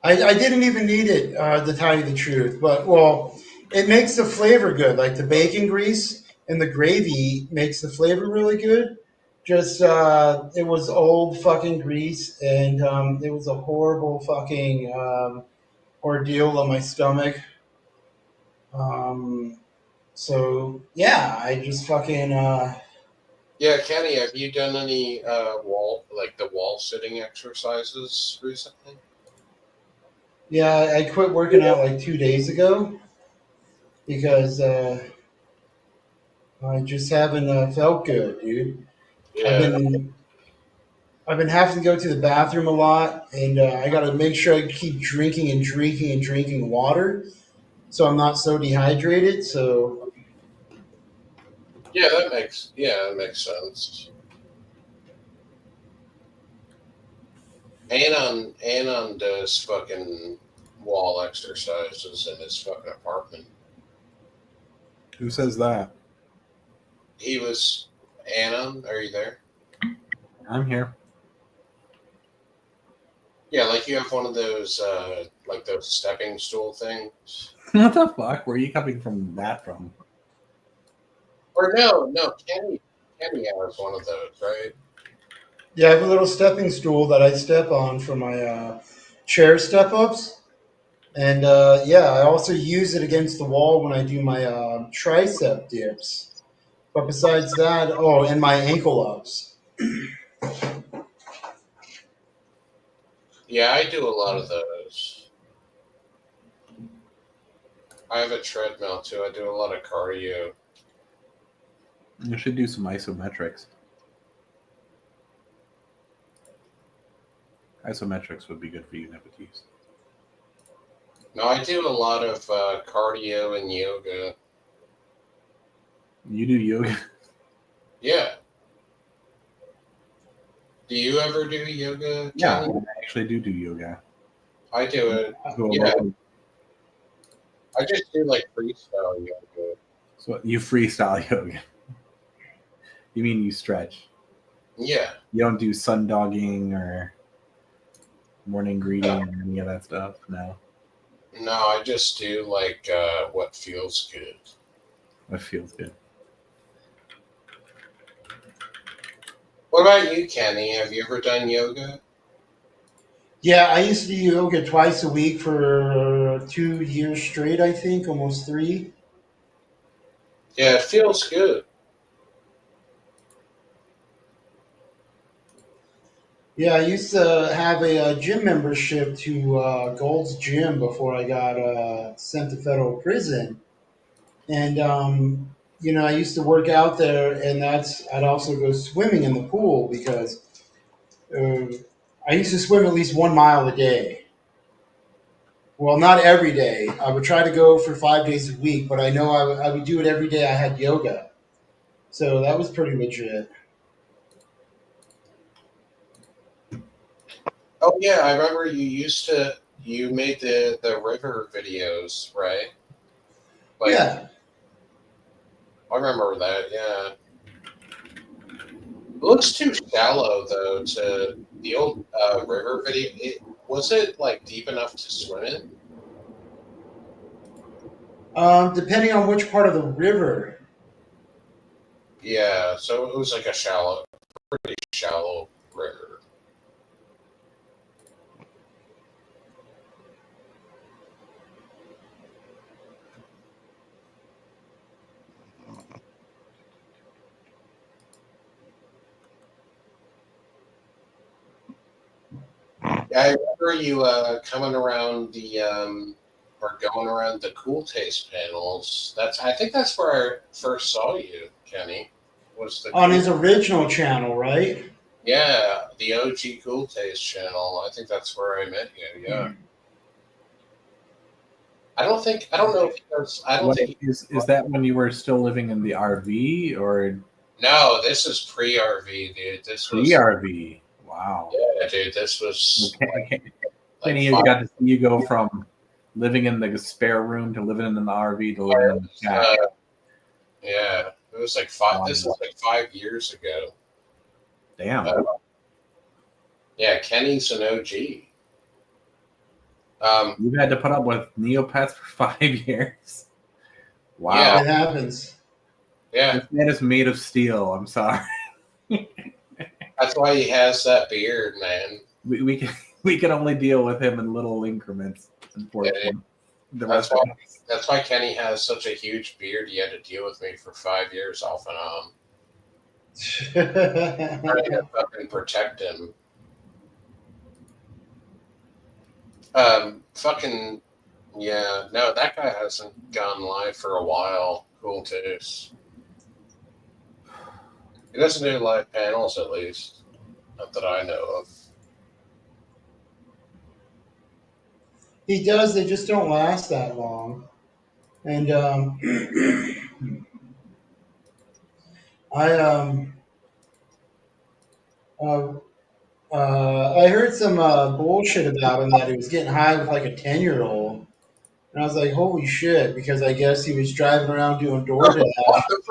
I didn't even need it, to tell you the truth. But, well, it makes the flavor good. Like the bacon grease and the gravy makes the flavor really good. Just, it was old fucking grease, and it was a horrible fucking ordeal on my stomach. So, yeah, I just fucking Yeah, Kenny, have you done any the wall sitting exercises recently? Yeah, I quit working out like 2 days ago because I just haven't felt good, dude. I've Yeah. been I've been having to go to the bathroom a lot, and I got to make sure I keep drinking and drinking and drinking water, so I'm not so dehydrated. So Yeah, that makes sense. Anon does fucking wall exercises in his fucking apartment. Who says that? He was Anon, are you there? I'm here. Yeah, like you have one of those like those stepping stool things. What the fuck? Where are you coming from that from? Or no, Kenny has one of those, right? yeah, I have a little stepping stool that I step on for my chair step ups, and yeah, I also use it against the wall when I do my tricep dips. But besides that, oh, and my ankle ups. Yeah, I do a lot of those. I have a treadmill too. I do a lot of cardio. You should do some isometrics. Isometrics would be good for you, Nepotes. No, I do a lot of cardio and yoga. You do yoga? Yeah. Do you ever do yoga? Yeah, Kenny? I actually do yoga. I do it. Yeah. I just do like freestyle yoga. So you freestyle yoga. You mean you stretch? Yeah. You don't do sun dogging or morning greeting or any of that stuff? No. No, I just do like what feels good. What feels good? What about you, Kenny? Have you ever done yoga? Yeah, I used to do yoga twice a week for 2 years straight, I think, almost 3. Yeah, it feels good. Yeah, I used to have a gym membership to Gold's Gym before I got sent to federal prison, and I used to work out there, and I'd also go swimming in the pool because uh, I used to swim at least 1 mile a day. Well, not every day. I would try to go for 5 days a week, but I know I would do it every day I had yoga. So that was pretty legit. Oh yeah, I remember you made the river videos, right? Like Yeah. I remember that, yeah. It looks too shallow though to the old river video. Was it like deep enough to swim in? Depending on which part of the river. Yeah, so it was like a pretty shallow river. Yeah, I remember you coming around or going around the Cool Taste panels. I think that's where I first saw you, Kenny. Was the On his original channel, right? Yeah, the OG Cool Taste channel. I think that's where I met you. Yeah. I don't know if he does. I don't What think. is that when you were still living in the RV or No, this is pre-RV, dude. This was pre-RV? Wow. Yeah, dude. This was. Okay. Kenny, you got to see you go from living in the spare room to living in the RV to living in the shack. Yeah, it was like 5. Wow. This was like 5 years ago. Damn. Yeah, Kenny's an OG. You've had to put up with Neopets for 5 years. Wow. Yeah. It happens. Yeah. This man is made of steel. I'm sorry. That's why he has that beard, man. We can only deal with him in little increments, unfortunately. That's why Kenny has such a huge beard. He had to deal with me for 5 years off and on. Trying to fucking protect him. Fucking yeah. No, that guy hasn't gone live for a while. Cool Taste. He doesn't do live panels, at least, not that I know of. He does. They just don't last that long. And I heard some bullshit about him that he was getting high with like a 10-year-old. And I was like, holy shit, because I guess he was driving around doing DoorDash,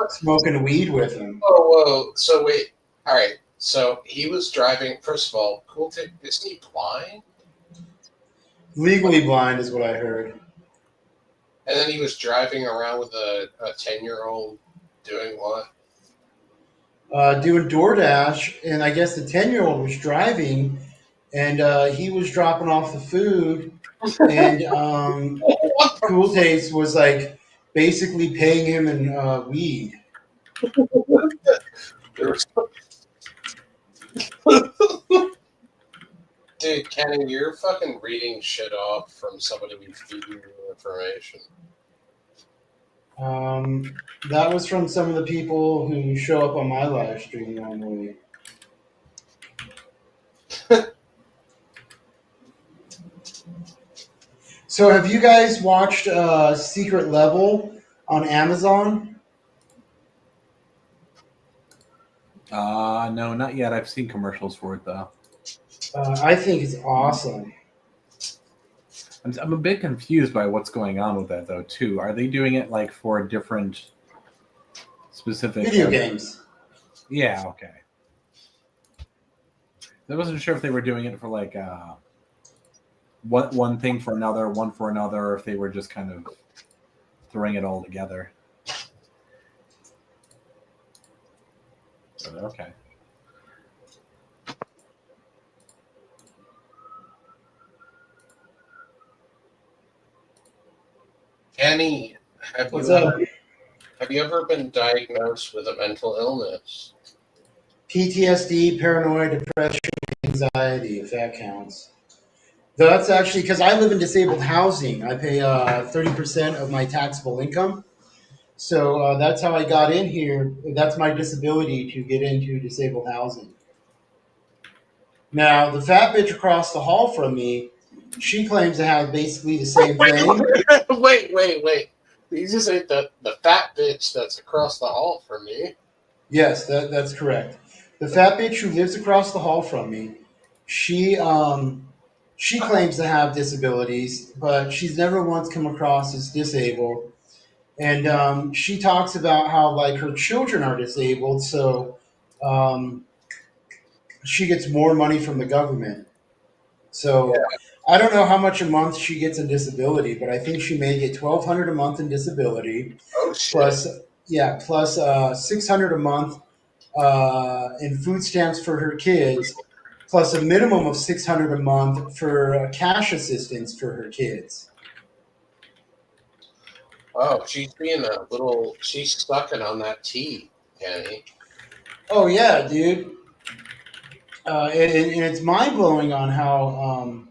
smoking weed with him. Oh, whoa. So wait. All right. So he was driving. First of all, Cool Taste, isn't he blind? Legally blind is what I heard. And then he was driving around with a 10-year-old doing what? Doing DoorDash, and I guess the 10-year-old was driving, and he was dropping off the food, and Cool Taste was like basically paying him in weed. Dude, Kenny, you're fucking reading shit off from somebody who's feeding you information. That was from some of the people who show up on my live stream normally. So have you guys watched Secret Level on Amazon? No, not yet. I've seen commercials for it though. I think it's awesome. I'm a bit confused by what's going on with that though too. Are they doing it like for different specific Video games. Yeah, okay. I wasn't sure if they were doing it for like one thing for another, one for another, or if they were just kind of throwing it all together. But okay. Kenny, have you ever been diagnosed with a mental illness? PTSD, paranoid depression, anxiety, if that counts. That's actually because I live in disabled housing. I pay 30% of my taxable income. So that's how I got in here. That's my disability to get into disabled housing. Now, the fat bitch across the hall from me, she claims to have basically the same thing. Wait. You just say the fat bitch that's across the hall from me. Yes, that's correct. The fat bitch who lives across the hall from me, she claims to have disabilities, but she's never once come across as disabled. And she talks about how like her children are disabled, so she gets more money from the government. So I don't know how much a month she gets in disability, but I think she may get $1,200 a month in disability. Oh shit! Plus $600 a month in food stamps for her kids, plus a minimum of $600 a month for cash assistance for her kids. Oh, she's sucking on that tea, Kenny. Oh yeah, dude. And it's mind blowing on how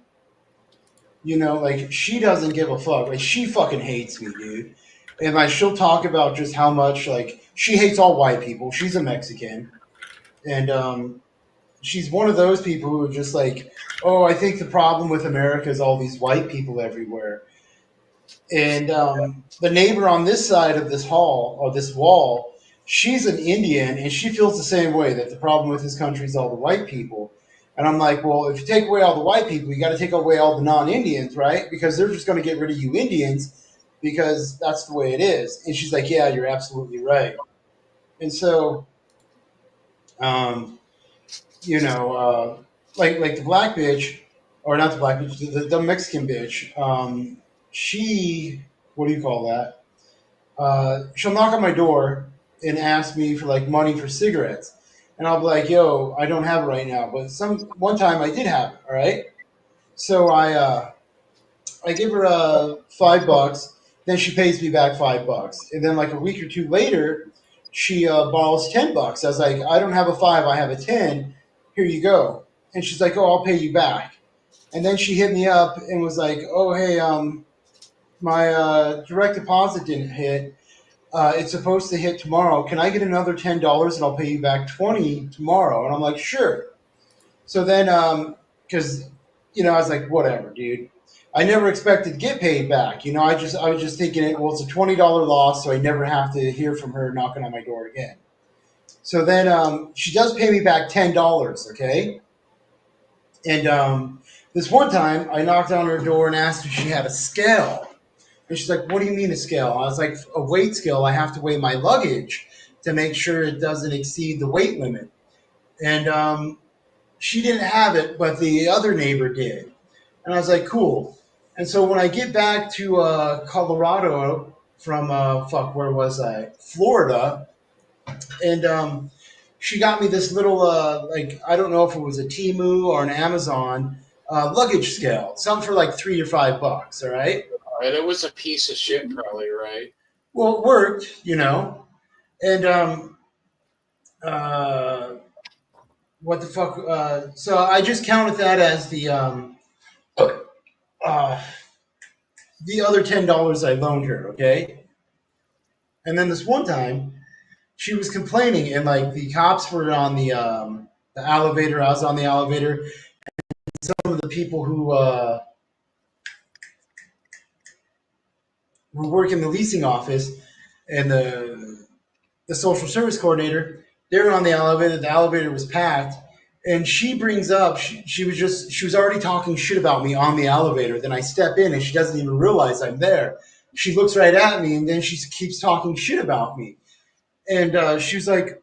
like she doesn't give a fuck. Like she fucking hates me, dude. And like she'll talk about just how much like she hates all white people. She's a Mexican, and she's one of those people who are just like, oh, I think the problem with America is all these white people everywhere. And the neighbor on this side of this hall or this wall, she's an Indian, and she feels the same way, that the problem with this country is all the white people. And I'm like, well, if you take away all the white people, you got to take away all the non-Indians, right? Because they're just going to get rid of you Indians because that's the way it is. And she's like, yeah, you're absolutely right. And so, like the black bitch, or not the black bitch, the Mexican bitch, she, what do you call that? She'll knock on my door and ask me for like money for cigarettes. And I'll be like, yo, I don't have it right now. But one time I did have it, all right? So I give her $5, then she pays me back $5. And then like a week or two later, she borrows $10. I was like, I don't have a 5, I have a 10. Here you go. And she's like, oh, I'll pay you back. And then she hit me up and was like, oh, hey, my direct deposit didn't hit. It's supposed to hit tomorrow. Can I get another $10 and I'll pay you back 20 tomorrow? And I'm like, sure. So then, because, I was like, whatever, dude. I never expected to get paid back. I was just thinking well, it's a $20 loss, so I never have to hear from her knocking on my door again. So then she does pay me back $10, okay? And this one time, I knocked on her door and asked if she had a scale. And she's like, what do you mean a scale? I was like, a weight scale. I have to weigh my luggage to make sure it doesn't exceed the weight limit. And she didn't have it, but the other neighbor did. And I was like, cool. And so when I get back to Colorado from, where was I? Florida. And she got me this little, I don't know if it was a Temu or an Amazon luggage scale. Something for like $3 or $5, all right? And it was a piece of shit, probably, right? Well, it worked, And what the fuck? So I just counted that as the other $10 I loaned her, okay? And then this one time, she was complaining, and like the cops were on the elevator. I was on the elevator, and some of the people who work in the leasing office and the social service coordinator, they were on the elevator. The elevator was packed, and she brings up she was already talking shit about me on the elevator. Then I step in, and she doesn't even realize I'm there. She looks right at me, and then she keeps talking shit about me. And she was like,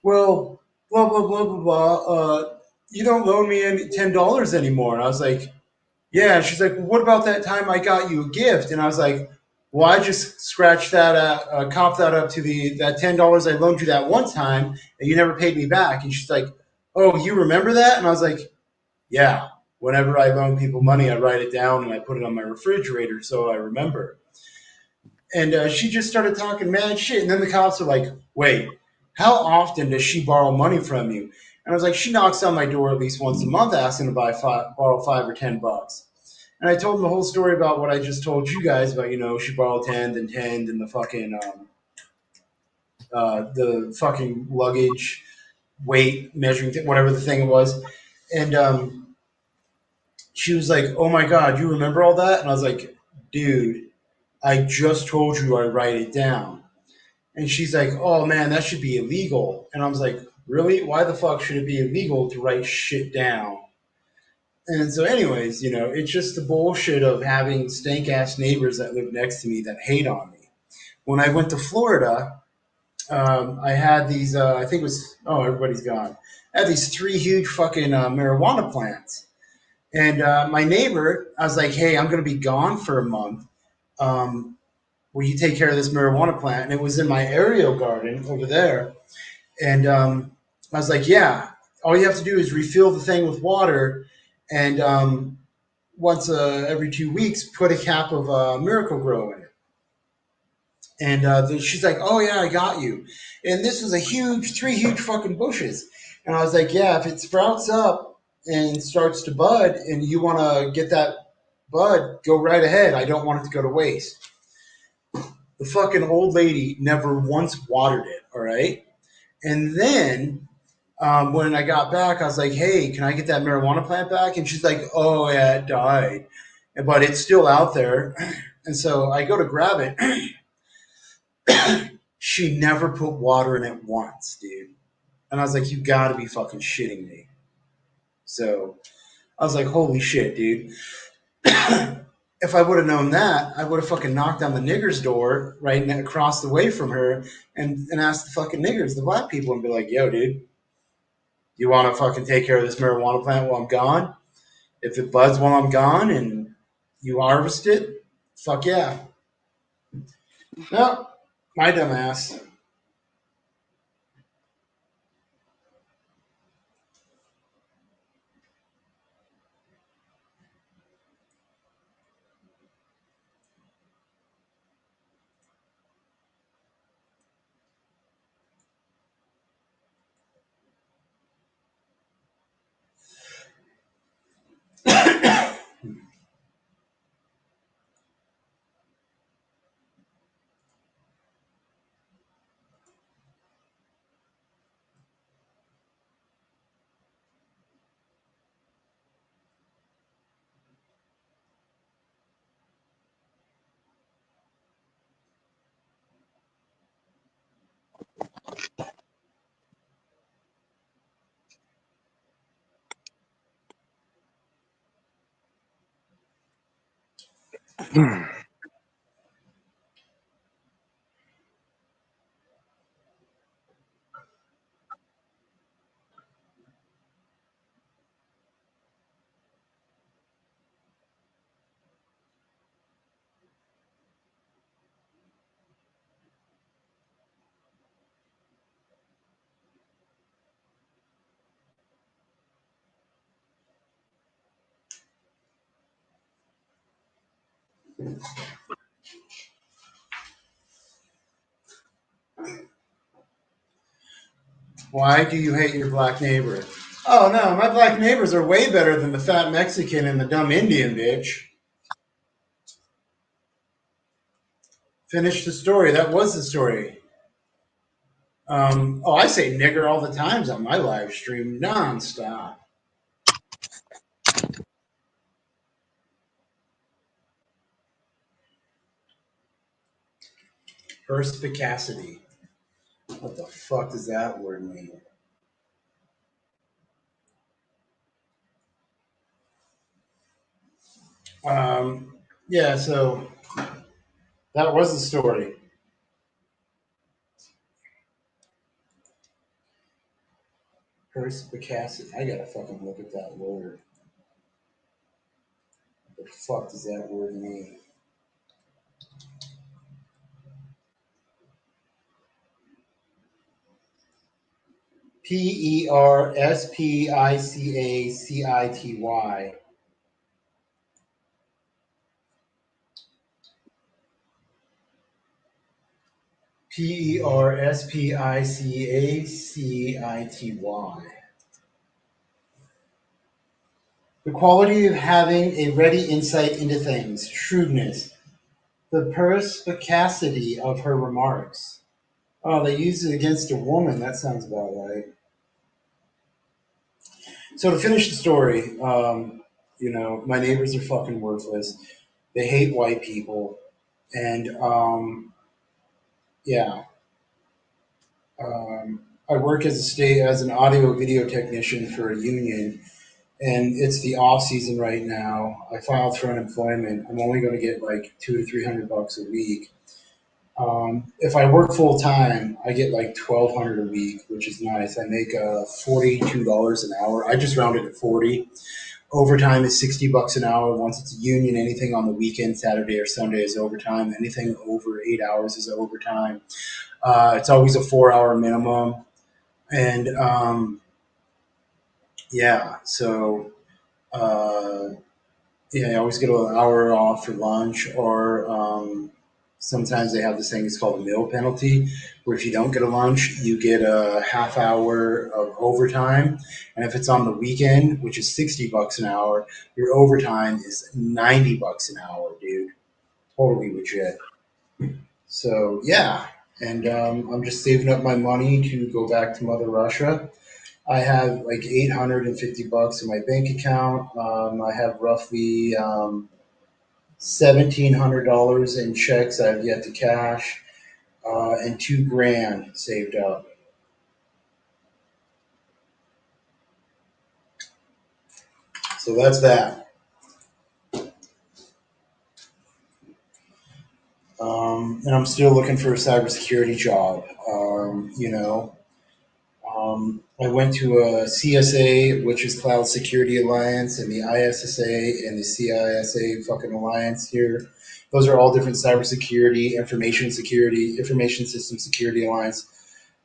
well, blah, blah, blah, blah, blah. You don't loan me any $10 anymore. And I was like, yeah. And she's like, well, what about that time I got you a gift? And I was like, well, I just scratched that, comp that up to that $10 I loaned you that one time, and you never paid me back. And she's like, oh, you remember that? And I was like, yeah. Whenever I loan people money, I write it down and I put it on my refrigerator so I remember. And she just started talking mad shit. And then the cops are like, wait, how often does she borrow money from you? And I was like, she knocks on my door at least once a month asking to borrow $5 or $10. And I told him the whole story about what I just told you guys about, she borrowed 10, then 10, then the fucking luggage weight measuring thing, whatever the thing was. And she was like, oh my God, you remember all that? And I was like, dude, I just told you I write it down. And she's like, oh man, that should be illegal. And I was like, really? Why the fuck should it be illegal to write shit down? And so anyways, it's just the bullshit of having stank ass neighbors that live next to me that hate on me. When I went to Florida, I had these, I think it was, everybody's gone. I had these 3 huge fucking marijuana plants. And my neighbor, I was like, hey, I'm going to be gone for a month. Will you take care of this marijuana plant? And it was in my aerial garden over there. And I was like, yeah, all you have to do is refill the thing with water. And once every 2 weeks, put a cap of Miracle Grow in it. And then she's like, oh, yeah, I got you. And this was 3 huge fucking bushes. And I was like, yeah, if it sprouts up and starts to bud and you want to get that bud, go right ahead. I don't want it to go to waste. The fucking old lady never once watered it, all right? And then when I got back, I was like, hey, can I get that marijuana plant back? And she's like, oh, yeah, it died. But it's still out there. And so I go to grab it. She never put water in it once, dude. And I was like, you gotta be fucking shitting me. So I was like, holy shit, dude. If I would have known that, I would have fucking knocked on the niggers' door right across the way from her and asked the fucking niggers, the black people, and be like, yo, dude, you want to fucking take care of this marijuana plant while I'm gone? If it buds while I'm gone and you harvest it, fuck yeah. No, my dumb ass. Why do you hate your black neighbor? Oh no, my black neighbors are way better than the fat Mexican and the dumb Indian bitch. Finish the story. That was the story. I say nigger all the times on my live stream, nonstop. Perspicacity. What the fuck does that word mean? Yeah, so that was the story. Perspicacity. I gotta fucking look at that word. What the fuck does that word mean? Perspicacity. Perspicacity. The quality of having a ready insight into things, shrewdness, the perspicacity of her remarks. Oh, they used it against a woman. That sounds about right. So to finish the story, my neighbors are fucking worthless. They hate white people, and yeah. I work as an audio video technician for a union, and it's the off season right now. I filed for unemployment. I'm only going to get like $200 to $300 a week. If I work full time, I get like $1,200 a week, which is nice. I make $42 an hour. I just rounded to 40. Overtime is $60 an hour. Once it's a union, anything on the weekend, Saturday or Sunday is overtime. Anything over 8 hours is overtime. It's always a 4-hour minimum, and so. I always get an hour off for lunch, or sometimes they have this thing. It's called a meal penalty, where if you don't get a lunch, you get a half hour of overtime. And if it's on the weekend, which is $60 an hour, your overtime is $90 an hour, dude. Totally legit. So yeah, and I'm just saving up my money to go back to Mother Russia. I have like $850 in my bank account. I have roughly $1,700 in checks I have yet to cash, and $2,000 saved up. So that's that. And I'm still looking for a cybersecurity job. I went to a CSA, which is Cloud Security Alliance, and the ISSA and the CISA fucking alliance here. Those are all different cybersecurity, information system security alliance.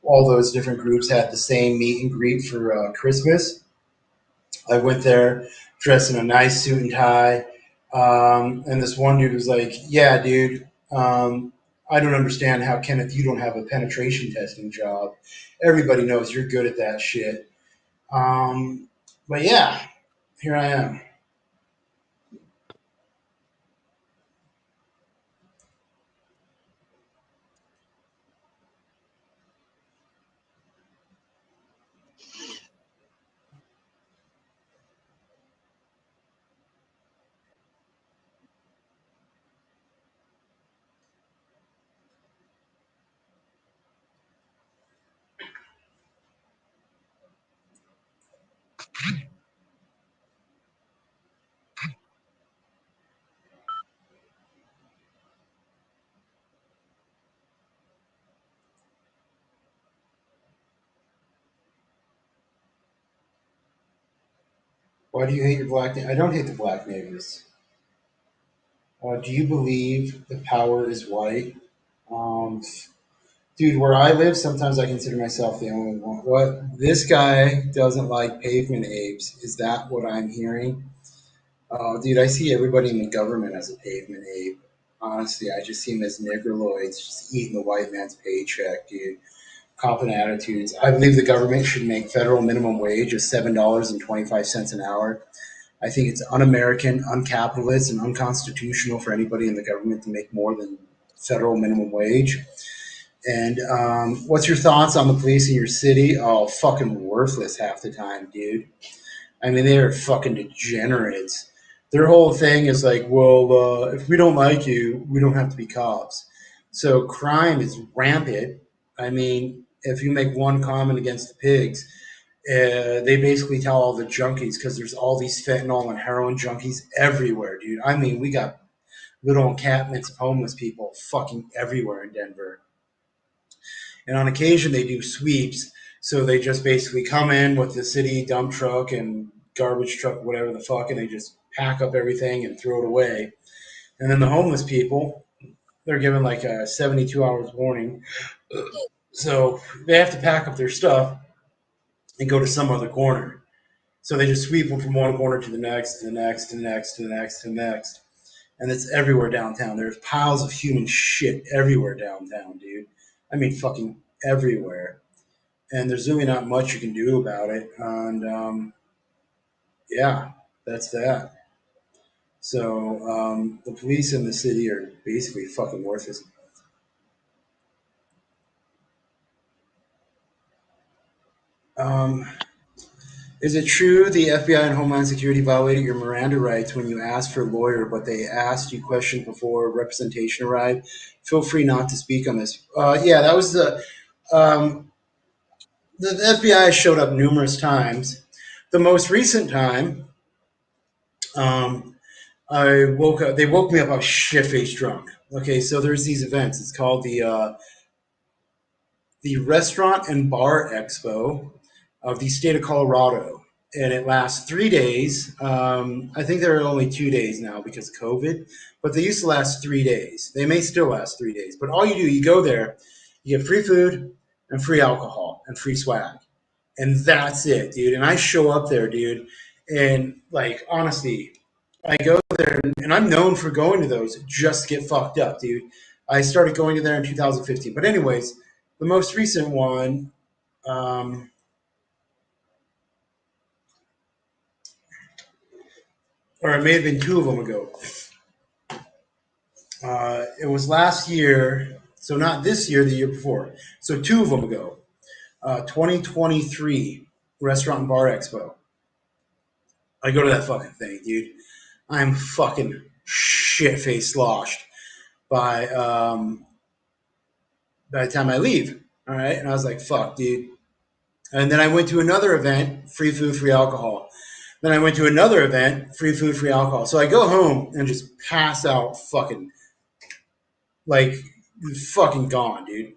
All those different groups had the same meet and greet for Christmas. I went there dressed in a nice suit and tie, and this one dude was like, "Yeah, dude, I don't understand how, Kenneth, you don't have a penetration testing job. Everybody knows you're good at that shit." But yeah, here I am. Why do you hate your black? I don't hate the black neighbors. Do you believe the power is white? Dude, where I live, sometimes I consider myself the only one. What? This guy doesn't like pavement apes. Is that what I'm hearing? Dude, I see everybody in the government as a pavement ape. Honestly, I just see them as niggerloids, just eating the white man's paycheck, dude. Copping attitudes. I believe the government should make federal minimum wage of $7.25 an hour. I think it's un-American, uncapitalist, and unconstitutional for anybody in the government to make more than federal minimum wage. And what's your thoughts on the police in your city? Oh, fucking worthless half the time, dude. I mean, they are fucking degenerates. Their whole thing is like, well, if we don't like you, we don't have to be cops. So crime is rampant. I mean, if you make one comment against the pigs, they basically tell all the junkies because there's all these fentanyl and heroin junkies everywhere, dude. I mean, we got little encampments of homeless people fucking everywhere in Denver. And on occasion, they do sweeps. So they just basically come in with the city dump truck and garbage truck, whatever the fuck, and they just pack up everything and throw it away. And then the homeless people, they're given like a 72 hours warning. So they have to pack up their stuff and go to some other corner. So they just sweep them from one corner to the next, to the next, to the next, to the next, to the next. And it's everywhere downtown. There's piles of human shit everywhere downtown, dude. I mean, fucking everywhere. And there's really not much you can do about it. And yeah, that's that. So the police in the city are basically fucking worthless. Is it true the FBI and Homeland Security violated your Miranda rights when you asked for a lawyer, but they asked you questions before representation arrived? Feel free not to speak on this. Yeah, that was the FBI showed up numerous times. The most recent time, I woke up. They woke me up. I was shit-faced drunk. Okay, so there's these events. It's called the Restaurant and Bar Expo of the state of Colorado, and it lasts 3 days. I think there are only 2 days now because of COVID, but they used to last 3 days. They may still last 3 days, but all you do, you go there, you get free food and free alcohol and free swag, and that's it, dude. And I show up there, dude, and like honestly, I go there, and I'm known for going to those just to get fucked up, dude. I started going to there in 2015, but anyways, the most recent one. Or it may have been 2 of them ago. It was last year, so not this year, the year before. So 2 of them ago. 2023 Restaurant and Bar Expo. I go to that fucking thing, dude. I'm fucking shit-faced sloshed by the time I leave. All right? And I was like, fuck, dude. And then I went to another event, free food, free alcohol. Then I went to another event, free food, free alcohol. So I go home and just pass out fucking, like, fucking gone, dude.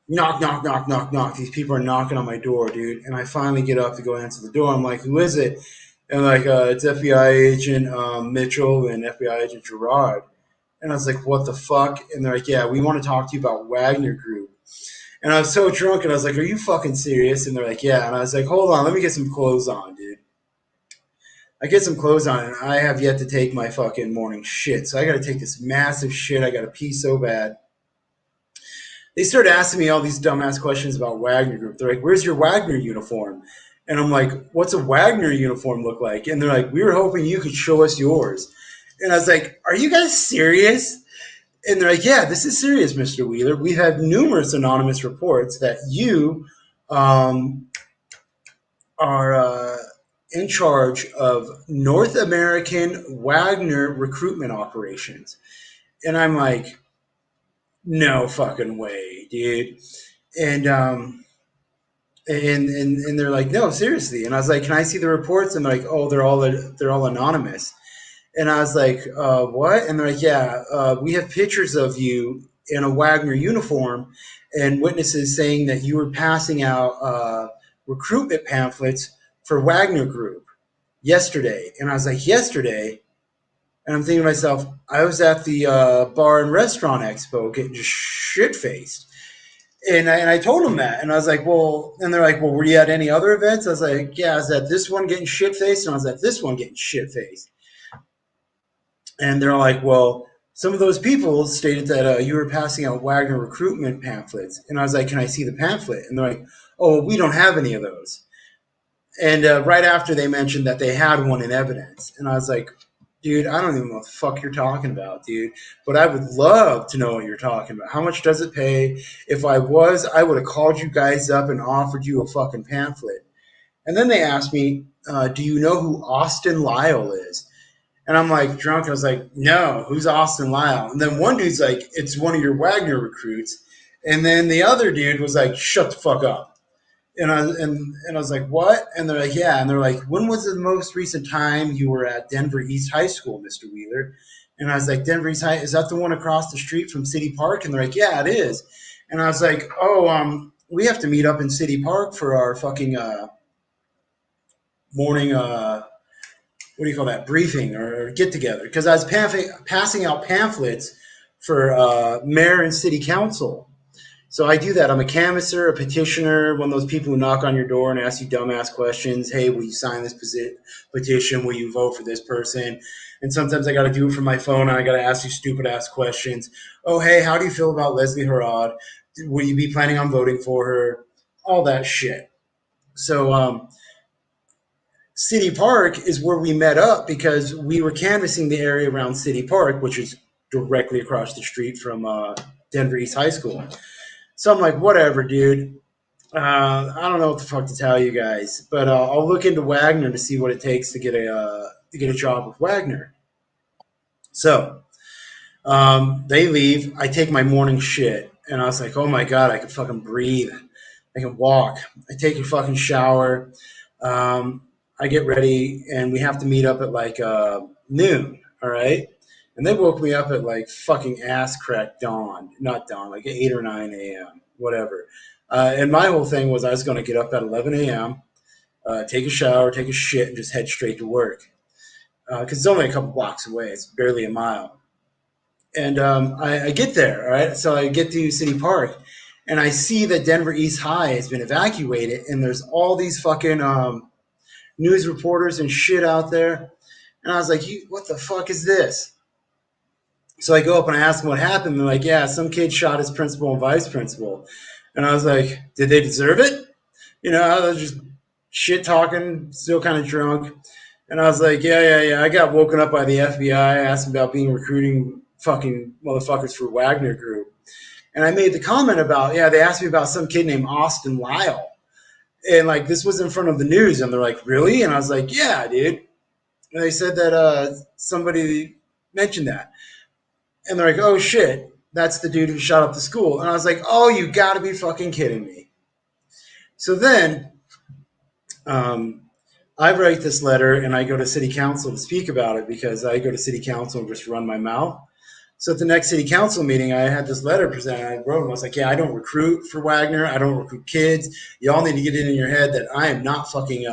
Knock, knock, knock, knock, knock. These people are knocking on my door, dude. And I finally get up to go answer the door. I'm like, who is it? And like, it's FBI agent Mitchell and FBI agent Gerard. And I was like, what the fuck? And they're like, yeah, we want to talk to you about Wagner Group. And I was so drunk, and I was like, are you fucking serious? And they're like, yeah. And I was like, hold on, let me get some clothes on, dude. I get some clothes on, and I have yet to take my fucking morning shit. So I got to take this massive shit. I got to pee so bad. They started asking me all these dumbass questions about Wagner Group. They're like, where's your Wagner uniform? And I'm like, what's a Wagner uniform look like? And they're like, we were hoping you could show us yours. And I was like, are you guys serious? And they're like, yeah, this is serious, Mr. Wheeler. We've had numerous anonymous reports that you are in charge of North American Wagner recruitment operations. And I'm like, no fucking way, dude. And they're like, no, seriously. And I was like, can I see the reports? And they're like, oh, they're all anonymous. And I was like, what? And they're like, yeah, we have pictures of you in a Wagner uniform and witnesses saying that you were passing out recruitment pamphlets for Wagner Group. yesterday. And I was like, yesterday? And I'm thinking to myself, I was at the bar and restaurant expo getting just shit-faced. And I told them that. And I was like, well, and they're like, well, were you at any other events? I was like, yeah, I was at this one getting shit-faced, and I was at this one getting shit-faced. And they're like, well, some of those people stated that you were passing out Wagner recruitment pamphlets. And I was like, can I see the pamphlet? And they're like, oh, well, we don't have any of those. And right after they mentioned that they had one in evidence. And I was like, dude, I don't even know what the fuck you're talking about, dude. But I would love to know what you're talking about. How much does it pay? If I would have called you guys up and offered you a fucking pamphlet. And then they asked me, do you know who Austin Lyle is? And I'm like drunk. I was like, no, who's Austin Lyle? And then one dude's like, it's one of your Wagner recruits. And then the other dude was like, shut the fuck up. And I was like, what? And they're like, yeah. And they're like, when was the most recent time you were at Denver East High School, Mr. Wheeler? And I was like, Denver East High, is that the one across the street from City Park? And they're like, yeah, it is. And I was like, oh, we have to meet up in City Park for our fucking morning, what do you call that, briefing or get together. Because I was passing out pamphlets for mayor and city council. So I do that. I'm a canvasser, a petitioner, one of those people who knock on your door and ask you dumbass questions. Hey, will you sign this petition? Will you vote for this person? And sometimes I got to do it from my phone, and I got to ask you stupid ass questions. Oh, hey, how do you feel about Leslie Harrod? Will you be planning on voting for her? All that shit. So City Park is where we met up because we were canvassing the area around City Park, which is directly across the street from Denver East High School. So I'm like, whatever, dude. I don't know what the fuck to tell you guys, but I'll look into Wagner to see what it takes to get a job with Wagner. So they leave. I take my morning shit, and I was like, oh my god, I can fucking breathe. I can walk. I take a fucking shower. I get ready, and we have to meet up at like noon. All right. And they woke me up at like fucking ass crack dawn, not dawn, like 8 or 9 a.m., whatever. And my whole thing was I was going to get up at 11 a.m., take a shower, take a shit, and just head straight to work. Because it's only a couple blocks away. It's barely a mile. And I get there, all right? So I get to City Park, and I see that Denver East High has been evacuated, and there's all these fucking news reporters and shit out there. And I was like, what the fuck is this? So I go up and I ask them what happened. They're like, yeah, some kid shot his principal and vice principal. And I was like, did they deserve it? You know, I was just shit talking, still kind of drunk. And I was like, yeah. I got woken up by the FBI, asked about being recruiting fucking motherfuckers for Wagner Group. And I made the comment about, they asked me about some kid named Austin Lyle. And like, this was in front of the news. And they're like, really? And I was like, yeah, dude. And they said that somebody mentioned that. And they're like, oh, shit, that's the dude who shot up the school. And I was like, oh, you got to be fucking kidding me. So then I write this letter, and I go to city council to speak about it because I go to city council and just run my mouth. So at the next city council meeting, I had this letter presented. I wrote, and I was like, I don't recruit for Wagner. I don't recruit kids. Y'all need to get it in your head that I am not fucking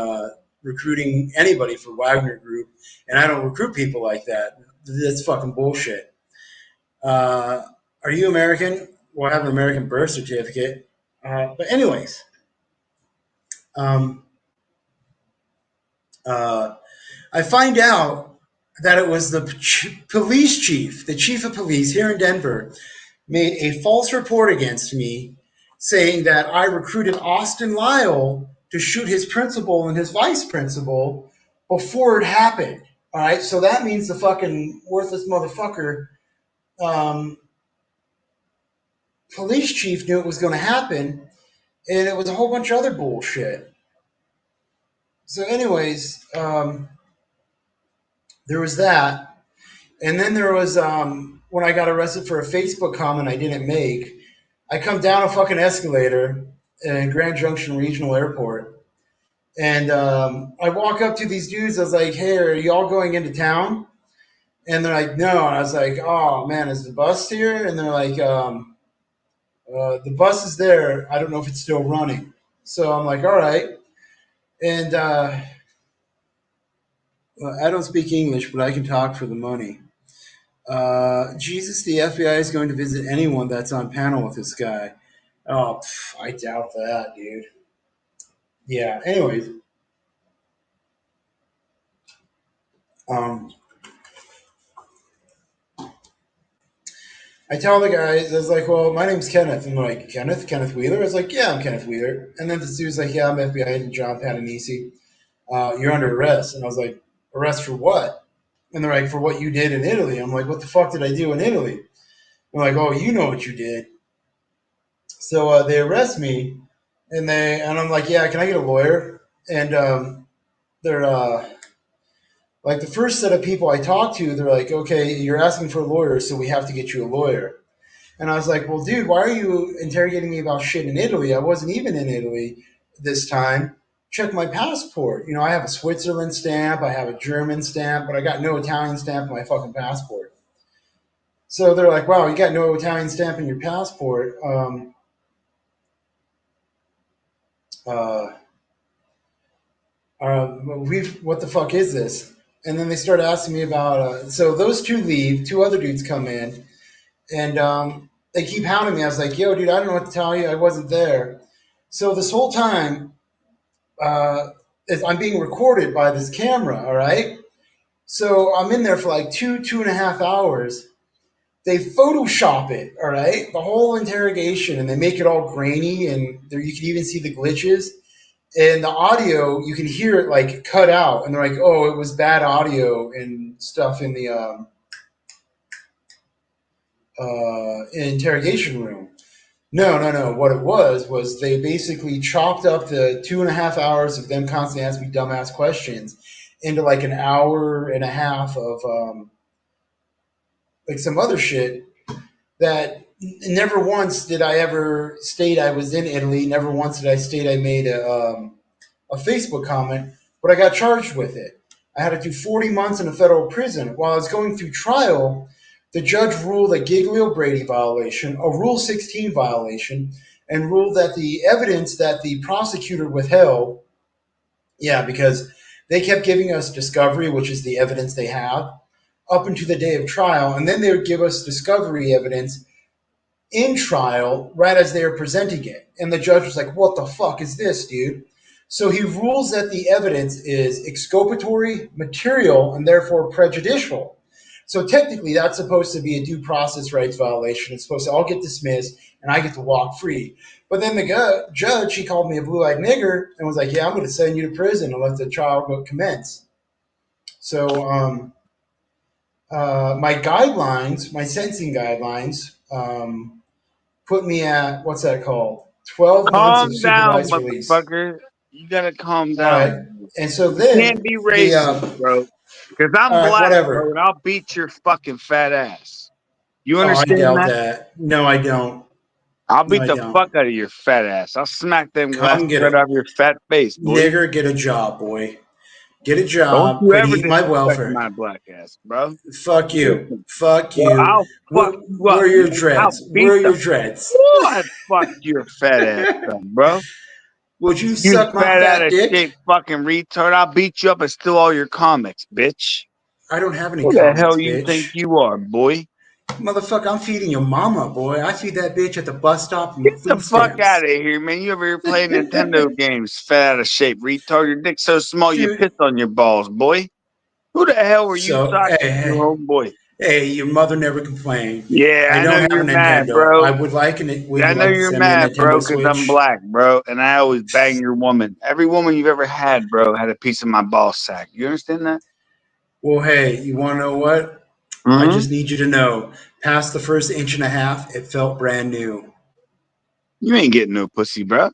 recruiting anybody for Wagner Group, and I don't recruit people like that. That's fucking bullshit. Are you American? Well, I have an American birth certificate. But anyways, I find out that it was the police chief, the chief of police here in Denver, made a false report against me saying that I recruited Austin Lyle to shoot his principal and his vice principal before it happened. All right, so that means the fucking worthless motherfucker police chief knew it was going to happen, and it was a whole bunch of other bullshit. So anyways, there was that. And then there was, when I got arrested for a Facebook comment I didn't make, I come down a fucking escalator in Grand Junction Regional Airport. And I walk up to these dudes. I was like, hey, are y'all going into town? And they're like, no. And I was like, oh, man, is the bus here? And they're like, the bus is there. I don't know if it's still running. So I'm like, all right. And I don't speak English, but I can talk for the money. Jesus, the FBI is going to visit anyone that's on panel with this guy. Oh, I doubt that, dude. Yeah. Anyways, I tell the guys, I was like, well, my name's Kenneth. And they're like, Kenneth Wheeler? I was like, yeah, I'm Kenneth Wheeler. And then the dude's like, yeah, I'm FBI agent John Patanisi. You're under arrest. And I was like, arrest for what? And they're like, for what you did in Italy. I'm like, what the fuck did I do in Italy? They're like, oh, you know what you did. So they arrest me, and I'm like, yeah, can I get a lawyer? And they're like, the first set of people I talked to, they're like, okay, you're asking for a lawyer, so we have to get you a lawyer. And I was like, well, dude, why are you interrogating me about shit in Italy? I wasn't even in Italy this time. Check my passport. You know, I have a Switzerland stamp, I have a German stamp, but I got no Italian stamp on my fucking passport. So they're like, wow, you got no Italian stamp in your passport. What the fuck is this? And then they start asking me about, so those two leave, two other dudes come in, and they keep hounding me. I was like, yo, dude, I don't know what to tell you. I wasn't there. So this whole time, I'm being recorded by this camera, all right? So I'm in there for like 2.5 hours. They Photoshop it, all right? The whole interrogation, and they make it all grainy, and there you can even see the glitches. And the audio, you can hear it like cut out, and they're like, "Oh, it was bad audio and stuff in the interrogation room." No. What it was they basically chopped up the 2.5 hours of them constantly asking me dumbass questions into like an hour and a half of like some other shit that never once did I ever state I was in Italy. Never once did I state I made a Facebook comment, but I got charged with it. I had to do 40 months in a federal prison. While I was going through trial, the judge ruled a Giglio-Brady violation, a Rule 16 violation, and ruled that the evidence that the prosecutor withheld, because they kept giving us discovery, which is the evidence they have, up until the day of trial, and then they would give us discovery evidence in trial right as they were presenting it. And the judge was like, what the fuck is this, dude? So he rules that the evidence is exculpatory, material, and therefore prejudicial. So technically, that's supposed to be a due process rights violation. It's supposed to all get dismissed, and I get to walk free. But then the judge, he called me a blue-eyed nigger and was like, yeah, I'm going to send you to prison and let the trial go commence. So my guidelines, my sentencing guidelines, put me at, what's that called? 12 months of supervised release. Motherfucker. You gotta calm down. Right. And so then you can't be racist, bro. Because I'm black, whatever. bro, and I'll beat your fucking fat ass. You understand I doubt that? No, I don't. I'll beat the fuck out of your fat ass. I'll smack them glass right out of your fat face, boy. Nigger, get a job, boy. Get a job. Quit eating my welfare. My black ass, bro. Fuck you. Fuck you. Well, where are your dreads? Where are your dreads? I'd fuck your fat ass up, bro. Would you suck my fat dick? Shape fucking retard. I'll beat you up and steal all your comics, bitch. I don't have any comics, comics, the hell bitch. You think you are, boy? Motherfucker, I'm feeding your mama, boy. I feed that bitch at the bus stop. Get the fuck out of here, man. You over here playing Nintendo games, fat out of shape, retard. Your dick's so small you piss on your balls, boy. Who the hell were you talking to, your homeboy? Hey, your mother never complained. Yeah, I know you're mad, bro. I would like it. I know you're mad, bro, because I'm black, bro, and I always bang your woman. Every woman you've ever had, bro, had a piece of my ball sack. You understand that? Well, hey, you want to know what? I just need you to know. Past the first 1.5 inches, it felt brand new. You ain't getting no pussy, bro.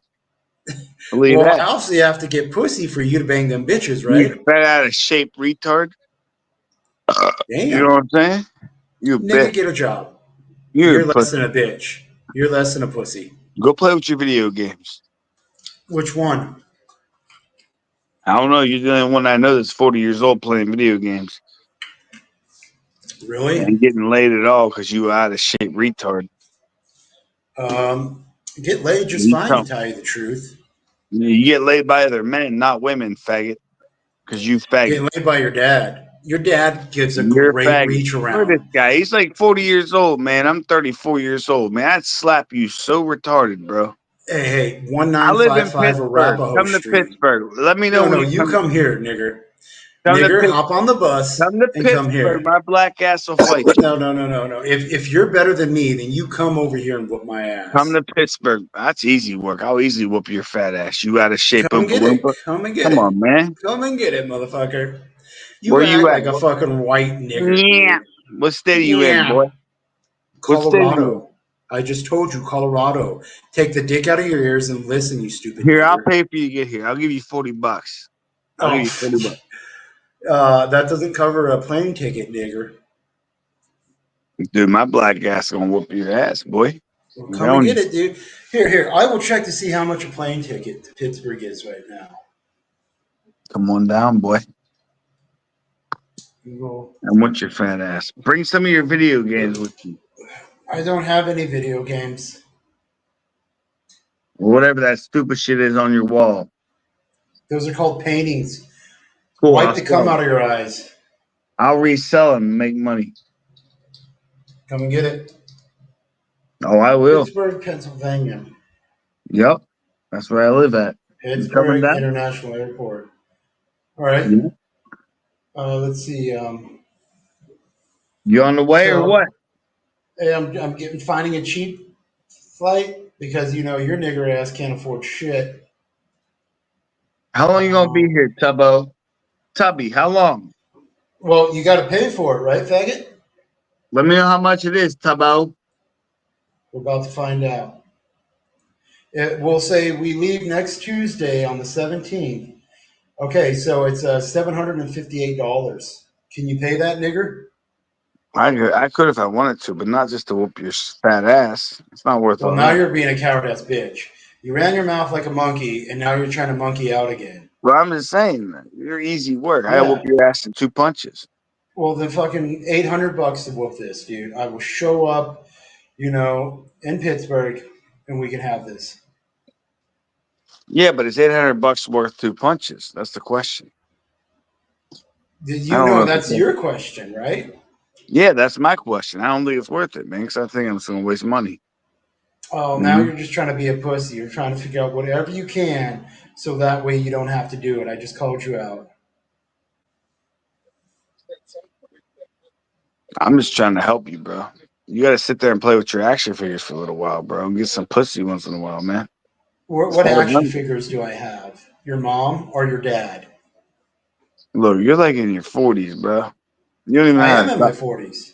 Believe that. Also, you have to get pussy for you to bang them bitches, right? You fat out of shape, retard. Damn. You know what I'm saying? You a Nigga, bitch. get a job. You're less than a bitch. You're less than a pussy. Go play with your video games. Which one? I don't know. You're the only one I know that's 40 years old playing video games. Really? And getting laid at all because you out of shape, retard. Get laid just fine, to tell you the truth. You get laid by other men, not women, faggot. Because you Getting faggot. laid by your dad. Your dad gives a You're a great faggot. reach Look at around. this guy. He's like 40 years old, man. I'm 34 years old, man. I'd slap you so retarded, bro. Hey, I live in 1955 Pittsburgh. Arapahoe Come to Street. Pittsburgh. Let me know No, when you come here, nigger. Come to Nigger, Pittsburgh. hop on the bus Come to and come here. Pittsburgh. My black ass will fight you. No. If you're better than me, then you come over here and whoop my ass. Come to Pittsburgh. That's easy work. I'll easily whoop your fat ass. You out of shape, Come get it. Oompa Loompa. Come and get Come it. on, man. Come and get it, motherfucker. You Where act you at? like a fucking white nigger. Yeah. Dude. What state are you in, boy? What state are you in? Colorado. I just told you, Colorado. Take the dick out of your ears and listen, you stupid Here, nigger. I'll pay for you to get here. I'll give you $40. I'll give you $40. That doesn't cover a plane ticket, nigger. Dude, my black ass gonna whoop your ass, boy. Well, come and get it, dude. Here. I will check to see how much a plane ticket to Pittsburgh is right now. Come on down, boy. Well, I want your fat ass. Bring some of your video games with you. I don't have any video games. Whatever that stupid shit is on your wall. Those are called paintings. Cool. Wipe the cum out of your eyes. I'll resell them and make money. Come and get it. Oh, I will. Pittsburgh, Pennsylvania. Yep. That's where I live at. Pittsburgh International Airport. All right. Yeah. Let's see. You on the way or what? Hey, I'm finding a cheap flight because your nigger ass can't afford shit. How long you gonna be here, Tubbo? Tubby, how long? Well, you got to pay for it, right, faggot? Let me know how much it is, Tubbo. We're about to find out. We'll say we leave next Tuesday on the 17th. Okay, so it's $758. Can you pay that, nigger? I could if I wanted to, but not just to whoop your fat ass. It's not worth it. Well, now you're being a coward ass bitch. You ran your mouth like a monkey, and now you're trying to monkey out again. Well, I'm just saying, you're easy work. Yeah. I whoop your ass in 2 punches. Well, then fucking $800 to whoop this, dude. I will show up, in Pittsburgh, and we can have this. Yeah, but it's $800 worth 2 punches. That's the question. That's your question, right? Yeah, that's my question. I don't think it's worth it, man, because I think I'm just going to waste money. Oh, now you're just trying to be a pussy. You're trying to figure out whatever you can so that way you don't have to do it. I just called you out. I'm just trying to help you, bro. You got to sit there and play with your action figures for a little while, bro, and get some pussy once in a while, man. What action figures do I have? Your mom or your dad? Look, you're like in your 40s, bro. You don't even I know am in my 40s.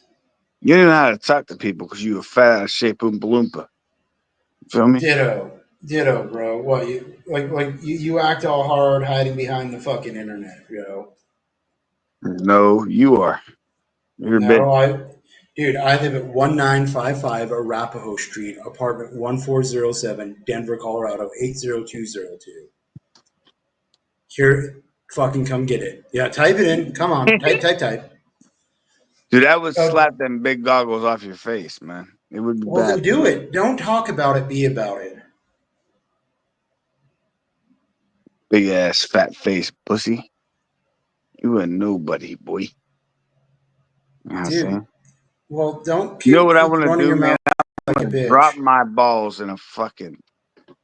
You don't even know how to talk to people because you a fat out of shape Oompa Loompa. You feel me? Ditto, bro. What you act all hard hiding behind the fucking internet, No, you are. You're big. I live at 1955 Arapahoe Street, apartment 1407, Denver, Colorado 80202. Here, fucking come get it. Yeah, type it in. Come on, type. Dude, that would slap them big goggles off your face, man. It would be Well, bad. then do it. Don't talk about it. Be about it. Big ass fat face pussy. You a nobody, boy. You know what I'm saying? Well, don't. You know what I want to do, man? I'm like gonna drop my balls in a fucking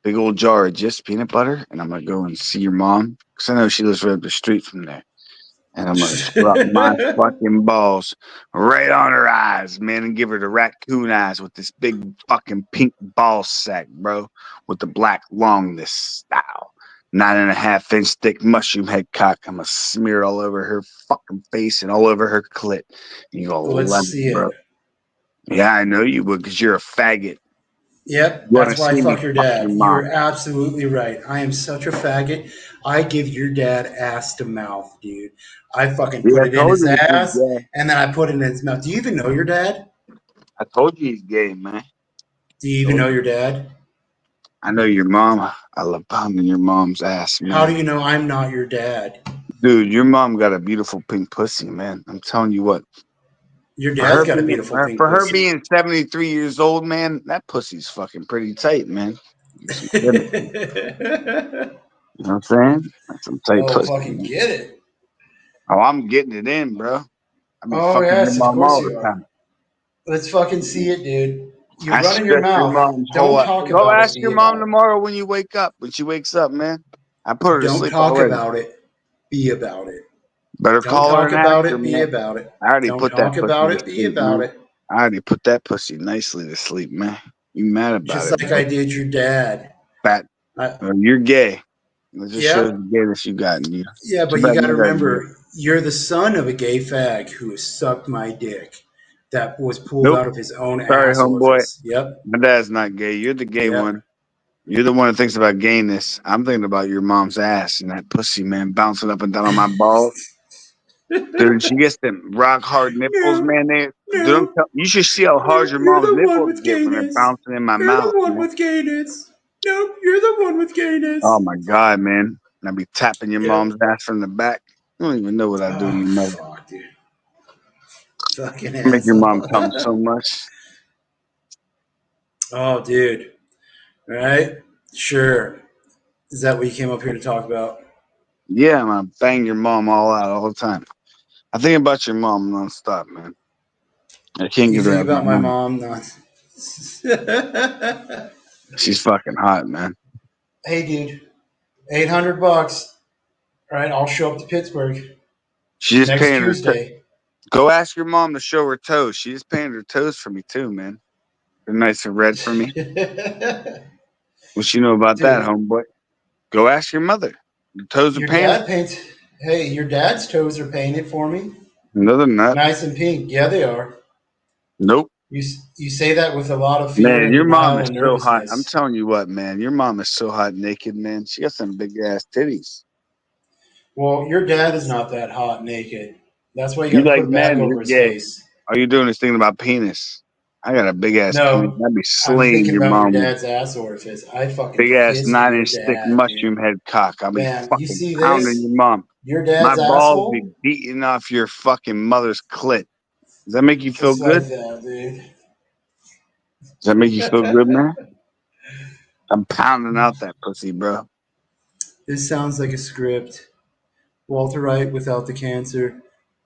big old jar of just peanut butter, and I'm gonna go and see your mom because I know she lives right up the street from there. And I'm gonna drop my fucking balls right on her eyes, man, and give her the raccoon eyes with this big fucking pink ball sack, bro, with the black longness style. 9.5-inch thick mushroom head cock. I'm gonna smear it all over her fucking face and all over her clit. And you gonna love it, bro. Yeah, I know you would because you're a faggot. Yep, that's why I fuck your dad. You're absolutely right. I am such a faggot. I give your dad ass to mouth, dude. I fucking put it in his ass, and then I put it in his mouth. Do you even know your dad? I told you he's gay, man. Do you even know your dad? I know your mom. I love pounding your mom's ass, man. How do you know I'm not your dad? Dude, your mom got a beautiful pink pussy, man. I'm telling you what. Your dad's got a beautiful pink pussy. For her being 73 years old, man, that pussy's fucking pretty tight, man. You know what I'm saying? That's some tight pussy. Fucking get it. Oh, I'm getting it in, bro. I be Oh fucking your yes, of mom course all you the are. time. Let's fucking see it, dude. You're I running your stretch your mouth. mom's whole Don't life. talk Go about it. ask Be your mom about it. tomorrow when you wake up. When she wakes up, man. I put her to Don't sleep talk already. about it. Be about it. Better Don't call her talk and ask about her, it. Be man. about it. I already Don't put that talk pussy about to it. Be sleep, about man. it. I already put that pussy nicely to sleep, man. You mad about Just it, like bro? I did your dad. Fat. I, You're gay. It just shows yep. the gayness you got in you. Yeah, Too but you bad got to my dad's gay. remember, you're the son of a gay fag who has sucked my dick. That was pulled Nope. out of his own Sorry, ass homeboy. orifice. Yep. My dad's not gay. You're the gay Yep. one. You're the one that thinks about gayness. I'm thinking about your mom's ass and that pussy, man, bouncing up and down on my balls. Dude, she gets them rock hard nipples, No, man. no, You should see how hard no. your You're mom's the one nipples with get when they're gayness. bouncing in my You're the mouth, one man. with gayness. Nope, you're the one with Oh gayness. my god, man. And I be tapping your Yep. mom's ass from the back. You don't even know what I do to Oh, your mother. fuck, dude. Fucking I make your mom asshole. come so much. Oh, dude. All right. Sure. Is that what you came up here to talk about? Yeah, I'm gonna bang your mom all out all the time. I think about your mom nonstop, man. I can't You get her think out of my about my mind. mom? Not. She's fucking hot, man. Hey, dude. $800. All right, I'll show up to Pittsburgh She just next painted her. Tuesday. Go ask your mom to show her toes. She just painted her toes for me too, man. They're nice and red for me. What you know about that, Dude, homeboy? Go ask your mother. The toes are your painted. dad paints. Hey, your dad's toes are painted for me, No, they're not. nice and pink. Yeah, they are. Nope. You say that with a lot of fear Man, and your mom denial is and so hot. I'm nervousness. telling you what, man. Your mom is so hot naked, man. She got some big ass titties. Well, your dad is not that hot naked. That's why you You got to put like a bag men, you're over his gay. face. All you're doing is thinking about penis. I got a big ass penis. No, I'd be I'm slaying thinking your about your mom with dad's ass orifice. I fucking big ass fist your 9-inch thick dad, dude. mushroom head cock. I'll be Man, you fucking see pounding this? your mom. Your My dad's balls be asshole? beating off your fucking mother's clit. Does that make you feel Just like good? that, dude. Does that make you feel good, man? I'm pounding out that pussy, bro. This sounds like a script. Walter Wright without the cancer.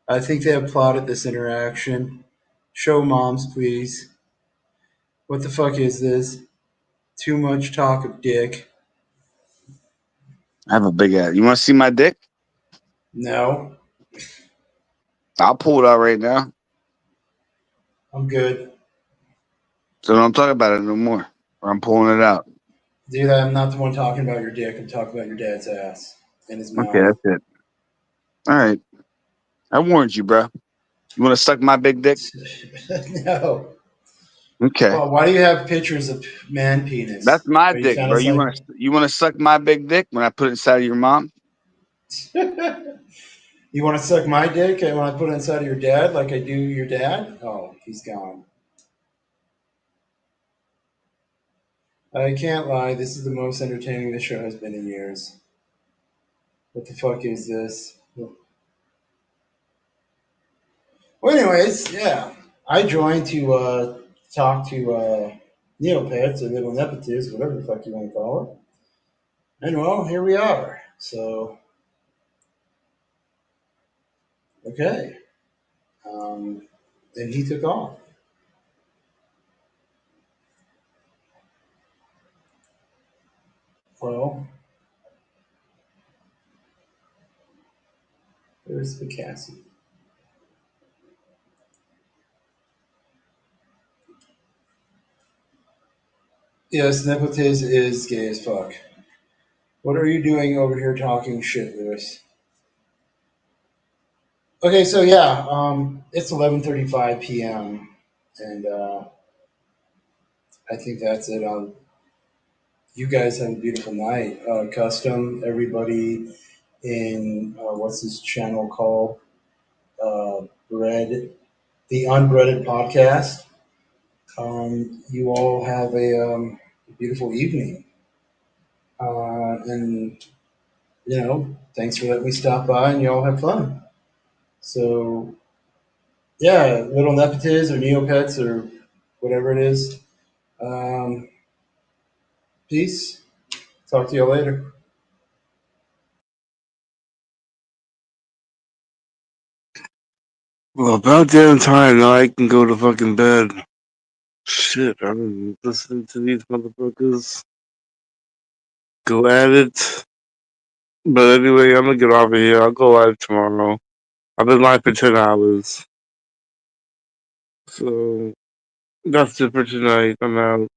I think they have plotted this interaction. Show moms, please. What the fuck is this? Too much talk of dick. I have a big ass. You want to see my dick? No, I'll pull it out right now. I'm good. So don't talk about it no more. Or I'm pulling it out. Dude, I'm not the one talking about your dick. I'm talking about your dad's ass and his Okay, mouth. that's it. All right. I warned you, bro. You want to suck my big dick? No. Okay. Well, why do you have pictures of man penis? That's my Are you dick, bro. fantasizing? You want to suck my big dick when I put it inside of your mom? You want to suck my dick and when I put it inside of your dad like I do your dad? Oh, he's gone. I can't lie. This is the most entertaining this show has been in years. What the fuck is this? Well, anyways, yeah. I joined to talk to Neopets or little Nepotist, whatever the fuck you want to call it. And well, here we are. So, okay. And he took off. Well, there's the Cassie. Yes, Nepotiz is gay as fuck. What are you doing over here talking shit, Lewis? Okay, so yeah, it's 11:35 p.m. and I think that's it. You guys have a beautiful night. Custom, everybody in what's this channel called? Bread, the Unbreaded Podcast. You all have a beautiful evening, and thanks for letting me stop by, and you all have fun. So yeah, little Nepotiz or Neopets or whatever it is. Um, Peace. Talk to you later. Well, about damn time now I can go to fucking bed. Shit, I've been listening to these motherfuckers go at it. But anyway, I'm gonna get off of here. I'll go live tomorrow. I've been live for 10 hours. So, that's it for tonight. I'm out.